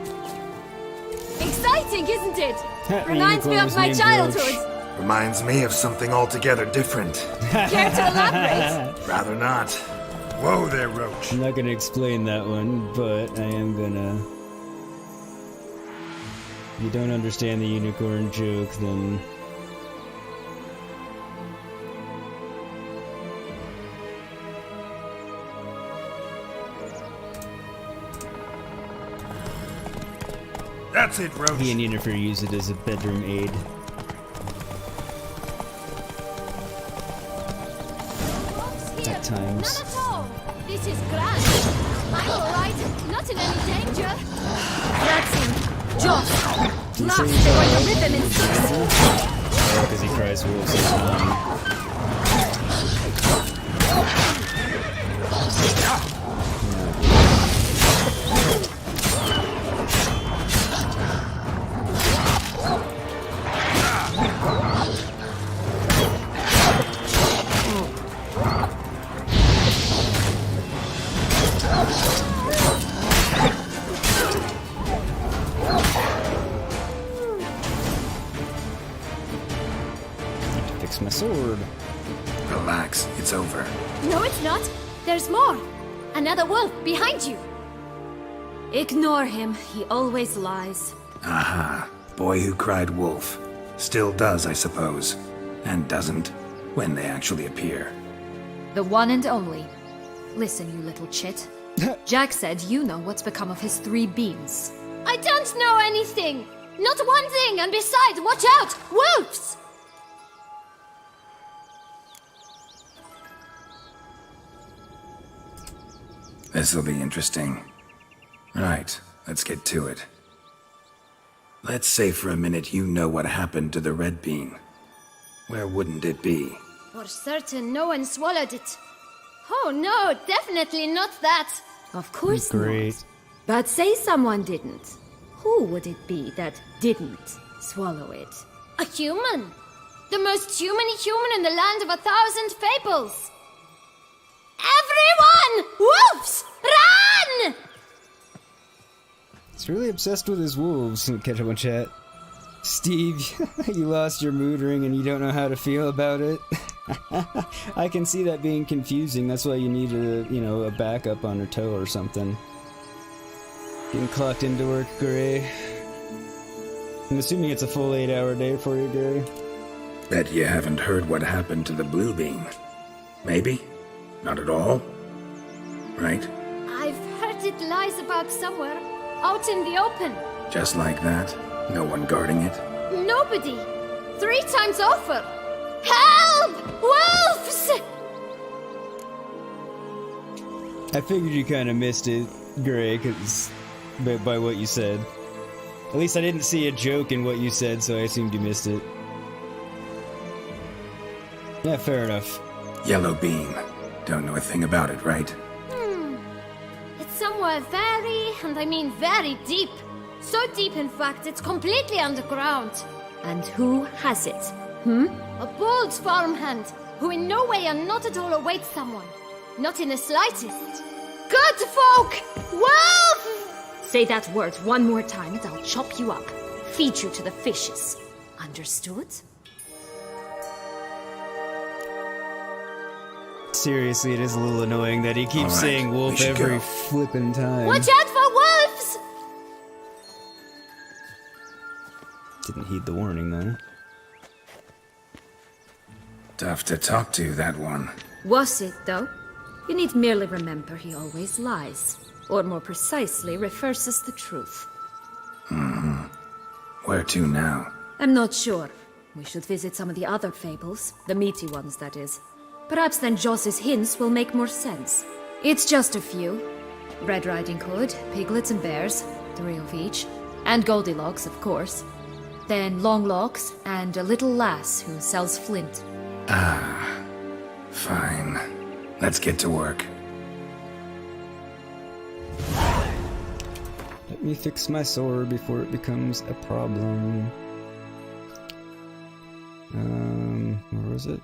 [SPEAKER 18] Exciting, isn't it? Reminds me of my childhood.
[SPEAKER 3] Reminds me of something altogether different.
[SPEAKER 18] Care to elaborate?
[SPEAKER 3] Rather not. Whoa there, Roach.
[SPEAKER 1] I'm not gonna explain that one, but I am gonna you don't understand the unicorn joke, then...
[SPEAKER 8] That's it, Roach.
[SPEAKER 1] He and Yennefer use it as a bedroom aid. At times.
[SPEAKER 18] None at all. This is grand. I'm all right. Not in any danger. That's him. Joss. Last, they were to rip him in six.
[SPEAKER 1] Because he cries wolves as well. My sword.
[SPEAKER 8] Relax, it's over.
[SPEAKER 18] No, it's not. There's more. Another wolf behind you. Ignore him. He always lies.
[SPEAKER 8] Aha. Boy who cried wolf. Still does, I suppose. And doesn't, when they actually appear.
[SPEAKER 18] The one and only. Listen, you little chit. Jack said you know what's become of his 3 beans. I don't know anything. Not one thing, and besides, watch out! Wolves!
[SPEAKER 8] This'll be interesting. Right, let's get to it. Let's say for a minute you know what happened to the red bean. Where wouldn't it be?
[SPEAKER 18] For certain, no one swallowed it. Oh no, definitely not that. Of course
[SPEAKER 1] Great.
[SPEAKER 18] not. But say someone didn't. Who would it be that didn't swallow it? A human. The most humany human in the land of 1,000 fables. Everyone! Wolves! Run!
[SPEAKER 1] He's really obsessed with his wolves. Catch up on chat. Steve, you lost your mood ring and you don't know how to feel about it. I can see that being confusing. That's why you need a backup on her toe or something. Getting clocked into work, Gray. I'm assuming it's a full 8-hour day for you, Gray.
[SPEAKER 8] Bet you haven't heard what happened to the blue bean. Maybe? Not at all? Right?
[SPEAKER 18] I've heard it lies about somewhere. Out in the open.
[SPEAKER 8] Just like that? No one guarding it?
[SPEAKER 18] Nobody. 3 times over. Help! Wolves!
[SPEAKER 1] I figured you kind of missed it, Gray, by what you said. At least I didn't see a joke in what you said, so I assumed you missed it. Yeah, fair enough.
[SPEAKER 8] Yellow bean. Don't know a thing about it, right?
[SPEAKER 18] It's somewhere very, and I mean very deep. So deep, in fact, it's completely underground. And who has it? A bold farmhand, who in no way and not at all awaits someone. Not in the slightest. Good folk! Wolf! Say that word one more time and I'll chop you up. Feed you to the fishes. Understood?
[SPEAKER 1] Seriously, it is a little annoying that he keeps saying wolf every flippin' time.
[SPEAKER 18] Watch out for wolves!
[SPEAKER 1] Didn't heed the warning, though.
[SPEAKER 8] Tough to talk to, that one.
[SPEAKER 18] Was it, though? You need merely remember he always lies. Or more precisely, reverses the truth.
[SPEAKER 8] Mm-hmm. Where to now?
[SPEAKER 18] I'm not sure. We should visit some of the other fables. The meaty ones, that is. Perhaps then Joss's hints will make more sense. It's just a few. Red Riding Hood, piglets and bears, 3 of each. And Goldilocks, of course. Then Longlocks, and a little lass who sells flint.
[SPEAKER 8] Ah, fine. Let's get to work.
[SPEAKER 1] Let me fix my sword before it becomes a problem. Where was it?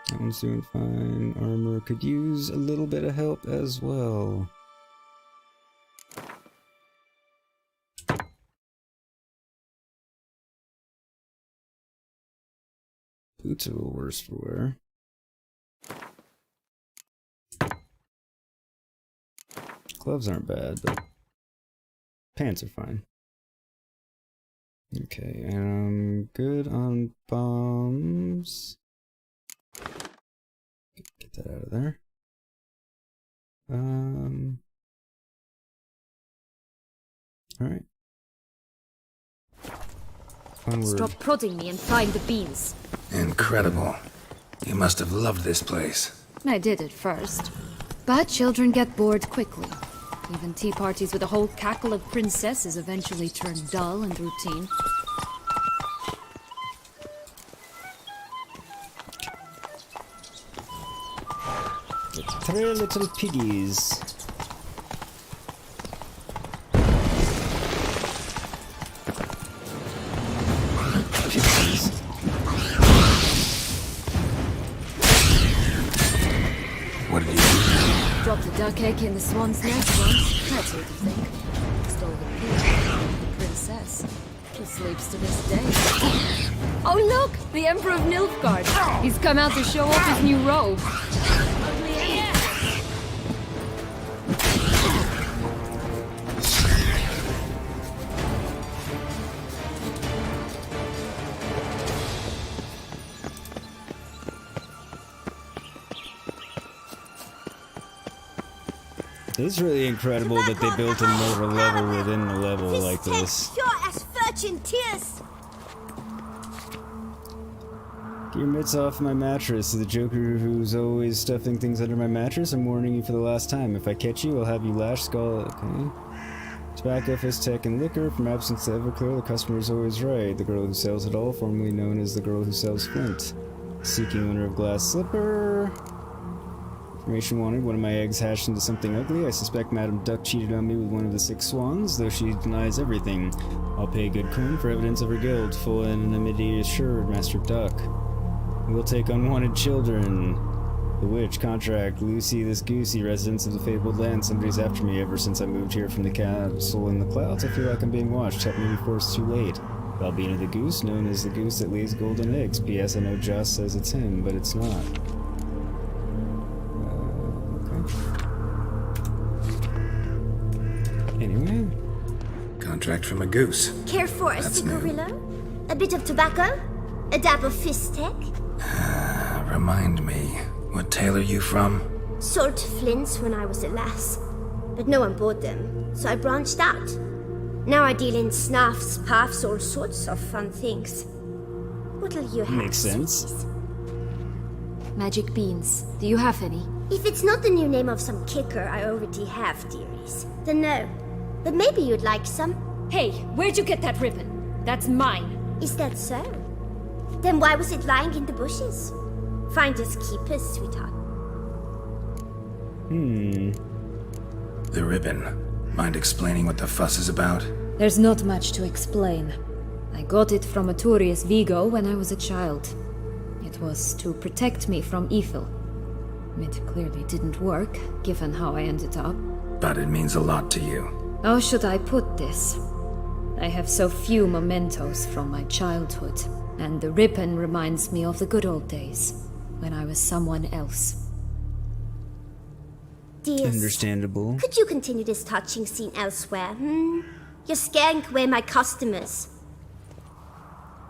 [SPEAKER 1] That one's doing fine. Armor could use a little bit of help as well. Boots are a little worse for wear. Gloves aren't bad, but pants are fine. Okay, good on bombs. Get that out of there. Alright. Onward.
[SPEAKER 18] Stop prodding me and find the beans.
[SPEAKER 8] Incredible. You must have loved this place.
[SPEAKER 18] I did at first. But children get bored quickly. Even tea parties with a whole cackle of princesses eventually turn dull and routine.
[SPEAKER 1] The 3 little piggies.
[SPEAKER 8] What did you do?
[SPEAKER 18] Dropped a duck egg in the swan's nest once. That sort of thing. Stole the pig. The princess. She sleeps to this day. Oh look! The Emperor of Nilfgaard. He's come out to show off his new robe.
[SPEAKER 1] It's really incredible that they built another level within the level like this.
[SPEAKER 4] Pure as virgin tears.
[SPEAKER 1] Get your mitts off my mattress. The Joker who's always stuffing things under my mattress. I'm warning you for the last time. If I catch you, I'll have you lashed skull. Okay. Tobacco, fist tech, and liquor. From absence to Everclear, the customer is always right. The girl who sells it all, formerly known as the girl who sells flint. Seeking owner of glass slipper. Information wanted. One of my eggs hatched into something ugly. I suspect Madame Duck cheated on me with one of the 6 swans, though she denies everything. I'll pay good coin for evidence of her guilt. Full anonymity assured, Master Duck. We'll take unwanted children. The witch, contract, Lucy, this goosey, residents of the fabled land. Somebody's after me ever since I moved here from the castle in the clouds. I feel like I'm being watched. Help me before it's too late. Balbina the goose, known as the goose that lays golden eggs. P.S. I know Joss says it's him, but it's not. Anyway.
[SPEAKER 8] Contract from a goose.
[SPEAKER 4] Care for a cigarillo? A bit of tobacco? A dab of fist tech?
[SPEAKER 8] Remind me, what tale are you from?
[SPEAKER 4] Sold flints when I was a lass, but no one bought them, so I branched out. Now I deal in snuffs, puffs, all sorts of fun things. What'll you have?
[SPEAKER 1] Makes sense.
[SPEAKER 4] sweeties?
[SPEAKER 18] Magic beans. Do you have any?
[SPEAKER 4] If it's not the new name of some kicker I already have, dearies, then no. But maybe you'd like some.
[SPEAKER 18] Hey, where'd you get that ribbon? That's mine.
[SPEAKER 4] Is that so? Then why was it lying in the bushes? Finders keepers, sweetheart.
[SPEAKER 8] The ribbon. Mind explaining what the fuss is about?
[SPEAKER 18] There's not much to explain. I got it from Aturius Vigo when I was a child. It was to protect me from evil. It clearly didn't work, given how I ended up.
[SPEAKER 8] But it means a lot to you.
[SPEAKER 18] How should I put this? I have so few mementos from my childhood, and the ribbon reminds me of the good old days, when I was someone else.
[SPEAKER 4] Dears,
[SPEAKER 1] understandable.
[SPEAKER 4] Could you continue this touching scene elsewhere, You're scaring away my customers.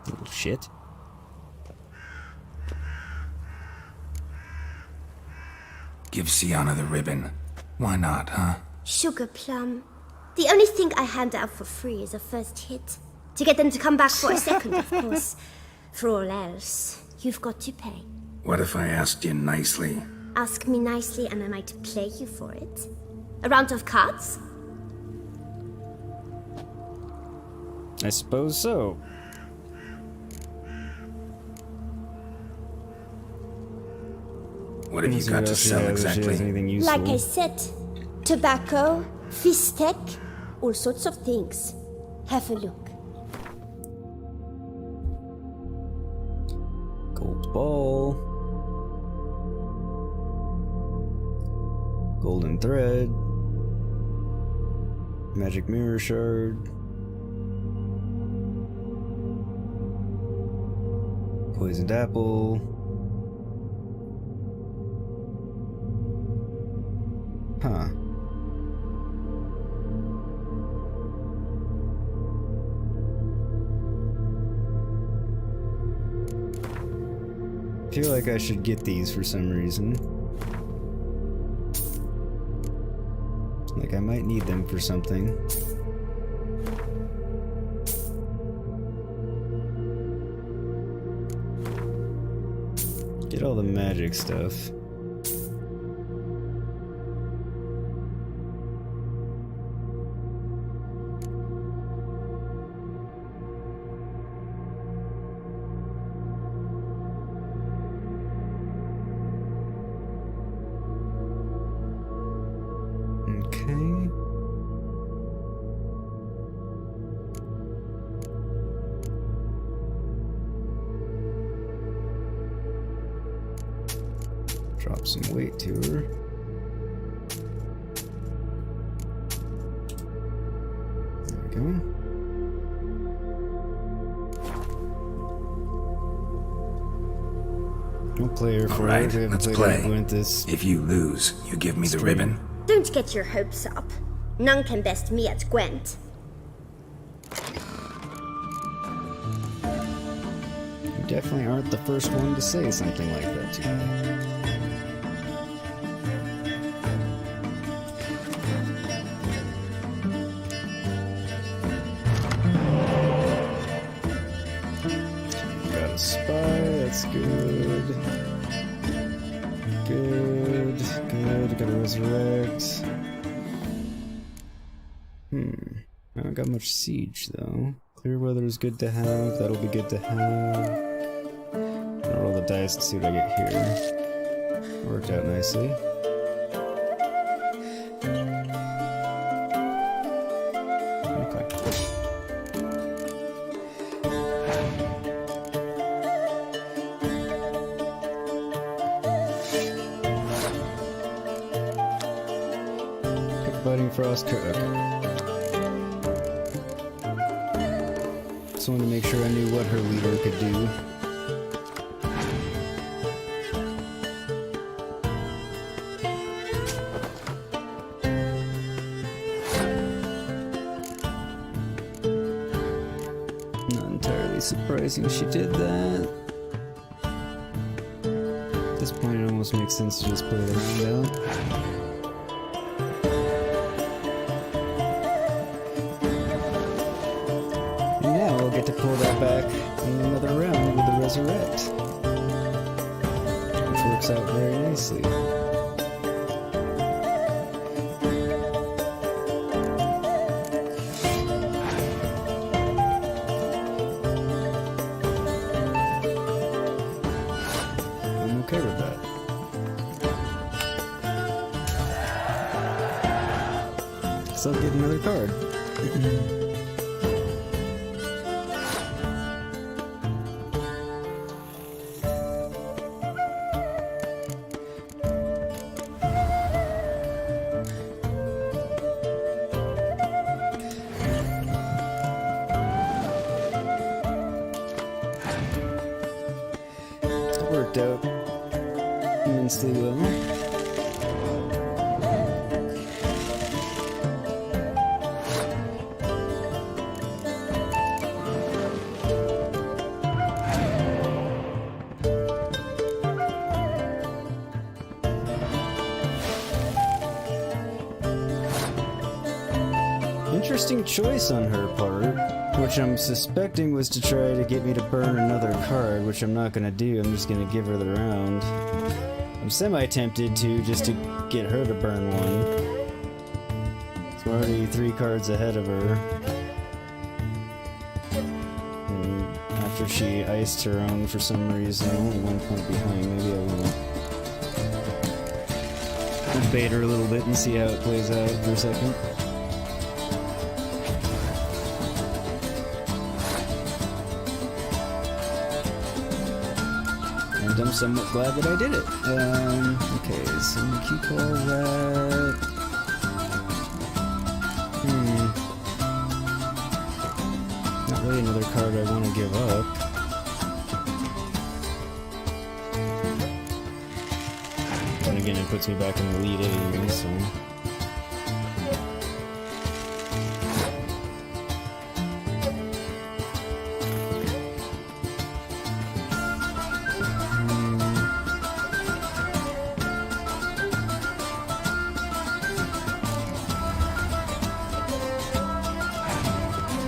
[SPEAKER 1] Little shit.
[SPEAKER 8] Give Sienna the ribbon. Why not, huh?
[SPEAKER 4] Sugar plum. The only thing I hand out for free is a first hit. To get them to come back for a second, of course. For all else, you've got to pay.
[SPEAKER 8] What if I asked you nicely?
[SPEAKER 4] Ask me nicely and I might play you for it. A round of cards?
[SPEAKER 1] I suppose so.
[SPEAKER 8] What have you got to sell exactly?
[SPEAKER 4] Like I said, tobacco, fist tech, all sorts of things. Have a look.
[SPEAKER 1] Gold ball. Golden thread. Magic mirror shard. Poisoned apple. Huh. feel like I should get these for some reason. Like I might need them for something. Get all the magic stuff. Drop some weight to her. There we go. We'll play her for
[SPEAKER 8] Alright,
[SPEAKER 1] it. We haven't
[SPEAKER 8] let's
[SPEAKER 1] played
[SPEAKER 8] play.
[SPEAKER 1] With this.
[SPEAKER 8] If you lose, you give me the ribbon.
[SPEAKER 9] Don't get your hopes up. None can best me at Gwent.
[SPEAKER 1] You definitely aren't the first one to say something like that to me. Got a spy, that's good. Good. Gotta resurrect. I haven't got much siege though. Clear weather is good to have. That'll be good to have. I'll roll the dice and see what I get here. Worked out nicely. Biting frost. Okay. Just wanted to make sure I knew what her leader could do. Not entirely surprising she did that. At this point, it almost makes sense to just play the round out. Get to pull that back in another round with the resurrect, which works out very nicely. I'm okay with that. So I'll get another card. Worked out immensely well. Interesting choice on her part. Which I'm suspecting was to try to get me to burn another card, which I'm not gonna do. I'm just gonna give her the round. I'm semi-tempted to, just to get her to burn one. So I'm already 3 cards ahead of her. And after she iced her own for some reason, I'm only 1 point behind. Maybe I will bait her a little bit and see how it plays out for a second. I'm somewhat glad that I did it. Okay, so we keep all that. Not really another card I want to give up. And again, it puts me back in the lead anyway, so...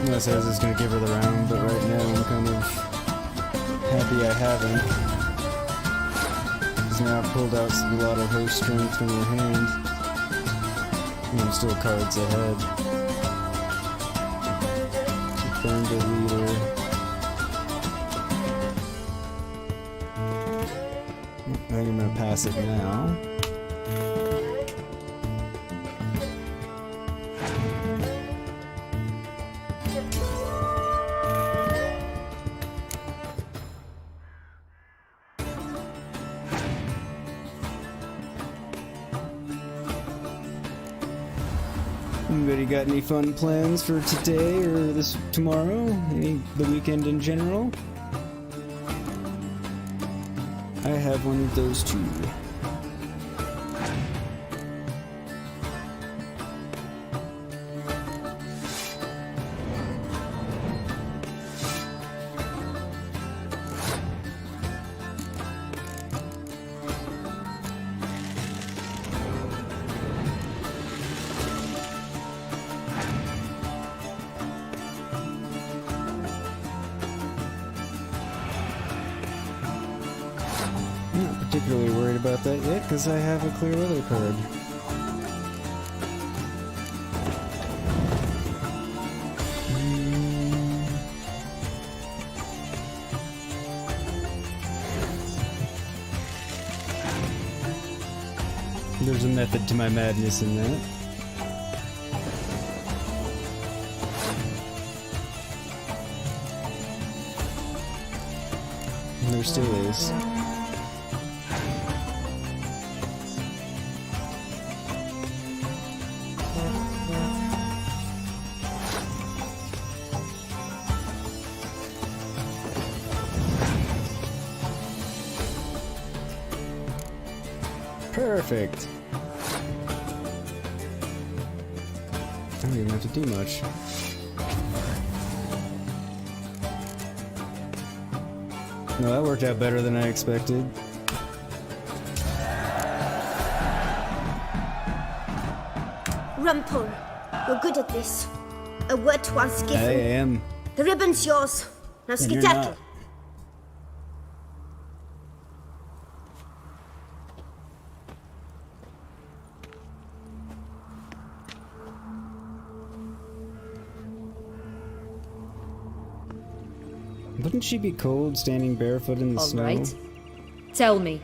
[SPEAKER 1] Unless I was just gonna give her the round, but right now I'm kind of happy I haven't. Because now I've pulled out a lot of her strength from her hand. And I'm still cards ahead. Confirmed a leader. I think I'm gonna pass it now. Anybody got any fun plans for today or tomorrow? The weekend in general? I have one of those too. Particularly worried about that yet, because I have a clear weather card. There's a method to my madness in that. And there still is. Perfect. I don't even have to do much. No, that worked out better than I expected.
[SPEAKER 9] Rumpel, you're good at this. A word once given.
[SPEAKER 1] I am.
[SPEAKER 9] The ribbon's yours. Now
[SPEAKER 1] And you're
[SPEAKER 9] skedaddle.
[SPEAKER 1] not. Wouldn't she be cold standing barefoot in the
[SPEAKER 18] All
[SPEAKER 1] snow?
[SPEAKER 18] right. Tell me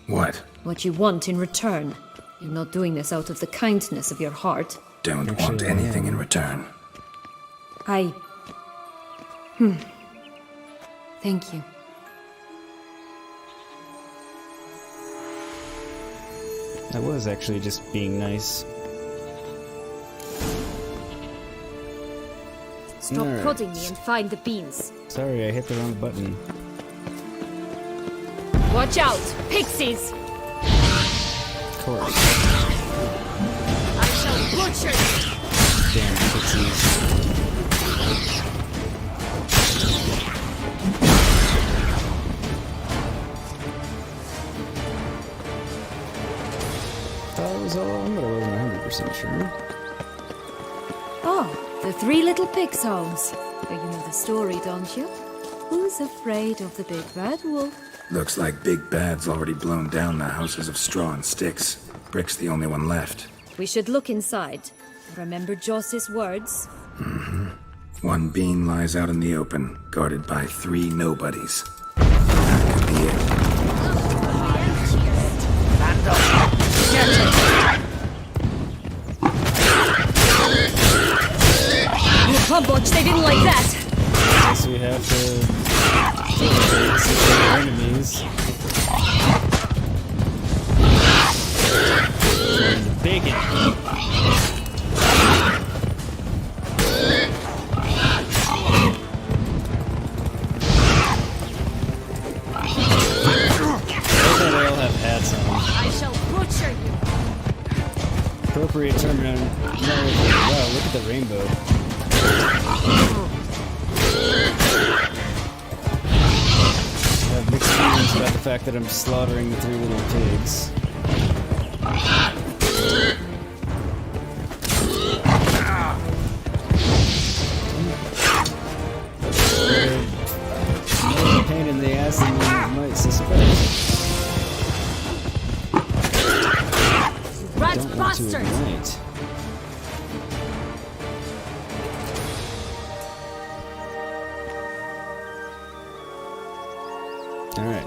[SPEAKER 8] What?
[SPEAKER 18] what you want in return. You're not doing this out of the kindness of your heart.
[SPEAKER 8] Don't want anything in return.
[SPEAKER 18] Thank you.
[SPEAKER 1] I was actually just being nice.
[SPEAKER 18] Stop
[SPEAKER 1] Alright.
[SPEAKER 18] prodding me and find the beans.
[SPEAKER 1] Sorry, I hit the wrong button.
[SPEAKER 18] Watch out! Pixies!
[SPEAKER 1] Of course.
[SPEAKER 18] I shall butcher you!
[SPEAKER 1] Damn pixies. That was all, but I wasn't 100% sure.
[SPEAKER 18] Oh, the three little pig songs. But you know the story, don't you? Who's afraid of the big bad wolf?
[SPEAKER 8] Looks like Big Bad's already blown down the houses of straw and sticks. Brick's the only one left.
[SPEAKER 18] We should look inside. Remember Joss's words?
[SPEAKER 8] One bean lies out in the open, guarded by 3 nobodies. That could be it.
[SPEAKER 18] Plumboch, they didn't like that!
[SPEAKER 1] Guess we have to take our enemies. Big enemy. They all have hats on.
[SPEAKER 18] I shall butcher you!
[SPEAKER 1] Appropriate term. Wow, look at the rainbow. I have mixed feelings about the fact that I'm slaughtering the 3 little pigs. to ignite. Alright.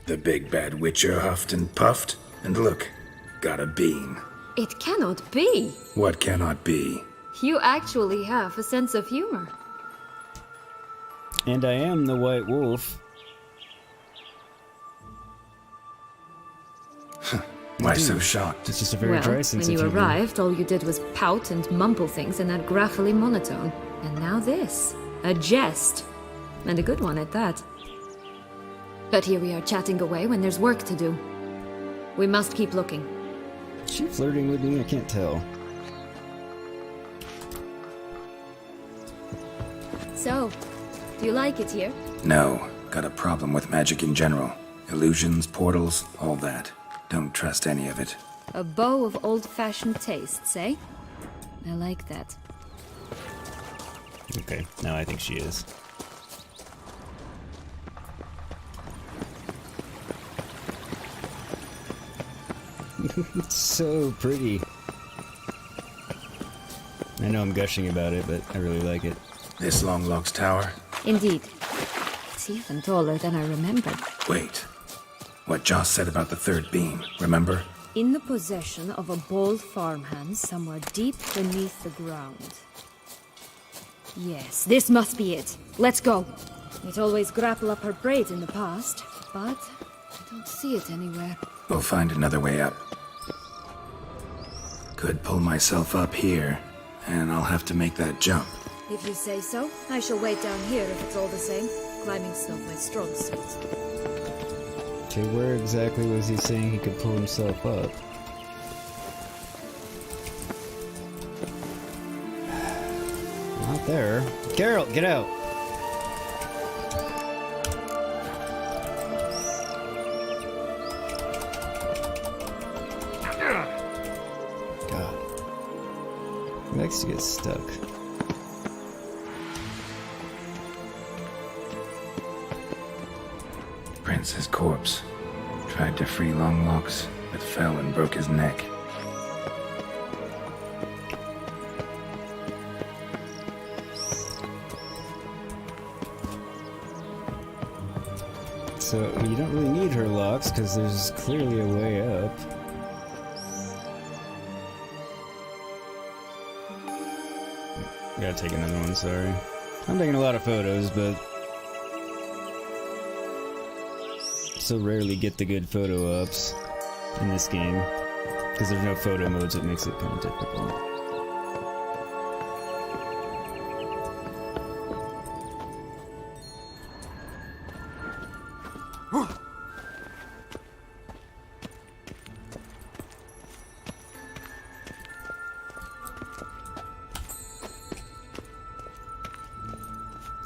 [SPEAKER 8] The big bad witcher huffed and puffed, and look, got a bean.
[SPEAKER 18] It cannot be.
[SPEAKER 8] What cannot be?
[SPEAKER 18] You actually have a sense of humor.
[SPEAKER 1] And I am the White Wolf.
[SPEAKER 8] Why so shocked?
[SPEAKER 1] It's just a very dry sense
[SPEAKER 18] when
[SPEAKER 1] of
[SPEAKER 18] you
[SPEAKER 1] humor.
[SPEAKER 18] arrived, all you did was pout and mumble things in that graphily monotone. And now this. A jest. And a good one at that. But here we are chatting away when there's work to do. We must keep looking.
[SPEAKER 1] Is she flirting with me? I can't tell.
[SPEAKER 18] So, do you like it here?
[SPEAKER 8] No, got a problem with magic in general. Illusions, portals, all that. Don't trust any of it.
[SPEAKER 18] A bow of old-fashioned tastes, eh? I like that.
[SPEAKER 1] Okay, now I think she is. It's so pretty. I know I'm gushing about it, but I really like it.
[SPEAKER 8] This Longlock's tower?
[SPEAKER 18] Indeed. It's even taller than I remembered.
[SPEAKER 8] Wait. What Joss said about the third beam, remember?
[SPEAKER 18] In the possession of a bold farmhand somewhere deep beneath the ground. Yes, this must be it. Let's go. It always grapple up her braids in the past, but I don't see it anywhere.
[SPEAKER 8] We'll find another way up. Could pull myself up here, and I'll have to make that jump.
[SPEAKER 18] If you say so, I shall wait down here if it's all the same. Climbing's not my strong suit.
[SPEAKER 1] Okay, where exactly was he saying he could pull himself up? Not there. Geralt, get out! God. He likes to get stuck.
[SPEAKER 8] Prince's corpse. Tried to free Longlocks, but fell and broke his neck.
[SPEAKER 1] So, you don't really need her locks, because there's clearly a way up. Gotta take another one, sorry. I'm taking a lot of photos, but so rarely get the good photo ups in this game. Because there's no photo modes, it makes it kind of difficult.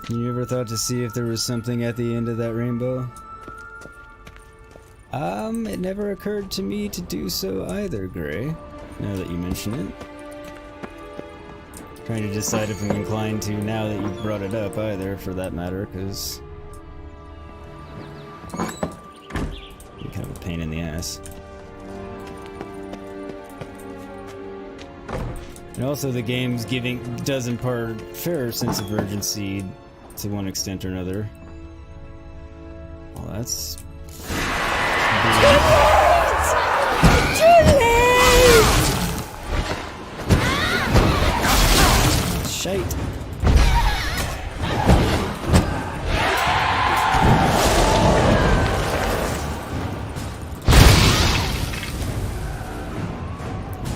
[SPEAKER 1] You ever thought to see if there was something at the end of that rainbow? It never occurred to me to do so either, Gray, now that you mention it. Trying to decide if I'm inclined to now that you've brought it up either, for that matter, because you're kind of a pain in the ass. And also the game's does impart a fair sense of urgency to one extent or another. Well, that's... Shite.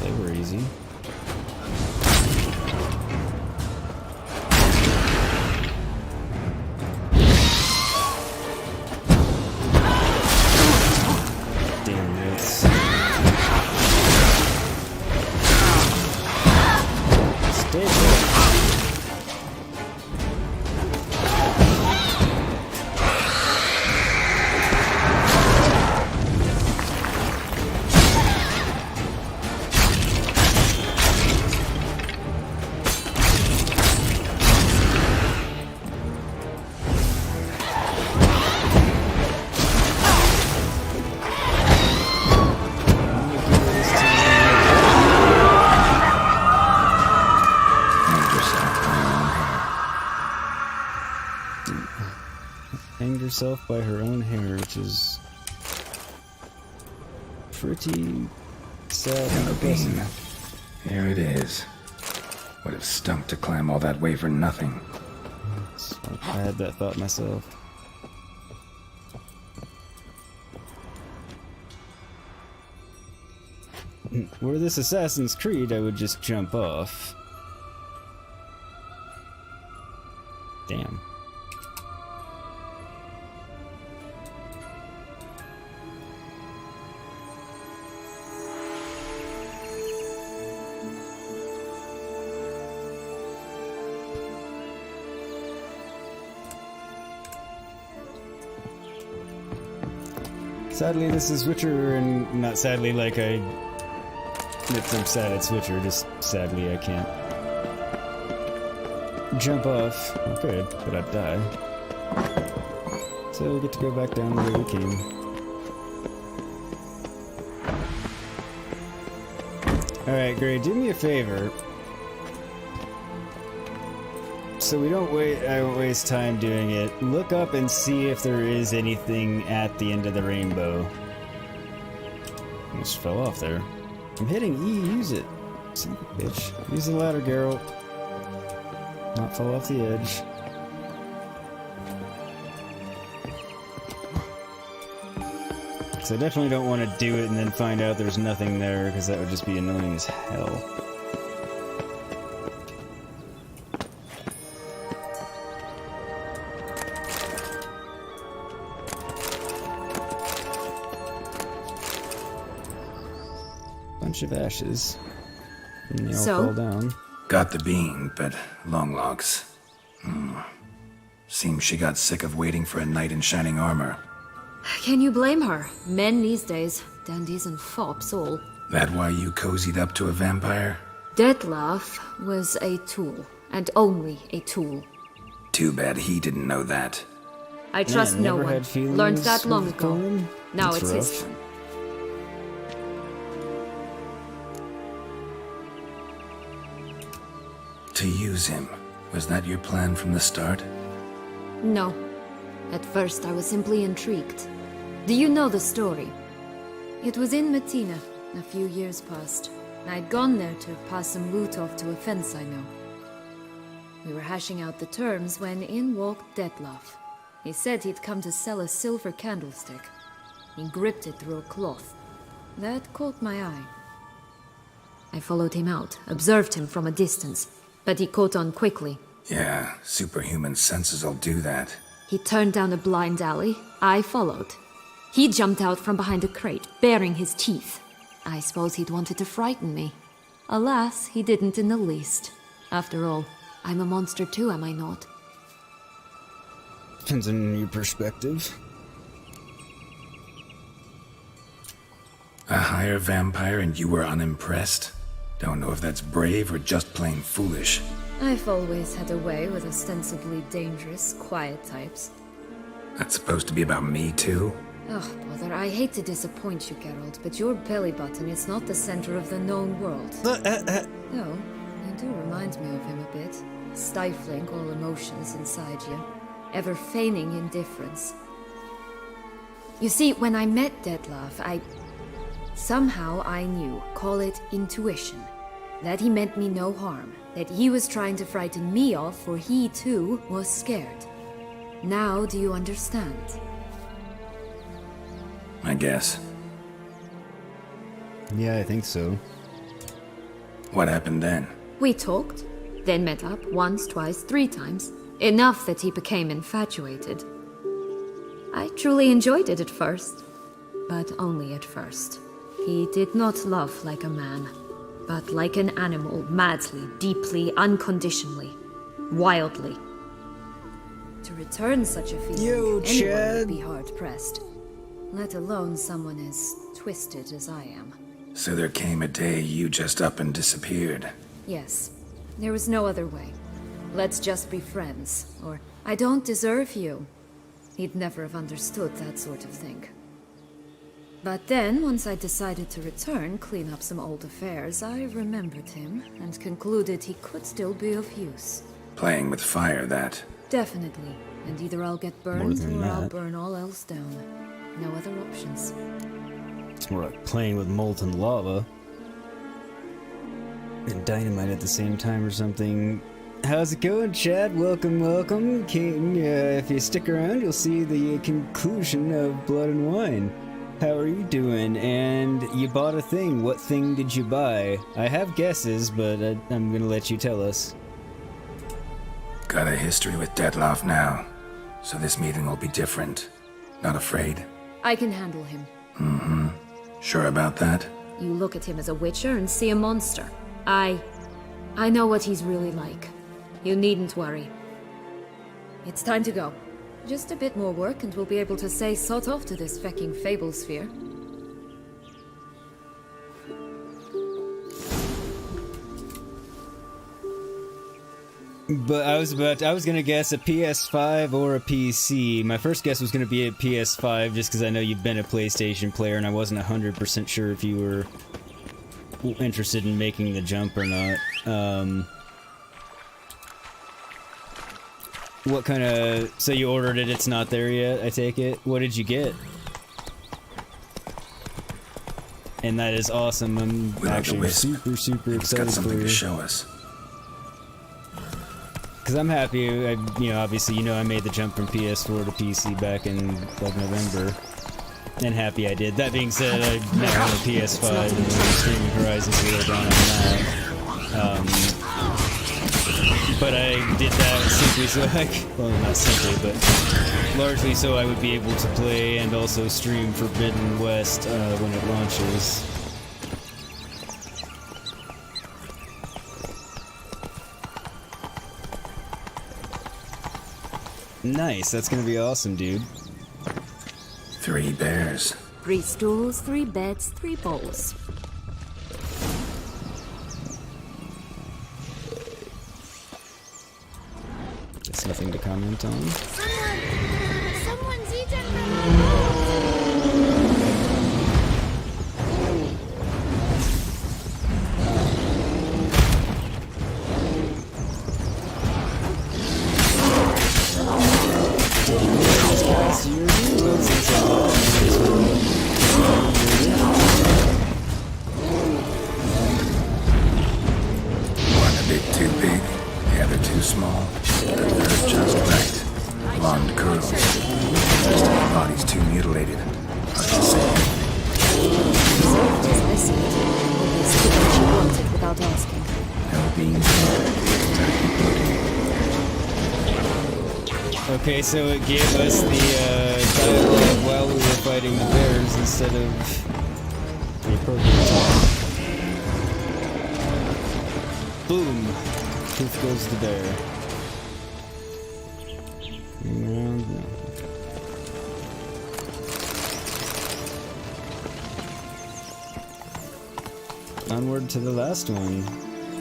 [SPEAKER 1] They were easy. Damn this. Stay there. Hanged herself by her own hair, which is pretty sad and depressing.
[SPEAKER 8] Here it is. Would have stunk to climb all that way for nothing.
[SPEAKER 1] I had that thought myself. Were this Assassin's Creed, I would just jump off. Damn. Sadly, this is Witcher, and not sadly like I'm sad it's Witcher, just sadly I can't jump off. I could, but I'd die. So we get to go back down the way we came. Alright, Gray, do me a favor. So we don't I won't waste time doing it. Look up and see if there is anything at the end of the rainbow. Almost fell off there. I'm hitting E, use it. Son of a bitch. Use the ladder, Geralt. Not fall off the edge. So I definitely don't want to do it and then find out there's nothing there, because that would just be annoying as hell. Bunch of ashes. And they all fall down.
[SPEAKER 8] Got the bean, but long logs. Seems she got sick of waiting for a knight in shining armor.
[SPEAKER 18] Can you blame her? Men these days, dandies and fops all.
[SPEAKER 8] That why you cozied up to a vampire?
[SPEAKER 18] Detlef was a tool, and only a tool.
[SPEAKER 8] Too bad he didn't know that.
[SPEAKER 18] I trust no one. Learned that long ago. Now
[SPEAKER 1] That's
[SPEAKER 18] it's
[SPEAKER 1] rough.
[SPEAKER 18] his turn.
[SPEAKER 8] To use him. Was that your plan from the start?
[SPEAKER 18] No. At first I was simply intrigued. Do you know the story? It was in Messina, a few years past. I'd gone there to pass some loot off to a fence I know. We were hashing out the terms when in walked Detlef. He said he'd come to sell a silver candlestick. He gripped it through a cloth. That caught my eye. I followed him out, observed him from a distance, but he caught on quickly.
[SPEAKER 8] Yeah, superhuman senses will do that.
[SPEAKER 18] He turned down a blind alley. I followed. He jumped out from behind a crate, baring his teeth. I suppose he'd wanted to frighten me. Alas, he didn't in the least. After all, I'm a monster too, am I not?
[SPEAKER 1] Depends on your perspective.
[SPEAKER 8] A higher vampire and you were unimpressed? Don't know if that's brave or just plain foolish.
[SPEAKER 18] I've always had a way with ostensibly dangerous, quiet types.
[SPEAKER 8] That's supposed to be about me too?
[SPEAKER 18] Oh, bother, I hate to disappoint you, Geralt, but your belly button is not the center of the known world. No, you do remind me of him a bit. Stifling all emotions inside you. Ever feigning indifference. You see, when I met Detlef, somehow I knew, call it intuition, that he meant me no harm, that he was trying to frighten me off, for he too was scared. Now do you understand?
[SPEAKER 8] I guess.
[SPEAKER 1] Yeah, I think so.
[SPEAKER 8] What happened then?
[SPEAKER 18] We talked, then met up once, twice, 3 times. Enough that he became infatuated. I truly enjoyed it at first, but only at first. He did not love like a man, but like an animal, madly, deeply, unconditionally, wildly. To return such a feeling, anyone would be hard-pressed, let alone someone as twisted as I am.
[SPEAKER 8] So there came a day you just up and disappeared.
[SPEAKER 18] Yes, there was no other way. Let's just be friends, or I don't deserve you. He'd never have understood that sort of thing. But then, once I decided to return, clean up some old affairs, I remembered him and concluded he could still be of use.
[SPEAKER 8] Playing with fire, that.
[SPEAKER 18] Definitely. And either I'll get burned or I'll burn all else down. No other options.
[SPEAKER 1] It's more like playing with molten lava. And dynamite at the same time or something. How's it going, Chad? Welcome, welcome. King, if you stick around, you'll see the conclusion of Blood and Wine. How are you doing? And you bought a thing. What thing did you buy? I have guesses, but I'm gonna let you tell us.
[SPEAKER 8] Got a history with Dettlaff now, so this meeting will be different. Not afraid?
[SPEAKER 18] I can handle him.
[SPEAKER 8] Mm-hmm. Sure about that?
[SPEAKER 18] You look at him as a witcher and see a monster. I know what he's really like. You needn't worry. It's time to go. Just a bit more work and we'll be able to say sod off to this fecking fable sphere.
[SPEAKER 1] But I was gonna guess a PS5 or a PC. My first guess was gonna be a PS5 just because I know you've been a PlayStation player and I wasn't 100% sure if you were interested in making the jump or not. What kind of... So you ordered it, it's not there yet, I take it? What did you get? And that is awesome. I'm actually super excited for you.
[SPEAKER 8] To show us.
[SPEAKER 1] Because I'm happy, obviously, I made the jump from PS4 to PC back in, like, November. And happy I did. That being said, I now own a PS5 and I'm streaming Horizon Zero Dawn on that. But I did that simply so well, not simply, but largely so I would be able to play and also stream Forbidden West when it launches. Nice, that's gonna be awesome, dude.
[SPEAKER 8] 3 bears.
[SPEAKER 18] 3 stools, 3 beds, 3 bowls.
[SPEAKER 1] That's nothing to comment on.
[SPEAKER 9] Someone's eaten
[SPEAKER 8] One a bit too big, the other too small. The third just right. Blonde curls. The rest of the body's too mutilated. Hard to say.
[SPEAKER 18] Just listen. Always do what you wanted without asking.
[SPEAKER 8] No beans.
[SPEAKER 1] Okay, so it gave us the dialogue while we were fighting the bears instead of the appropriate time. Boom! Poof goes the bear. Onward to the last one.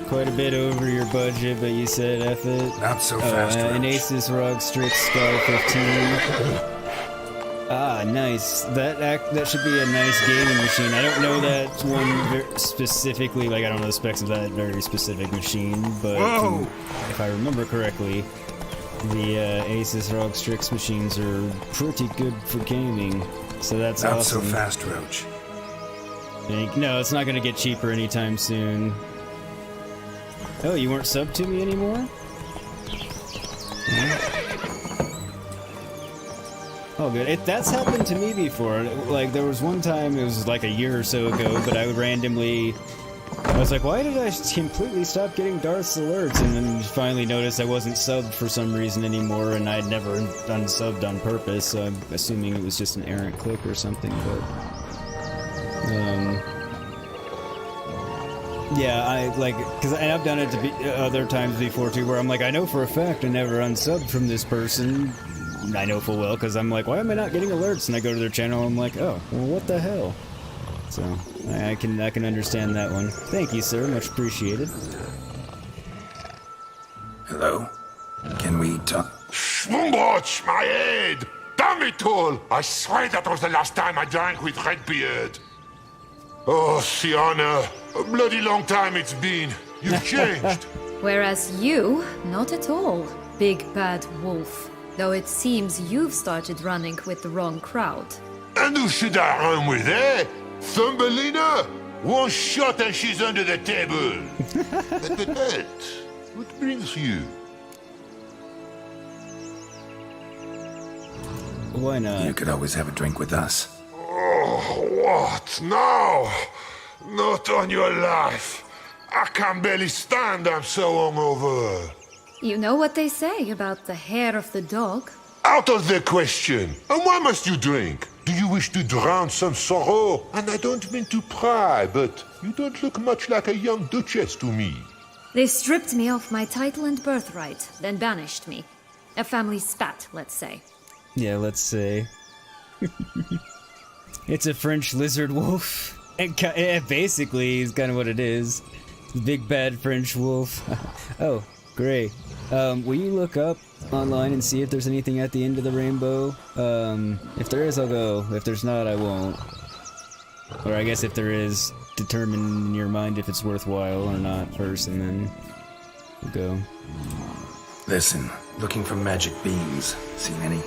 [SPEAKER 1] Quite a bit over your budget, but you said F it.
[SPEAKER 8] Not so fast,
[SPEAKER 1] An Asus ROG Strix Sky 15. Ah, nice. That should be a nice gaming machine. I don't know that one specifically, like I don't know the specs of that very specific machine, but if I remember correctly, the Asus ROG Strix machines are pretty good for gaming. So that's
[SPEAKER 8] not
[SPEAKER 1] awesome.
[SPEAKER 8] so fast, Roach.
[SPEAKER 1] No, it's not going to get cheaper anytime soon. Oh, you weren't subbed to me anymore? No? Oh, good. That's happened to me before. Like, there was one time, it was like a year or so ago, but I would randomly... I was like, why did I completely stop getting Darth's alerts? And then finally noticed I wasn't subbed for some reason anymore, and I'd never unsubbed on purpose, so I'm assuming it was just an errant click or something, but... Yeah, because I've done it other times before too, where I'm like, I know for a fact I never unsubbed from this person. I know full well, because I'm like, why am I not getting alerts? And I go to their channel, and I'm like, oh, well, what the hell? So, I can understand that one. Thank you, sir. Much appreciated.
[SPEAKER 8] Hello? Can we talk?
[SPEAKER 10] Schwungbroch, my head! Damn it all! I swear that was the last time I drank with Redbeard. Oh, Sienna, a bloody long time it's been. You've changed.
[SPEAKER 18] Whereas you, not at all, big bad wolf. Though it seems you've started running with the wrong crowd.
[SPEAKER 10] And who should I run with, eh? Thumbelina? One shot and she's under the table. But, what brings you?
[SPEAKER 1] Why not?
[SPEAKER 8] You could always have a drink with us.
[SPEAKER 10] Oh, what? No! Not on your life. I can barely stand, I'm so hungover.
[SPEAKER 18] You know what they say about the hair of the dog?
[SPEAKER 10] Out of the question. And why must you drink? Do you wish to drown some sorrow? And I don't mean to pry, but you don't look much like a young Duchess to me.
[SPEAKER 18] They stripped me of my title and birthright, then banished me. A family spat, let's say.
[SPEAKER 1] Yeah, let's say. It's a French lizard wolf. And basically, is kind of what it is. Big bad French wolf. Oh, great. Will you look up online and see if there's anything at the end of the rainbow? If there is, I'll go. If there's not, I won't. Or I guess if there is, determine in your mind if it's worthwhile or not first, and then we'll go.
[SPEAKER 8] Listen, looking for magic beans. Seen any?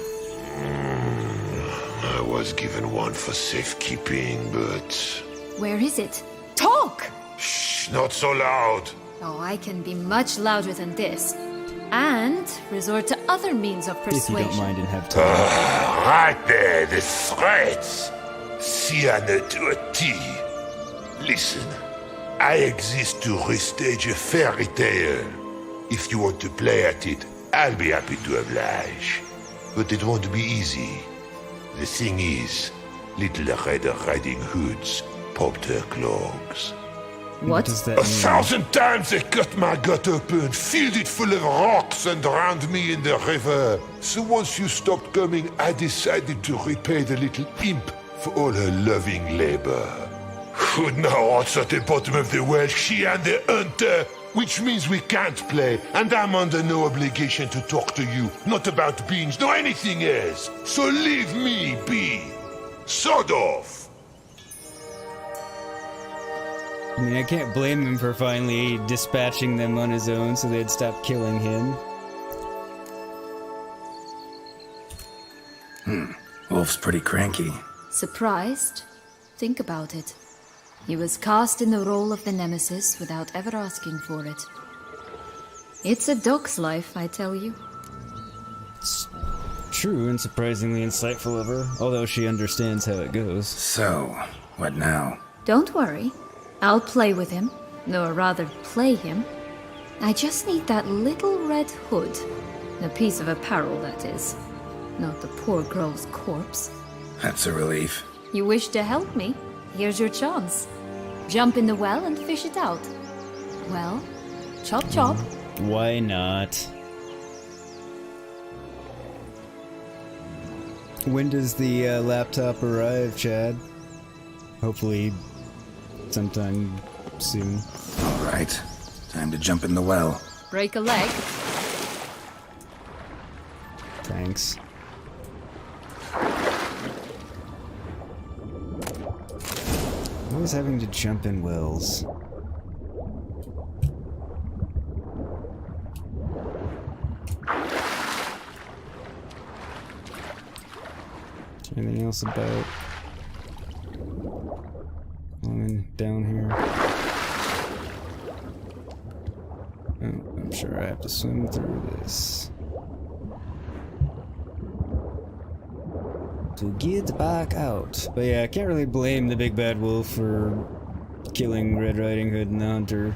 [SPEAKER 10] I was given one for safekeeping, but...
[SPEAKER 18] Where is it? Talk!
[SPEAKER 10] Shh, not so loud.
[SPEAKER 18] Oh, I can be much louder than this. And resort to other means of persuasion.
[SPEAKER 1] If you don't mind and have time.
[SPEAKER 10] Right there, the threats. Sienna to a T. Listen, I exist to restage a fairy tale. If you want to play at it, I'll be happy to oblige. But it won't be easy. The thing is, Little Red Riding Hoods popped her clogs.
[SPEAKER 18] What
[SPEAKER 1] does that mean?
[SPEAKER 10] 1,000 times they cut my gut open, filled it full of rocks and drowned me in the river. So once you stopped coming, I decided to repay the little imp for all her loving labor. Who now what's at the bottom of the well? She and the hunter, which means we can't play, and I'm under no obligation to talk to you, not about beans, nor anything else. So leave me be. Sod off.
[SPEAKER 1] I mean, I can't blame him for finally dispatching them on his own so they'd stop killing him.
[SPEAKER 8] Wolf's pretty cranky.
[SPEAKER 18] Surprised? Think about it. He was cast in the role of the nemesis without ever asking for it. It's a dog's life, I tell you.
[SPEAKER 1] It's true and surprisingly insightful of her, although she understands how it goes.
[SPEAKER 8] So, what now?
[SPEAKER 18] Don't worry. I'll play with him. Or rather, play him. I just need that little red hood. A piece of apparel, that is. Not the poor girl's corpse.
[SPEAKER 8] That's a relief.
[SPEAKER 18] You wish to help me? Here's your chance. Jump in the well and fish it out. Well, chop chop.
[SPEAKER 1] Why not? When does the laptop arrive, Chad? Hopefully sometime soon.
[SPEAKER 8] Alright, time to jump in the well.
[SPEAKER 18] Break a leg.
[SPEAKER 1] Thanks. Always having to jump in wells. Anything else about down here? Oh, I'm sure I have to swim through this to get back out. But yeah, I can't really blame the big bad wolf for killing Red Riding Hood and the hunter,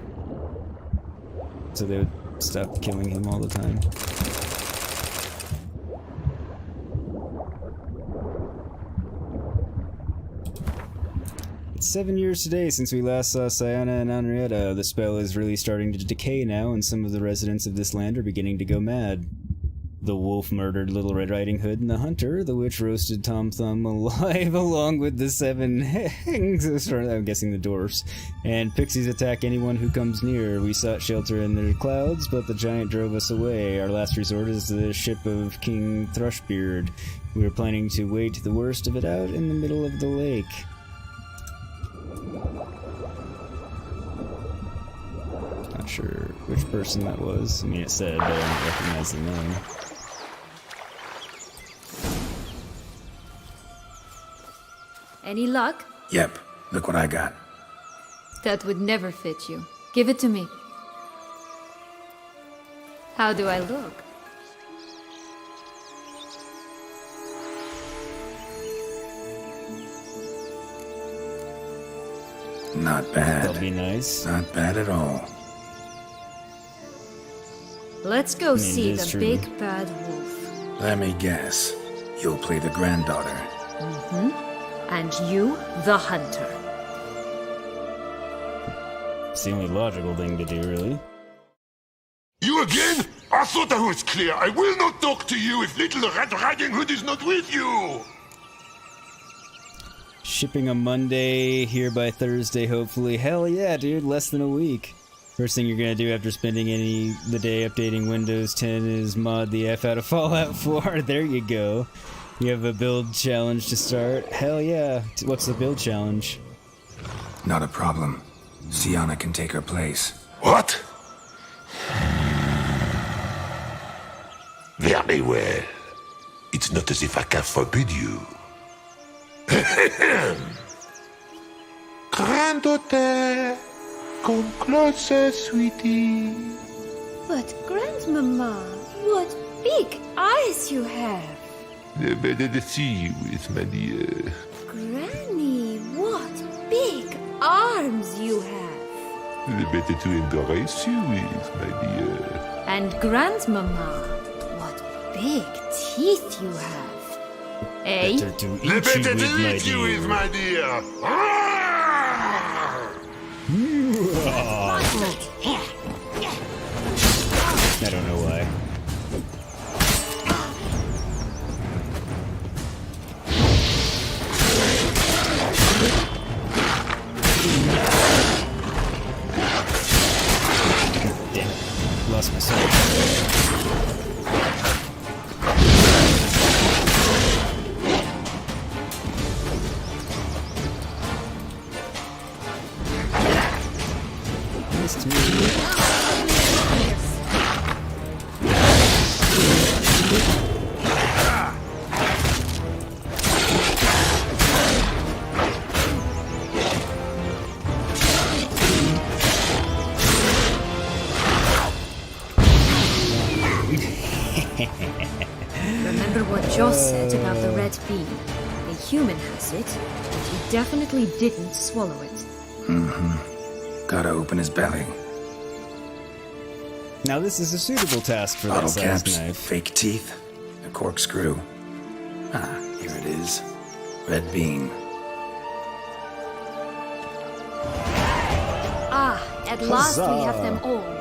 [SPEAKER 1] so they would stop killing him all the time. It's 7 years today since we last saw Sienna and Henrietta. The spell is really starting to decay now, and some of the residents of this land are beginning to go mad. The wolf murdered Little Red Riding Hood, and the hunter, the witch, roasted Tom Thumb alive along with the 7 I'm guessing the dwarfs. And pixies attack anyone who comes near. We sought shelter in the clouds, but the giant drove us away. Our last resort is the ship of King Thrushbeard. We were planning to wait the worst of it out in the middle of the lake. Not sure which person that was. I mean, it said, but I don't recognize the name.
[SPEAKER 18] Any luck?
[SPEAKER 8] Yep, look what I got.
[SPEAKER 18] That would never fit you. Give it to me. How do I look?
[SPEAKER 8] Not bad.
[SPEAKER 1] That'll be nice.
[SPEAKER 8] Not bad at all.
[SPEAKER 18] Let's go
[SPEAKER 1] it
[SPEAKER 18] see
[SPEAKER 1] is
[SPEAKER 18] the
[SPEAKER 1] true.
[SPEAKER 18] big bad wolf.
[SPEAKER 8] Let me guess. You'll play the granddaughter.
[SPEAKER 18] Mm-hmm. And you, the hunter.
[SPEAKER 1] It's the only logical thing to do, really.
[SPEAKER 10] You again? I thought I was clear. I will not talk to you if little Red Riding Hood is not with you.
[SPEAKER 1] Shipping on Monday, here by Thursday, hopefully. Hell yeah, dude, less than a week. First thing you're gonna do after spending the day updating Windows 10 is mod the F out of Fallout 4. There you go. You have a build challenge to start. Hell yeah. What's the build challenge?
[SPEAKER 8] Not a problem. Sienna can take her place.
[SPEAKER 10] What? Very well. It's not as if I can forbid you. Granddaughter, come closer, sweetie.
[SPEAKER 2] But, Grandmama, what big eyes you have!
[SPEAKER 10] The better to see you with, my dear.
[SPEAKER 2] Granny, what big arms you have!
[SPEAKER 10] The better to embrace you with, my dear.
[SPEAKER 18] And Grandmama, what big teeth you have. Eh?
[SPEAKER 1] Better to
[SPEAKER 10] The better to eat you with, my dear.
[SPEAKER 1] I don't know why. Damn it. Lost my soul. Nice to meet you.
[SPEAKER 18] Remember what Joss said about the red bean? A human has it, but he definitely didn't swallow it.
[SPEAKER 8] Mm-hmm. Gotta open his belly.
[SPEAKER 1] Now this is a suitable task for that
[SPEAKER 8] Bottle
[SPEAKER 1] size
[SPEAKER 8] caps,
[SPEAKER 1] knife.
[SPEAKER 8] fake teeth, a corkscrew. Ah, here it is. Red bean.
[SPEAKER 18] Ah, at last we have them all.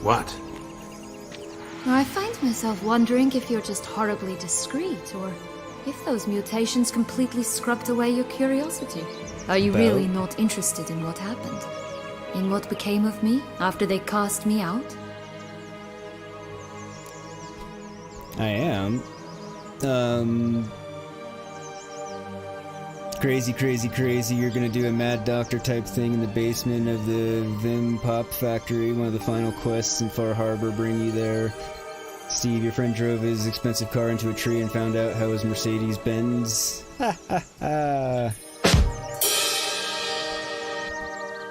[SPEAKER 3] What?
[SPEAKER 18] I find myself wondering if you're just horribly discreet, or if those mutations completely scrubbed away your curiosity. Are you really not interested in what happened? In what became of me after they cast me out?
[SPEAKER 1] I am. Crazy, you're gonna do a Mad Doctor type thing in the basement of the Vim Pop Factory. One of the final quests in Far Harbor bring you there. Steve, your friend drove his expensive car into a tree and found out how his Mercedes-Benz... Ha ha ha!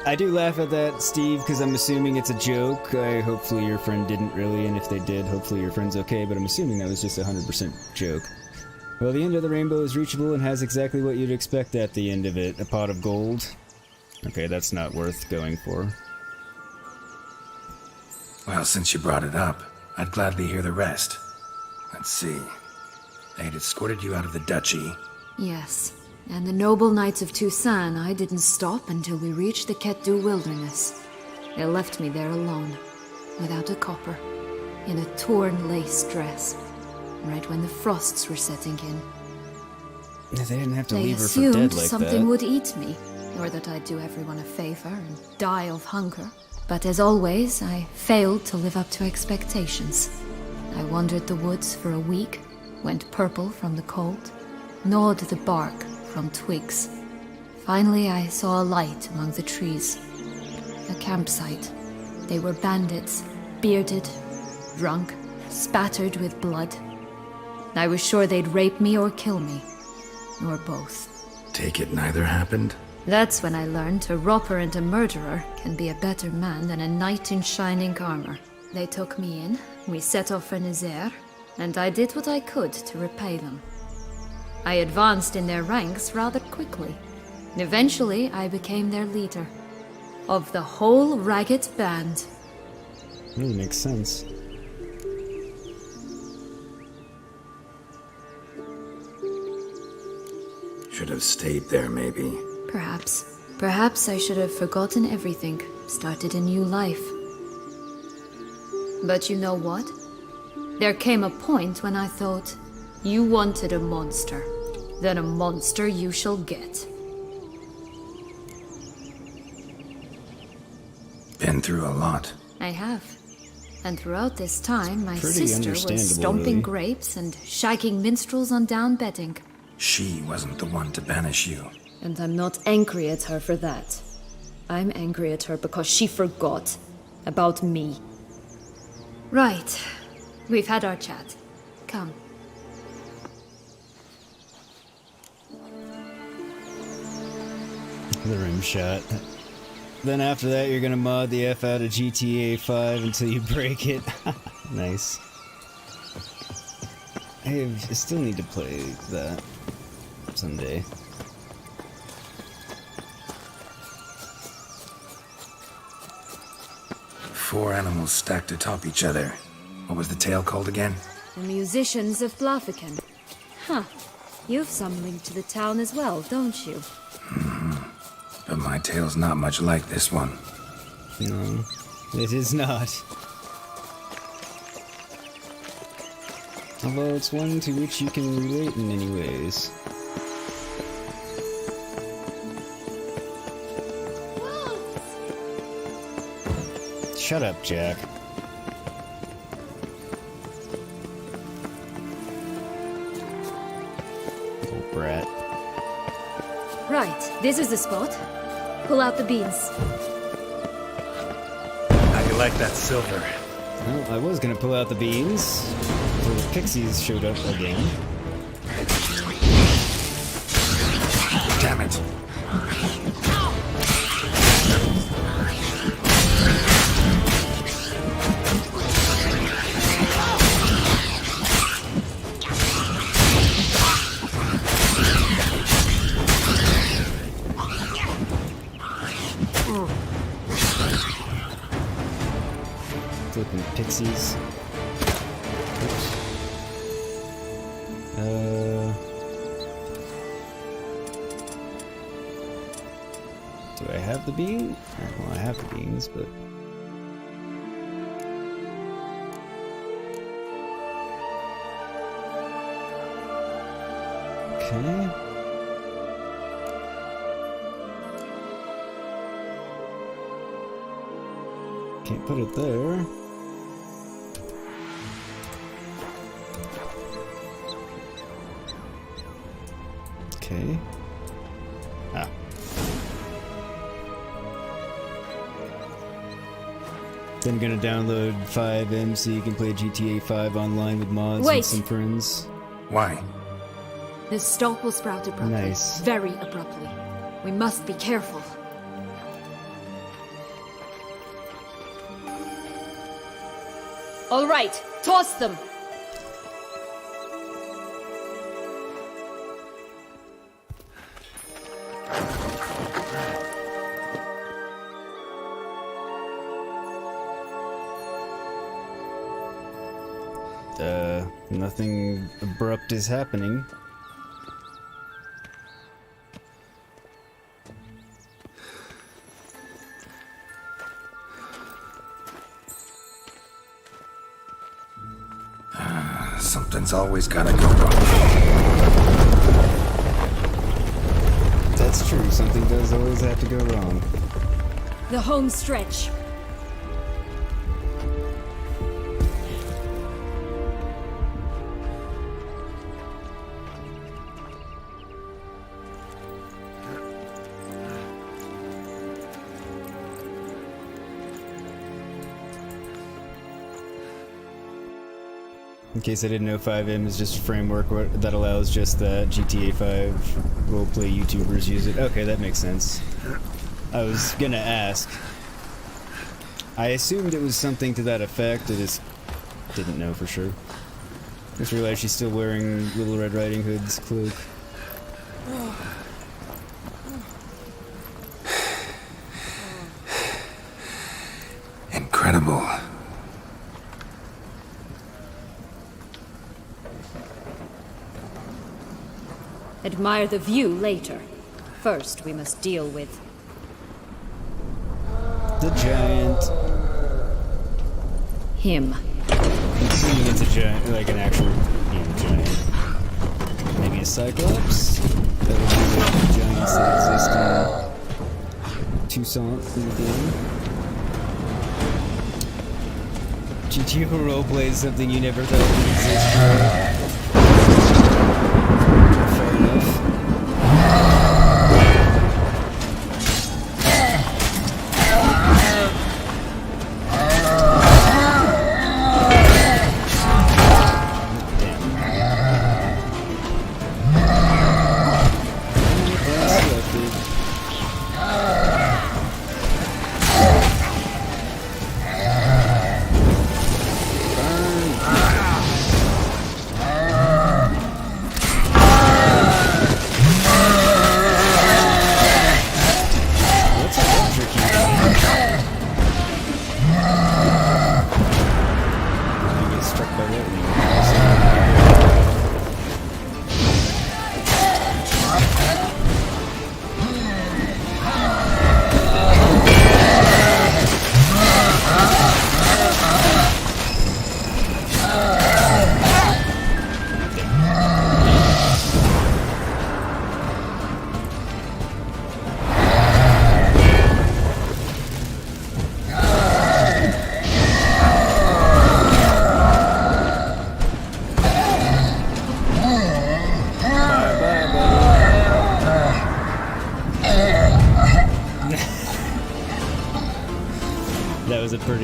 [SPEAKER 1] I do laugh at that, Steve, because I'm assuming it's a joke. Hopefully your friend didn't really, and if they did, hopefully your friend's okay, but I'm assuming that was just a 100% joke. Well, the end of the rainbow is reachable and has exactly what you'd expect at the end of it. A pot of gold. Okay, that's not worth going for.
[SPEAKER 8] Well, since you brought it up, I'd gladly hear the rest. Let's see. They had escorted you out of the duchy.
[SPEAKER 18] Yes, and the noble knights of Toussaint, I didn't stop until we reached the Ketdu wilderness. They left me there alone, without a copper, in a torn lace dress, right when the frosts were setting in.
[SPEAKER 1] They didn't have to
[SPEAKER 18] They
[SPEAKER 1] leave her for
[SPEAKER 18] assumed
[SPEAKER 1] dead like
[SPEAKER 18] something
[SPEAKER 1] that.
[SPEAKER 18] would eat me, or that I'd do everyone a favor and die of hunger. But as always, I failed to live up to expectations. I wandered the woods for a week, went purple from the cold, gnawed the bark from twigs. Finally, I saw a light among the trees. A campsite. They were bandits, bearded, drunk, spattered with blood. I was sure they'd rape me or kill me, or both.
[SPEAKER 3] Take it neither happened?
[SPEAKER 18] That's when I learned a robber and a murderer can be a better man than a knight in shining armor. They took me in, we set off for Nazaire, and I did what I could to repay them. I advanced in their ranks rather quickly. Eventually, I became their leader. Of the whole ragged band.
[SPEAKER 1] Really makes sense.
[SPEAKER 3] Should have stayed there, maybe.
[SPEAKER 18] Perhaps. Perhaps I should have forgotten everything, started a new life. But you know what? There came a point when I thought, you wanted a monster. Then a monster you shall get.
[SPEAKER 3] Been through a lot.
[SPEAKER 18] I have. And throughout this time, my
[SPEAKER 1] Pretty
[SPEAKER 18] sister was
[SPEAKER 1] understandable,
[SPEAKER 18] stomping
[SPEAKER 1] really.
[SPEAKER 18] grapes and shagging minstrels on down bedding.
[SPEAKER 3] She wasn't the one to banish you.
[SPEAKER 18] And I'm not angry at her for that. I'm angry at her because she forgot about me. Right. We've had our chat. Come.
[SPEAKER 1] The rim shot. Then after that, you're gonna mod the F out of GTA 5 until you break it. Nice. I still need to play that someday.
[SPEAKER 3] Four animals stacked atop each other. What was the tale called again?
[SPEAKER 18] The musicians of Blaviken. Huh. You've some link to the town as well, don't you?
[SPEAKER 3] But my tale's not much like this one.
[SPEAKER 1] No, it is not. Although it's one to which you can relate in many ways. Shut up, Jack. Little brat.
[SPEAKER 18] Right, this is the spot. Pull out the beans.
[SPEAKER 8] How you like that silver?
[SPEAKER 1] Well, I was gonna pull out the beans until the pixies showed up again.
[SPEAKER 3] Damn it.
[SPEAKER 1] Flipping pixies. Oops. Do I have the bean? Well, I have the beans, but... Okay. Can't put it there. Okay. Ah. Then I'm gonna download 5M so you can play GTA 5 online with mods and
[SPEAKER 18] Wait.
[SPEAKER 1] some friends.
[SPEAKER 3] Why?
[SPEAKER 18] The stalk will sprout abruptly.
[SPEAKER 1] Nice.
[SPEAKER 18] Very abruptly. We must be careful. All right, toss them.
[SPEAKER 1] Nothing abrupt is happening.
[SPEAKER 3] Something's always gotta go wrong.
[SPEAKER 1] That's true, something does always have to go wrong.
[SPEAKER 18] The home stretch.
[SPEAKER 1] In case I didn't know, 5M is just a framework that allows just the GTA 5 roleplay YouTubers use it. Okay, that makes sense. I was gonna ask. I assumed it was something to that effect, I just didn't know for sure. Just realized she's still wearing Little Red Riding Hood's cloak.
[SPEAKER 8] Incredible.
[SPEAKER 18] Admire the view later. First, we must deal with
[SPEAKER 1] the giant.
[SPEAKER 18] Him.
[SPEAKER 1] I'm assuming it's a giant, like an actual giant. Maybe a cyclops? That would be the giants that exist in Toussaint in the game. GTO roleplay is something you never thought would exist. Fair enough.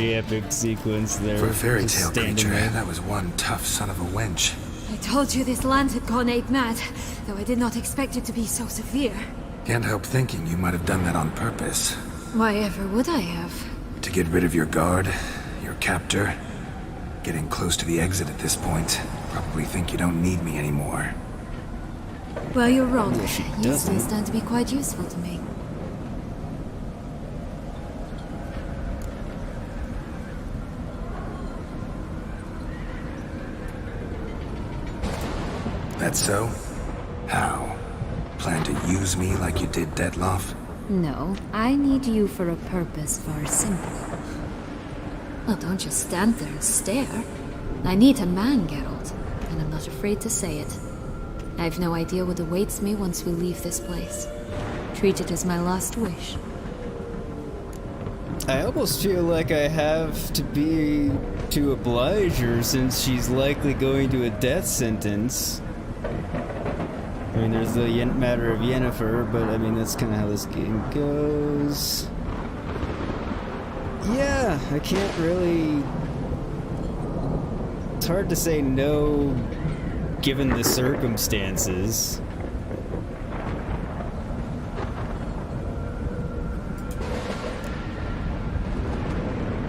[SPEAKER 1] Epic sequence there.
[SPEAKER 8] For a fairy tale creature, that was one tough son of a wench.
[SPEAKER 18] I told you this land had gone ape mad, though I did not expect it to be so severe.
[SPEAKER 8] Can't help thinking you might have done that on purpose.
[SPEAKER 18] Why ever would I have?
[SPEAKER 8] To get rid of your guard, your captor. Getting close to the exit at this point. Probably think you don't need me anymore.
[SPEAKER 18] Well, you're wrong. You still stand to be quite useful to me.
[SPEAKER 8] That so? How? Plan to use me like you did Detloff?
[SPEAKER 18] No, I need you for a purpose far simpler. Well, don't just stand there and stare. I need a man, Geralt, and I'm not afraid to say it. I've no idea what awaits me once we leave this place. Treat it as my last wish.
[SPEAKER 1] I almost feel like I have to be to oblige her since she's likely going to a death sentence. I mean, there's the matter of Yennefer, but I mean, that's kind of how this game goes. Yeah, I can't really... It's hard to say no, given the circumstances.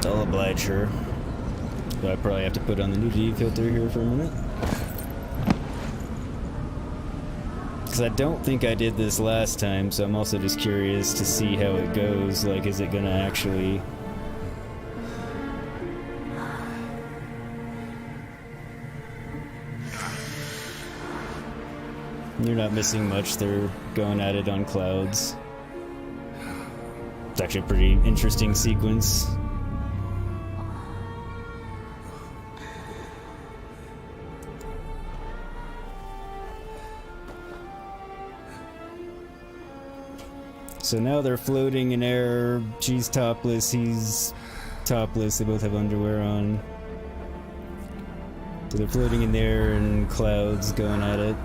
[SPEAKER 1] I'll oblige her. But I probably have to put on the nudity filter here for a minute. Because I don't think I did this last time, so I'm also just curious to see how it goes. Like, is it gonna actually... You're not missing much, they're going at it on clouds. It's actually a pretty interesting sequence. So now they're floating in air, she's topless, he's topless, they both have underwear on. So they're floating in the air and clouds going at it.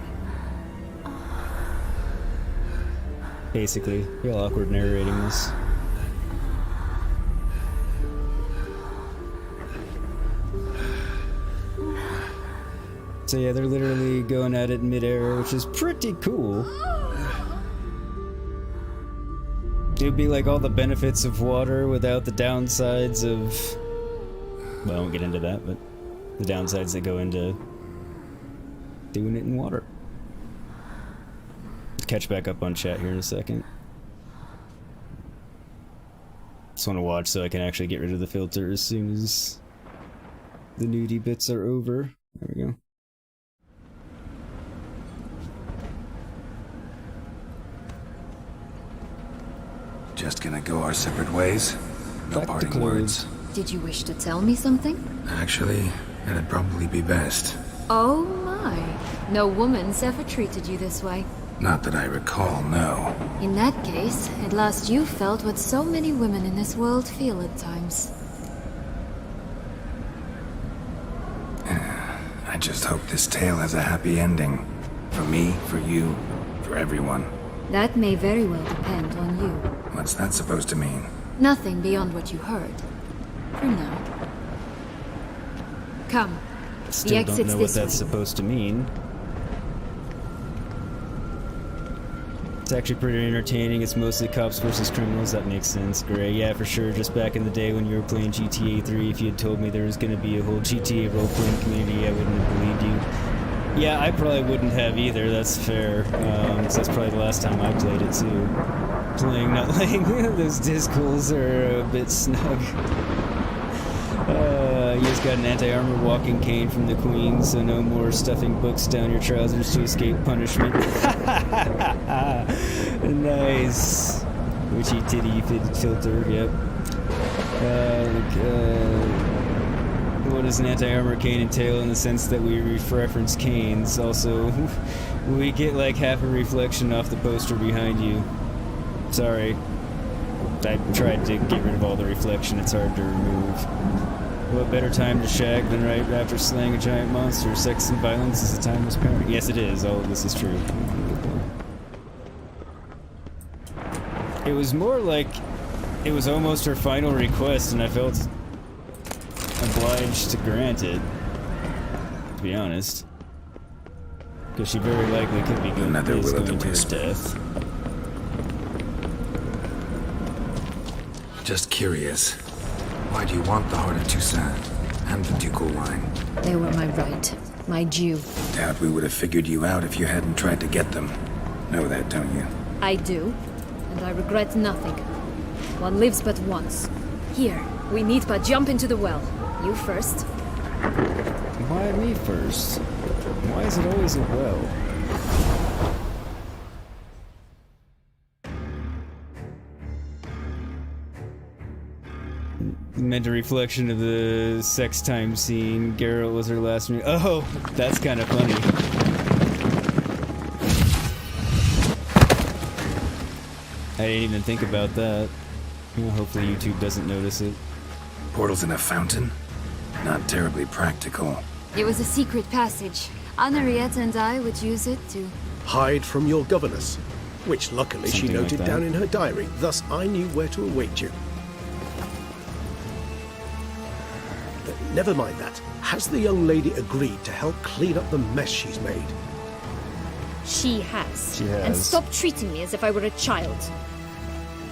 [SPEAKER 1] Basically, real awkward narrating this. So yeah, they're literally going at it in midair, which is pretty cool. It would be like all the benefits of water without the downsides of... Well, I won't get into that, but the downsides that go into doing it in water. Catch back up on chat here in a second. Just want to watch so I can actually get rid of the filter as soon as the nudie bits are over. There we go.
[SPEAKER 8] Just gonna go our separate ways? No parting words.
[SPEAKER 18] Did you wish to tell me something?
[SPEAKER 8] Actually, that'd probably be best.
[SPEAKER 18] Oh my. No woman's ever treated you this way.
[SPEAKER 8] Not that I recall, no.
[SPEAKER 18] In that case, at last you felt what so many women in this world feel at times.
[SPEAKER 8] I just hope this tale has a happy ending. For me, for you, for everyone.
[SPEAKER 18] That may very well depend on you.
[SPEAKER 8] What's that supposed to mean?
[SPEAKER 18] Nothing beyond what you heard. For now. Come.
[SPEAKER 1] Still don't know what that's supposed to mean. It's actually pretty entertaining. It's mostly cops versus criminals. That makes sense. Great. Yeah, for sure. Just back in the day when you were playing GTA 3, if you had told me there was going to be a whole GTA role-playing community, I wouldn't have believed you. Yeah, I probably wouldn't have either. That's fair. 'Cause that's probably the last time I played it, too. Playing, not laying. Those disc holes are a bit snug. You just got an anti-armor walking cane from the Queen, so no more stuffing books down your trousers to escape punishment. Nice. Witchy titty filter, yep. What does an anti-armor cane entail in the sense that we reference canes? Also, we get like half a reflection off the poster behind you. Sorry. I tried to get rid of all the reflection, it's hard to remove. What better time to shag than right after slaying a giant monster? Sex and violence is a timeless parent. Yes, it is. All of this is true. It was more like it was almost her final request, and I felt obliged to grant it, to be honest. Because she very likely could be going to her death.
[SPEAKER 8] Just curious. Why do you want the Heart of Toussaint and the ducal wine?
[SPEAKER 18] They were my right, my due.
[SPEAKER 8] Doubt we would have figured you out if you hadn't tried to get them. Know that, don't you?
[SPEAKER 18] I do, and I regret nothing. One lives but once. Here, we need but jump into the well. You first.
[SPEAKER 1] Why me first? Why is it always a well? Meant a reflection of the sex time scene. Geralt was her last name. Oh, that's kind of funny. I didn't even think about that. Well, hopefully YouTube doesn't notice it.
[SPEAKER 8] Portals in a fountain? Not terribly practical.
[SPEAKER 18] It was a secret passage. Henriette and I would use it to
[SPEAKER 22] hide from your governess, which luckily she noted down in her diary. Thus, I knew where to await you. Never mind that. Has the young lady agreed to help clean up the mess she's made?
[SPEAKER 18] She has. And stop treating me as if I were a child.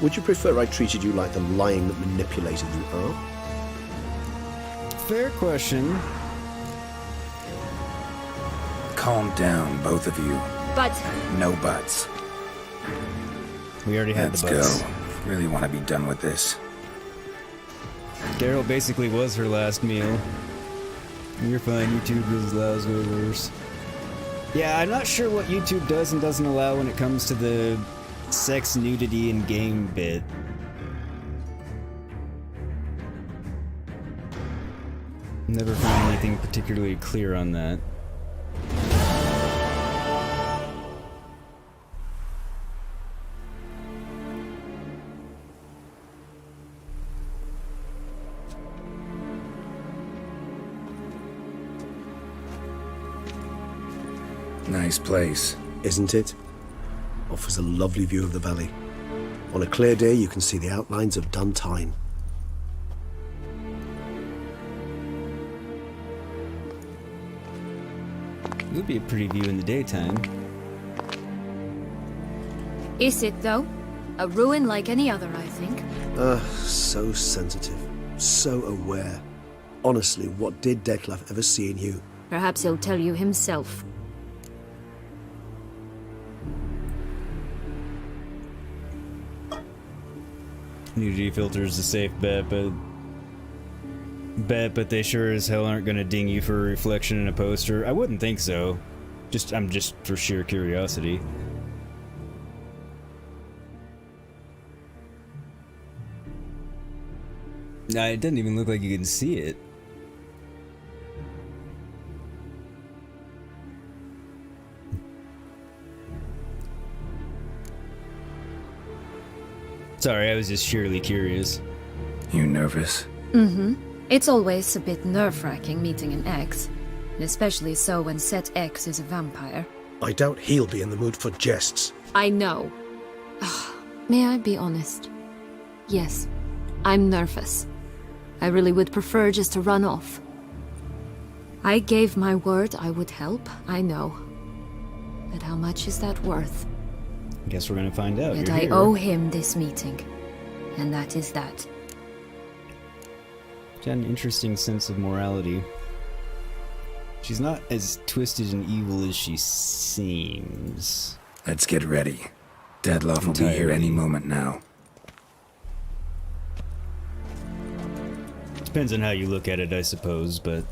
[SPEAKER 20] Would you prefer I treated you like the lying manipulator you are?
[SPEAKER 1] Fair question.
[SPEAKER 8] Calm down, both of you.
[SPEAKER 18] But...
[SPEAKER 8] No buts.
[SPEAKER 1] We already had the buts.
[SPEAKER 8] Let's go. Really want to be done with this.
[SPEAKER 1] Geralt basically was her last meal. You're fine, YouTube allows way worse. Yeah, I'm not sure what YouTube does and doesn't allow when it comes to the sex, nudity, and game bit. Never found anything particularly clear on that.
[SPEAKER 8] Nice place.
[SPEAKER 20] Isn't it? Offers a lovely view of the valley. On a clear day, you can see the outlines of Duntine.
[SPEAKER 1] It would be a pretty view in the daytime.
[SPEAKER 18] Is it, though? A ruin like any other, I think.
[SPEAKER 15] So sensitive. So aware. Honestly, what did Detlef ever see in you?
[SPEAKER 18] Perhaps he'll tell you himself.
[SPEAKER 1] Nudity filter's a safe bet, but they sure as hell aren't gonna ding you for a reflection in a poster. I wouldn't think so. I'm just for sheer curiosity. Nah, it doesn't even look like you can see it. Sorry, I was just sheerly curious.
[SPEAKER 8] You nervous?
[SPEAKER 18] Mm-hmm. It's always a bit nerve-wracking meeting an ex. And especially so when said ex is a vampire.
[SPEAKER 22] I doubt he'll be in the mood for jests.
[SPEAKER 18] I know. May I be honest? Yes, I'm nervous. I really would prefer just to run off. I gave my word I would help, I know. But how much is that worth?
[SPEAKER 1] Guess we're gonna find out.
[SPEAKER 18] Yet
[SPEAKER 1] You're
[SPEAKER 18] I
[SPEAKER 1] here.
[SPEAKER 18] owe him this meeting. And that is that.
[SPEAKER 1] Got an interesting sense of morality. She's not as twisted and evil as she seems.
[SPEAKER 8] Let's get ready. Deadloff will be here any moment now.
[SPEAKER 1] Depends on how you look at it, I suppose, but...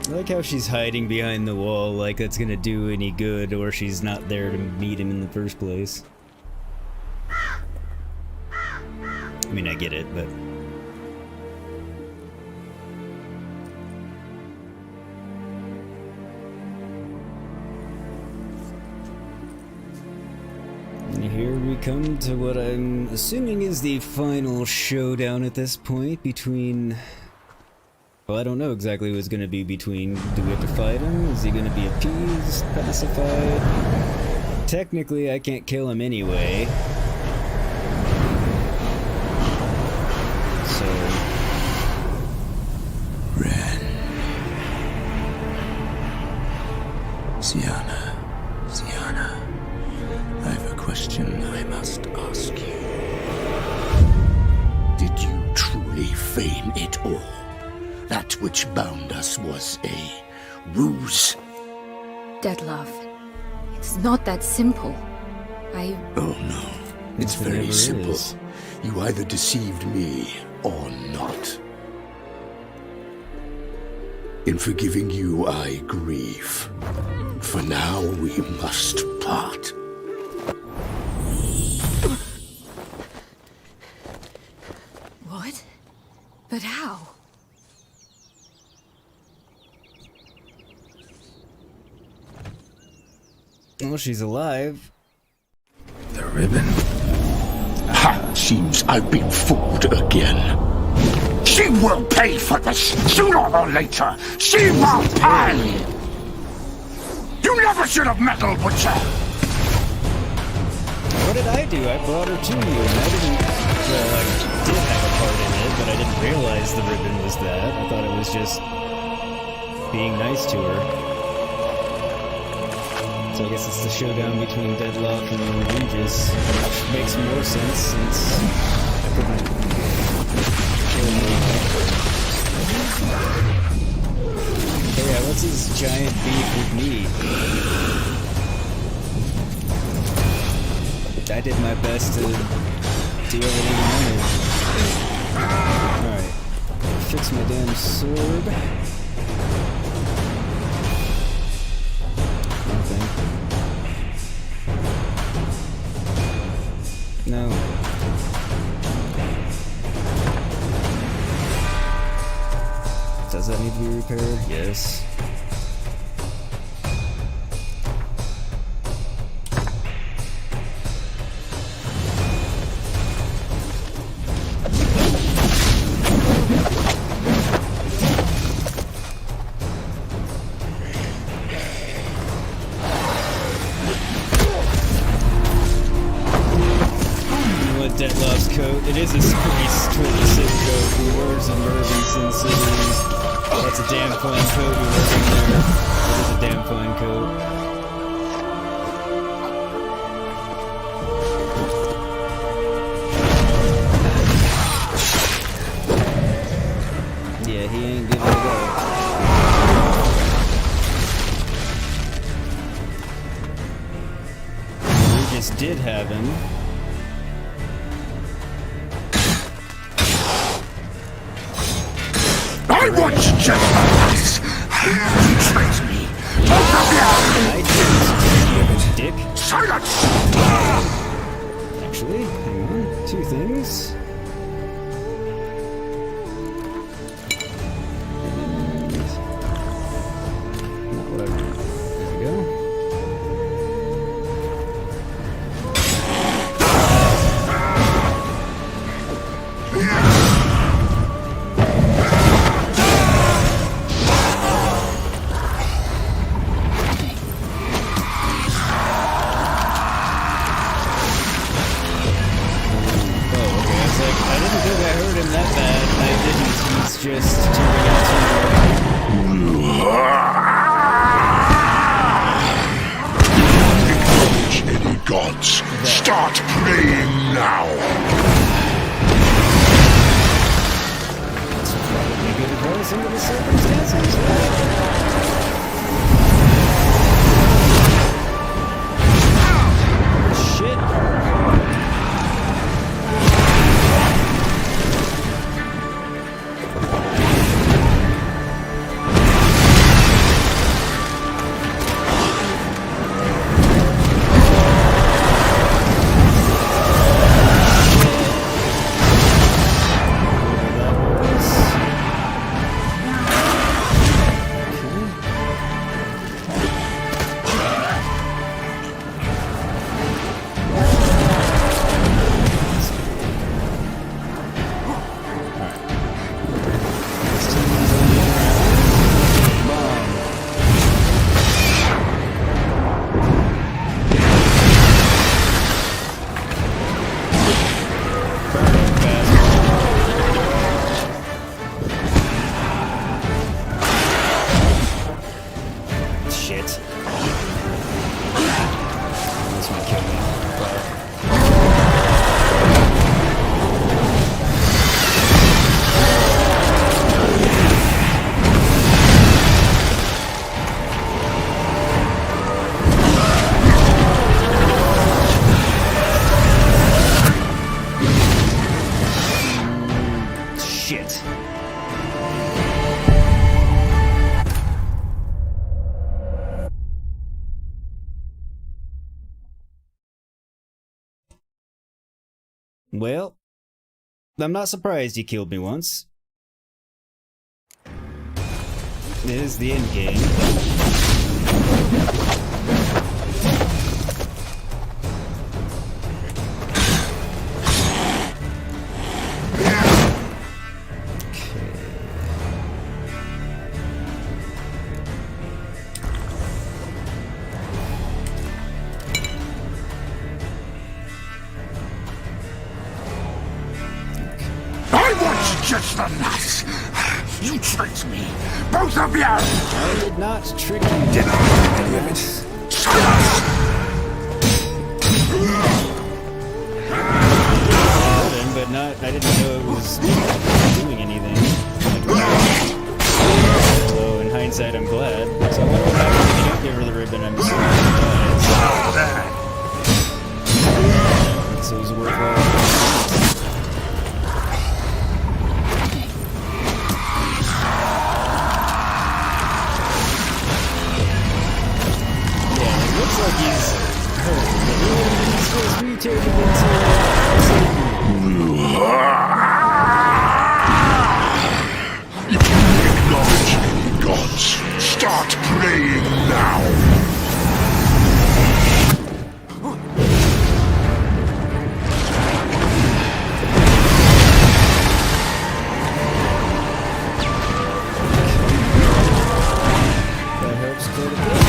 [SPEAKER 1] I like how she's hiding behind the wall like that's gonna do any good, or she's not there to meet him in the first place. I mean, I get it, but... And here we come to what I'm assuming is the final showdown at this point between... Well, I don't know exactly what it's going to be between. Do we have to fight him? Is he going to be appeased, pacified? Technically, I can't kill him anyway. So...
[SPEAKER 17] Sienna, I have a question I must ask you. Did you truly feign it all? That which bound us was a ruse?
[SPEAKER 18] Detlef, it's not that simple.
[SPEAKER 17] Oh no, it's very simple. You either deceived me or not. In forgiving you, I grieve. For now, we must part.
[SPEAKER 18] What? But how?
[SPEAKER 1] Well, she's alive.
[SPEAKER 8] The ribbon.
[SPEAKER 17] Ha! Seems I've been fooled again. She will pay for this, sooner or later. She will pay! You never should have meddled with her!
[SPEAKER 1] What did I do? I brought her to you, and I didn't... Well, I did have a part in it, but I didn't realize the ribbon was that. I thought it was just being nice to her. So I guess it's the showdown between Deadlock and Duchess, which makes more sense since I couldn't kill him. Hey, yeah, what's his giant beef with me? I did my best to do everything he wanted. Alright, fix my damn sword. No. Does that need to be repaired? Yes. It is a pretty sick coat. Rewards of Mervyn Sin City. That's a damn fine coat you're working there. That is a damn fine coat. Yeah, he ain't giving it up. We just did have him.
[SPEAKER 17] I want just this. You trace me. Both of you!
[SPEAKER 1] Dick.
[SPEAKER 17] Silence!
[SPEAKER 1] Actually, hang on. Two things. Not what I want. There we go. Just turning
[SPEAKER 10] Acknowledge any gods. Start praying now.
[SPEAKER 1] That's probably good advice under the circumstances. Shit. Well, I'm not surprised he killed me once. It is the end game.
[SPEAKER 17] Just the nuts! You tricked me! Both of you!
[SPEAKER 1] I did not trick you.
[SPEAKER 17] Did any of it? Silence!
[SPEAKER 1] But not, I didn't know it was doing anything. Although in hindsight I'm glad. So I wonder what happens if you don't give her the ribbon. I'm assuming she dies. So it was worthwhile. Looks like he's hurt, but he's just mutated into
[SPEAKER 10] Acknowledge any gods. Start praying now.
[SPEAKER 1] That helps quite a bit.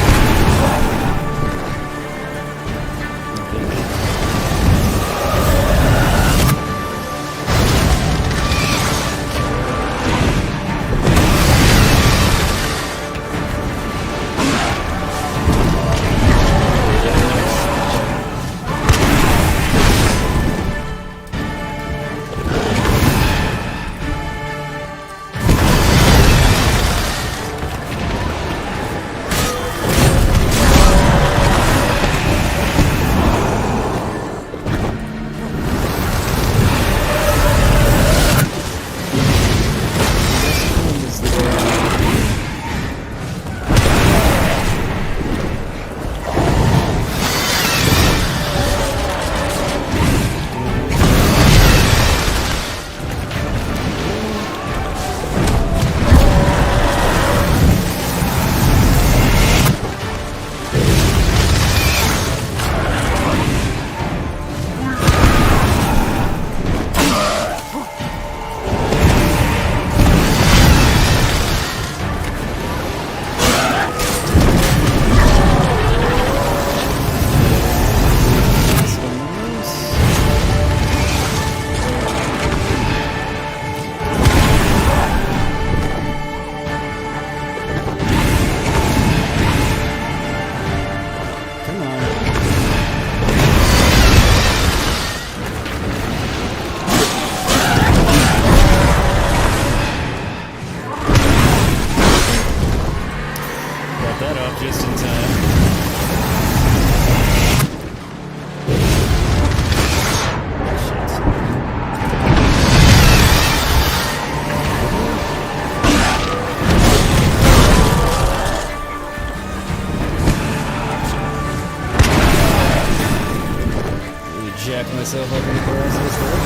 [SPEAKER 1] up just in time. Jack myself up in the process there.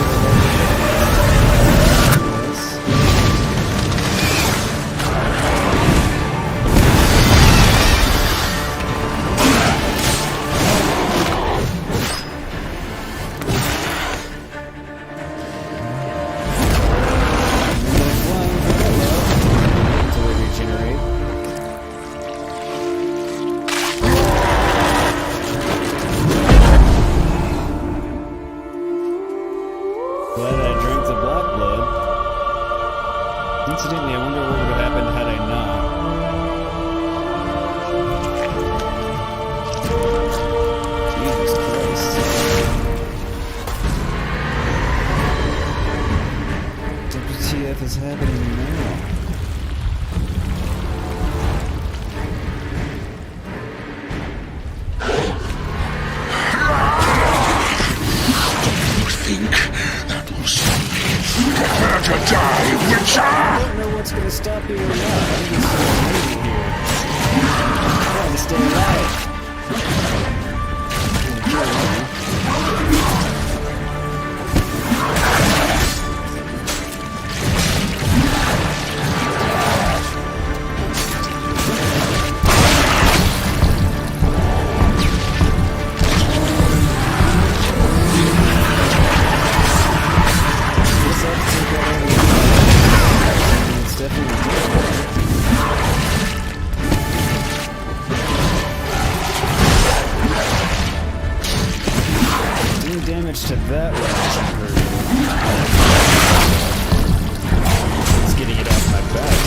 [SPEAKER 1] Incidentally, I wonder what would have happened had I not. Jesus Christ. WTF is happening now?
[SPEAKER 17] You think that will stop me? Prepare to die, Witcher!
[SPEAKER 1] I don't know what's gonna stop you or not. I'm just waiting here. I'm trying to stay alive. Damage to that one. It's getting it off my back.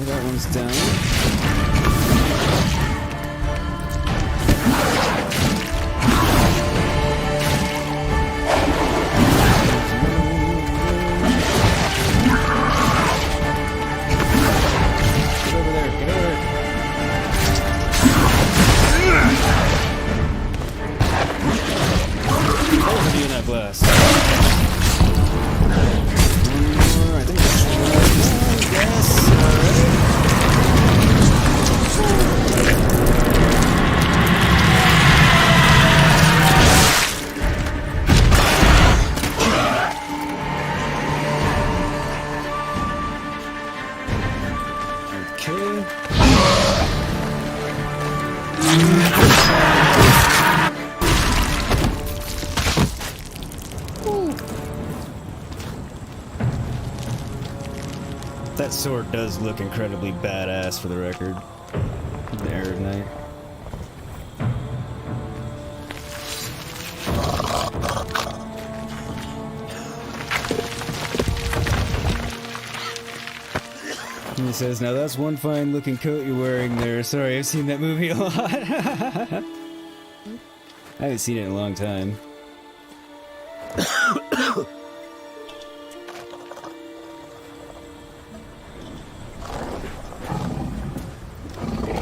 [SPEAKER 1] That one's down. Get over there, get over there. Over you that blast. One more, I think that's one. Yes, alright. That sword does look incredibly badass, for the record. The Arab Knight. And he says, "Now that's one fine looking coat you're wearing there. Sorry, I've seen that movie a lot." I haven't seen it in a long time.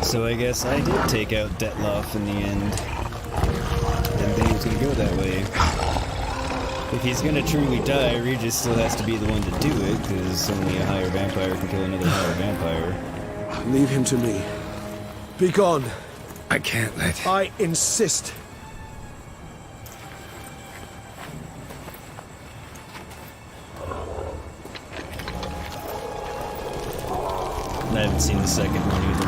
[SPEAKER 1] So I guess I did take out Detloff in the end. Didn't think it was gonna go that way. If he's gonna truly die, Regis still has to be the one to do it, because only a higher vampire can kill another higher vampire.
[SPEAKER 15] Leave him to me. Be gone.
[SPEAKER 8] I can't let...
[SPEAKER 15] I insist.
[SPEAKER 1] I haven't seen the second one either.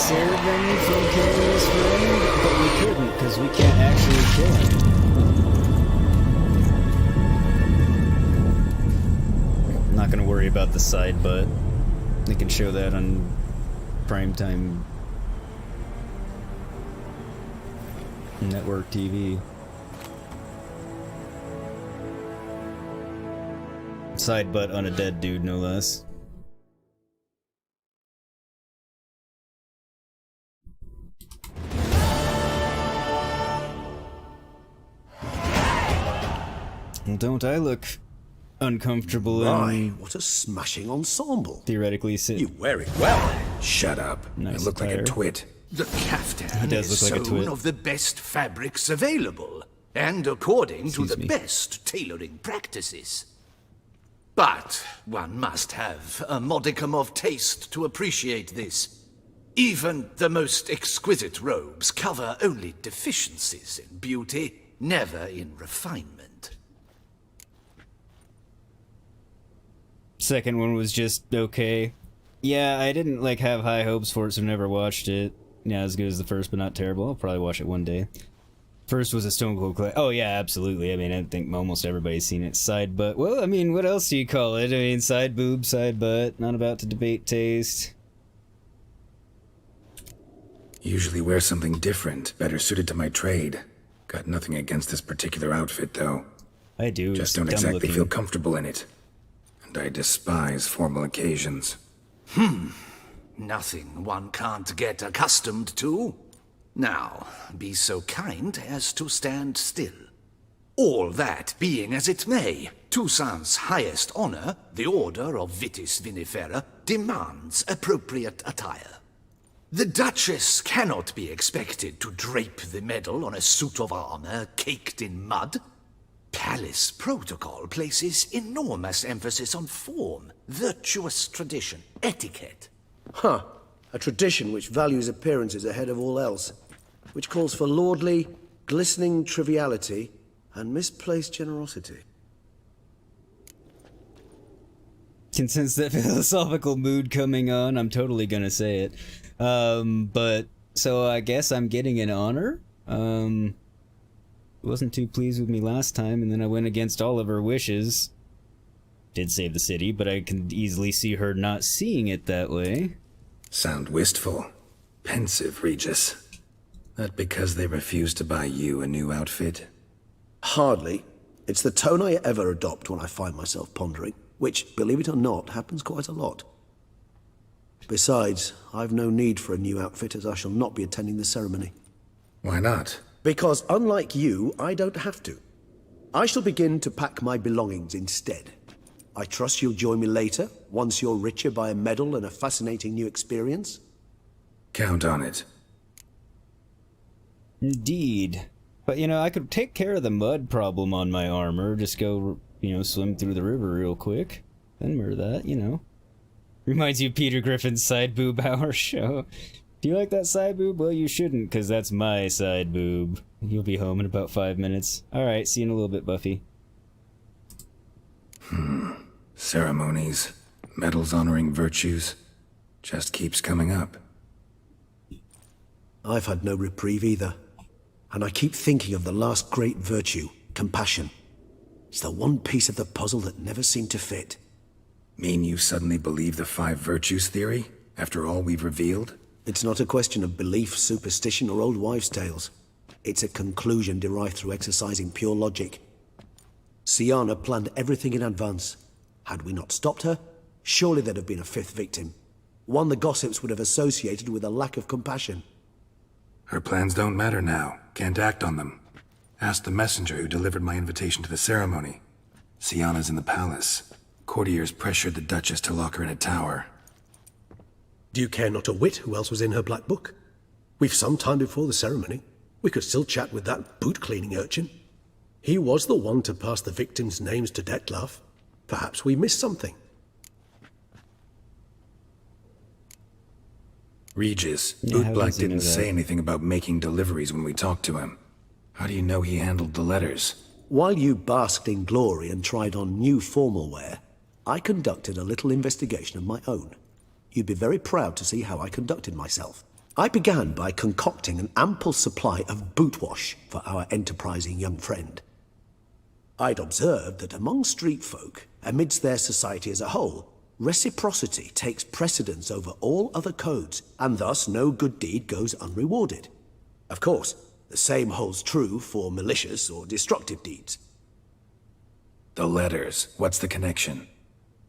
[SPEAKER 1] save him from killing his friend, but we couldn't because we can't actually kill him. I'm not gonna worry about the side butt. They can show that on primetime network TV. Side butt on a dead dude, no less. Well, don't I look uncomfortable and...
[SPEAKER 20] what a smashing ensemble.
[SPEAKER 1] Theoretically sit...
[SPEAKER 20] You wear it well.
[SPEAKER 8] Shut up.
[SPEAKER 1] Nice
[SPEAKER 8] You look like a twit.
[SPEAKER 12] The caftan
[SPEAKER 1] He does
[SPEAKER 12] is
[SPEAKER 1] look like a
[SPEAKER 12] sewn
[SPEAKER 1] twit.
[SPEAKER 12] of the best fabrics available, and according to the best tailoring practices. But one must have a modicum of taste to appreciate this. Even the most exquisite robes cover only deficiencies in beauty, never in refinement.
[SPEAKER 1] Second one was just okay. Yeah, I didn't like have high hopes for it, so never watched it. Yeah, as good as the first, but not terrible. I'll probably watch it one day. First was a Stone Cold Classic. Oh yeah, absolutely. I mean, I think almost everybody's seen it. Side butt. Well, I mean, what else do you call it? I mean, side boob, side butt. Not about to debate taste.
[SPEAKER 8] Usually wear something different, better suited to my trade. Got nothing against this particular outfit, though.
[SPEAKER 1] I do.
[SPEAKER 8] Just don't exactly feel comfortable in it. And I despise formal occasions.
[SPEAKER 12] Nothing one can't get accustomed to. Now, be so kind as to stand still. All that being as it may, Toussaint's highest honor, the Order of Vitis Vinifera, demands appropriate attire. The Duchess cannot be expected to drape the medal on a suit of armor caked in mud. Palace protocol places enormous emphasis on form, virtuous tradition, etiquette.
[SPEAKER 15] Huh. A tradition which values appearances ahead of all else. Which calls for lordly, glistening triviality and misplaced generosity.
[SPEAKER 1] Can sense that philosophical mood coming on. I'm totally gonna say it. But, so I guess I'm getting an honor? Wasn't too pleased with me last time, and then I went against all of her wishes. Did save the city, but I can easily see her not seeing it that way.
[SPEAKER 8] Sound wistful. Pensive, Regis. That because they refused to buy you a new outfit?
[SPEAKER 20] Hardly. It's the tone I ever adopt when I find myself pondering, which, believe it or not, happens quite a lot. Besides, I've no need for a new outfit as I shall not be attending the ceremony.
[SPEAKER 8] Why not?
[SPEAKER 20] Because unlike you, I don't have to. I shall begin to pack my belongings instead. I trust you'll join me later, once you're richer by a medal and a fascinating new experience?
[SPEAKER 8] Count on it.
[SPEAKER 1] Indeed. But, you know, I could take care of the mud problem on my armor. Just go, you know, swim through the river real quick. Then wear that, you know. Reminds you of Peter Griffin's side boob hour show. Do you like that side boob? Well, you shouldn't, because that's my side boob. You'll be home in about 5 minutes. Alright, see you in a little bit, Buffy.
[SPEAKER 8] Ceremonies, medals honoring virtues, just keeps coming up.
[SPEAKER 20] I've had no reprieve either. And I keep thinking of the last great virtue, compassion. It's the one piece of the puzzle that never seemed to fit.
[SPEAKER 8] Mean you suddenly believe the 5 virtues theory, after all we've revealed?
[SPEAKER 20] It's not a question of belief, superstition, or old wives' tales. It's a conclusion derived through exercising pure logic. Sienna planned everything in advance. Had we not stopped her, surely there'd have been a 5th victim. One the gossips would have associated with a lack of compassion.
[SPEAKER 8] Her plans don't matter now. Can't act on them. Ask the messenger who delivered my invitation to the ceremony. Sienna's in the palace. Courtiers pressured the Duchess to lock her in a tower.
[SPEAKER 22] Do you care not a whit who else was in her black book? We've some time before the ceremony. We could still chat with that boot-cleaning urchin. He was the one to pass the victims' names to Detlef. Perhaps we missed something.
[SPEAKER 8] Regis, Bootblack didn't say anything about making deliveries when we talked to him. How do you know he handled the letters?
[SPEAKER 20] While you basked in glory and tried on new formal wear, I conducted a little investigation of my own. You'd be very proud to see how I conducted myself. I began by concocting an ample supply of boot wash for our enterprising young friend. I'd observed that among street folk, amidst their society as a whole, reciprocity takes precedence over all other codes, and thus no good deed goes unrewarded. Of course, the same holds true for malicious or destructive deeds.
[SPEAKER 8] The letters, what's the connection?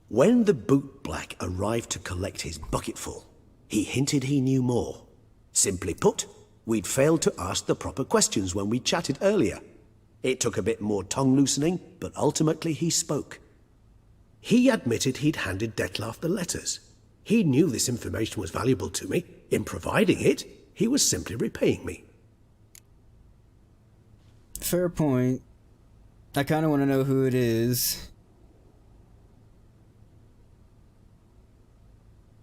[SPEAKER 20] When the boot black arrived to collect his bucketful, he hinted he knew more. Simply put, we'd failed to ask the proper questions when we chatted earlier. It took a bit more tongue-loosening, but ultimately he spoke. He admitted he'd handed Dettlaff the letters. He knew this information was valuable to me. In providing it, he was simply repaying me.
[SPEAKER 1] Fair point. I kind of want to know who it is.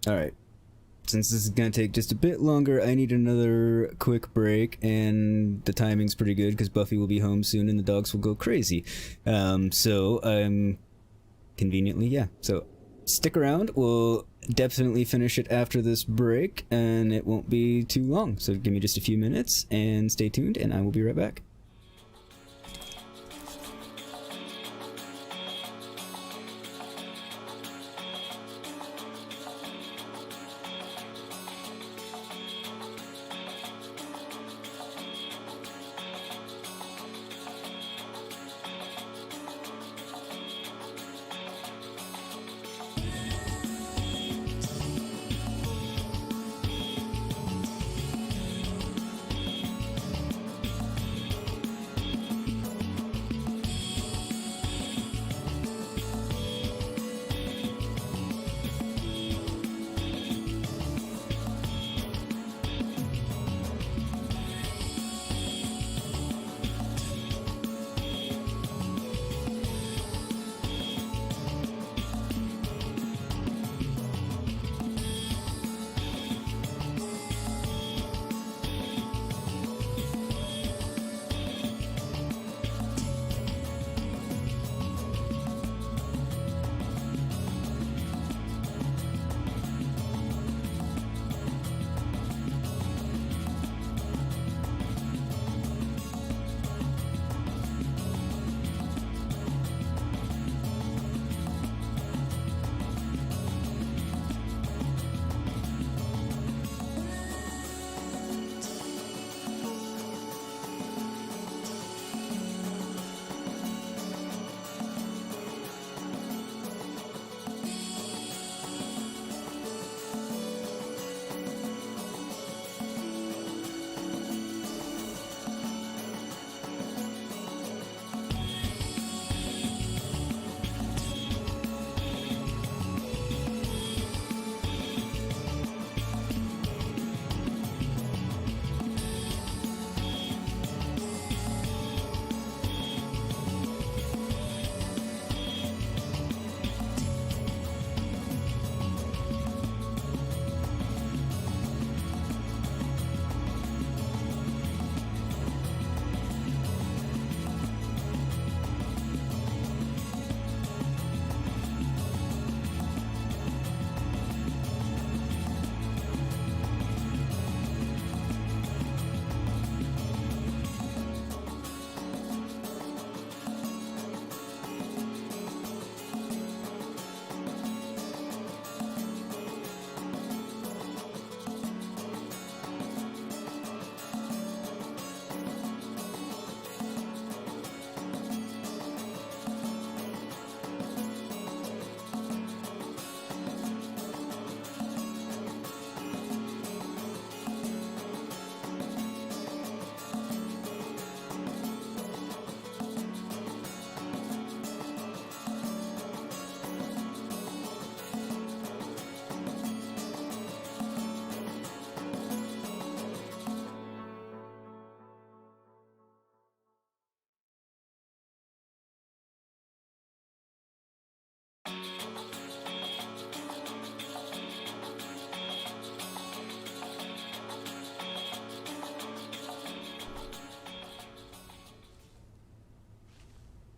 [SPEAKER 1] Alright. Since this is going to take just a bit longer, I need another quick break, and the timing's pretty good because Buffy will be home soon and the dogs will go crazy. Conveniently, yeah. So, stick around. We'll definitely finish it after this break, and it won't be too long. So give me just a few minutes, and stay tuned, and I will be right back.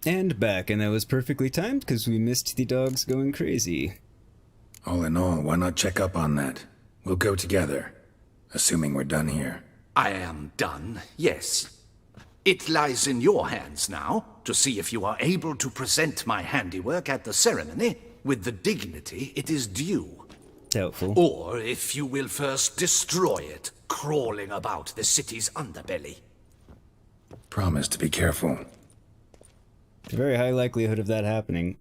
[SPEAKER 1] And back, and that was perfectly timed because we missed the dogs going crazy.
[SPEAKER 8] All in all, why not check up on that? We'll go together. Assuming we're done here.
[SPEAKER 12] I am done, yes. It lies in your hands now to see if you are able to present my handiwork at the ceremony with the dignity it is due.
[SPEAKER 1] Doubtful.
[SPEAKER 12] Or if you will first destroy it, crawling about the city's underbelly.
[SPEAKER 8] Promise to be careful.
[SPEAKER 1] There's a very high likelihood of that happening.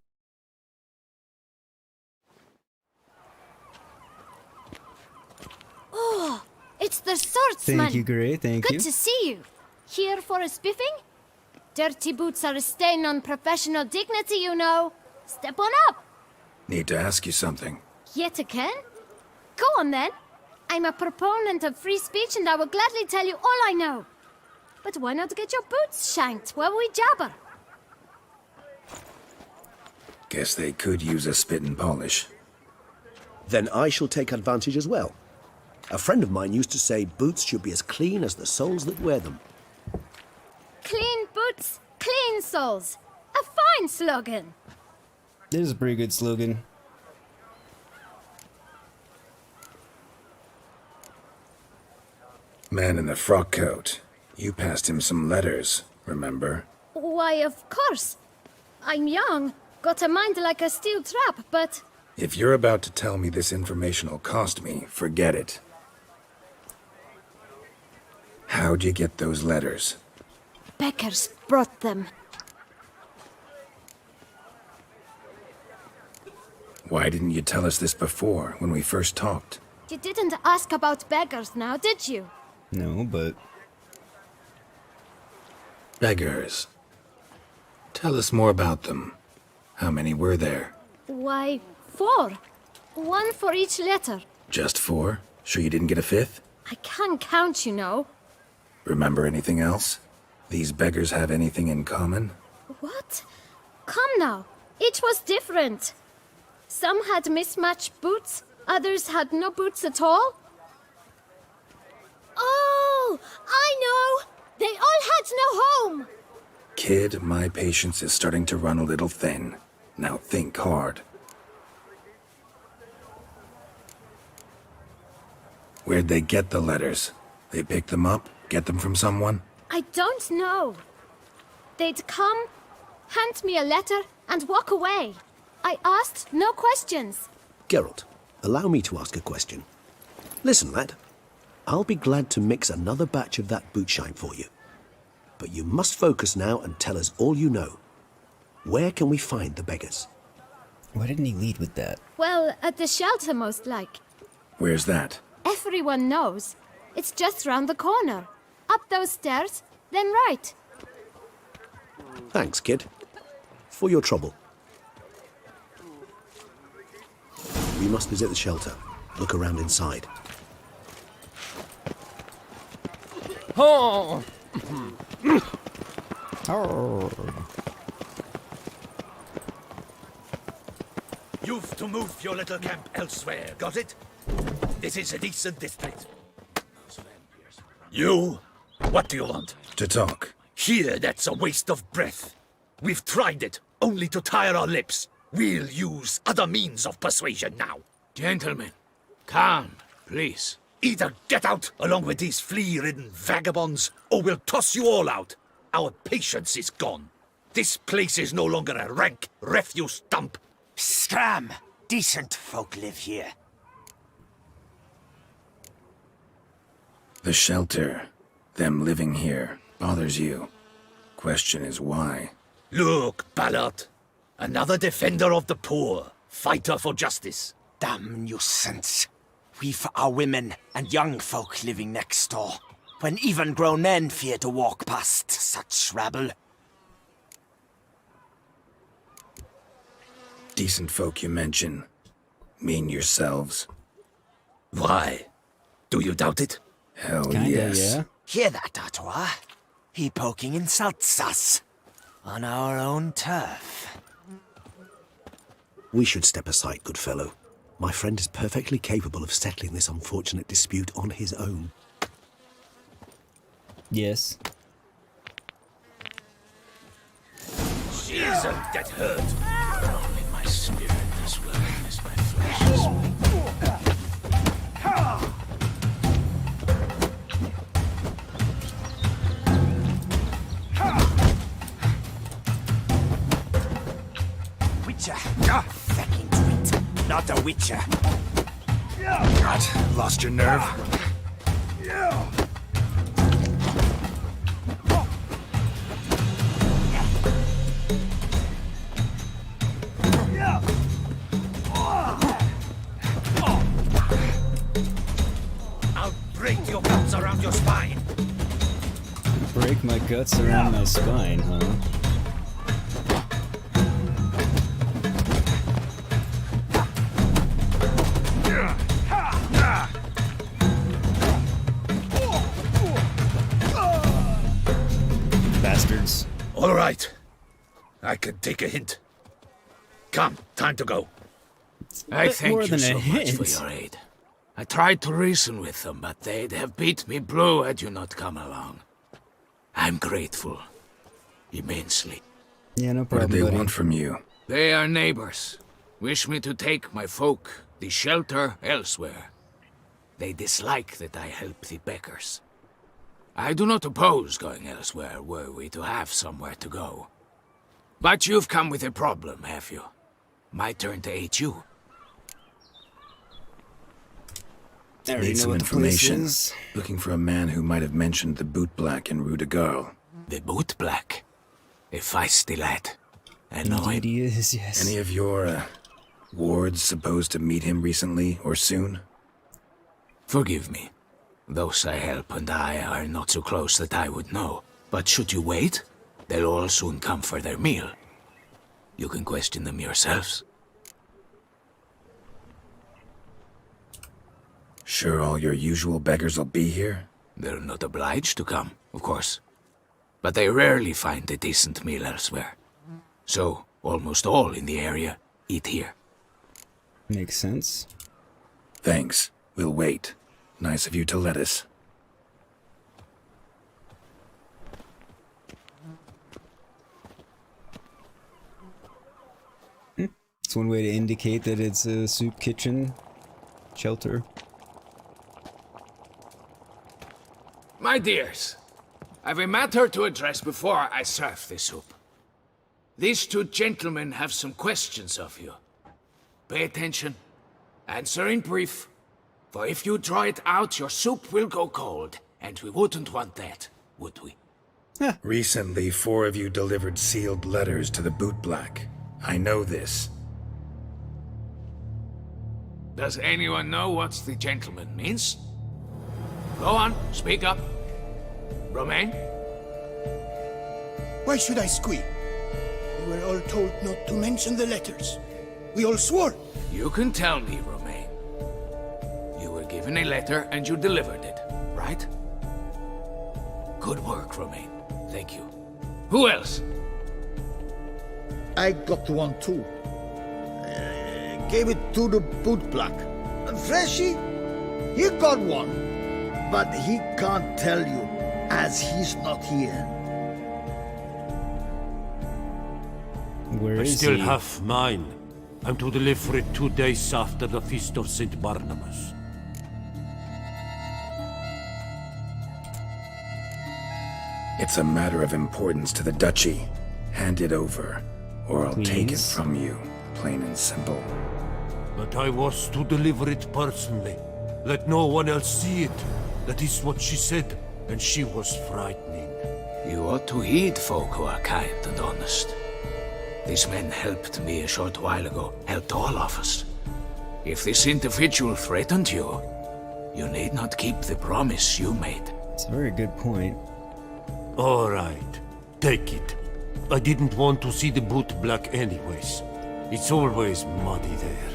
[SPEAKER 18] Oh, it's the swordsman.
[SPEAKER 1] Thank you, Gray. Thank you.
[SPEAKER 18] Good to see you. Here for a spiffing? Dirty boots are a stain on professional dignity, you know. Step on up.
[SPEAKER 8] Need to ask you something.
[SPEAKER 18] Yet again? Go on then. I'm a proponent of free speech and I will gladly tell you all I know. But why not get your boots shanked while we jabber?
[SPEAKER 8] Guess they could use a spit and polish.
[SPEAKER 20] Then I shall take advantage as well. A friend of mine used to say boots should be as clean as the soles that wear them.
[SPEAKER 18] Clean boots, clean soles. A fine slogan.
[SPEAKER 1] This is a pretty good slogan.
[SPEAKER 8] Man in the frock coat. You passed him some letters, remember?
[SPEAKER 18] Why, of course. I'm young, got a mind like a steel trap, but...
[SPEAKER 8] If you're about to tell me this information will cost me, forget it. How'd you get those letters?
[SPEAKER 18] Beggars brought them.
[SPEAKER 8] Why didn't you tell us this before, when we first talked?
[SPEAKER 18] You didn't ask about beggars now, did you?
[SPEAKER 1] No, but...
[SPEAKER 8] Beggars. Tell us more about them. How many were there?
[SPEAKER 18] Why, 4. 1 for each letter.
[SPEAKER 8] Just 4? Sure you didn't get a 5th?
[SPEAKER 18] I can't count, you know.
[SPEAKER 8] Remember anything else? These beggars have anything in common?
[SPEAKER 18] What? Come now. Each was different. Some had mismatched boots, others had no boots at all. Oh, I know! They all had no home!
[SPEAKER 8] Kid, my patience is starting to run a little thin. Now think hard. Where'd they get the letters? They pick them up? Get them from someone?
[SPEAKER 18] I don't know. They'd come, hand me a letter, and walk away. I asked no questions.
[SPEAKER 20] Geralt, allow me to ask a question. Listen, lad. I'll be glad to mix another batch of that bootshine for you. But you must focus now and tell us all you know. Where can we find the beggars?
[SPEAKER 1] Why didn't he lead with that?
[SPEAKER 18] Well, at the shelter, most like.
[SPEAKER 8] Where's that?
[SPEAKER 18] Everyone knows. It's just round the corner. Up those stairs, then right.
[SPEAKER 20] Thanks, kid. For your trouble. We must visit the shelter. Look around inside.
[SPEAKER 16] Oh!
[SPEAKER 12] You've to move your little camp elsewhere, got it? This is a decent district. You? What do you want?
[SPEAKER 8] To talk.
[SPEAKER 12] Here, that's a waste of breath. We've tried it, only to tire our lips. We'll use other means of persuasion now.
[SPEAKER 7] Gentlemen, calm, please.
[SPEAKER 12] Either get out along with these flea-ridden vagabonds, or we'll toss you all out. Our patience is gone. This place is no longer a rank refuse dump.
[SPEAKER 11] Scram! Decent folk live here.
[SPEAKER 8] The shelter, them living here, bothers you. Question is why?
[SPEAKER 12] Look, Ballard. Another defender of the poor, fighter for justice.
[SPEAKER 11] Damn nuisance. We've our women and young folk living next door, when even grown men fear to walk past such rabble.
[SPEAKER 8] Decent folk you mention. Mean yourselves.
[SPEAKER 12] Why? Do you doubt it?
[SPEAKER 8] Hell
[SPEAKER 1] Kinda,
[SPEAKER 8] yes.
[SPEAKER 1] yeah.
[SPEAKER 11] Hear that, Artois? He poking insults us. On our own turf.
[SPEAKER 20] We should step aside, good fellow. My friend is perfectly capable of settling this unfortunate dispute on his own.
[SPEAKER 1] Yes.
[SPEAKER 12] Jesus, that hurt.
[SPEAKER 7] Only my spirit is willing as my flesh is weak.
[SPEAKER 11] not a witcher.
[SPEAKER 8] What? Lost your nerve?
[SPEAKER 11] I'll break your guts around your spine.
[SPEAKER 1] Break my guts around my spine, huh? Bastards.
[SPEAKER 6] All right. I can take a hint. Come, time to go.
[SPEAKER 21] I
[SPEAKER 1] bit more
[SPEAKER 21] thank you
[SPEAKER 1] than a
[SPEAKER 21] so much for
[SPEAKER 1] hint.
[SPEAKER 21] your aid. I tried to reason with them, but they'd have beat me blue had you not come along. I'm grateful. Immensely.
[SPEAKER 1] Yeah, no
[SPEAKER 8] What
[SPEAKER 1] problem.
[SPEAKER 8] do they
[SPEAKER 1] buddy.
[SPEAKER 8] want from you?
[SPEAKER 21] They are neighbors. Wish me to take my folk, the shelter, elsewhere. They dislike that I help the beggars. I do not oppose going elsewhere were we to have somewhere to go. But you've come with a problem, have you? My turn to aid you.
[SPEAKER 1] I already
[SPEAKER 8] Need
[SPEAKER 1] know
[SPEAKER 8] some
[SPEAKER 1] what the place
[SPEAKER 8] information.
[SPEAKER 1] is.
[SPEAKER 8] Looking for a man who might have mentioned the boot black in Rue de Garl.
[SPEAKER 21] The boot black? A feisty lad. I know
[SPEAKER 1] Indeed
[SPEAKER 21] him.
[SPEAKER 1] he is, yes.
[SPEAKER 8] Any of your, wards supposed to meet him recently or soon?
[SPEAKER 21] Forgive me. Those I help and I are not so close that I would know. But should you wait, they'll all soon come for their meal. You can question them yourselves.
[SPEAKER 8] Sure all your usual beggars will be here?
[SPEAKER 21] They're not obliged to come, of course. But they rarely find a decent meal elsewhere. So, almost all in the area eat here.
[SPEAKER 1] Makes sense.
[SPEAKER 8] Thanks. We'll wait. Nice of you to let us.
[SPEAKER 1] It's one way to indicate that it's a soup kitchen shelter.
[SPEAKER 21] My dears, I've a matter to address before I serve the soup. These two gentlemen have some questions of you. Pay attention. Answer in brief. For if you draw it out, your soup will go cold. And we wouldn't want that, would we?
[SPEAKER 8] Recently, 4 of you delivered sealed letters to the boot black. I know this.
[SPEAKER 21] Does anyone know what the gentleman means? Go on, speak up. Romain?
[SPEAKER 13] Why should I squeal? We were all told not to mention the letters. We all swore.
[SPEAKER 21] You can tell me, Romain. You were given a letter and you delivered it, right? Good work, Romain. Thank you. Who else?
[SPEAKER 6] I got one too. Gave it to the boot black. And Freshy, he got one. But he can't tell you, as he's not here.
[SPEAKER 1] Where
[SPEAKER 14] I
[SPEAKER 1] is
[SPEAKER 14] still
[SPEAKER 1] he?
[SPEAKER 14] have mine. I'm to deliver it 2 days after the Feast of St. Barnabas.
[SPEAKER 8] It's a matter of importance to the Duchy. Hand it over, or I'll take it
[SPEAKER 1] Please?
[SPEAKER 8] from you, plain and simple.
[SPEAKER 14] But I was to deliver it personally. Let no one else see it. That is what she said, and she was frightening.
[SPEAKER 21] You ought to heed folk who are kind and honest. These men helped me a short while ago, helped all of us. If this individual threatened you, you need not keep the promise you made.
[SPEAKER 1] It's a very good point.
[SPEAKER 14] All right, take it. I didn't want to see the boot black anyways. It's always muddy there.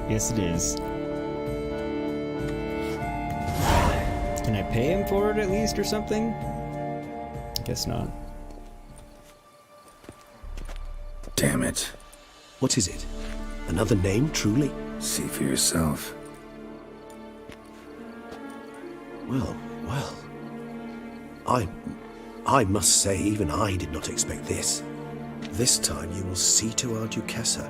[SPEAKER 1] Yes, it is. Can I pay him for it at least or something? Guess not.
[SPEAKER 8] Damn it.
[SPEAKER 20] What is it? Another name, truly?
[SPEAKER 8] See for yourself.
[SPEAKER 20] Well, well. I must say, even I did not expect this. This time you will see to our Duchessa.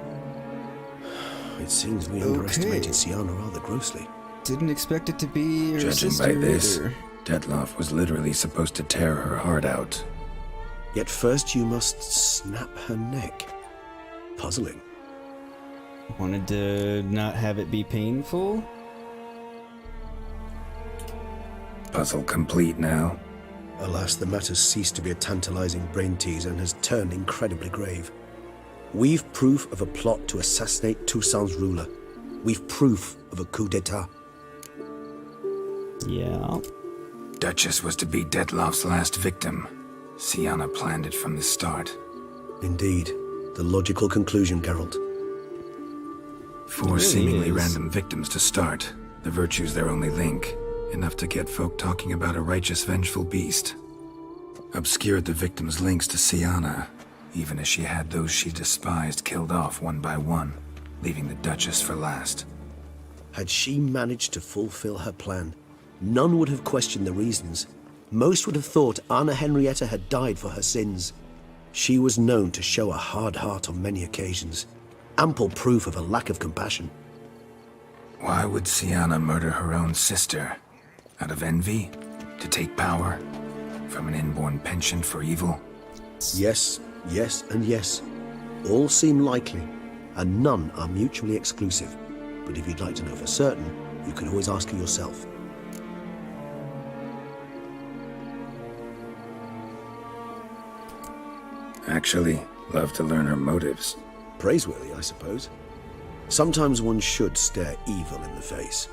[SPEAKER 20] It seems we underestimated Siana rather grossly.
[SPEAKER 1] Didn't expect it to be her
[SPEAKER 8] Judging
[SPEAKER 1] sister
[SPEAKER 8] by this,
[SPEAKER 1] either.
[SPEAKER 8] Detloff was literally supposed to tear her heart out.
[SPEAKER 20] Yet first you must snap her neck. Puzzling.
[SPEAKER 1] Wanted to not have it be painful.
[SPEAKER 8] Puzzle complete now.
[SPEAKER 20] Alas, the matter's ceased to be a tantalizing brain tease and has turned incredibly grave. We've proof of a plot to assassinate Toussaint's ruler. We've proof of a coup d'etat.
[SPEAKER 1] Yeah.
[SPEAKER 8] Duchess was to be Detloff's last victim. Sienna planned it from the start.
[SPEAKER 20] Indeed. The logical conclusion, Geralt.
[SPEAKER 8] Four seemingly random victims to start. The virtue's their only link. Enough to get folk talking about a righteous, vengeful beast. Obscured the victims' links to Sienna, even as she had those she despised killed off one by one, leaving the Duchess for last.
[SPEAKER 20] Had she managed to fulfill her plan, none would have questioned the reasons. Most would have thought Anna Henrietta had died for her sins. She was known to show a hard heart on many occasions. Ample proof of a lack of compassion.
[SPEAKER 8] Why would Sienna murder her own sister? Out of envy? To take power? From an inborn penchant for evil?
[SPEAKER 20] Yes, yes, and yes. All seem likely, and none are mutually exclusive. But if you'd like to know for certain, you can always ask her yourself.
[SPEAKER 8] Actually, love to learn her motives.
[SPEAKER 20] Praiseworthy, I suppose. Sometimes one should stare evil in the face.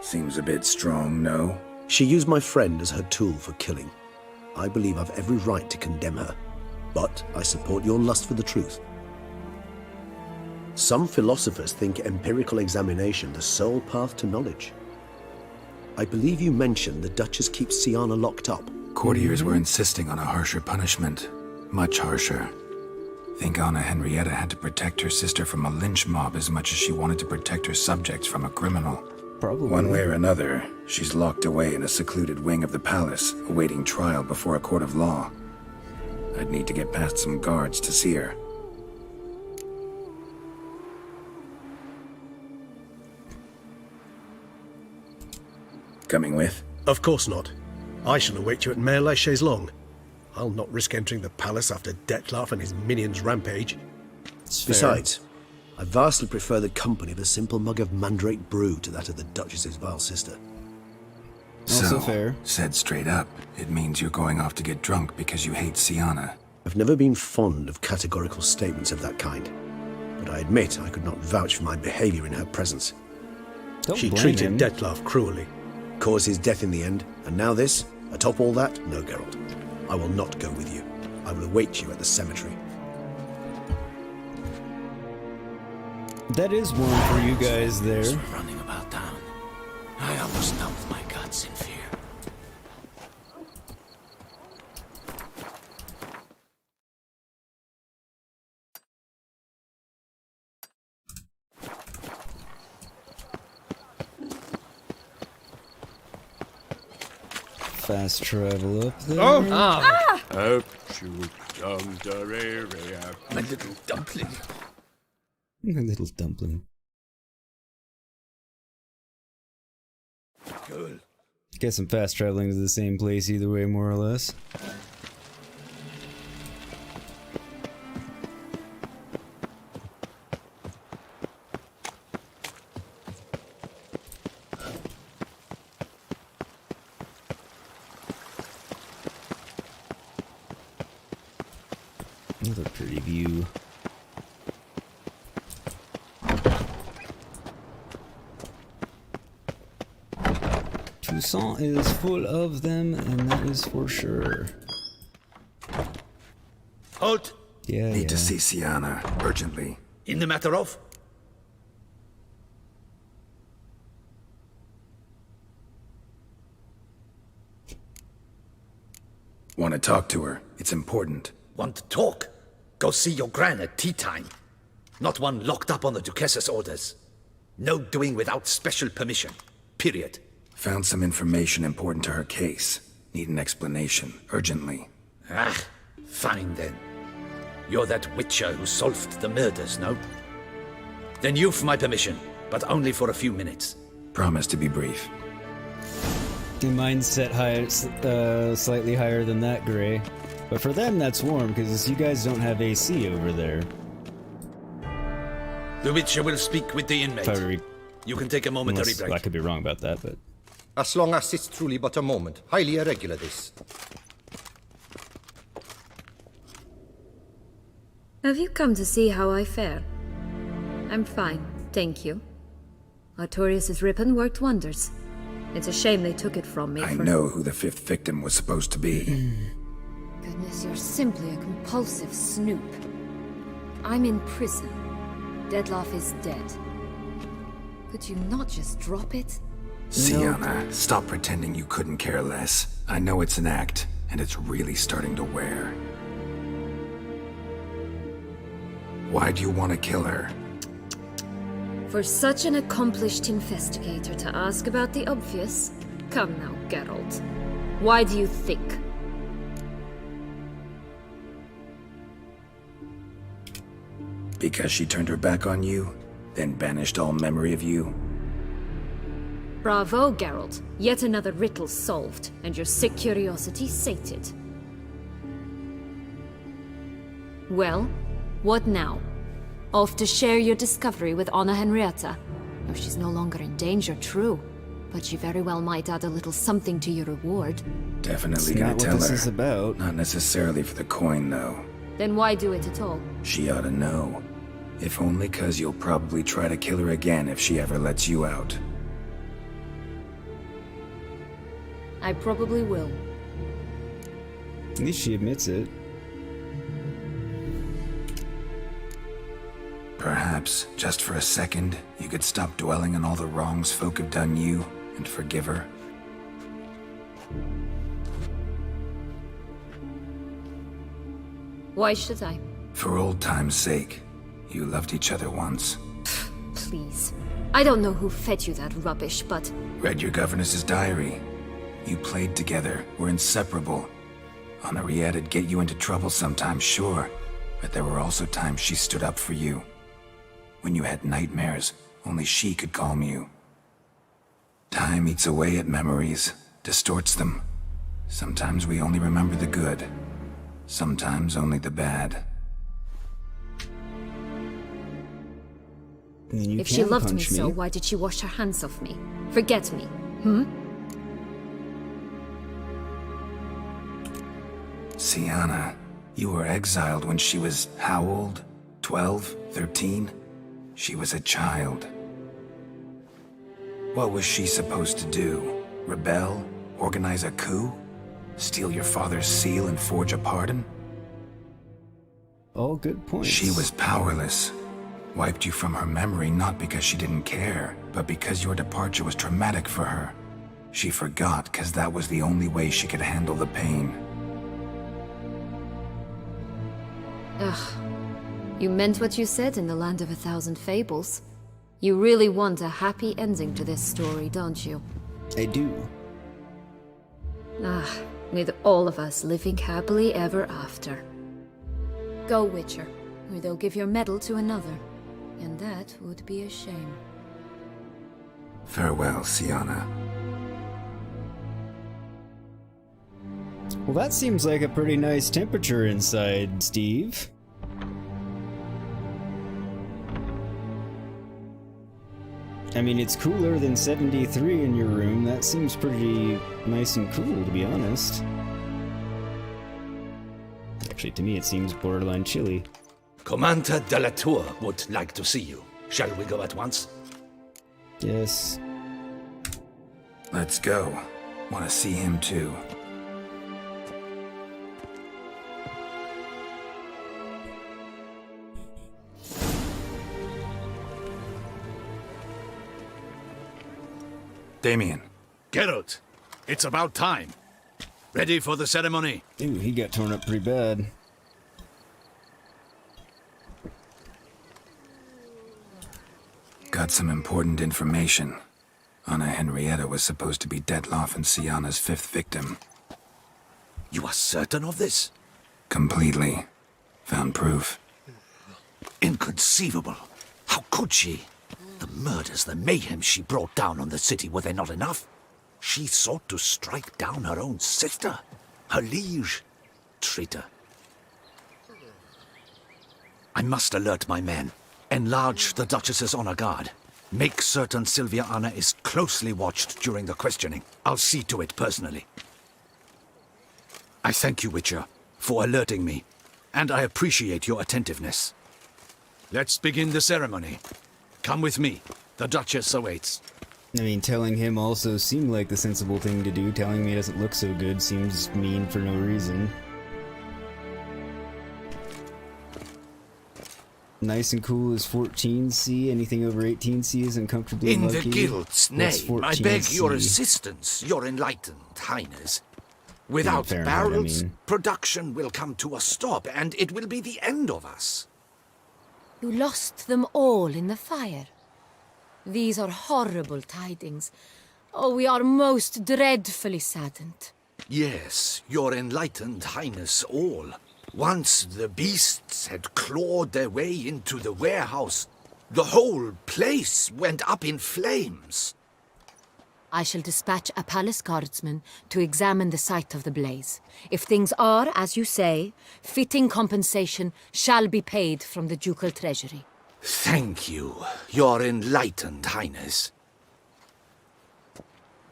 [SPEAKER 8] Seems a bit strong, no?
[SPEAKER 20] She used my friend as her tool for killing. I believe I've every right to condemn her, but I support your lust for the truth. Some philosophers think empirical examination the sole path to knowledge. I believe you mentioned the Duchess keeps Sienna locked up.
[SPEAKER 8] Courtiers were insisting on a harsher punishment. Much harsher. Think Anna Henrietta had to protect her sister from a lynch mob as much as she wanted to protect her subjects from a criminal.
[SPEAKER 1] Probably.
[SPEAKER 8] One way or another, she's locked away in a secluded wing of the palace, awaiting trial before a court of law. I'd need to get past some guards to see her. Coming with?
[SPEAKER 22] Of course not. I shall await you at Mare la Chaise-Longue. I'll not risk entering the palace after Detloff and his minions rampage.
[SPEAKER 20] Besides, I vastly prefer the company of a simple mug of mandrake brew to that of the Duchess's vile sister.
[SPEAKER 1] Also fair.
[SPEAKER 8] Said straight up, it means you're going off to get drunk because you hate Sienna.
[SPEAKER 20] I've never been fond of categorical statements of that kind, but I admit I could not vouch for my behavior in her presence.
[SPEAKER 22] She treated Detloff cruelly.
[SPEAKER 20] Caused his death in the end, and now this? Atop all that? No, Geralt. I will not go with you. I will await you at the cemetery.
[SPEAKER 1] That is one for you guys there.
[SPEAKER 11] Running about town. I almost dumped my guts in fear.
[SPEAKER 1] Fast travel up there.
[SPEAKER 21] Oh!
[SPEAKER 1] Ah!
[SPEAKER 21] My little dumpling.
[SPEAKER 1] My little dumpling.
[SPEAKER 21] Cool.
[SPEAKER 1] Guess I'm fast traveling to the same place either way, more or less. Another pretty view. Toussaint is full of them, and that is for sure.
[SPEAKER 12] Halt!
[SPEAKER 1] Yeah,
[SPEAKER 8] Need to see Sienna, urgently.
[SPEAKER 12] In the matter of?
[SPEAKER 8] Want to talk to her. It's important.
[SPEAKER 12] Want to talk? Go see your gran at tea time. Not one locked up on the Duchess's orders. No doing without special permission. Period.
[SPEAKER 8] Found some information important to her case. Need an explanation, urgently.
[SPEAKER 12] Ah, fine then. You're that witcher who solved the murders, no? Then you've my permission, but only for a few minutes.
[SPEAKER 8] Promise to be brief.
[SPEAKER 1] Mine's set high, slightly higher than that, Gray. But for them, that's warm, because you guys don't have AC over there.
[SPEAKER 12] The Witcher will speak with the inmate. You can take a momentary break.
[SPEAKER 1] I could be wrong about that, but...
[SPEAKER 5] As long as it's truly but a moment. Highly irregular, this.
[SPEAKER 18] Have you come to see how I fare? I'm fine, thank you. Artorius' ribbon worked wonders. It's a shame they took it from me.
[SPEAKER 8] I know who the 5th victim was supposed to be.
[SPEAKER 18] Goodness, you're simply a compulsive snoop. I'm in prison. Dettlaff is dead. Could you not just drop it?
[SPEAKER 8] Sienna, stop pretending you couldn't care less. I know it's an act, and it's really starting to wear. Why do you want to kill her?
[SPEAKER 18] For such an accomplished investigator to ask about the obvious? Come now, Geralt. Why do you think?
[SPEAKER 8] Because she turned her back on you, then banished all memory of you?
[SPEAKER 18] Bravo, Geralt. Yet another riddle solved, and your sick curiosity sated. Well, what now? Off to share your discovery with Anna Henrietta? No, she's no longer in danger, true. But she very well might add a little something to your reward.
[SPEAKER 8] Definitely gonna tell her. That's not what this is about. Not necessarily for the coin, though.
[SPEAKER 18] Then why do it at all?
[SPEAKER 8] She ought to know. If only 'cause you'll probably try to kill her again if she ever lets you out.
[SPEAKER 18] I probably will.
[SPEAKER 1] At least she admits it.
[SPEAKER 8] Perhaps, just for a second, you could stop dwelling on all the wrongs folk have done you and forgive her.
[SPEAKER 18] Why should I?
[SPEAKER 8] For old time's sake. You loved each other once.
[SPEAKER 18] Please. I don't know who fed you that rubbish, but...
[SPEAKER 8] Read your governess's diary. You played together, were inseparable. Henriette'd get you into trouble sometimes, sure, but there were also times she stood up for you. When you had nightmares, only she could calm you. Time eats away at memories, distorts them. Sometimes we only remember the good, sometimes only the bad.
[SPEAKER 18] If she loved me so, why did she wash her hands off me? Forget me,
[SPEAKER 8] Sienna, you were exiled when she was how old? 12? 13? She was a child. What was she supposed to do? Rebel? Organize a coup? Steal your father's seal and forge a pardon?
[SPEAKER 1] All good points.
[SPEAKER 8] She was powerless. Wiped you from her memory not because she didn't care, but because your departure was traumatic for her. She forgot because that was the only way she could handle the pain.
[SPEAKER 18] Ugh. You meant what you said in the Land of 1,000 Fables. You really want a happy ending to this story, don't you?
[SPEAKER 1] I do.
[SPEAKER 18] Ah, with all of us living happily ever after. Go, Witcher, or they'll give your medal to another. And that would be a shame.
[SPEAKER 8] Farewell, Sienna.
[SPEAKER 1] Well, that seems like a pretty nice temperature inside, Steve. I mean, it's cooler than 73 in your room. That seems pretty nice and cool, to be honest. Actually, to me, it seems borderline chilly.
[SPEAKER 12] Commander de la Tour would like to see you. Shall we go at once?
[SPEAKER 1] Yes.
[SPEAKER 8] Let's go. Want to see him too. Damien.
[SPEAKER 12] Geralt, it's about time. Ready for the ceremony?
[SPEAKER 1] Ooh, he got torn up pretty bad.
[SPEAKER 8] Got some important information. Anna Henrietta was supposed to be Dettlaff and Sienna's 5th victim.
[SPEAKER 12] You are certain of this?
[SPEAKER 8] Completely. Found proof.
[SPEAKER 12] Inconceivable. How could she? The murders, the mayhem she brought down on the city, were they not enough? She sought to strike down her own sister, her liege. Traitor. I must alert my men. Enlarge the Duchess's honor guard. Make certain Sylvia Anna is closely watched during the questioning. I'll see to it personally. I thank you, Witcher, for alerting me, and I appreciate your attentiveness. Let's begin the ceremony. Come with me. The Duchess awaits.
[SPEAKER 1] I mean, telling him also seemed like the sensible thing to do. Telling me he doesn't look so good seems mean for no reason. Nice and cool is 14C. Anything over 18C is uncomfortably
[SPEAKER 12] In
[SPEAKER 1] lucky.
[SPEAKER 12] the guild's
[SPEAKER 1] What's
[SPEAKER 12] name, I beg
[SPEAKER 1] 14C?
[SPEAKER 12] your assistance, your enlightened highness. Without
[SPEAKER 1] Fahrenheit,
[SPEAKER 12] barrels,
[SPEAKER 1] I mean.
[SPEAKER 12] production will come to a stop, and it will be the end of us.
[SPEAKER 4] You lost them all in the fire. These are horrible tidings. Oh, we are most dreadfully saddened.
[SPEAKER 12] Yes, your enlightened highness all. Once the beasts had clawed their way into the warehouse, the whole place went up in flames.
[SPEAKER 4] I shall dispatch a palace guardsman to examine the site of the blaze. If things are, as you say, fitting compensation shall be paid from the ducal treasury.
[SPEAKER 12] Thank you, your enlightened highness.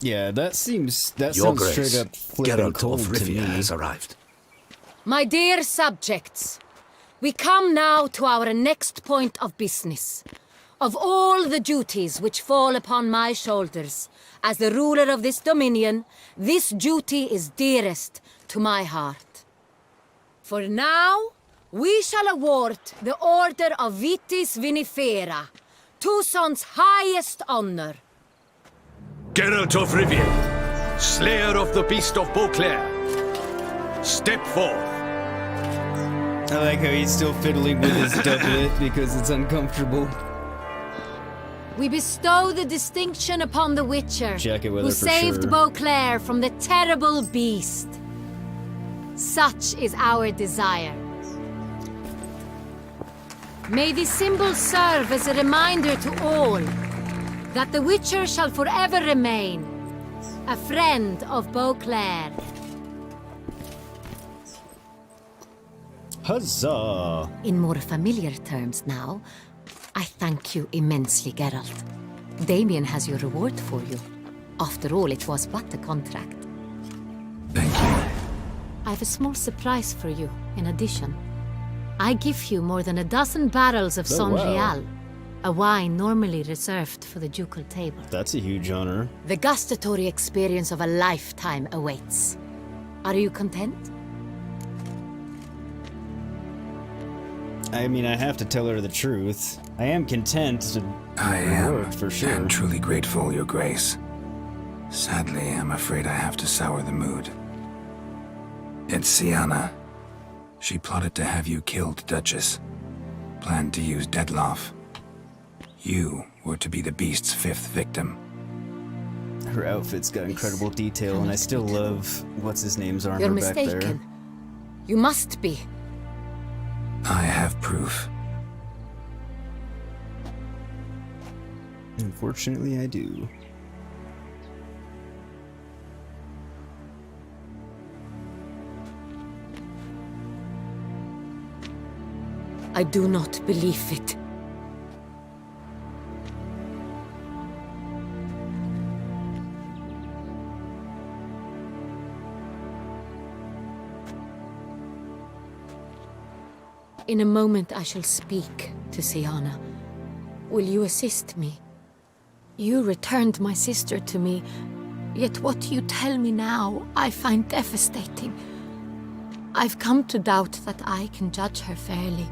[SPEAKER 1] Yeah, that
[SPEAKER 12] Your
[SPEAKER 1] sounds
[SPEAKER 12] Grace,
[SPEAKER 1] straight up flipping
[SPEAKER 12] Geralt
[SPEAKER 1] cold
[SPEAKER 12] of
[SPEAKER 1] to
[SPEAKER 12] Rivia
[SPEAKER 1] me.
[SPEAKER 12] has arrived.
[SPEAKER 4] My dear subjects, we come now to our next point of business. Of all the duties which fall upon my shoulders, as the ruler of this dominion, this duty is dearest to my heart. For now, we shall award the Order of Vitis Vinifera, Tucson's highest honor.
[SPEAKER 12] Geralt of Rivia, slayer of the beast of Beauclair, step forth.
[SPEAKER 1] I like how he's still fiddling with his doublet because it's uncomfortable.
[SPEAKER 4] We bestow the distinction upon the Witcher,
[SPEAKER 1] Jacket weather
[SPEAKER 4] who
[SPEAKER 1] for
[SPEAKER 4] saved
[SPEAKER 1] sure.
[SPEAKER 4] Beauclair from the terrible beast. Such is our desire. May the symbol serve as a reminder to all that the Witcher shall forever remain a friend of Beauclair.
[SPEAKER 1] Huzzah!
[SPEAKER 4] In more familiar terms now, I thank you immensely, Geralt. Damien has your reward for you. After all, it was but a contract.
[SPEAKER 8] Thank you.
[SPEAKER 4] I have a small surprise for you, in addition. I give you more than a dozen barrels of
[SPEAKER 1] Oh,
[SPEAKER 4] Son
[SPEAKER 1] wow.
[SPEAKER 4] Real, a wine normally reserved for the ducal table.
[SPEAKER 1] That's a huge honor.
[SPEAKER 4] The gustatory experience of a lifetime awaits. Are you content?
[SPEAKER 1] I mean, I have to tell her the truth. I am content to
[SPEAKER 8] I am,
[SPEAKER 1] reward, for sure.
[SPEAKER 8] and truly grateful, Your Grace. Sadly, I'm afraid I have to sour the mood. It's Sienna. She plotted to have you killed, Duchess. Planned to use Deadloff. You were to be the beast's fifth victim.
[SPEAKER 1] Her outfit's got incredible detail, and I still love what's-his-name's armor
[SPEAKER 4] You're
[SPEAKER 1] back
[SPEAKER 4] mistaken.
[SPEAKER 1] there.
[SPEAKER 4] You must be.
[SPEAKER 8] I have proof.
[SPEAKER 1] Unfortunately, I do.
[SPEAKER 4] I do not believe it. In a moment I shall speak to Sienna. Will you assist me? You returned my sister to me, yet what you tell me now I find devastating. I've come to doubt that I can judge her fairly.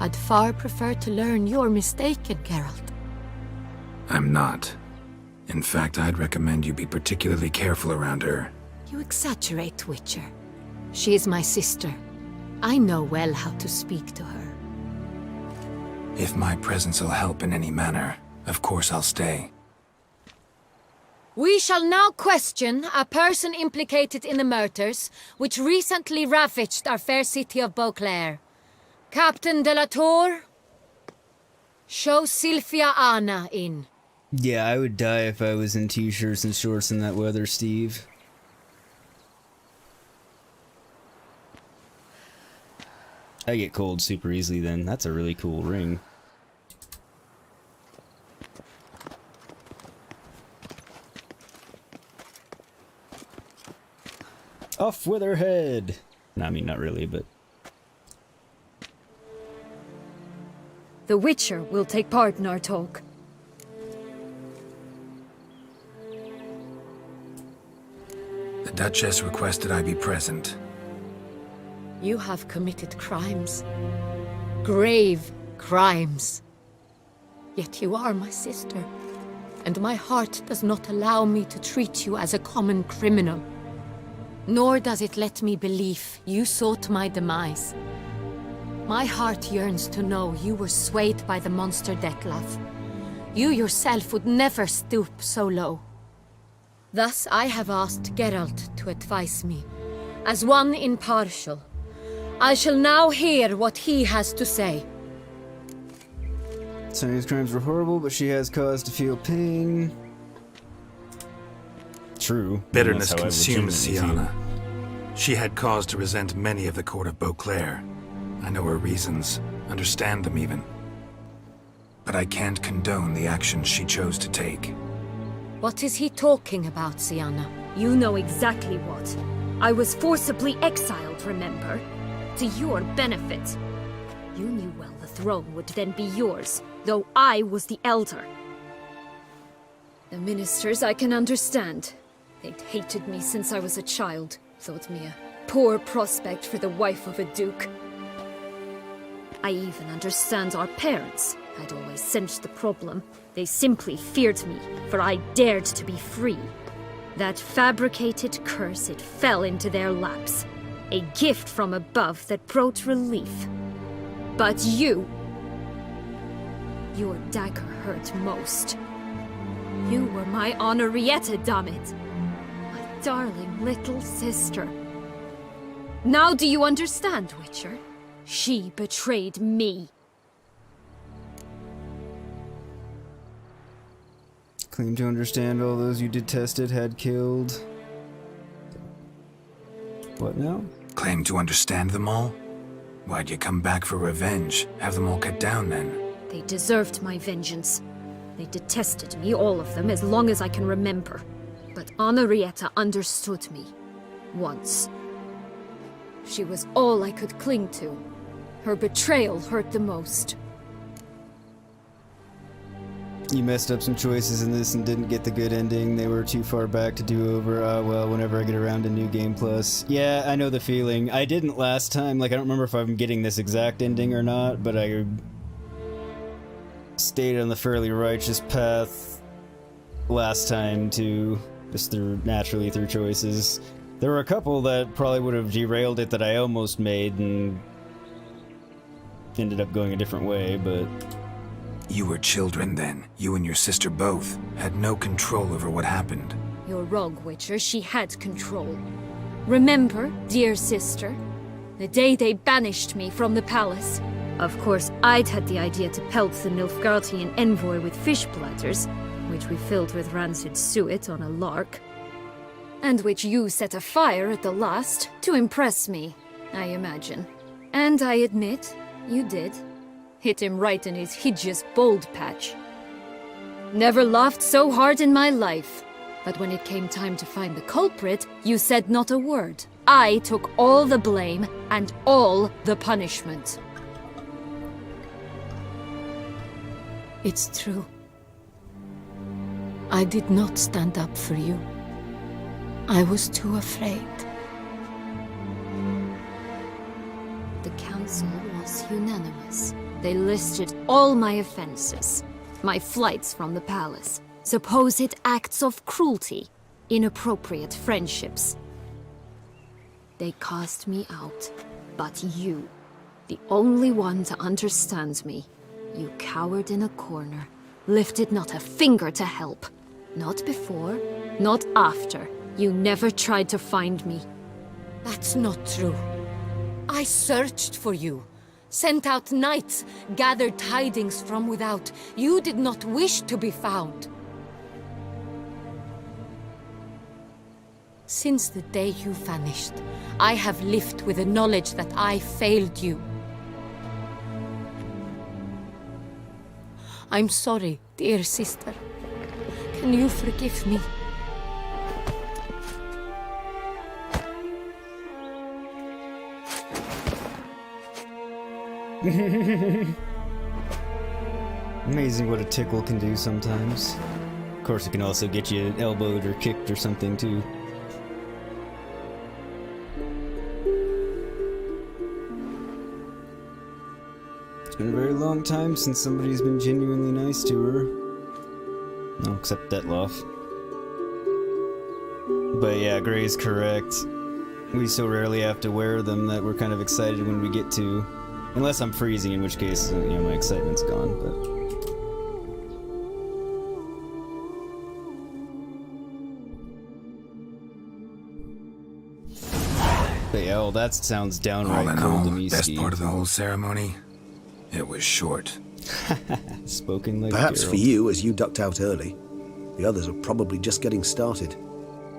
[SPEAKER 4] I'd far prefer to learn you're mistaken, Geralt.
[SPEAKER 8] I'm not. In fact, I'd recommend you be particularly careful around her.
[SPEAKER 4] You exaggerate, Witcher. She is my sister. I know well how to speak to her.
[SPEAKER 8] If my presence will help in any manner, of course I'll stay.
[SPEAKER 4] We shall now question a person implicated in the murders which recently ravaged our fair city of Beauclair. Captain de la Tour, show Sylvia Anna in.
[SPEAKER 1] Yeah, I would die if I was in t-shirts and shorts in that weather, Steve. I get cold super easily then. That's a really cool ring. Off with her head! No, I mean, not really, but...
[SPEAKER 18] The Witcher will take part in our talk.
[SPEAKER 8] The Duchess requested I be present.
[SPEAKER 4] You have committed crimes. Grave crimes. Yet you are my sister, and my heart does not allow me to treat you as a common criminal. Nor does it let me believe you sought my demise. My heart yearns to know you were swayed by the monster Dettlaff. You yourself would never stoop so low. Thus I have asked Geralt to advise me, as one impartial. I shall now hear what he has to say.
[SPEAKER 1] Some of these crimes were horrible, but she has cause to feel pain. True.
[SPEAKER 8] Bitterness
[SPEAKER 1] That's how I
[SPEAKER 8] consumes
[SPEAKER 1] legitimately
[SPEAKER 8] Sienna. She had cause to resent many of the court of Beauclair. I know her reasons, understand them even. But I can't condone the actions she chose to take.
[SPEAKER 4] What is he talking about, Sienna?
[SPEAKER 18] You know exactly what. I was forcibly exiled, remember? To your benefit. You knew well the throne would then be yours, though I was the elder. The ministers I can understand. They'd hated me since I was a child, thought me a poor prospect for the wife of a duke. I even understand our parents. I'd always sensed the problem. They simply feared me, for I dared to be free. That fabricated curse, it fell into their laps. A gift from above that brought relief. But you... Your dagger hurt most. You were my Henrietta, dammit. My darling little sister. Now do you understand, Witcher? She betrayed me.
[SPEAKER 1] Claim to understand all those you detested had killed. What now?
[SPEAKER 8] Claim to understand them all? Why'd you come back for revenge? Have them all cut down then?
[SPEAKER 18] They deserved my vengeance. They detested me, all of them, as long as I can remember. But Henrietta understood me. Once. She was all I could cling to. Her betrayal hurt the most.
[SPEAKER 1] You messed up some choices in this and didn't get the good ending. They were too far back to do over. Well, whenever I get around to New Game Plus. Yeah, I know the feeling. I didn't last time. Like, I don't remember if I'm getting this exact ending or not, but I stayed on the fairly righteous path last time too, just naturally through choices. There were a couple that probably would have derailed it that I almost made and ended up going a different way, but...
[SPEAKER 8] You were children then. You and your sister both had no control over what happened.
[SPEAKER 18] You're wrong, Witcher. She had control. Remember, dear sister, the day they banished me from the palace? Of course, I'd had the idea to pelt the Nilfgaardian envoy with fish platters, which we filled with rancid suet on a lark. And which you set afire at the last, to impress me, I imagine. And I admit, you did. Hit him right in his hideous bald patch. Never laughed so hard in my life. But when it came time to find the culprit, you said not a word. I took all the blame and all the punishment.
[SPEAKER 4] It's true. I did not stand up for you. I was too afraid.
[SPEAKER 18] The council was unanimous. They listed all my offenses. My flights from the palace, supposed acts of cruelty, inappropriate friendships. They cast me out. But you, the only one to understand me, you cowered in a corner, lifted not a finger to help. Not before, not after. You never tried to find me.
[SPEAKER 4] That's not true. I searched for you. Sent out knights, gathered tidings from without. You did not wish to be found. Since the day you vanished, I have lived with the knowledge that I failed you. I'm sorry, dear sister. Can you forgive me?
[SPEAKER 1] Amazing what a tickle can do sometimes. Of course, it can also get you elbowed or kicked or something too. It's been a very long time since somebody's been genuinely nice to her. No, except Detloff. But yeah, Gray's correct. We so rarely have to wear them that we're kind of excited when we get to. Unless I'm freezing, in which case, you know, my excitement's gone, but... But yeah, well, that sounds downright cold to me,
[SPEAKER 8] best
[SPEAKER 1] Steve.
[SPEAKER 8] part of the whole ceremony? It was short.
[SPEAKER 1] Spoken like
[SPEAKER 20] Perhaps
[SPEAKER 1] Geralt.
[SPEAKER 20] for you, as you ducked out early. The others are probably just getting started.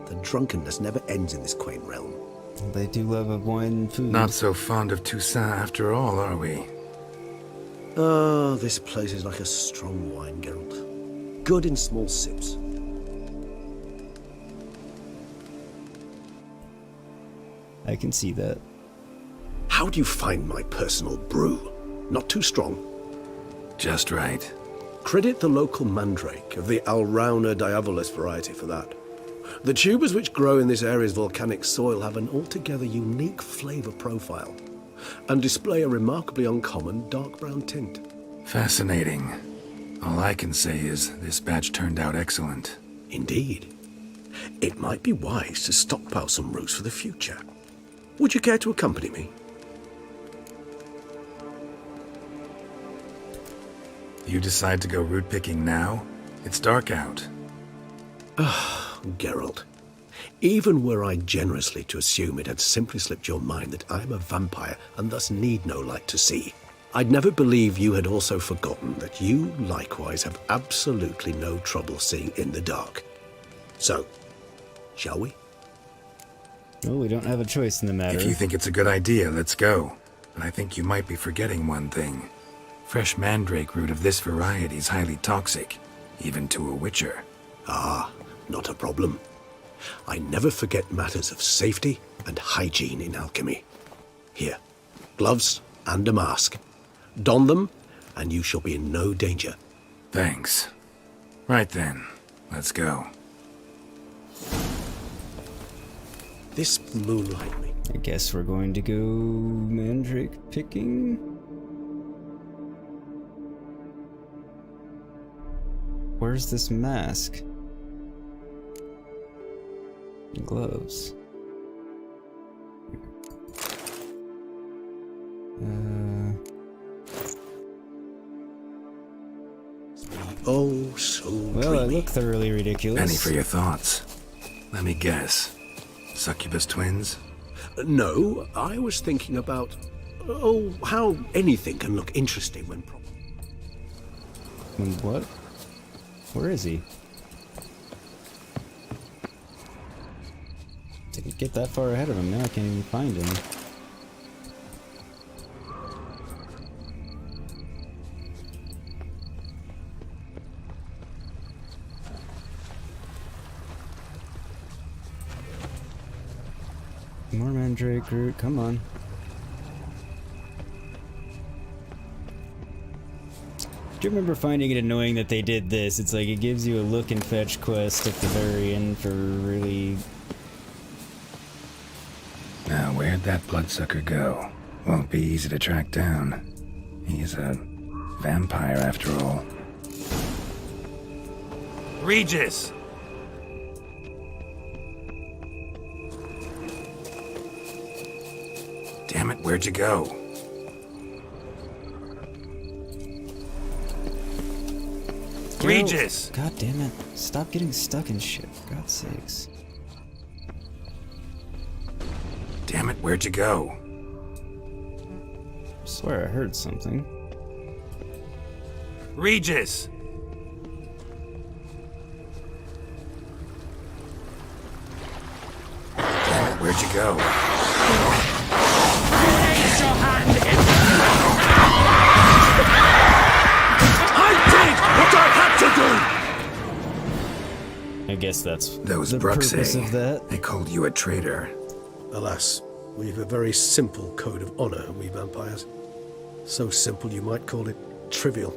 [SPEAKER 20] The drunkenness never ends in this quaint realm.
[SPEAKER 1] They do love a wine and food.
[SPEAKER 8] Not so fond of Toussaint after all, are we?
[SPEAKER 20] Oh, this place is like a strong wine, Geralt. Good in small sips.
[SPEAKER 1] I can see that.
[SPEAKER 20] How do you find my personal brew? Not too strong?
[SPEAKER 8] Just right.
[SPEAKER 20] Credit the local mandrake of the Alrauna diavolus variety for that. The tubers which grow in this area's volcanic soil have an altogether unique flavour profile and display a remarkably uncommon dark brown tint.
[SPEAKER 8] Fascinating. All I can say is this batch turned out excellent.
[SPEAKER 20] Indeed. It might be wise to stockpile some roots for the future. Would you care to accompany me?
[SPEAKER 8] You decide to go root picking now? It's dark out.
[SPEAKER 20] Ah, Geralt. Even were I generously to assume it had simply slipped your mind that I am a vampire and thus need no light to see, I'd never believe you had also forgotten that you likewise have absolutely no trouble seeing in the dark. So, shall we?
[SPEAKER 1] Well, we don't have a choice in the matter.
[SPEAKER 8] If you think it's a good idea, let's go. But I think you might be forgetting one thing. Fresh mandrake root of this variety is highly toxic, even to a witcher.
[SPEAKER 20] Ah, not a problem. I never forget matters of safety and hygiene in alchemy. Here, gloves and a mask. Don them, and you shall be in no danger.
[SPEAKER 8] Thanks. Right then, let's go.
[SPEAKER 20] This moonlight...
[SPEAKER 1] I guess we're going to go mandrake picking? Where's this mask? And gloves.
[SPEAKER 20] Oh, so
[SPEAKER 1] well, I look thoroughly ridiculous.
[SPEAKER 8] Penny for your thoughts. Let me guess. Succubus twins?
[SPEAKER 20] No, I was thinking about... Oh, how anything can look interesting when...
[SPEAKER 1] What? Where is he? Didn't get that far ahead of him, now I can't even find him. More mandrake root, come on. Do you remember finding it annoying that they did this? It's like it gives you a look and fetch quest at the very end for really...
[SPEAKER 8] Now, where'd that bloodsucker go? Won't be easy to track down. He's a vampire after all.
[SPEAKER 14] Regis!
[SPEAKER 8] Damn it, where'd you go?
[SPEAKER 14] Regis!
[SPEAKER 1] God damn it. Stop getting stuck in shit, for God's sakes.
[SPEAKER 8] Damn it, where'd you go?
[SPEAKER 1] I swear I heard something.
[SPEAKER 14] Regis!
[SPEAKER 8] Damn it, where'd you go?
[SPEAKER 16] Raise your hand I did what I had to do!
[SPEAKER 1] I guess that's
[SPEAKER 8] Those
[SPEAKER 1] the
[SPEAKER 8] Brooks,
[SPEAKER 1] purpose of that.
[SPEAKER 8] They called you a traitor.
[SPEAKER 22] Alas, we've a very simple code of honor, we vampires. So simple you might call it trivial.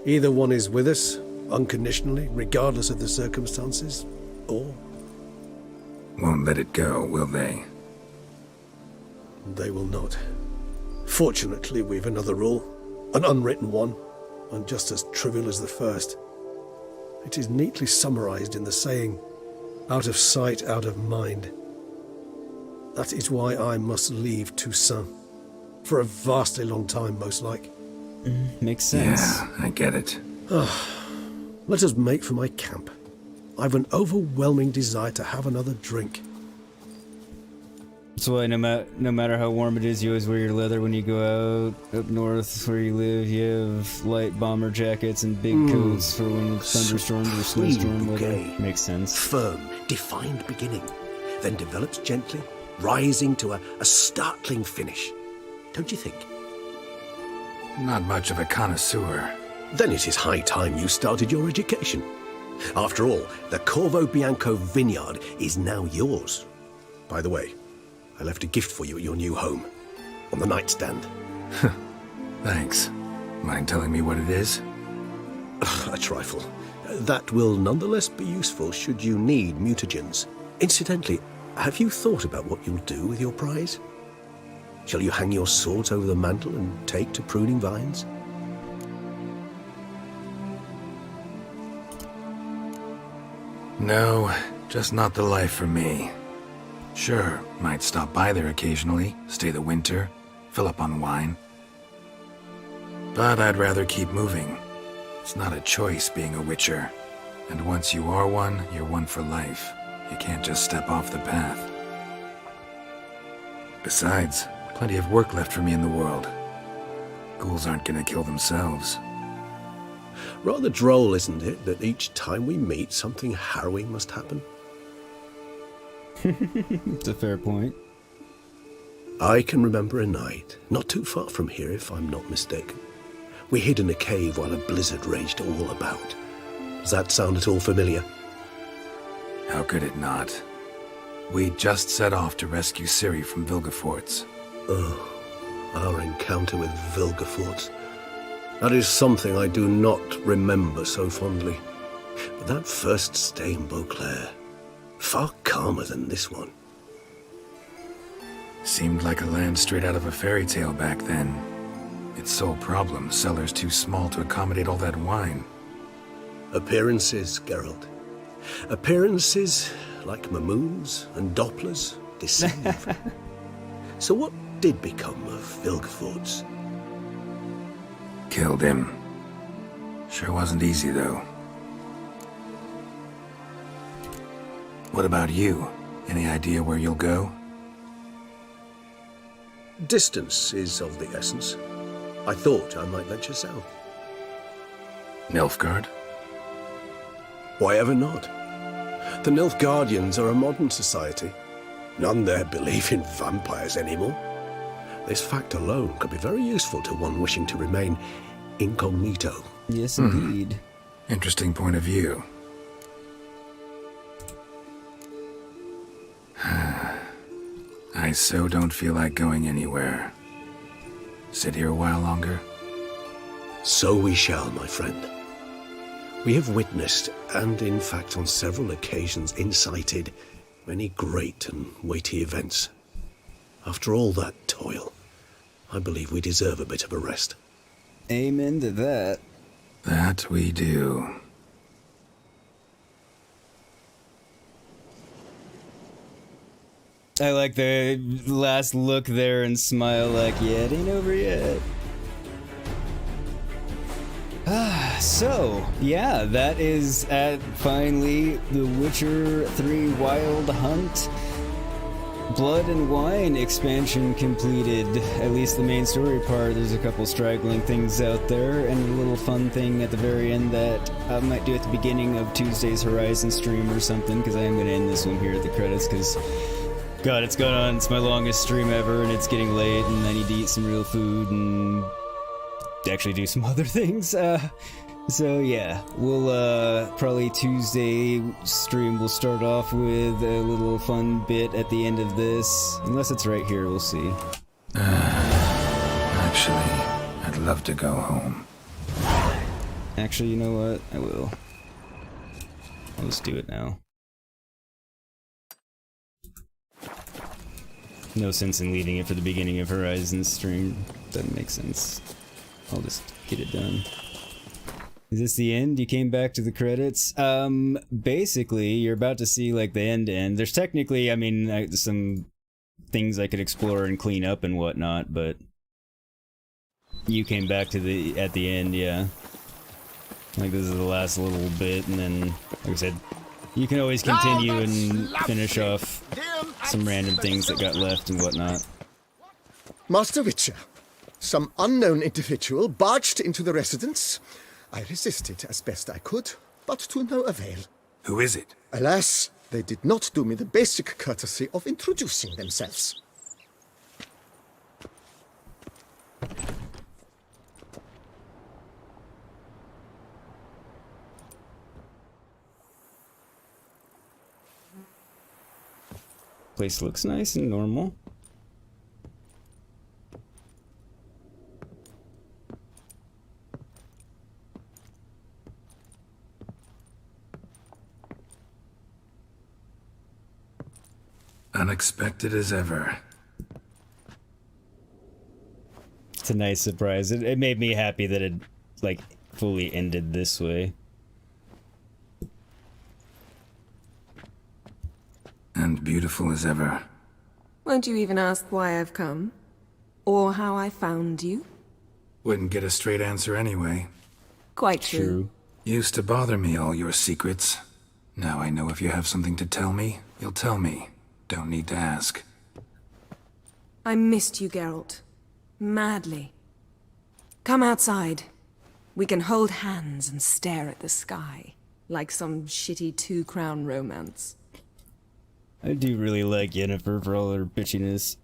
[SPEAKER 22] Either one is with us, unconditionally, regardless of the circumstances, or...
[SPEAKER 8] Won't let it go, will they?
[SPEAKER 22] They will not. Fortunately, we've another rule, an unwritten one, and just as trivial as the first. It is neatly summarized in the saying, out of sight, out of mind. That is why I must leave Toussaint. For a vastly long time, most like.
[SPEAKER 1] Makes sense.
[SPEAKER 8] Yeah, I get it.
[SPEAKER 22] Let us make for my camp. I've an overwhelming desire to have another drink.
[SPEAKER 1] That's why no matter how warm it is, you always wear your leather when you go out. Up north where you live, you have light bomber jackets and big coats for when thunderstorms or snowstorm weather. Makes sense.
[SPEAKER 20] Firm, defined beginning, then develops gently, rising to a startling finish. Don't you think?
[SPEAKER 8] Not much of a connoisseur.
[SPEAKER 22] Then it is high time you started your education. After all, the Corvo Bianco vineyard is now yours. By the way, I left a gift for you at your new home, on the nightstand.
[SPEAKER 8] Thanks. Mind telling me what it is?
[SPEAKER 22] A trifle. That will nonetheless be useful should you need mutagens. Incidentally, have you thought about what you'll do with your prize? Shall you hang your swords over the mantle and take to pruning vines?
[SPEAKER 8] No, just not the life for me. Sure, might stop by there occasionally, stay the winter, fill up on wine. But I'd rather keep moving. It's not a choice being a witcher. And once you are one, you're one for life. You can't just step off the path. Besides, plenty of work left for me in the world. Ghouls aren't gonna kill themselves.
[SPEAKER 22] Rather droll, isn't it, that each time we meet, something harrowing must happen?
[SPEAKER 1] It's a fair point.
[SPEAKER 22] I can remember a night, not too far from here if I'm not mistaken. We hid in a cave while a blizzard raged all about. Does that sound at all familiar?
[SPEAKER 8] How could it not? We just set off to rescue Ciri from Vilgefortz.
[SPEAKER 22] Oh, our encounter with Vilgefortz. That is something I do not remember so fondly. But that first stay in Beauclair, far calmer than this one.
[SPEAKER 8] Seemed like a land straight out of a fairy tale back then. Its sole problem, cellars too small to accommodate all that wine.
[SPEAKER 22] Appearances, Geralt. Appearances, like Mamoons and Dopplers, deceive. So what did become of Vilgefortz?
[SPEAKER 8] Killed him. Sure wasn't easy, though. What about you? Any idea where you'll go?
[SPEAKER 22] Distance is of the essence. I thought I might venture south.
[SPEAKER 8] Nilfgaard?
[SPEAKER 22] Why ever not? The Nilfgaardians are a modern society. None there believe in vampires anymore. This fact alone could be very useful to one wishing to remain incognito.
[SPEAKER 1] Yes, indeed.
[SPEAKER 8] Interesting point of view. I so don't feel like going anywhere. Sit here a while longer?
[SPEAKER 22] So we shall, my friend. We have witnessed, and in fact on several occasions incited, many great and weighty events. After all that toil, I believe we deserve a bit of a rest.
[SPEAKER 1] Amen to that.
[SPEAKER 8] That we do.
[SPEAKER 1] I like the last look there and smile like, yeah, it ain't over yet. So, yeah, that is finally The Witcher 3 Wild Hunt Blood and Wine expansion completed. At least the main story part. There's a couple straggling things out there, and a little fun thing at the very end that I might do at the beginning of Tuesday's Horizon stream or something, because I am going to end this one here at the credits, because God, it's gone on. It's my longest stream ever, and it's getting late, and I need to eat some real food and actually do some other things. So yeah, we'll probably Tuesday stream will start off with a little fun bit at the end of this. Unless it's right here, we'll see.
[SPEAKER 8] I've Actually, I'd love to go home.
[SPEAKER 1] Actually, you know what? I will. I'll just do it now. No sense in leaving it for the beginning of Horizon's stream. Doesn't make sense. I'll just get it done. Is this the end? You came back to the credits? Basically, you're about to see, like, the end. There's technically, I mean, some things I could explore and clean up and whatnot, but you came back to at the end, yeah. Like, this is the last little bit, and then, like I said, you can always continue and finish off some random things that got left and whatnot.
[SPEAKER 9] Master Witcher, some unknown individual barged into the residence. I resisted as best I could, but to no avail.
[SPEAKER 8] Who is it?
[SPEAKER 9] Alas, they did not do me the basic courtesy of introducing themselves.
[SPEAKER 1] Place looks nice and normal.
[SPEAKER 8] Unexpected as ever.
[SPEAKER 1] It's a nice surprise. It made me happy that it, like, fully ended this way.
[SPEAKER 8] And beautiful as ever.
[SPEAKER 19] Won't you even ask why I've come? Or how I found you?
[SPEAKER 8] Wouldn't get a straight answer anyway.
[SPEAKER 19] Quite true.
[SPEAKER 8] Used to bother me, all your secrets. Now I know if you have something to tell me, you'll tell me. Don't need to ask.
[SPEAKER 19] I missed you, Geralt. Madly. Come outside. We can hold hands and stare at the sky. Like some shitty two-crown romance.
[SPEAKER 1] I do really like Yennefer for all her bitchiness.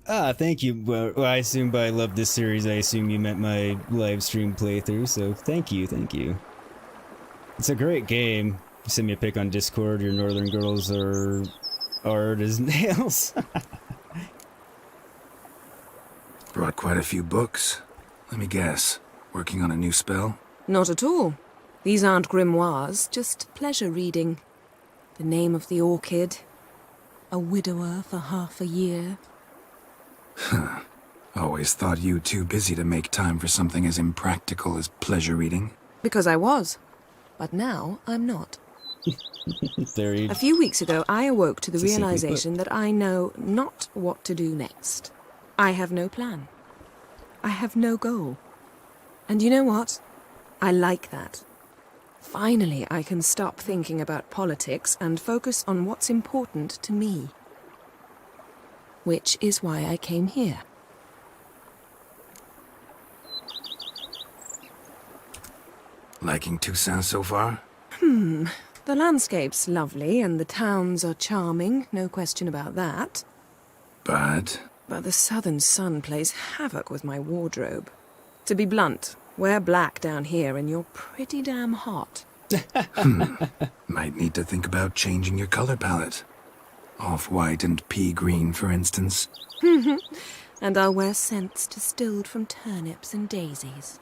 [SPEAKER 1] Ah, thank you. Well, I assume by I love this series, I assume you meant my live stream playthrough, so thank you, thank you. It's a great game. Send me a pic on Discord, your northern girls are hard as nails.
[SPEAKER 8] Brought quite a few books. Let me guess. Working on a new spell?
[SPEAKER 19] Not at all. These aren't grimoires, just pleasure reading. The Name of the Orchid. A widower for half a year.
[SPEAKER 8] Huh. Always thought you too busy to make time for something as impractical as pleasure reading.
[SPEAKER 19] Because I was. But now I'm not. A few weeks ago, I awoke to the realization that I know not what to do next. I have no plan. I have no goal. And you know what? I like that. Finally, I can stop thinking about politics and focus on what's important to me. Which is why I came here.
[SPEAKER 8] Liking Toussaint so far?
[SPEAKER 19] The landscape's lovely and the towns are charming, no question about that.
[SPEAKER 8] But
[SPEAKER 19] the southern sun plays havoc with my wardrobe. To be blunt, wear black down here and you're pretty damn hot.
[SPEAKER 8] Might need to think about changing your color palette. Off-white and pea green, for instance.
[SPEAKER 19] And I'll wear scents distilled from turnips and daisies.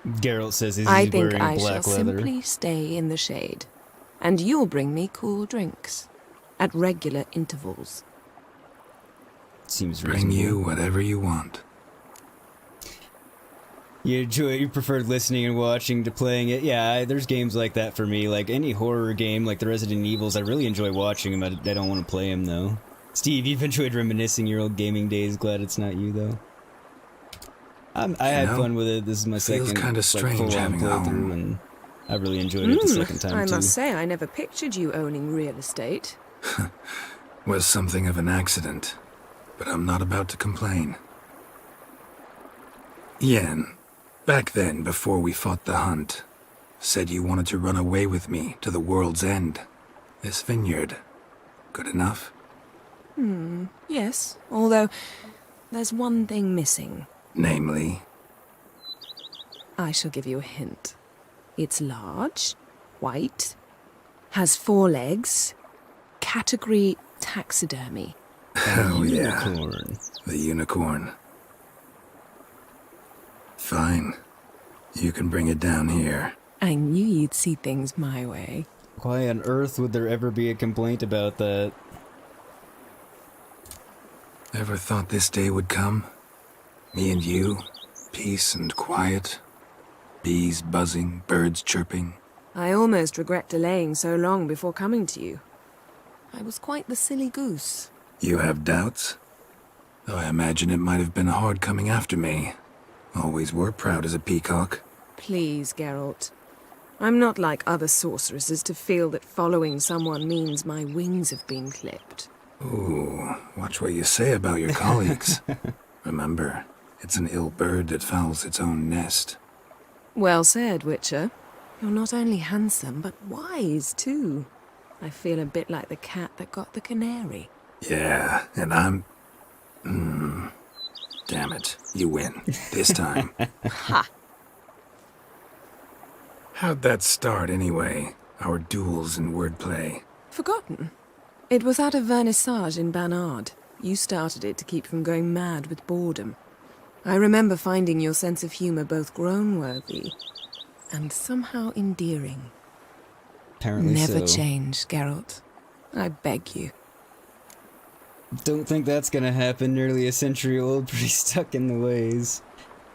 [SPEAKER 1] Geralt says he's
[SPEAKER 19] I
[SPEAKER 1] wearing
[SPEAKER 19] think I
[SPEAKER 1] black
[SPEAKER 19] shall
[SPEAKER 1] leather.
[SPEAKER 19] simply stay in the shade. And you'll bring me cool drinks. At regular intervals.
[SPEAKER 1] Seems
[SPEAKER 8] Bring
[SPEAKER 1] reasonable.
[SPEAKER 8] you whatever you want.
[SPEAKER 1] You preferred listening and watching to playing it? Yeah, there's games like that for me. Like any horror game, like the Resident Evils, I really enjoy watching them. I don't want to play them, though. Steve, you've enjoyed reminiscing your old gaming days. Glad it's not you, though. I had fun with it. This is my second
[SPEAKER 8] kinda strange
[SPEAKER 1] full-on
[SPEAKER 8] having a
[SPEAKER 1] playthrough,
[SPEAKER 8] home.
[SPEAKER 1] and I really enjoyed it the second time,
[SPEAKER 19] I
[SPEAKER 1] too.
[SPEAKER 19] must say, I never pictured you owning real estate.
[SPEAKER 8] Was something of an accident, but I'm not about to complain. Yen, back then, before we fought the hunt, said you wanted to run away with me to the world's end. This vineyard, good enough?
[SPEAKER 19] Yes, although there's one thing missing.
[SPEAKER 8] Namely?
[SPEAKER 19] I shall give you a hint. It's large, white, has 4 legs, category taxidermy.
[SPEAKER 8] Oh
[SPEAKER 1] unicorn.
[SPEAKER 8] Yeah, the unicorn. Fine. You can bring it down here.
[SPEAKER 19] I knew you'd see things my way.
[SPEAKER 1] Why on earth would there ever be a complaint about that?
[SPEAKER 8] Ever thought this day would come? Me and you, peace and quiet. Bees buzzing, birds chirping.
[SPEAKER 19] I almost regret delaying so long before coming to you. I was quite the silly goose.
[SPEAKER 8] You have doubts? Though I imagine it might have been hard coming after me. Always were proud as a peacock.
[SPEAKER 19] Please, Geralt. I'm not like other sorceresses to feel that following someone means my wings have been clipped.
[SPEAKER 8] Ooh, watch what you say about your colleagues. Remember, it's an ill bird that fouls its own nest.
[SPEAKER 19] Well said, Witcher. You're not only handsome, but wise, too. I feel a bit like the cat that got the canary.
[SPEAKER 8] Yeah, and I'm... Damn it, you win. This time.
[SPEAKER 19] Ha!
[SPEAKER 8] How'd that start, anyway? Our duels and wordplay.
[SPEAKER 19] Forgotten? It was at a vernissage in Banard. You started it to keep from going mad with boredom. I remember finding your sense of humor both groan-worthy and somehow endearing.
[SPEAKER 1] Apparently
[SPEAKER 19] Never
[SPEAKER 1] so.
[SPEAKER 19] change, Geralt. I beg you.
[SPEAKER 1] Don't think that's gonna happen. Nearly a century old, pretty stuck in the ways.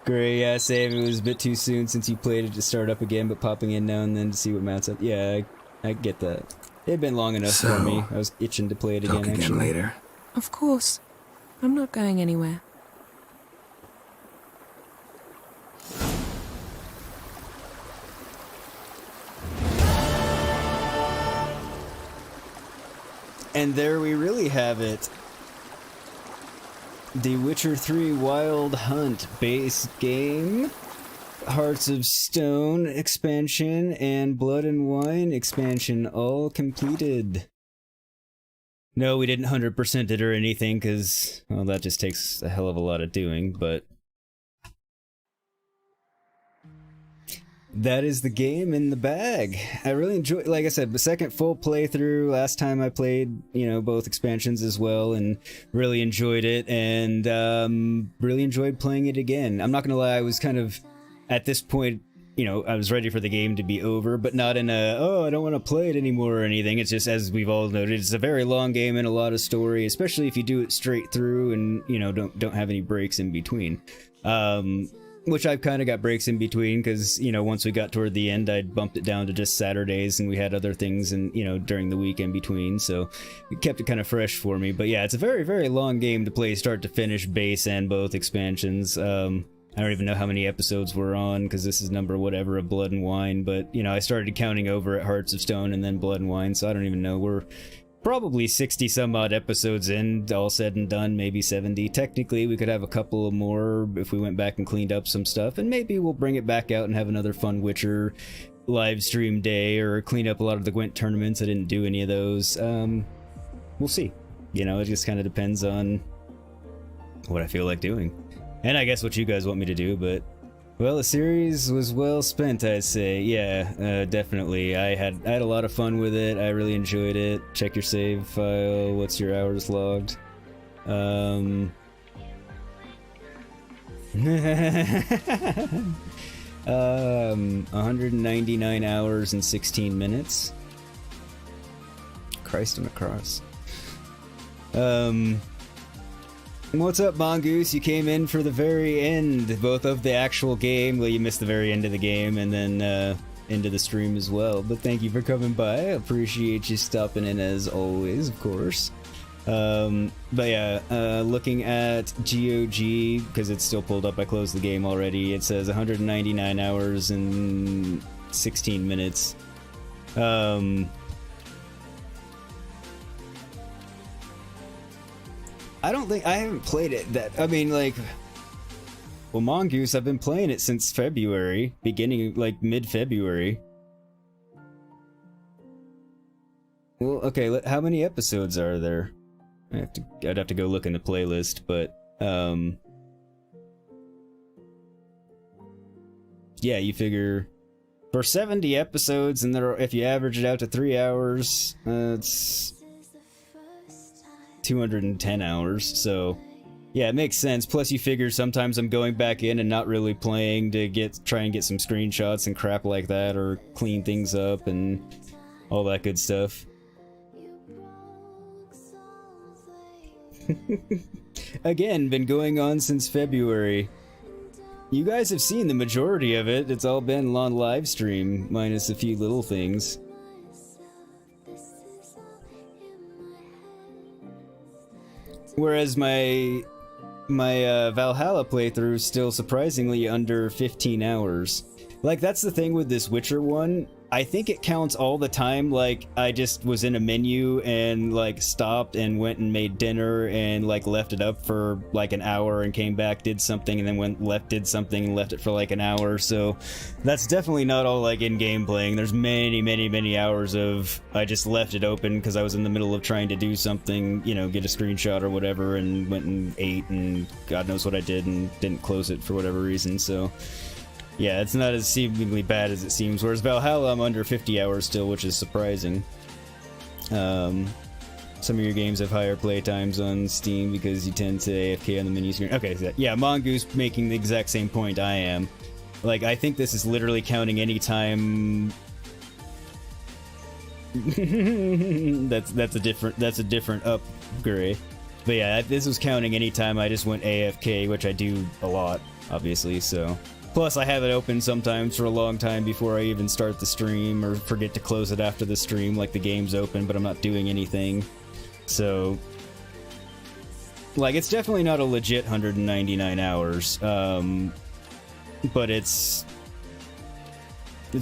[SPEAKER 1] Gray, yeah, save. It was a bit too soon since you played it to start up again, but popping in now and then to see what mounts up. Yeah, I get that. It had been long enough for me. I was itching to play it again, actually.
[SPEAKER 8] Talk again later.
[SPEAKER 19] Of course. I'm not going anywhere.
[SPEAKER 1] And there we really have it. The Witcher 3 Wild Hunt base game, Hearts of Stone expansion, and Blood and Wine expansion all completed. No, we didn't 100% it or anything, because, well, that just takes a hell of a lot of doing, but... that is the game in the bag. I really enjoyed, like I said, the second full playthrough. Last time I played, you know, both expansions as well, and really enjoyed it, and really enjoyed playing it again. I'm not gonna lie, I was kind of, at this point, you know, I was ready for the game to be over, but not in a, oh, I don't want to play it anymore or anything. It's just, as we've all noted, it's a very long game and a lot of story, especially if you do it straight through and, you know, don't have any breaks in between. Which I've kind of got breaks in between because, you know, once we got toward the end, I'd bumped it down to just Saturdays and we had other things and, you know, during the week in between. So it kept it kind of fresh for me. But yeah, it's a very, very long game to play start to finish, base and both expansions. I don't even know how many episodes we're on because this is number whatever of Blood and Wine. But, you know, I started counting over at Hearts of Stone and then Blood and Wine. So I don't even know. We're probably 60 some odd episodes in, all said and done, maybe 70. Technically, we could have a couple more if we went back and cleaned up some stuff, and maybe we'll bring it back out and have another fun Witcher live stream day, or clean up a lot of the Gwent tournaments. I didn't do any of those. We'll see. You know, it just kind of depends on what I feel like doing. And I guess what you guys want me to do, but... well, the series was well spent, I'd say. Yeah, definitely. I had a lot of fun with it. I really enjoyed it. Check your save file. What's your hours logged? 199 hours and 16 minutes. Christ on a cross. What's up, Mongoose? You came in for the very end, both of the actual game. Well, you missed the very end of the game, and then into the stream as well. But thank you for coming by. I appreciate you stopping in as always, of course. But yeah, looking at GOG, because it's still pulled up, I closed the game already. It says 199 hours and 16 minutes. I don't think I haven't played it that. I mean, like, well, Mongoose, I've been playing it since February, beginning like mid-February. Well, okay, how many episodes are there? I'd have to go look in the playlist, but yeah, you figure for 70 episodes, and if you average it out to 3 hours, it's 210 hours, so yeah, it makes sense. Plus you figure sometimes I'm going back in and not really playing to try and get some screenshots and crap like that, or clean things up and all that good stuff. Again, been going on since February. You guys have seen the majority of it. It's all been on live stream, minus a few little things. Whereas my Valhalla playthrough is still surprisingly under 15 hours. Like, that's the thing with this Witcher one. I think it counts all the time, like, I just was in a menu and, like, stopped and went and made dinner and, like, left it up for, like, an hour and came back, did something, and then did something and left it for, like, an hour. So that's definitely not all, like, in-game playing. There's many hours of I just left it open because I was in the middle of trying to do something, you know, get a screenshot or whatever, and went and ate and God knows what I did and didn't close it for whatever reason, so... yeah, it's not as seemingly bad as it seems, whereas Valhalla I'm under 50 hours still, which is surprising. Some of your games have higher play times on Steam because you tend to AFK on the menu screen. Okay, so yeah, Mongoose making the exact same point I am. Like, I think this is literally counting any time... that's a different upgrade. But yeah, this was counting any time I just went AFK, which I do a lot, obviously, so... Plus, I have it open sometimes for a long time before I even start the stream, or forget to close it after the stream, like the game's open, but I'm not doing anything. So... like, it's definitely not a legit 199 hours, but it's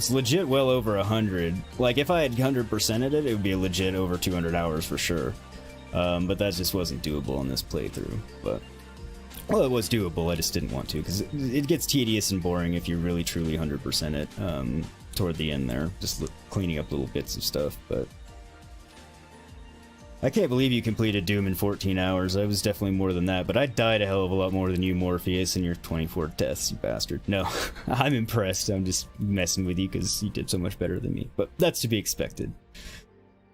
[SPEAKER 1] legit well over 100. Like, if I had 100%ed it, it would be a legit over 200 hours for sure. But that just wasn't doable on this playthrough, but... well, it was doable, I just didn't want to, because it gets tedious and boring if you really truly 100% it toward the end there, just cleaning up little bits of stuff, but... I can't believe you completed Doom in 14 hours, I was definitely more than that, but I died a hell of a lot more than you, Morpheus, and your 24 deaths, you bastard. No, I'm impressed, I'm just messing with you because you did so much better than me, but that's to be expected.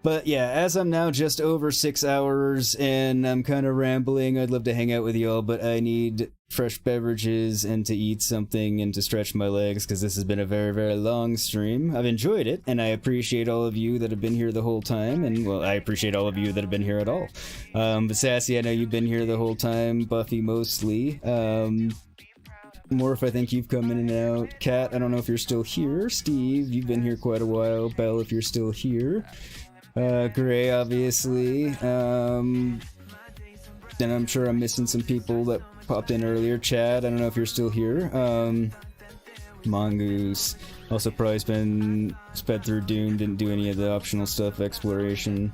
[SPEAKER 1] But yeah, as I'm now just over 6 hours and I'm kind of rambling, I'd love to hang out with y'all, but I need fresh beverages and to eat something and to stretch my legs because this has been a very long stream. I've enjoyed it, and I appreciate all of you that have been here the whole time, and well, I appreciate all of you that have been here at all. But Sassy, I know you've been here the whole time, Buffy mostly. Morph, I think you've come in and out. Kat, I don't know if you're still here. Steve, you've been here quite a while. Belle, if you're still here. Gray, obviously. Then I'm sure I'm missing some people that popped in earlier. Chad, I don't know if you're still here. Mongoose. Also probably sped through Doom, didn't do any of the optional stuff, exploration.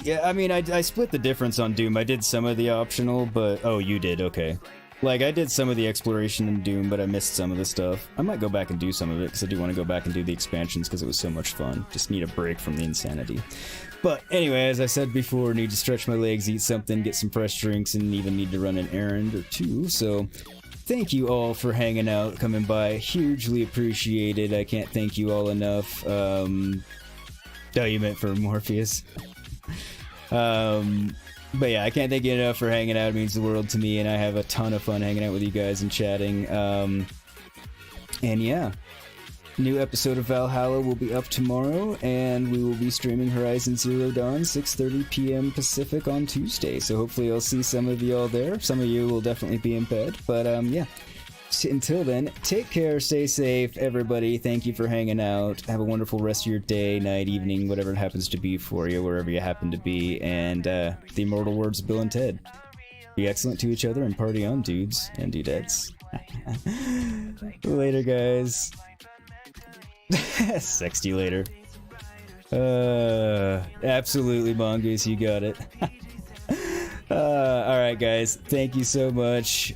[SPEAKER 1] Yeah, I mean, I split the difference on Doom. I did some of the optional, but... oh, you did, okay. Like, I did some of the exploration in Doom, but I missed some of the stuff. I might go back and do some of it, because I do want to go back and do the expansions, because it was so much fun. Just need a break from the insanity. But anyway, as I said before, need to stretch my legs, eat something, get some fresh drinks, and even need to run an errand or two, so... thank you all for hanging out, coming by. Hugely appreciated. I can't thank you all enough. Oh, you meant for Morpheus. But yeah, I can't thank you enough for hanging out. It means the world to me, and I have a ton of fun hanging out with you guys and chatting. And yeah, new episode of Valhalla will be up tomorrow, and we will be streaming Horizon Zero Dawn 6:30 p.m. Pacific on Tuesday. So hopefully I'll see some of you all there. Some of you will definitely be in bed, but yeah. Until then, take care, stay safe, everybody. Thank you for hanging out. Have a wonderful rest of your day, night, evening, whatever it happens to be for you, wherever you happen to be. And the immortal words of Bill and Ted: be excellent to each other and party on, dudes and dudettes. Later, guys. Sext you later. Absolutely, Mongoose, you got it. Alright, guys. Thank you so much.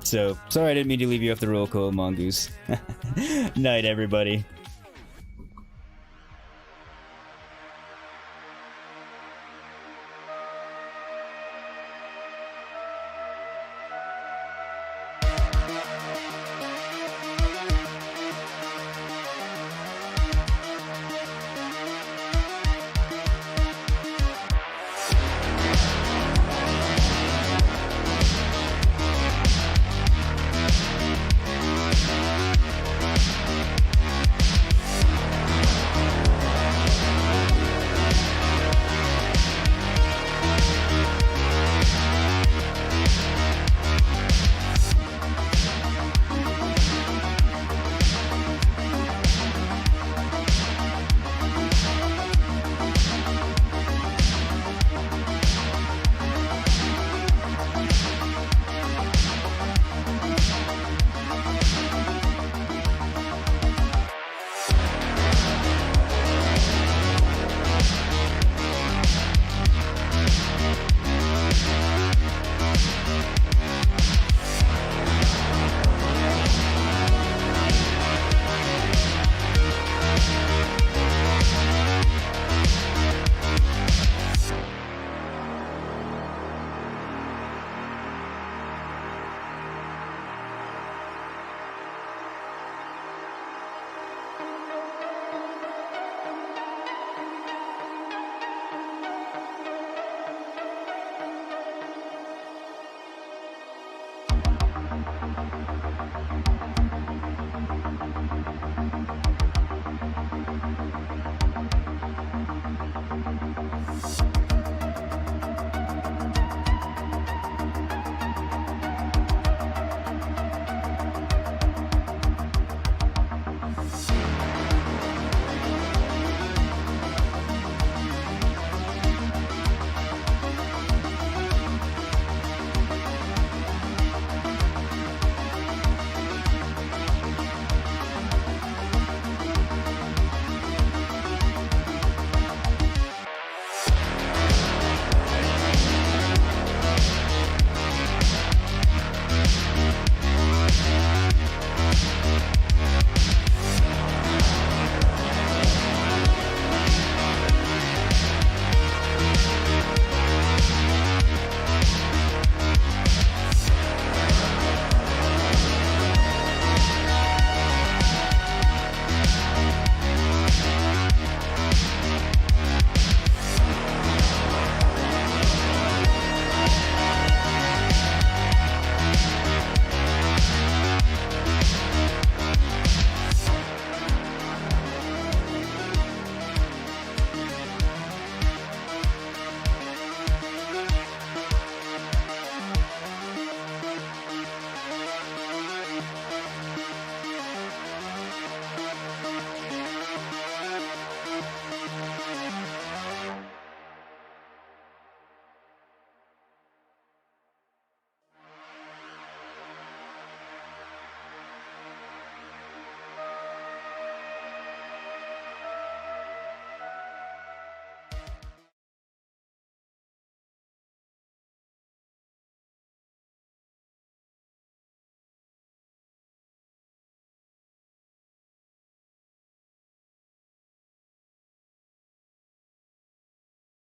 [SPEAKER 1] So, sorry I didn't mean to leave you off the roll call, Mongoose. Night, everybody.